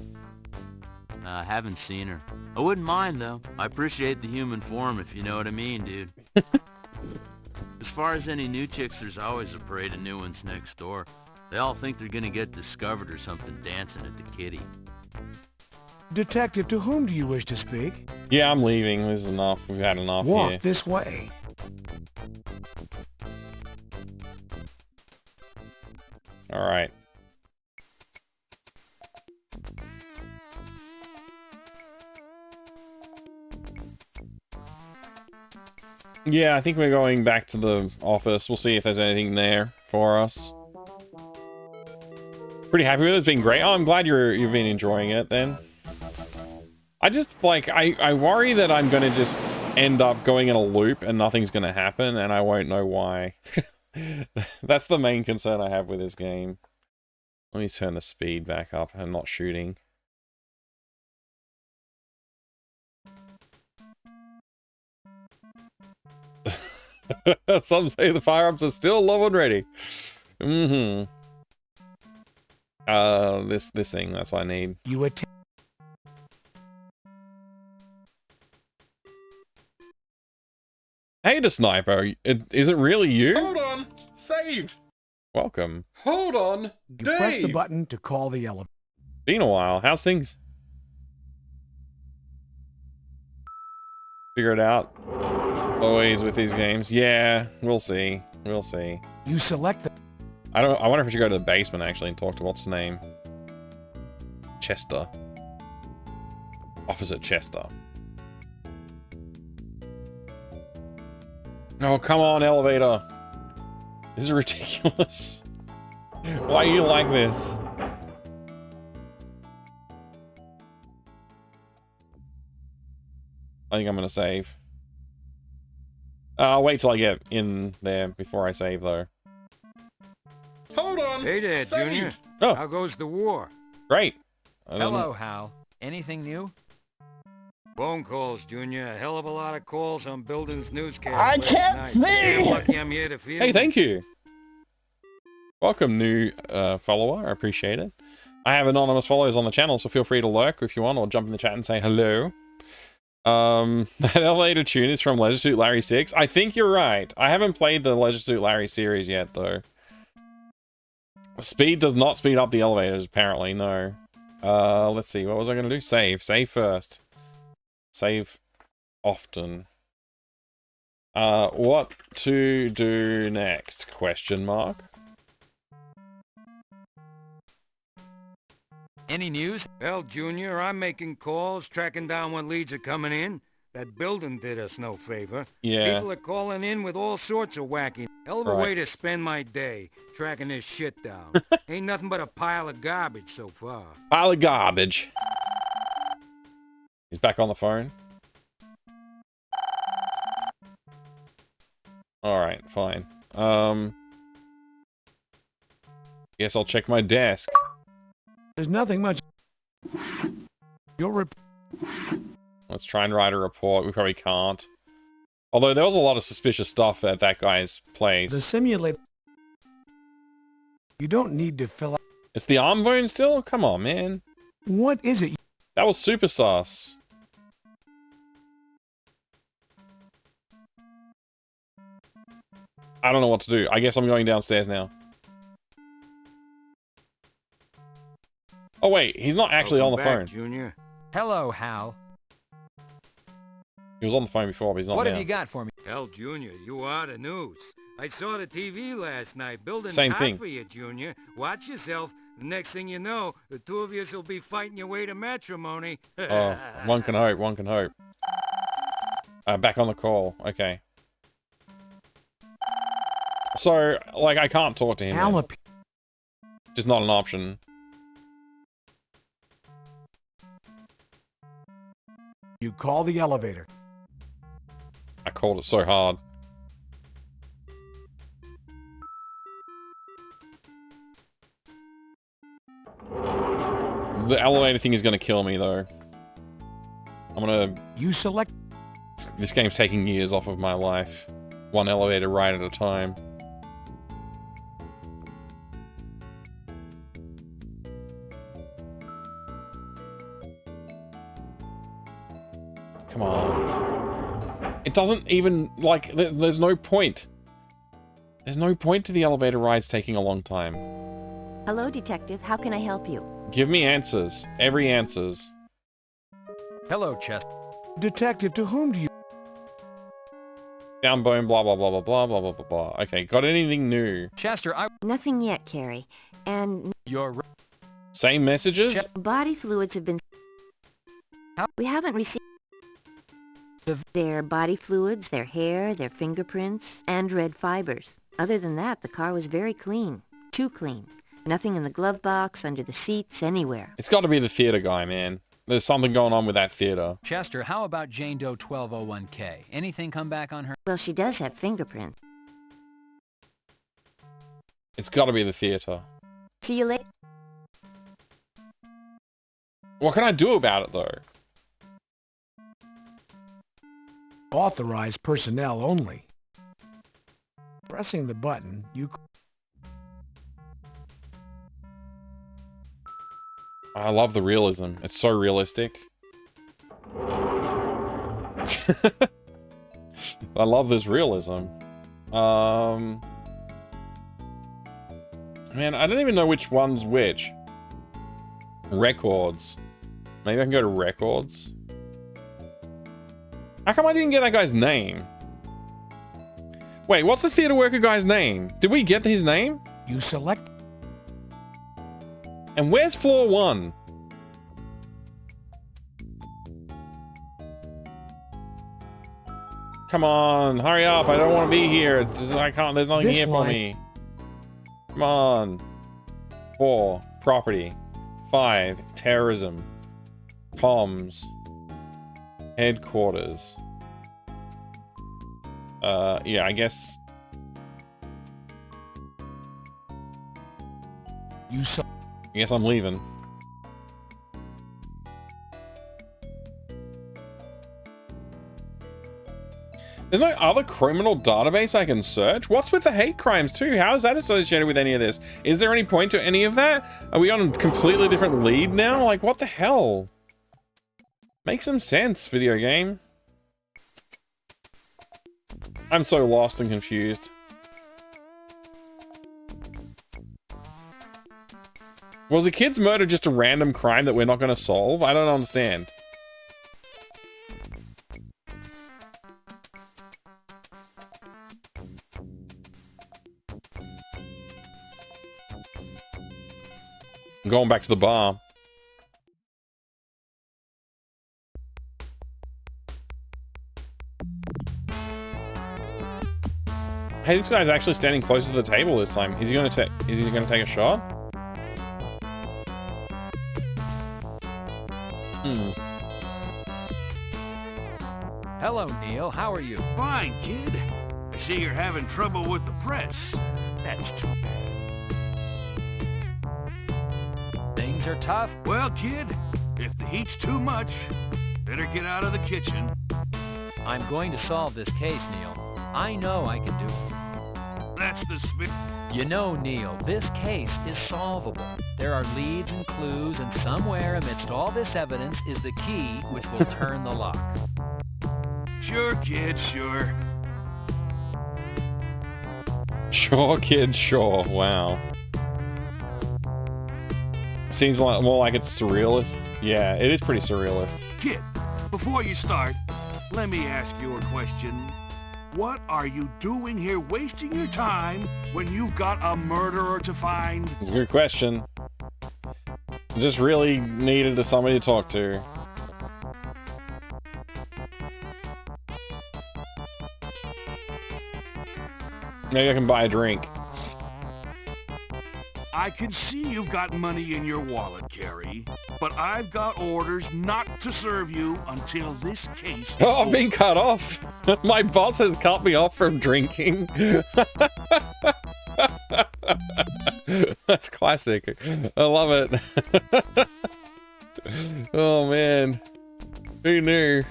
J: I haven't seen her. I wouldn't mind, though. I appreciate the human form, if you know what I mean, dude. As far as any new chicks, there's always a parade of new ones next door. They all think they're gonna get discovered or something dancing at the kitty.
F: Detective, to whom do you wish to speak?
A: Yeah, I'm leaving. This is enough. We've had enough
F: Walk
A: here.
F: this way.
A: All right. Yeah, I think we're going back to the office. We'll see if there's anything there for us. Pretty happy with it. It's been great. Oh, I'm glad you've been enjoying it then. I just, like, I worry that I'm going to just end up going in a loop and nothing's going to happen and I won't know why. That's the main concern I have with this game. Let me turn the speed back up. I'm not shooting. Some say the firearms are still low and ready. Mm-hmm. This thing, that's what I need.
F: You attempt.
A: Hey, the sniper. Is it really you?
S: Hold on. Save.
A: Welcome.
S: Hold on.
F: You
S: Dave.
F: press the button to call the elevator.
A: Been a while. How's things? Figure it out. Always with these games. Yeah, we'll see. We'll see.
F: You select the...
A: I wonder if we should go to the basement actually and talk to what's his name? Chester. Officer Chester. Oh, come on, elevator. This is ridiculous. Why are you like this? I think I'm gonna save. I'll wait till I get in there before I save, though.
S: Hold on.
D: Hey there,
S: Save.
D: Junior.
A: Oh.
D: How goes the war?
A: Great.
G: Hello, Hal. Anything new?
D: Phone calls, Junior. A hell of a lot of calls on Building's newscast
A: I
D: last
A: can't
D: night.
A: see!
D: Damn lucky I'm here to feel
A: Hey, thank you. Welcome, new follower. I appreciate it. I have anonymous followers on the channel, so feel free to lurk if you want, or jump in the chat and say hello. That elevator tune is from Leisure Suit Larry 6. I think you're right. I haven't played the Leisure Suit Larry series yet, though. Speed does not speed up the elevators, apparently, no. Let's see, what was I going to do? Save. Save first. Save often. What to do next? Question mark.
G: Any news?
D: Well, Junior, I'm making calls, tracking down what leads are coming in. That building did us no favor.
A: Yeah.
D: People are calling in with all sorts of wacky. Hell of a
A: Right.
D: way to spend my day, tracking this shit down. Ain't nothing but a pile of garbage so far.
A: Pile of garbage. He's back on the phone. Alright, fine. Guess I'll check my desk.
F: There's nothing much.
A: Let's try and write a report. We probably can't. Although there was a lot of suspicious stuff at that guy's place.
F: The simulator. You don't need to fill out.
A: It's the arm bone still? Come on, man.
F: What is it?
A: That was super sus. I don't know what to do. I guess I'm going downstairs now. Oh wait, he's not actually on the
D: Welcome
A: phone.
D: back, Junior.
G: Hello, Hal.
A: He was on the phone before, but he's not
G: What
A: now.
G: have you got for me?
D: Hell, Junior, you are the news. I saw the TV last night. Building's
A: Same
D: hot
A: thing.
D: for you, Junior. Watch yourself. The next thing you know, the two of you will be fighting your way to matrimony.
A: Oh, one can hope, one can hope. Back on the call. Okay. So, like, I can't talk to him.
F: Alap.
A: Just not an option.
F: You call the elevator.
A: I called it so hard. The elevator thing is gonna kill me, though. I'm gonna...
F: You select...
A: This game's taking years off of my life. One elevator ride at a time. Come on. It doesn't even, like, there's no point. There's no point to the elevator rides taking a long time.
M: Hello, Detective. How can I help you?
A: Give me answers. Every answers.
G: Hello, Chester.
F: Detective, to whom do you...
A: Downbone, blah, blah, blah, blah, blah, blah, blah, blah, blah. Okay, got anything new?
G: Chester,
M: Nothing yet, Carrie. And...
G: You're...
A: Same messages?
M: Body fluids have been... We haven't received... Their body fluids, their hair, their fingerprints, and red fibers. Other than that, the car was very clean. Too clean. Nothing in the glove box, under the seats, anywhere.
A: It's got to be the theater guy, man. There's something going on with that theater.
G: Chester, how about Jane Doe 1201K? Anything come back on her?
M: Well, she does have fingerprints.
A: It's got to be the theater.
M: See you later.
A: What can I do about it, though?
F: Authorized personnel only. Pressing the button, you...
A: I love the realism. It's so realistic. I love this realism. Man, I don't even know which one's which. Records. Maybe I can go to records. How come I didn't get that guy's name? Wait, what's the theater worker guy's name? Did we get his name?
F: You select...
A: And where's floor 1? Come on, hurry up. I don't want to be here. I can't, there's nothing here for me. Come on. 4, property. 5, terrorism. Comms. Headquarters. Yeah, I guess. I guess I'm leaving. There's no other criminal database I can search? What's with the hate crimes too? How is that associated with any of this? Is there any point to any of that? Are we on a completely different lead now? Like, what the hell? Make some sense, video game. I'm so lost and confused. Was the kid's murder just a random crime that we're not going to solve? I don't understand. I'm going back to the bar. Hey, this guy's actually standing close to the table this time. Is he going to take a shot?
G: Hello, Neil. How are you?
U: Fine, kid. I see you're having trouble with the press. That's too bad.
G: Things are tough.
U: Well, kid, if the heat's too much, better get out of the kitchen.
G: I'm going to solve this case, Neil. I know I can do it.
U: That's the spirit.
G: You know, Neil, this case is solvable. There are leads and clues, and somewhere amidst all this evidence is the key which will turn the lock.
U: Sure, kid, sure.
A: Sure, kid, sure. Wow. Seems like, more like it's surrealist. Yeah, it is pretty surrealist.
U: Kid, before you start, let me ask you a question. What are you doing here wasting your time when you've got a murderer to find?
A: It's a good question. Just really needed somebody to talk to. Maybe I can buy a drink.
U: I can see you've got money in your wallet, Carrie, but I've got orders not to serve you until this case is
A: Oh, I've
U: over.
A: been cut off. My boss has cut me off from drinking. That's classic. I love it. Oh, man. Who knew?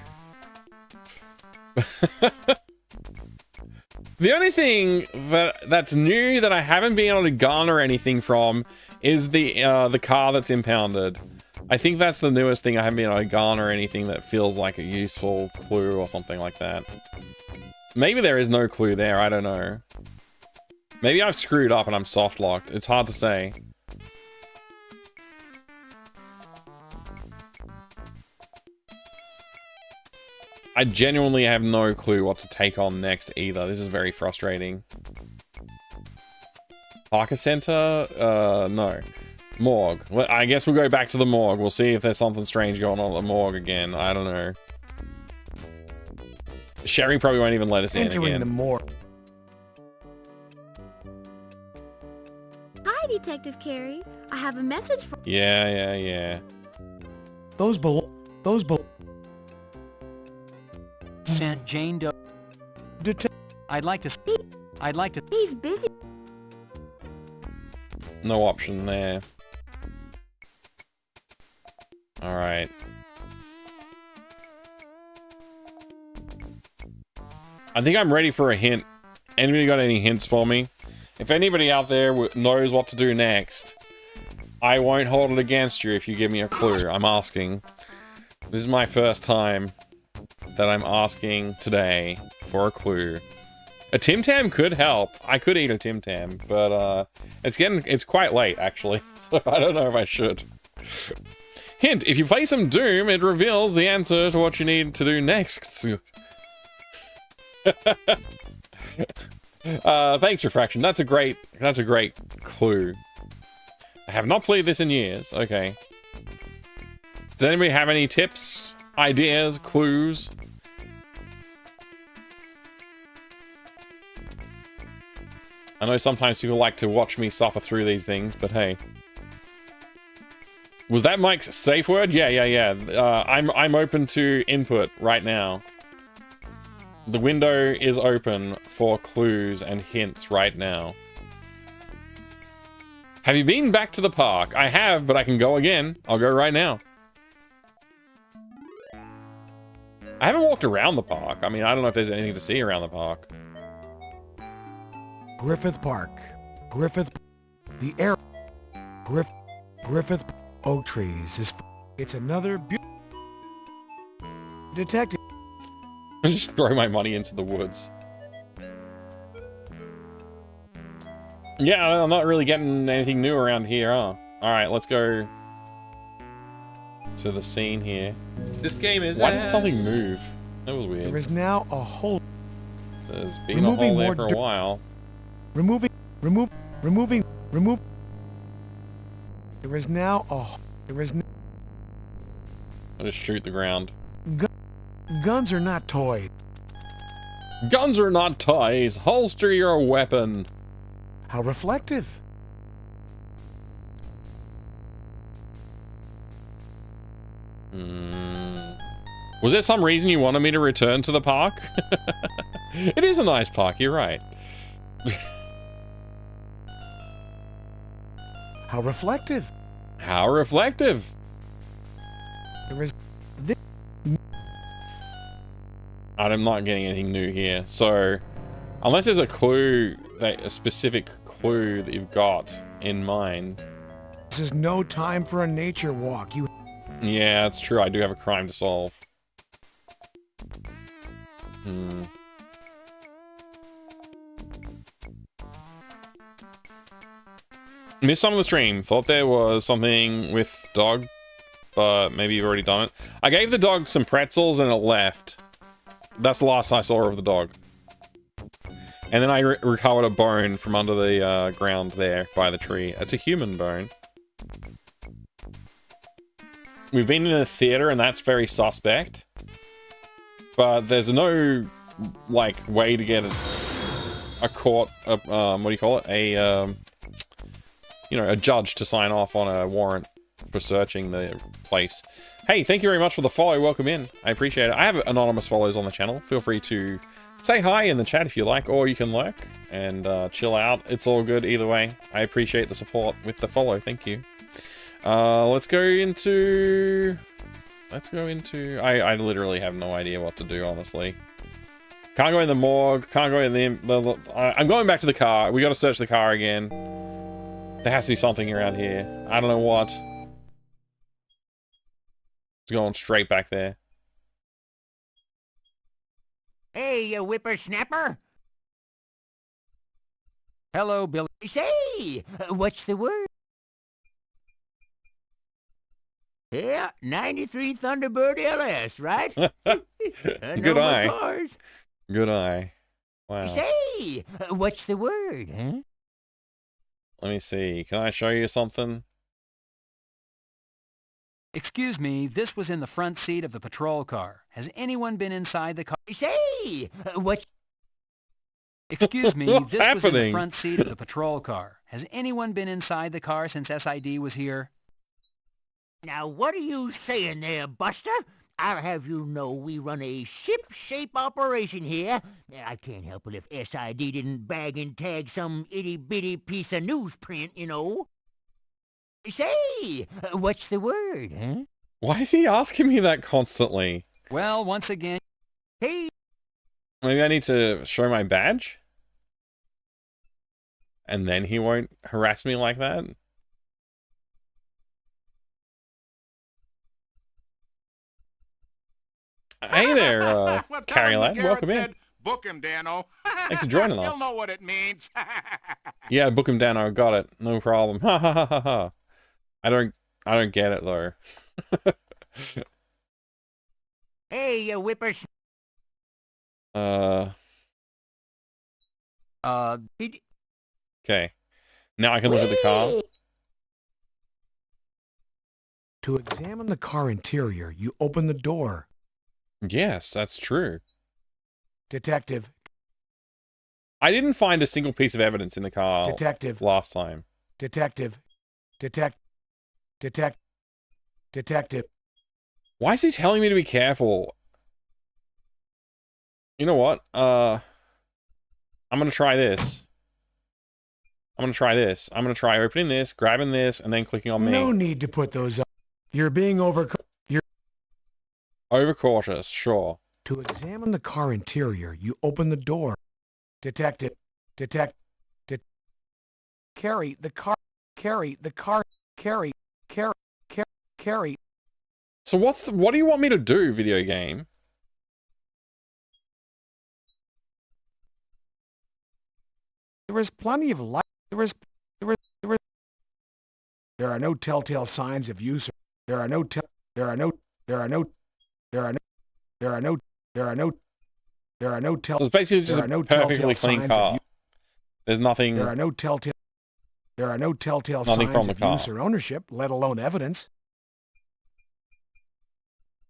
A: The only thing that's new that I haven't been able to garner anything from is the car that's impounded. I think that's the newest thing I haven't been able to garner anything that feels like a useful clue or something like that. Maybe there is no clue there, I don't know. Maybe I've screwed up and I'm soft locked. It's hard to say. I genuinely have no clue what to take on next either. This is very frustrating. Parker Center? No. Morgue. I guess we'll go back to the morgue. We'll see if there's something strange going on at the morgue again. I don't know. Sherry probably won't even let us in
F: Entering
A: again.
F: the morgue.
T: Hi, Detective Carey. I have a message for...
A: Yeah.
F: Those
G: Sent Jane Doe. I'd like to.
T: He's busy.
A: No option there. Alright. I think I'm ready for a hint. Anybody got any hints for me? If anybody out there knows what to do next, I won't hold it against you if you give me a clue. I'm asking. This is my first time that I'm asking today for a clue. A Tim Tam could help. I could eat a Tim Tam, but it's quite late actually, so I don't know if I should. Hint: if you play some Doom, it reveals the answer to what you need to do next. Thanks, Refraction. That's a great clue. I have not played this in years. Okay. Does anybody have any tips, ideas, clues? I know sometimes people like to watch me suffer through these things, but hey. Was that Mike's safe word? Yeah. I'm open to input right now. The window is open for clues and hints right now. Have you been back to the park? I have, but I can go again. I'll go right now. I haven't walked around the park. I mean, I don't know if there's anything to see around the park.
F: Griffith Park. The air. Griffith Oak Trees. It's another detective.
A: I just throw my money into the woods. Yeah, I'm not really getting anything new around here, huh? Alright, let's go to the scene here.
S: This game is
A: Why did something move? That was weird.
F: There is now a hole.
A: There's been a hole there for a while.
F: Remove. There is now a...
A: I'll just shoot the ground.
F: Guns are not toys.
A: Guns are not toys. Holster your weapon.
F: How reflective.
A: Was there some reason you wanted me to return to the park? It is a nice park, you're right.
F: How reflective.
A: How reflective.
F: There is...
A: I'm not getting anything new here. So, unless there's a clue, a specific clue that you've got in mind.
F: This is no time for a nature walk.
A: Yeah, that's true. I do have a crime to solve. Missed some of the stream. Thought there was something with dog, but maybe you've already done it. I gave the dog some pretzels and it left. That's the last I saw of the dog. And then I recovered a bone from under the ground there by the tree. It's a human bone. We've been in a theater and that's very suspect. But there's no, like, way to get it. a court, what do you call it? You know, a judge to sign off on a warrant for searching the place. Hey, thank you very much for the follow. Welcome in. I appreciate it. I have anonymous follows on the channel. Feel free to say hi in the chat if you like, or you can lurk and chill out. It's all good either way. I appreciate the support with the follow. Thank you. Let's go into... I literally have no idea what to do, honestly. Can't go in the morgue. Can't go in the... I'm going back to the car. We got to search the car again. There has to be something around here. I don't know what. It's going straight back there.
R: Hey, you whippersnapper!
G: Hello, Billy.
R: Say, what's the word? Yeah, 93 Thunderbird LS, right?
A: Good eye.
R: Cars.
A: Good eye. Wow.
R: Say, what's the word, huh?
A: Let me see. Can I show you something?
G: Excuse me, this was in the front seat of the patrol car. Has anyone been inside the car?
R: Say, what?
G: Excuse me,
A: What's
G: this was in the
A: happening?
G: front seat of the patrol car. Has anyone been inside the car since SID was here?
R: Now, what are you saying there, Buster? I'll have you know we run a ship-shape operation here. I can't help it if SID didn't bag and tag some itty-bitty piece of newsprint, you know. Say, what's the word, huh?
A: Why is he asking me that constantly?
G: Well, once again...
R: Hey!
A: Maybe I need to show my badge? And then he won't harass me like that? Hey there,
I: Well, tell him
A: Carrie
I: Garrett
A: Welcome in.
I: said, book him, Dano.
A: Thanks for joining
I: He'll
A: us.
I: know what it means.
A: Yeah, book him down. I got it. No problem. Ha ha ha ha ha. I don't get it though.
R: Hey, you whippers...
A: Okay. Now I can look at the car.
F: To examine the car interior, you open the door.
A: Yes, that's true.
F: Detective.
A: I didn't find a single piece of evidence in the car
F: Detective.
A: last time.
F: Detective. Detective.
A: Why is he telling me to be careful? You know what? I'm gonna try this. I'm gonna try opening this, grabbing this, and then clicking on me.
F: No need to put those up. You're being
A: overcautious, sure.
F: To examine the car interior, you open the door. Detective. Carry the car.
A: So what do you want me to do, video game?
F: There is plenty of light. There are no telltale signs of use. There are no telltale.
A: So it's basically just a perfectly clean car. There's nothing.
F: There are no telltale
A: Nothing
F: signs
A: from the
F: of
A: car.
F: use or ownership, let alone evidence.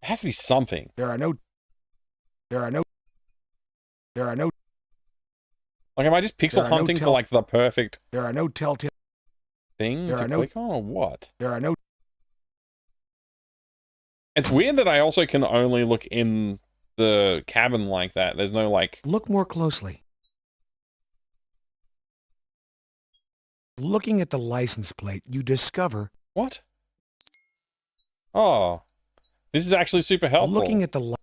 A: There has to be something.
F: There are no.
A: Like, am I just pixel hunting for like the perfect
F: There are no telltale
A: thing
F: There
A: to
F: are no-
A: click on, or what?
F: There are no.
A: It's weird that I also can only look in the cabin like that. There's no like.
F: Look more closely. Looking at the license plate, you discover.
A: What? Oh, this is actually super helpful.
F: Looking at the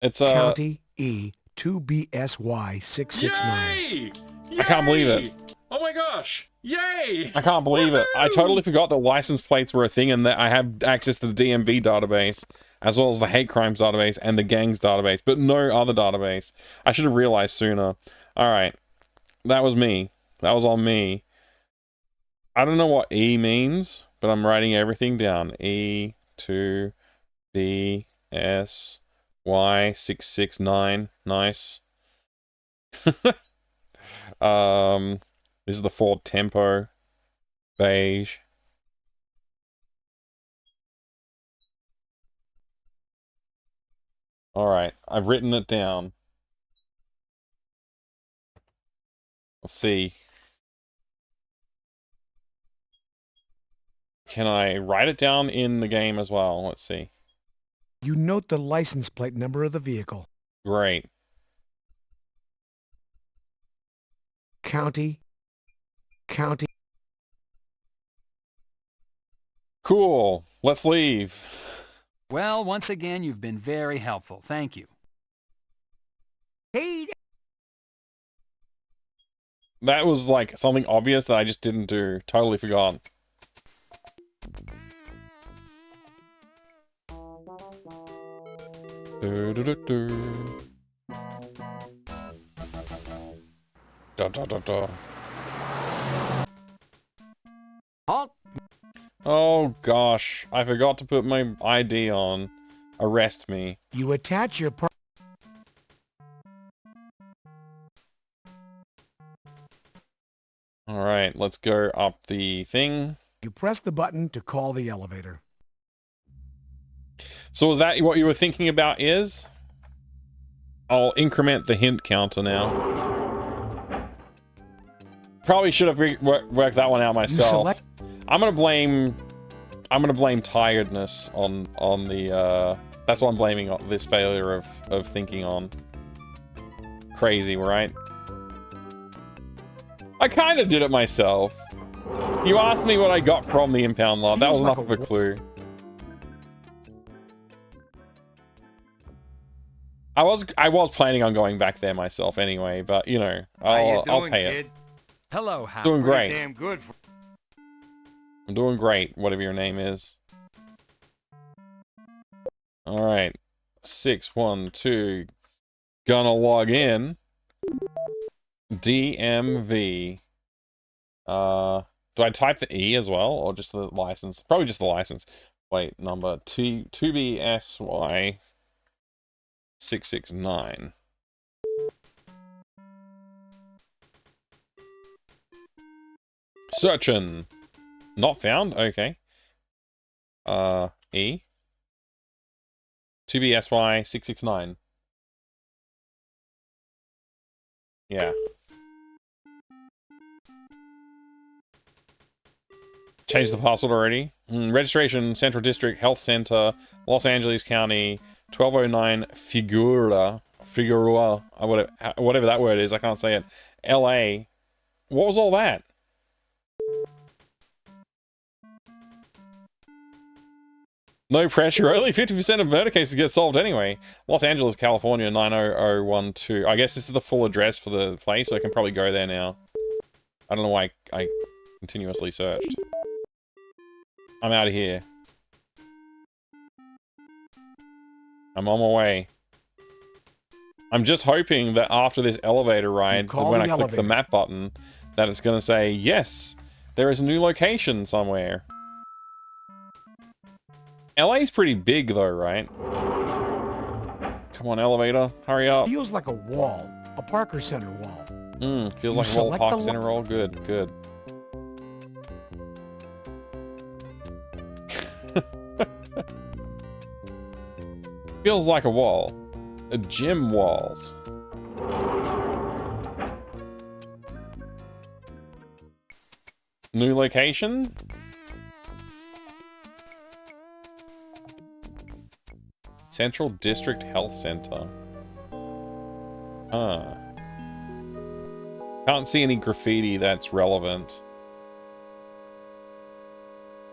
A: It's
F: County E2BSY 669.
S: Yay!
A: I can't believe it.
S: Oh my gosh! Yay!
A: I can't believe it. I totally forgot that license plates were a thing and that I have access to the DMV database, as well as the hate crimes database and the gangs database, but no other database. I should have realized sooner. Alright. That was me. That was on me. I don't know what E means, but I'm writing everything down. E2BSY669. Nice. This is the Ford Tempo. Beige. Alright, I've written it down. Let's see. Can I write it down in the game as well? Let's see.
F: You note the license plate number of the vehicle.
A: Great.
F: County. County.
A: Cool. Let's leave.
G: Well, once again, you've been very helpful. Thank you.
R: Hey,
A: That was like something obvious that I just didn't do. Totally forgot. Da, da, da, da.
G: Halt!
A: Oh gosh, I forgot to put my ID on. Arrest me.
F: You attach your part.
A: Alright, let's go up the thing.
F: You press the button to call the elevator.
A: So is that what you were thinking about is? I'll increment the hint counter now. Probably should have worked that one out myself. I'm gonna blame tiredness on the that's what I'm blaming this failure of thinking on. Crazy, right? I kind of did it myself. You asked me what I got from the impound lot. That was enough of a clue. I was planning on going back there myself anyway, but you know, I'll pay it.
G: Hello, Hal.
A: Doing great.
D: Damn good.
A: I'm doing great, whatever your name is. Alright. 612. Gonna log in. DMV. Do I type the E as well, or just the license? Probably just the license. Wait, number 2BSY 669. Searching. Not found? Okay. E. 2BSY 669. Yeah. Changed the password already. Registration, Central District Health Center, Los Angeles County, 1209 Figueroa, whatever that word is, I can't say it. LA. What was all that? No pressure. Only 50% of murder cases get solved anyway. Los Angeles, California, 90012. I guess this is the full address for the place, so I can probably go there now. I don't know why I continuously searched. I'm out of here. I'm on my way. I'm just hoping that after this elevator ride, that when I click the map button, that it's going to say, yes, there is a new location somewhere. LA's pretty big though, right? Come on, elevator. Hurry up.
F: Feels like a wall. A Parker Center wall.
A: Feels like a wall. Parker Center wall. Good, good. Feels like a wall. A gym walls. New location? Central District Health Center. Can't see any graffiti that's relevant.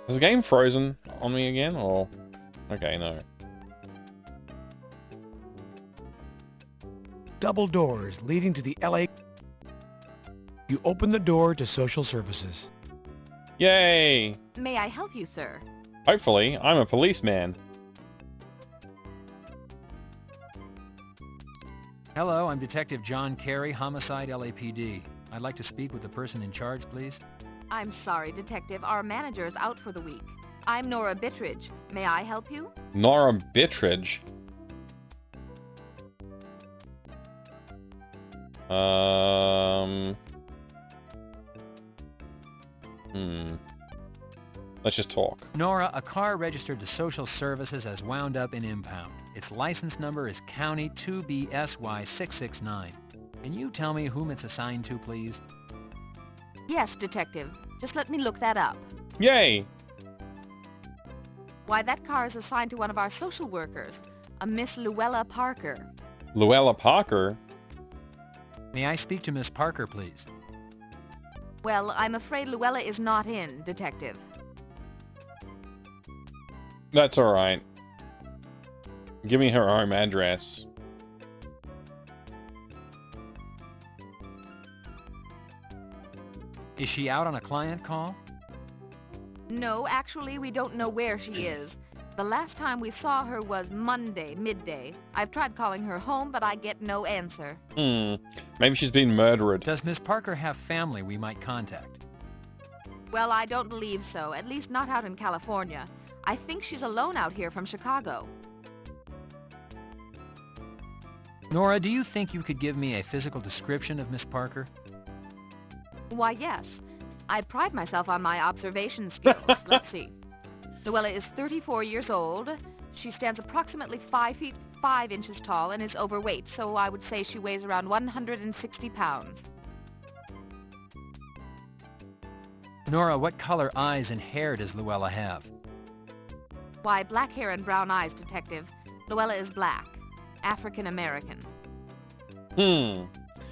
A: Is the game frozen on me again, or... Okay, no.
F: Double doors leading to the LA... You open the door to social services.
A: Yay!
O: May I help you, sir?
A: Hopefully, I'm a policeman.
G: Hello, I'm Detective John Carey, Homicide LAPD. I'd like to speak with the person in charge, please.
O: I'm sorry, Detective. Our manager is out for the week. I'm Nora Bittridge. May I help you?
A: Nora Bittridge? Let's just talk.
G: Nora, a car registered to social services has wound up in impound. Its license number is County 2BSY669. Can you tell me whom it's assigned to, please?
O: Yes, Detective. Just let me look that up.
A: Yay!
O: Why, that car is assigned to one of our social workers, a Miss Luella Parker.
A: Luella Parker?
G: May I speak to Miss Parker, please?
O: Well, I'm afraid Luella is not in, Detective.
A: That's alright. Give me her home address.
G: Is she out on a client call?
O: No, actually, we don't know where she is. The last time we saw her was Monday, midday. I've tried calling her home, but I get no answer.
A: Maybe she's been murdered.
G: Does Miss Parker have family we might contact?
O: Well, I don't believe so, at least not out in California. I think she's alone out here from Chicago.
G: Nora, do you think you could give me a physical description of Miss Parker?
O: Why, yes. I pride myself on my observation skills. Let's see. Luella is 34 years old. She stands approximately 5 feet 5 inches tall and is overweight, so I would say she weighs around 160 pounds.
G: Nora, what color eyes and hair does Luella have?
O: Why, black hair and brown eyes, Detective. Luella is black. African American.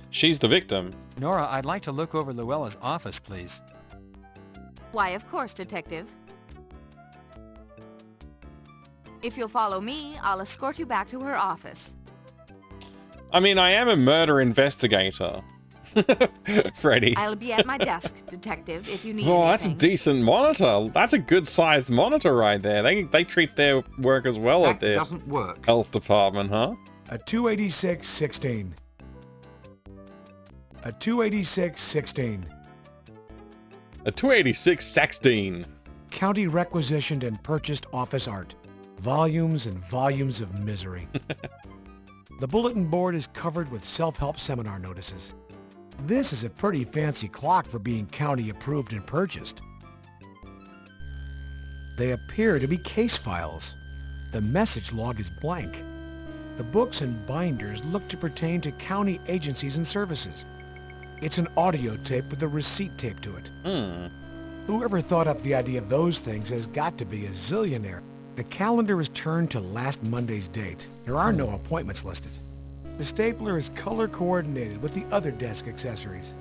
A: She's the victim.
G: Nora, I'd like to look over Luella's office, please.
O: Why, of course, Detective. If you'll follow me, I'll escort you back to her office.
A: I mean, I am a murder investigator. Freddy.
O: I'll be at my desk, Detective, if you need
A: Oh,
O: anything.
A: that's a decent monitor. That's a good-sized monitor right there. They treat their workers well at their
K: doesn't work.
A: health department, huh?
F: A 286-16. A 286-16.
A: A 286-16.
F: County requisitioned and purchased office art. Volumes and volumes of misery. The bulletin board is covered with self-help seminar notices. This is a pretty fancy clock for being county approved and purchased. They appear to be case files. The message log is blank. The books and binders look to pertain to county agencies and services. It's an audio tape with a receipt taped to it. Whoever thought up the idea of those things has got to be a zillionaire. The calendar is turned to last Monday's date. There are no appointments listed. The stapler is color coordinated with the other desk accessories.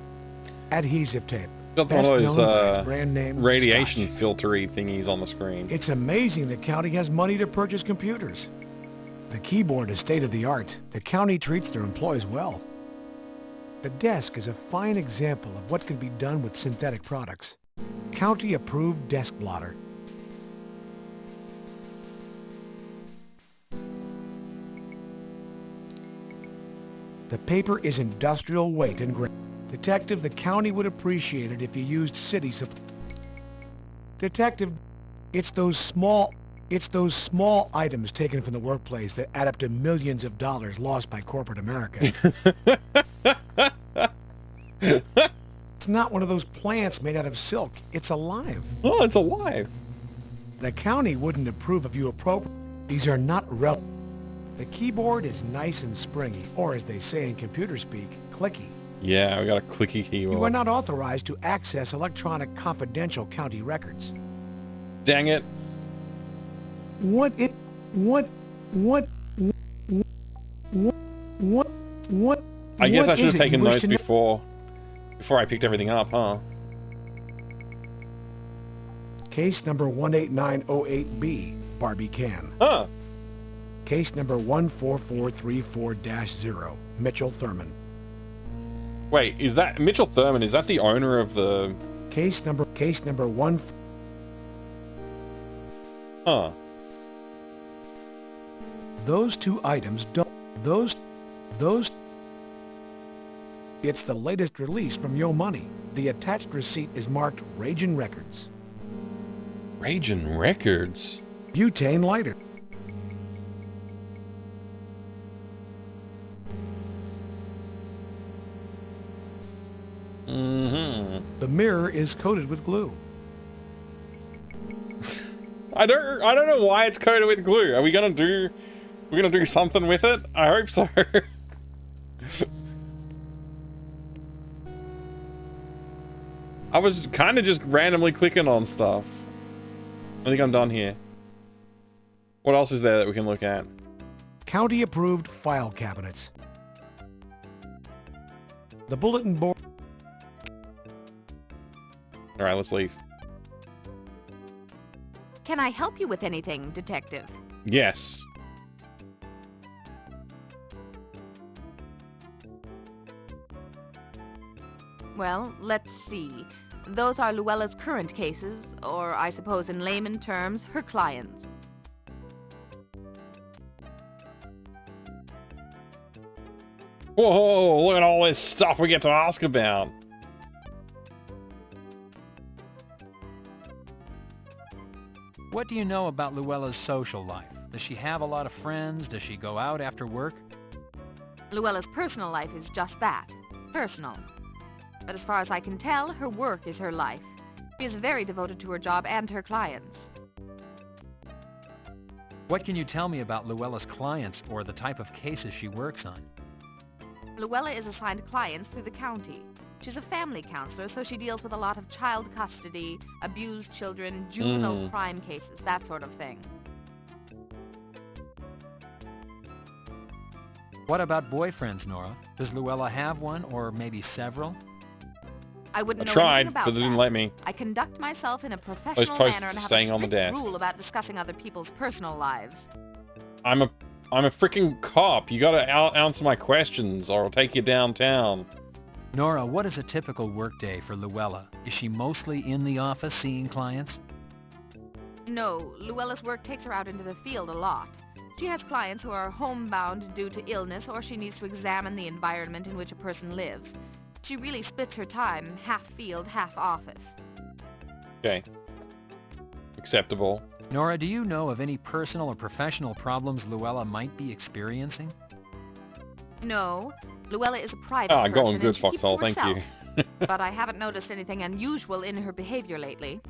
F: Adhesive tape.
A: Got one
F: best
A: of those
F: known by its brand name,
A: radiation
F: Scotch.
A: filtery thingies on the screen.
F: It's amazing the county has money to purchase computers. The keyboard is state-of-the-art. The county treats their employees well. The desk is a fine example of what can be done with synthetic products. County-approved desk blotter. The paper is industrial weight and grade. Detective, the county would appreciate it if you used city supply. Detective, it's those small items taken from the workplace that add up to millions of dollars lost by corporate America. It's not one of those plants made out of silk. It's alive.
A: Oh, it's alive.
F: The county wouldn't approve of you appropriately. These are not relevant. The keyboard is nice and springy, or as they say in computer speak, clicky.
A: Yeah, we got a clicky keyboard.
F: You are not authorized to access electronic confidential county records.
A: Dang it.
F: What?
A: I guess I should
F: is
A: have
F: it
A: taken
F: you wish
A: notes
F: to know?
A: before I picked everything up, huh?
F: Case number 18908B, Barbie Can.
A: Huh.
F: Case number 14434-0, Mitchell Thurman.
A: Wait, is that Mitchell Thurman? Is that the owner of the...
F: Case number 1...
A: Huh.
F: Those two items don't... Those... It's the latest release from Yo Money. The attached receipt is marked Ragin' Records.
A: Ragin' Records?
F: Butane lighter. The mirror is coated with glue.
A: I don't know why it's coated with glue. Are we gonna do... We're gonna do something with it? I hope so. I was kind of just randomly clicking on stuff. I think I'm done here. What else is there that we can look at?
F: County-approved file cabinets. The bulletin board.
A: All right, let's leave.
O: Can I help you with anything, Detective?
A: Yes.
O: Well, let's see. Those are Luella's current cases, or I suppose in layman terms, her clients.
A: Whoa, look at all this stuff we get to ask about.
G: What do you know about Luella's social life? Does she have a lot of friends? Does she go out after work?
O: Luella's personal life is just that, personal. But as far as I can tell, her work is her life. She is very devoted to her job and her clients.
G: What can you tell me about Luella's clients or the type of cases she works on?
O: Luella is assigned clients through the county. She's a family counselor, so she deals with a lot of child custody, abused children, juvenile crime cases, that sort of thing.
G: What about boyfriends, Nora? Does Luella have one, or maybe several?
O: I wouldn't
A: I
O: know
A: tried,
O: anything about
A: but they didn't
O: that.
A: let me.
O: I conduct myself in a
A: Those
O: professional
A: posts
O: manner and have
A: staying
O: a
A: on the
O: strict
A: desk.
O: rule about discussing other people's personal lives.
A: I'm a freaking cop. You gotta answer my questions or I'll take you downtown.
G: Nora, what is a typical workday for Luella? Is she mostly in the office seeing clients?
O: No, Luella's work takes her out into the field a lot. She has clients who are homebound due to illness, or she needs to examine the environment in which a person lives. She really splits her time, half field, half office.
A: Okay. Acceptable.
G: Nora, do you know of any personal or professional problems Luella might be experiencing?
O: No, Luella is a private
A: Ah,
O: person
A: going
O: and
A: good,
O: she keeps to
A: Foxhole. Thank you.
O: herself. But I haven't noticed anything unusual in her behavior lately.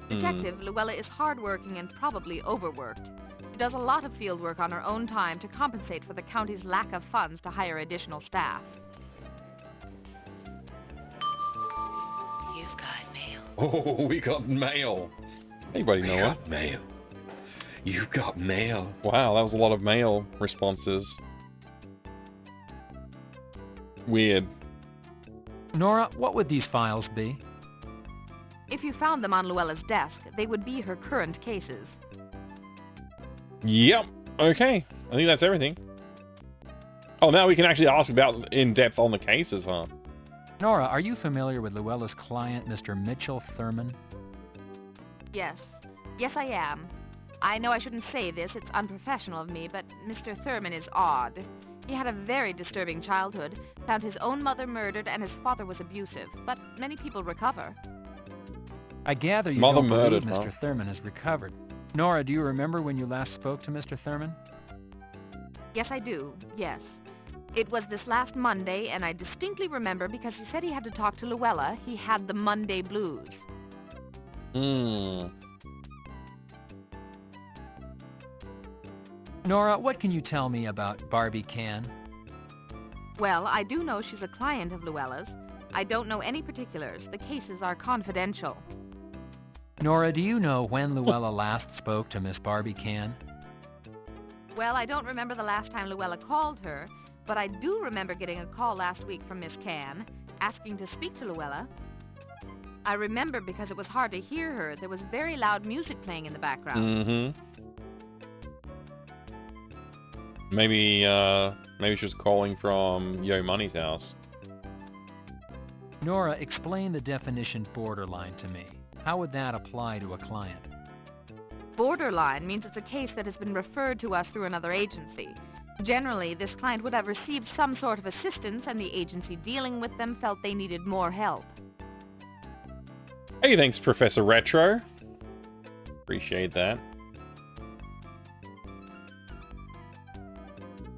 O: Detective, Luella is hardworking and probably overworked. She does a lot of field work on her own time to compensate for the county's lack of funds to hire additional staff.
P: You've got mail.
A: Oh, we got mail. Anybody know what?
P: Mail. You've got mail.
A: Wow, that was a lot of mail responses. Weird.
G: Nora, what would these files be?
O: If you found them on Luella's desk, they would be her current cases.
A: Yep. Okay. I think that's everything. Oh, now we can actually ask about in depth on the cases, huh?
G: Nora, are you familiar with Luella's client, Mr. Mitchell Thurman?
O: Yes. Yes, I am. I know I shouldn't say this, it's unprofessional of me, but Mr. Thurman is odd. He had a very disturbing childhood, found his own mother murdered, and his father was abusive, but many people recover.
G: I gather you
A: Mother
G: don't
A: murdered,
G: believe Mr.
A: huh?
G: Thurman has recovered. Nora, do you remember when you last spoke to Mr. Thurman?
O: Yes, I do. Yes. It was this last Monday, and I distinctly remember because he said he had to talk to Luella. He had the Monday blues.
G: Nora, what can you tell me about Barbie Can?
O: Well, I do know she's a client of Luella's. I don't know any particulars. The cases are confidential.
G: Nora, do you know when Luella last spoke to Miss Barbie Can?
O: Well, I don't remember the last time Luella called her, but I do remember getting a call last week from Miss Can, asking to speak to Luella. I remember because it was hard to hear her. There was very loud music playing in the background.
A: Maybe she was calling from Yo Money's house.
G: Nora, explain the definition borderline to me. How would that apply to a client?
O: Borderline means it's a case that has been referred to us through another agency. Generally, this client would have received some sort of assistance, and the agency dealing with them felt they needed more help.
A: Hey, thanks, Professor Retro. Appreciate that.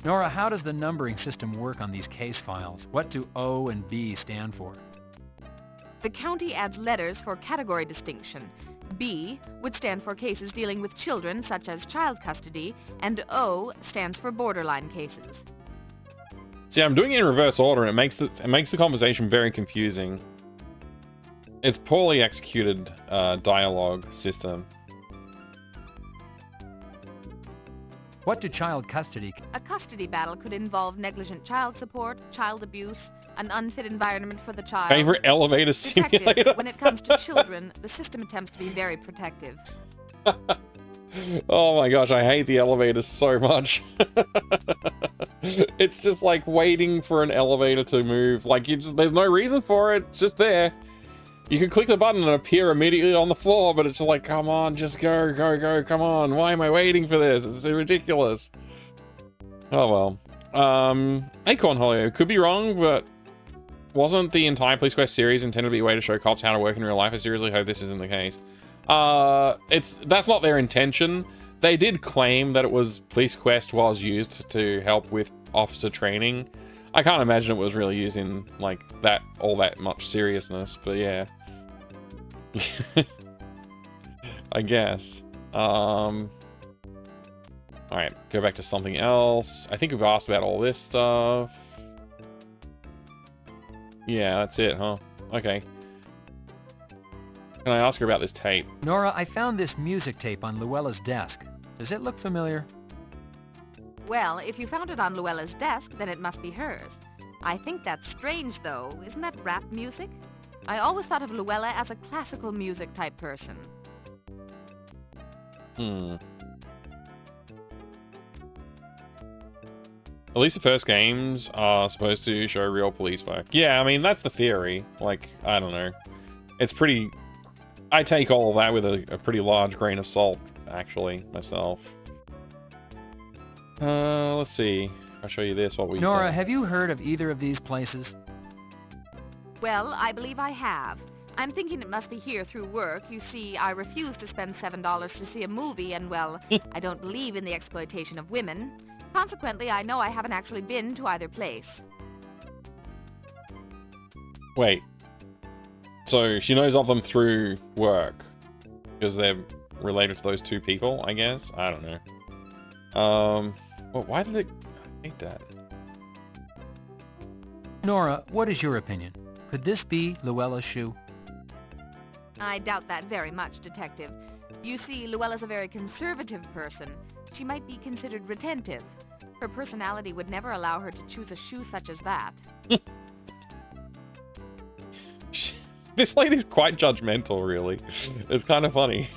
G: Nora, how does the numbering system work on these case files? What do O and B stand for?
O: The county adds letters for category distinction. B would stand for cases dealing with children, such as child custody, and O stands for borderline cases.
A: See, I'm doing it in reverse order, and it makes the conversation very confusing. It's poorly executed dialogue system.
G: What do child custody...
O: A custody battle could involve negligent child support, child abuse, an unfit environment for the child.
A: Favorite elevator simulator?
O: When it comes to children, the system attempts to be very protective.
A: Oh my gosh, I hate the elevators so much. It's just like waiting for an elevator to move. Like, there's no reason for it, it's just there. You can click the button and appear immediately on the floor, but it's like, come on, just go, go, go, come on. Why am I waiting for this? It's ridiculous. Oh well. Acorn Hollow, could be wrong, but wasn't the entire Police Quest series intended to be a way to show cops how to work in real life? I seriously hope this isn't the case. That's not their intention. They did claim that it was Police Quest was used to help with officer training. I can't imagine it was really used in like all that much seriousness, but yeah. I guess. Alright, go back to something else. I think we've asked about all this stuff. Yeah, that's it, huh? Okay. Can I ask her about this tape?
G: Nora, I found this music tape on Luella's desk. Does it look familiar?
O: Well, if you found it on Luella's desk, then it must be hers. I think that's strange, though. Isn't that rap music? I always thought of Luella as a classical music type person.
A: At least the first games are supposed to show real police work. Yeah, I mean, that's the theory. Like, I don't know. It's pretty... I take all of that with a pretty large grain of salt, actually, myself. Let's see. I'll show you this, what we
G: Nora,
A: said.
G: have you heard of either of these places?
O: Well, I believe I have. I'm thinking it must be here through work. You see, I refuse to spend $7 to see a movie, and, well, I don't believe in the exploitation of women. Consequently, I know I haven't actually been to either place.
A: Wait. So, she knows of them through work. Because they're related to those two people, I guess? I don't know. Well, why did it... I hate that.
G: Nora, what is your opinion? Could this be Luella's shoe?
O: I doubt that very much, Detective. You see, Luella's a very conservative person. She might be considered retentive. Her personality would never allow her to choose a shoe such as that.
A: This lady's quite judgmental, really. It's kind of funny.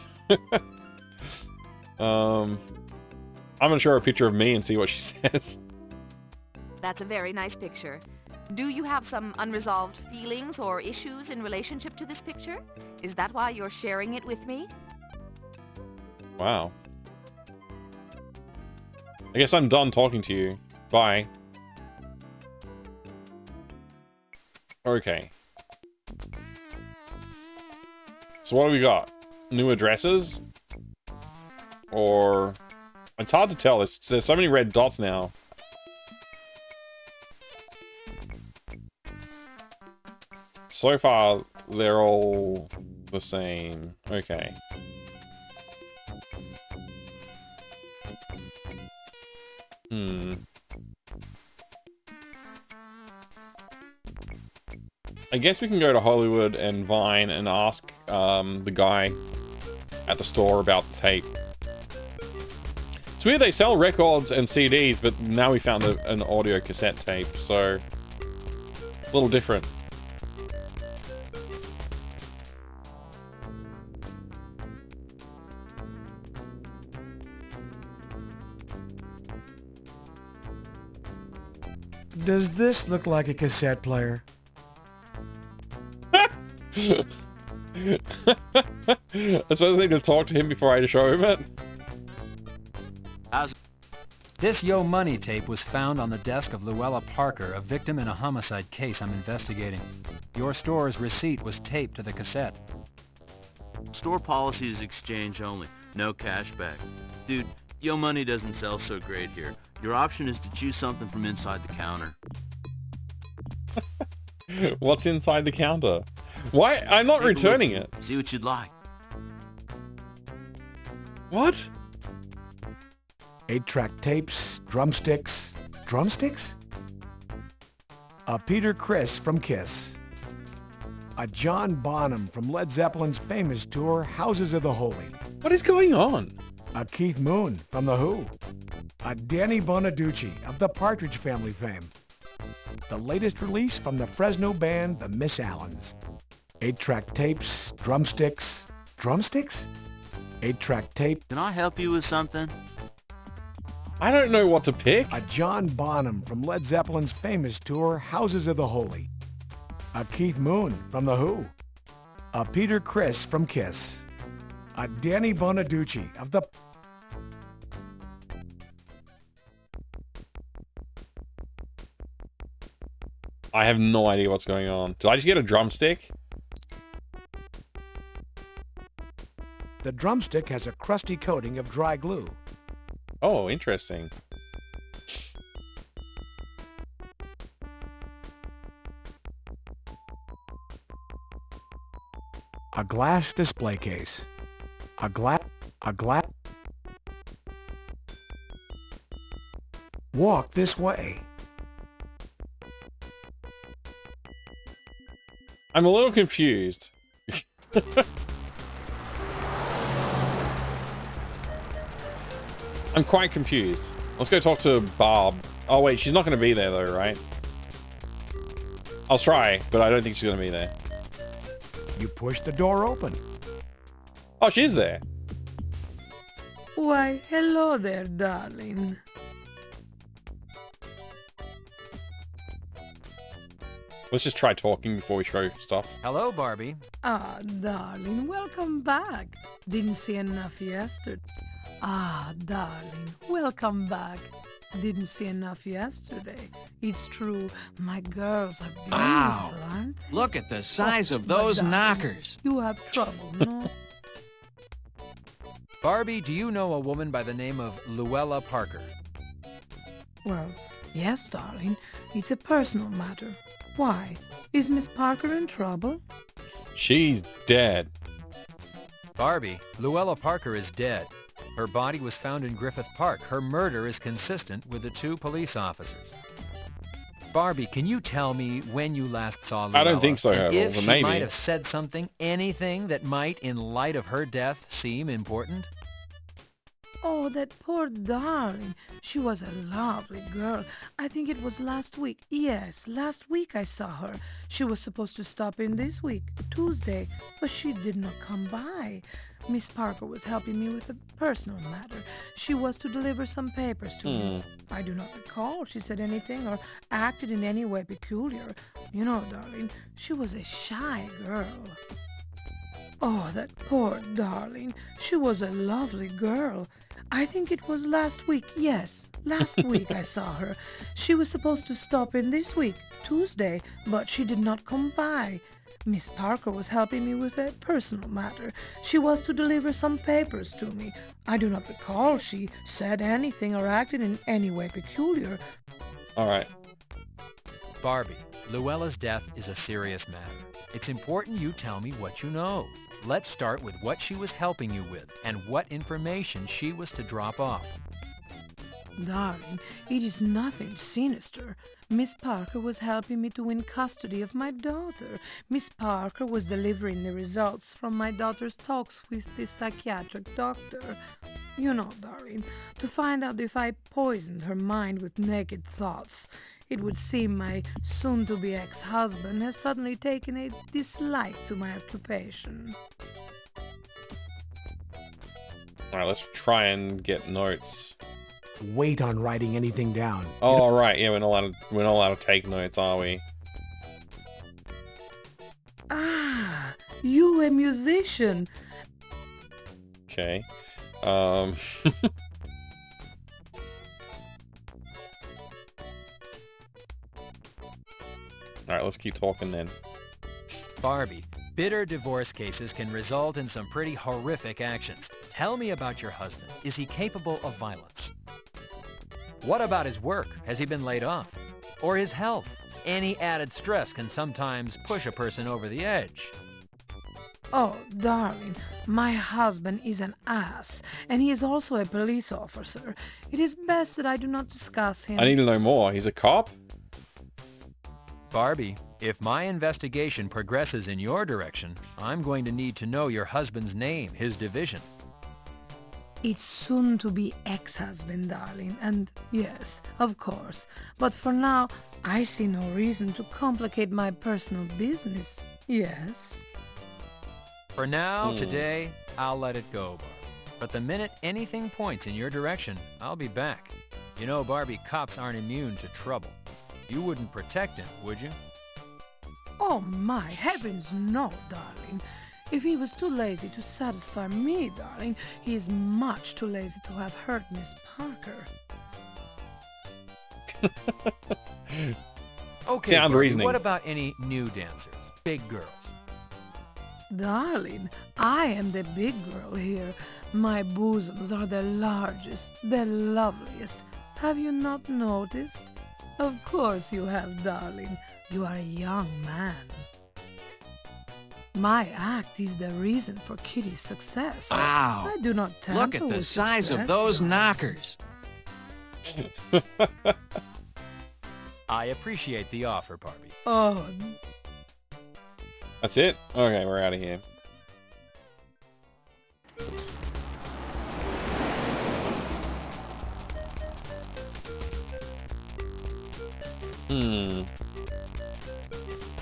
A: I'm gonna show her a picture of me and see what she says.
O: That's a very nice picture. Do you have some unresolved feelings or issues in relationship to this picture? Is that why you're sharing it with me?
A: Wow. I guess I'm done talking to you. Bye. Okay. So what do we got? New addresses? Or... It's hard to tell. There's so many red dots now. So far, they're all the same. Okay. I guess we can go to Hollywood and Vine and ask the guy at the store about the tape. It's weird they sell records and CDs, but now we found an audio cassette tape, so a little different.
F: Does this look like a cassette player?
A: I suppose I need to talk to him before I show him it.
G: This Yo Money tape was found on the desk of Luella Parker, a victim in a homicide case I'm investigating. Your store's receipt was taped to the cassette.
J: Store policy is exchange only, no cash back. Dude, Yo Money doesn't sell so great here. Your option is to choose something from inside the counter.
A: What's inside the counter? Why? I'm not returning it.
J: See what you'd like.
A: What?
F: 8-track tapes, drumsticks. Drumsticks? Peter Criss from Kiss. A John Bonham from Led Zeppelin's famous tour, Houses of the Holy.
A: What is going on?
F: A Keith Moon from The Who. A Danny Bonaducci of the Partridge Family fame. The latest release from the Fresno band, the Miss Allens. 8-track tapes, drumsticks. Drumsticks? 8-track tape.
J: Can I help you with something?
A: I don't know what to pick.
F: A John Bonham from Led Zeppelin's famous tour, Houses of the Holy. A Keith Moon from The Who. A Peter Criss from Kiss. A Danny Bonaducci of the...
A: I have no idea what's going on. Did I just get a drumstick?
F: The drumstick has a crusty coating of dry glue.
A: Oh, interesting.
F: A glass display case. A glass. Walk this way.
A: I'm a little confused. I'm quite confused. Let's go talk to Barb. Oh wait, she's not going to be there though, right? I'll try, but I don't think she's going to be there.
F: You push the door open.
A: Oh, she's there.
N: Why, hello there, darling.
A: Let's just try talking before we show stuff.
G: Hello, Barbie.
N: Ah, darling, welcome back. Didn't see enough yesterday. Ah, darling, welcome back. Didn't see enough yesterday. It's true, my girls are beautiful,
Q: Wow.
N: aren't they?
Q: Look at the size of
N: But
Q: those
N: darling,
Q: knockers.
N: You have trouble, no?
G: Barbie, do you know a woman by the name of Luella Parker?
N: Well, yes, darling. It's a personal matter. Why? Is Miss Parker in trouble?
A: She's dead.
G: Barbie, Luella Parker is dead. Her body was found in Griffith Park. Her murder is consistent with the two police officers. Barbie, can you tell me when you last saw Luella?
A: I don't think so,
G: and
A: Harold,
G: if
A: but
G: she
A: maybe.
G: might have said something, anything that might, in light of her death, seem important?
N: Oh, that poor darling. She was a lovely girl. I think it was last week. Yes, last week I saw her. She was supposed to stop in this week, Tuesday, but she did not come by. Miss Parker was helping me with a personal matter. She was to deliver some papers to me. I do not recall she said anything or acted in any way peculiar. You know, darling, she was a shy girl. Oh, that poor darling. She was a lovely girl. I think it was last week. Yes, last week I saw her. She was supposed to stop in this week, Tuesday, but she did not come by. Miss Parker was helping me with a personal matter. She was to deliver some papers to me. I do not recall she said anything or acted in any way peculiar.
A: All right.
G: Barbie, Luella's death is a serious matter. It's important you tell me what you know. Let's start with what she was helping you with and what information she was to drop off.
N: Darling, it is nothing sinister. Miss Parker was helping me to win custody of my daughter. Miss Parker was delivering the results from my daughter's talks with the psychiatric doctor. You know, darling, to find out if I poisoned her mind with naked thoughts. It would seem my soon-to-be ex-husband has suddenly taken a dislike to my occupation.
A: All right, let's try and get notes.
F: Wait on writing anything down.
A: Oh, all right. Yeah, we're not allowed to take notes, are we?
N: Ah, you a musician.
A: Okay. All right, let's keep talking then.
G: Barbie, bitter divorce cases can result in some pretty horrific actions. Tell me about your husband. Is he capable of violence? What about his work? Has he been laid off? Or his health? Any added stress can sometimes push a person over the edge.
N: Oh, darling, my husband is an ass, and he is also a police officer. It is best that I do not discuss him.
A: I need to know more. He's a cop?
G: Barbie, if my investigation progresses in your direction, I'm going to need to know your husband's name, his division.
N: It's soon to be ex-husband, darling, and yes, of course. But for now, I see no reason to complicate my personal business. Yes.
G: For now, today, I'll let it go, Barbie. But the minute anything points in your direction, I'll be back. You know, Barbie, cops aren't immune to trouble. You wouldn't protect him, would you?
N: Oh my heavens, no, darling. If he was too lazy to satisfy me, darling, he is much too lazy to have hurt Miss Parker.
G: Okay,
A: Sound
G: Barbie,
A: reasoning.
G: what about any new dancers? Big girls.
N: Darling, I am the big girl here. My bosoms are the largest, the loveliest. Have you not noticed? Of course you have, darling. You are a young man. My act is the reason for Kitty's success.
C: Wow.
N: I do not tamper
C: Look at the
N: with
C: size of
N: success,
C: those
N: darling.
C: knockers.
G: I appreciate the offer, Barbie.
N: Oh,
A: That's it? Okay, we're out of here.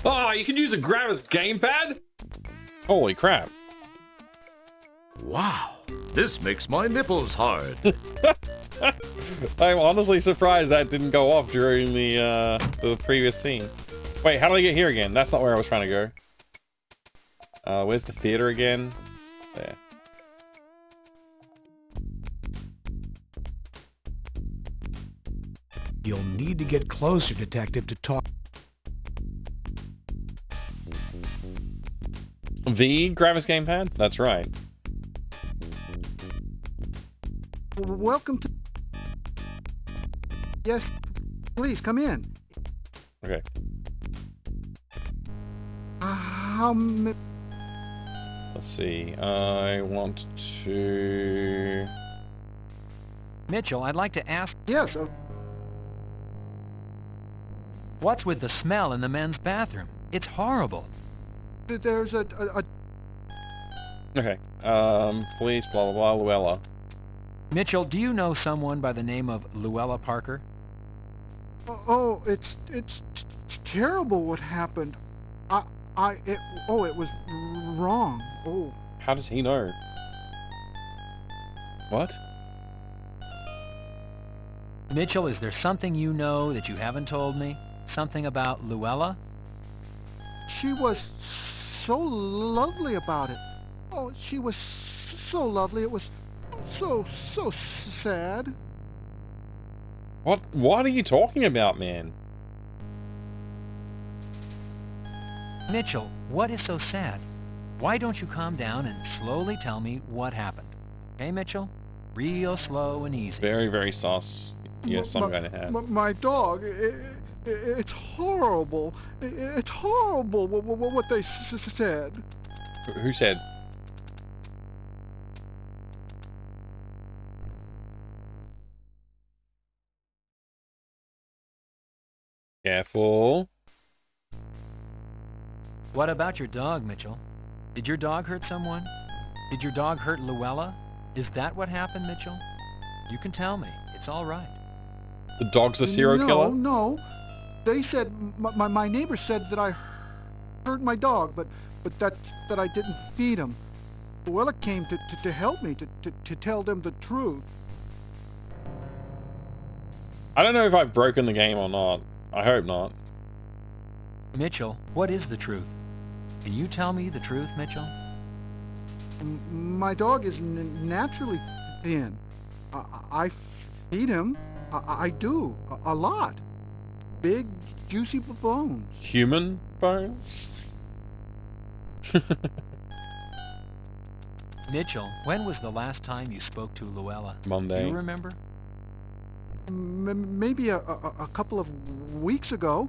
A: Oh, you can use a Gravis gamepad? Holy crap.
V: Wow, this makes my nipples hard.
A: I'm honestly surprised that didn't go off during the previous scene. Wait, how did I get here again? That's not where I was trying to go. Where's the theater again? There.
F: You'll need to get closer, Detective, to talk.
A: The Gravis gamepad? That's right.
K: Welcome to... Yes, please, come in.
A: Okay. Let's see. I want to...
G: Mitchell, I'd like to ask...
K: Yes.
G: What's with the smell in the men's bathroom? It's horrible.
K: There's a...
A: Okay. Police, blah, blah, blah, Luella.
G: Mitchell, do you know someone by the name of Luella Parker?
K: Oh, it's terrible what happened. It was wrong. Oh.
A: How does he know? What?
G: Mitchell, is there something you know that you haven't told me? Something about Luella?
K: She was so lovely about it. Oh, she was so lovely. It was so sad.
A: What are you talking about, man?
G: Mitchell, what is so sad? Why don't you calm down and slowly tell me what happened? Okay, Mitchell? Real slow and easy.
A: Very, very sauce. Yes, some kind of hat.
K: My dog, it's horrible. It's horrible what they said.
A: Who said? Careful.
G: What about your dog, Mitchell? Did your dog hurt someone? Did your dog hurt Luella? Is that what happened, Mitchell? You can tell me. It's all right.
A: The dog's the serial killer?
K: No. They said, my neighbor said that I hurt my dog, but that I didn't feed him. Luella came to help me, to tell them the truth.
A: I don't know if I've broken the game or not. I hope not.
G: Mitchell, what is the truth? Can you tell me the truth, Mitchell?
K: My dog is naturally thin. I feed him. I do. A lot. Big, juicy bones.
A: Human bones?
G: Mitchell, when was the last time you spoke to Luella?
A: Monday.
G: Do you remember?
K: Maybe a couple of weeks ago.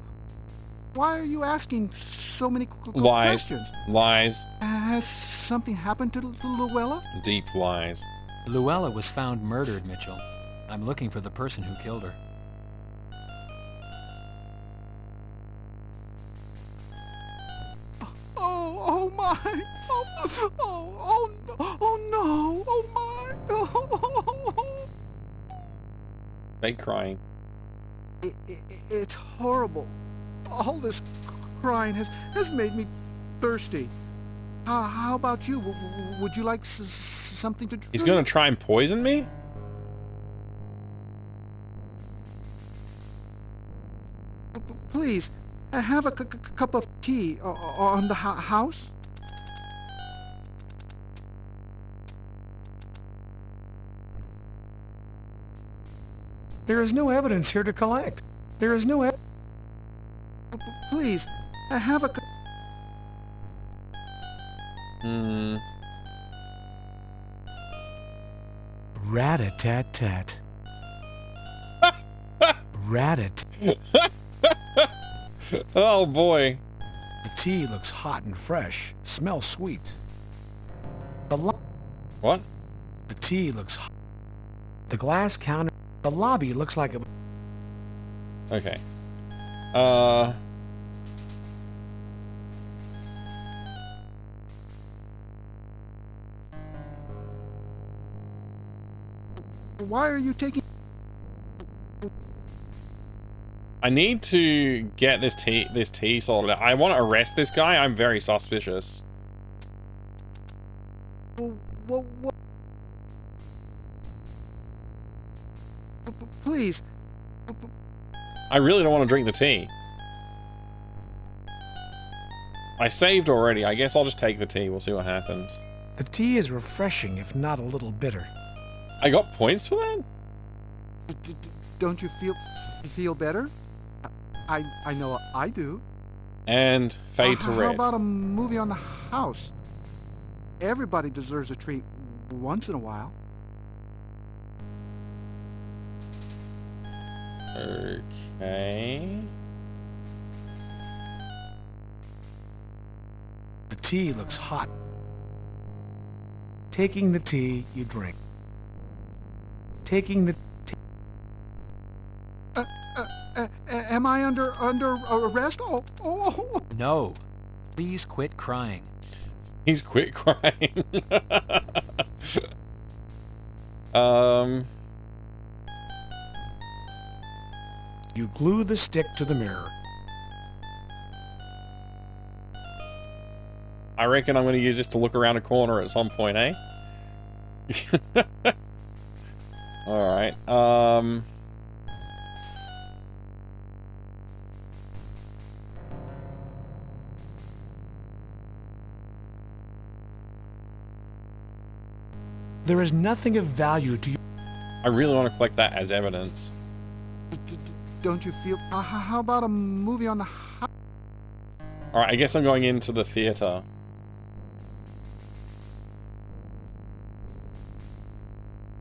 K: Why are you asking so many questions?
A: Lies.
K: Has something happened to Luella?
A: Deep lies.
G: Luella was found murdered, Mitchell. I'm looking for the person who killed her.
K: my! Oh no! Oh my! Oh.
A: Fake crying.
K: It's horrible. All this crying has made me thirsty. How about you? Would you like something to drink?
A: He's gonna try and poison me?
K: Please, have a cup of tea on the house.
F: There is no evidence here to collect. There is no evidence.
K: Please, have a...
F: Rat-a-tat-tat. Rat-a-tat.
A: Oh boy.
F: The tea looks hot and fresh. Smells sweet.
A: What?
F: The tea looks hot. The glass counter. The lobby looks like a...
A: Okay.
K: Why are you taking...
A: I need to get this tea sorted out. I want to arrest this guy. I'm very suspicious.
K: What? Please.
A: I really don't want to drink the tea. I saved already. I guess I'll just take the tea. We'll see what happens.
F: The tea is refreshing, if not a little bitter.
A: I got points for that?
K: Don't you feel better? I know I do.
A: And fade to
K: How
A: red.
K: about a movie on the house? Everybody deserves a treat once in a while.
A: Okay.
F: The tea looks hot. Taking the tea, you drink. Taking the tea.
K: Am I under arrest? Oh.
G: No. Please quit crying.
A: He's quit crying.
F: You glue the stick to the mirror.
A: I reckon I'm going to use this to look around a corner at some point, eh? Alright,
F: There is nothing of value to you.
A: I really want to collect that as evidence.
K: Don't you feel... how about a movie on the house?
A: Alright, I guess I'm going into the theater.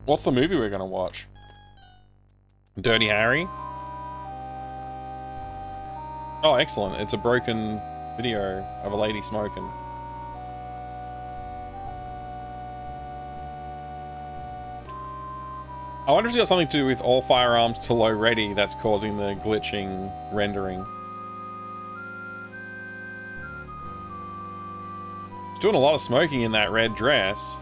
A: What's the movie we're going to watch? Dirty Harry? Oh, excellent. It's a broken video of a lady smoking. I wonder if it's got something to do with all firearms to low ready that's causing the glitching rendering. She's doing a lot of smoking in that red dress.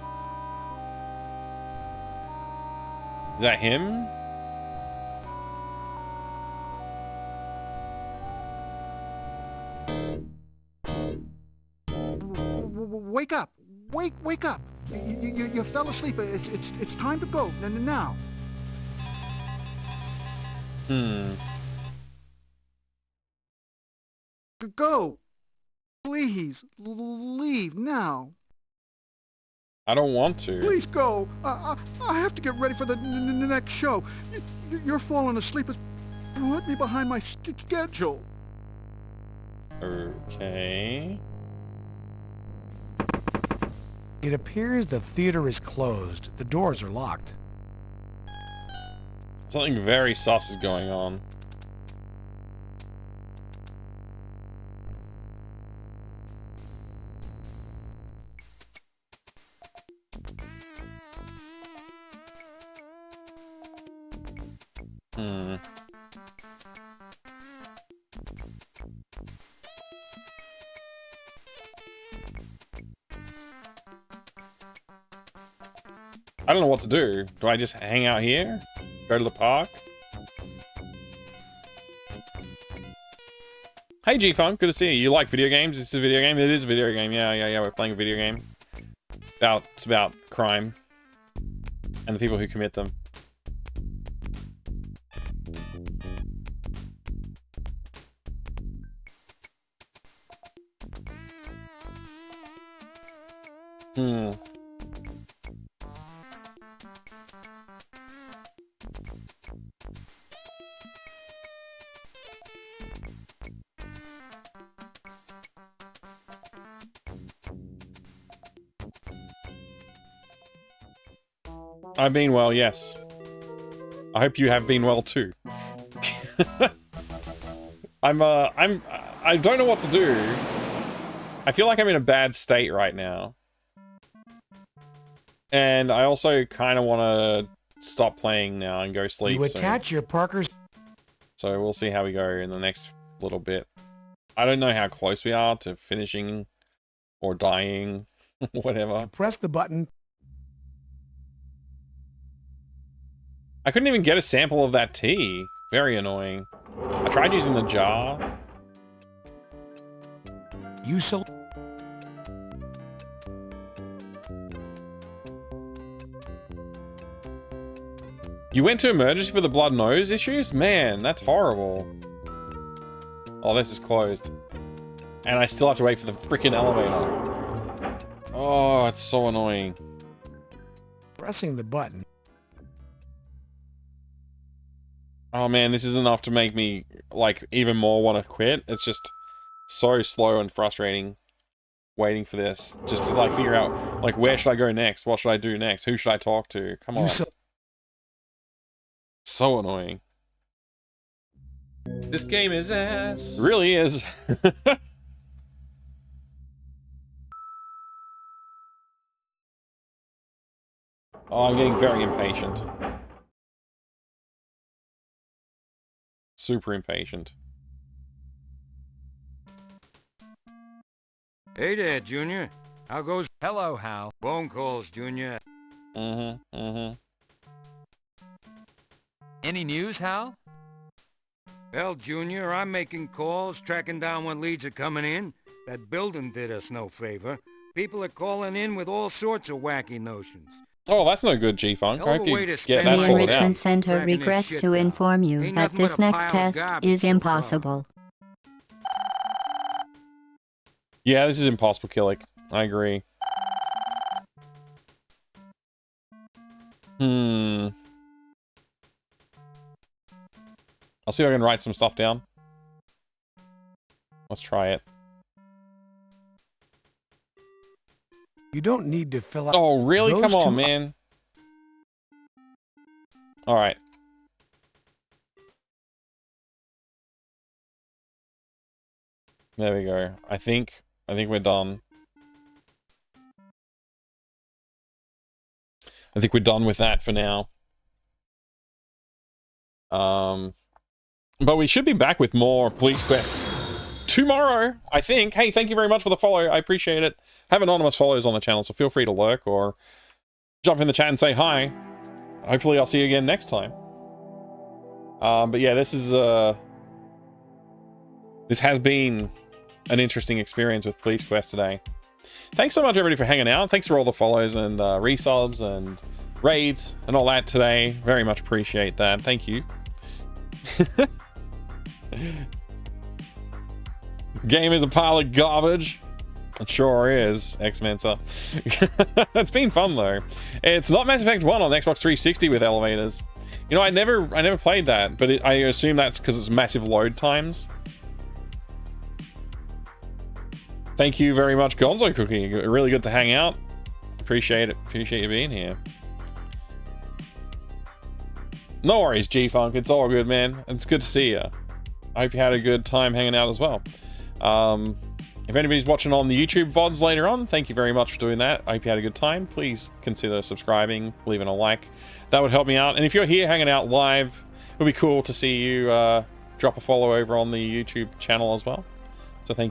A: Is that him?
K: Wake up! Wake up! You fell asleep. It's time to go now. Go! Please, leave now.
A: I don't want to.
K: Please go. I have to get ready for the next show. You're falling asleep. Put me behind my schedule.
A: Okay.
F: It appears the theater is closed. The doors are locked.
A: Something very sus is going on. I don't know what to do. Do I just hang out here? Go to the park? Hey G-Funk, good to see you. You like video games? Is this a video game? It is a video game. Yeah. We're playing a video game. It's about crime. And the people who commit them. I've been well, yes. I hope you have been well too. I don't know what to do. I feel like I'm in a bad state right now. And I also kind of want to stop playing now and go sleep.
F: You attach your Parker's...
A: So we'll see how we go in the next little bit. I don't know how close we are to finishing or dying, whatever.
F: Press the button.
A: I couldn't even get a sample of that tea. Very annoying. I tried using the jar.
F: You so...
A: You went to emergency for the blood nose issues? Man, that's horrible. Oh, this is closed. And I still have to wait for the freaking elevator. Oh, it's so annoying.
F: Pressing the button.
A: Oh man, this is enough to make me, like, even more want to quit. It's just so slow and frustrating waiting for this. Just to, like, figure out, like, where should I go next? What should I do next? Who should I talk to? Come on. So annoying.
S: This game is ass.
A: It really is. Oh, I'm getting very impatient. Super impatient.
D: Hey there, Junior. How goes...
G: Hello, Hal.
D: Phone calls, Junior.
G: Any news, Hal?
D: Well, Junior, I'm making calls, tracking down what leads are coming in. That building did us no favor. People are calling in with all sorts of wacky notions.
A: Oh, that's no good, G-Funk. I hope you get that
B: The
A: sorted out.
B: Enrichment Center regrets to inform you that this next test is impossible.
A: Yeah, this is impossible, Killick. I agree. I'll see if I can write some stuff down. Let's try it.
F: You don't need to fill out...
A: Oh, really?
F: those
A: Come on,
F: two-
A: man. Alright. There we go. I think we're done. I think we're done with that for now. But we should be back with more Police Quest tomorrow, I think. Hey, thank you very much for the follow. I appreciate it. Have anonymous follows on the channel, so feel free to lurk or jump in the chat and say hi. Hopefully I'll see you again next time. But yeah, this has been an interesting experience with Police Quest today. Thanks so much, everybody, for hanging out. Thanks for all the follows and resubs and raids and all that today. Very much appreciate that. Thank you. Game is a pile of garbage. It sure is, X-Mensa. It's been fun, though. It's not Mass Effect 1 on the Xbox 360 with elevators. You know, I never played that, but I assume that's because it's massive load times. Thank you very much, Gonzo Cookie. Really good to hang out. Appreciate it. Appreciate you being here. No worries, G-Funk. It's all good, man. It's good to see you. I hope you had a good time hanging out as well. If anybody's watching on the YouTube VODs later on, thank you very much for doing that. I hope you had a good time. Please consider subscribing, leaving a like. That would help me out. And if you're here hanging out live, it would be cool to see you drop a follow over on the YouTube channel as well.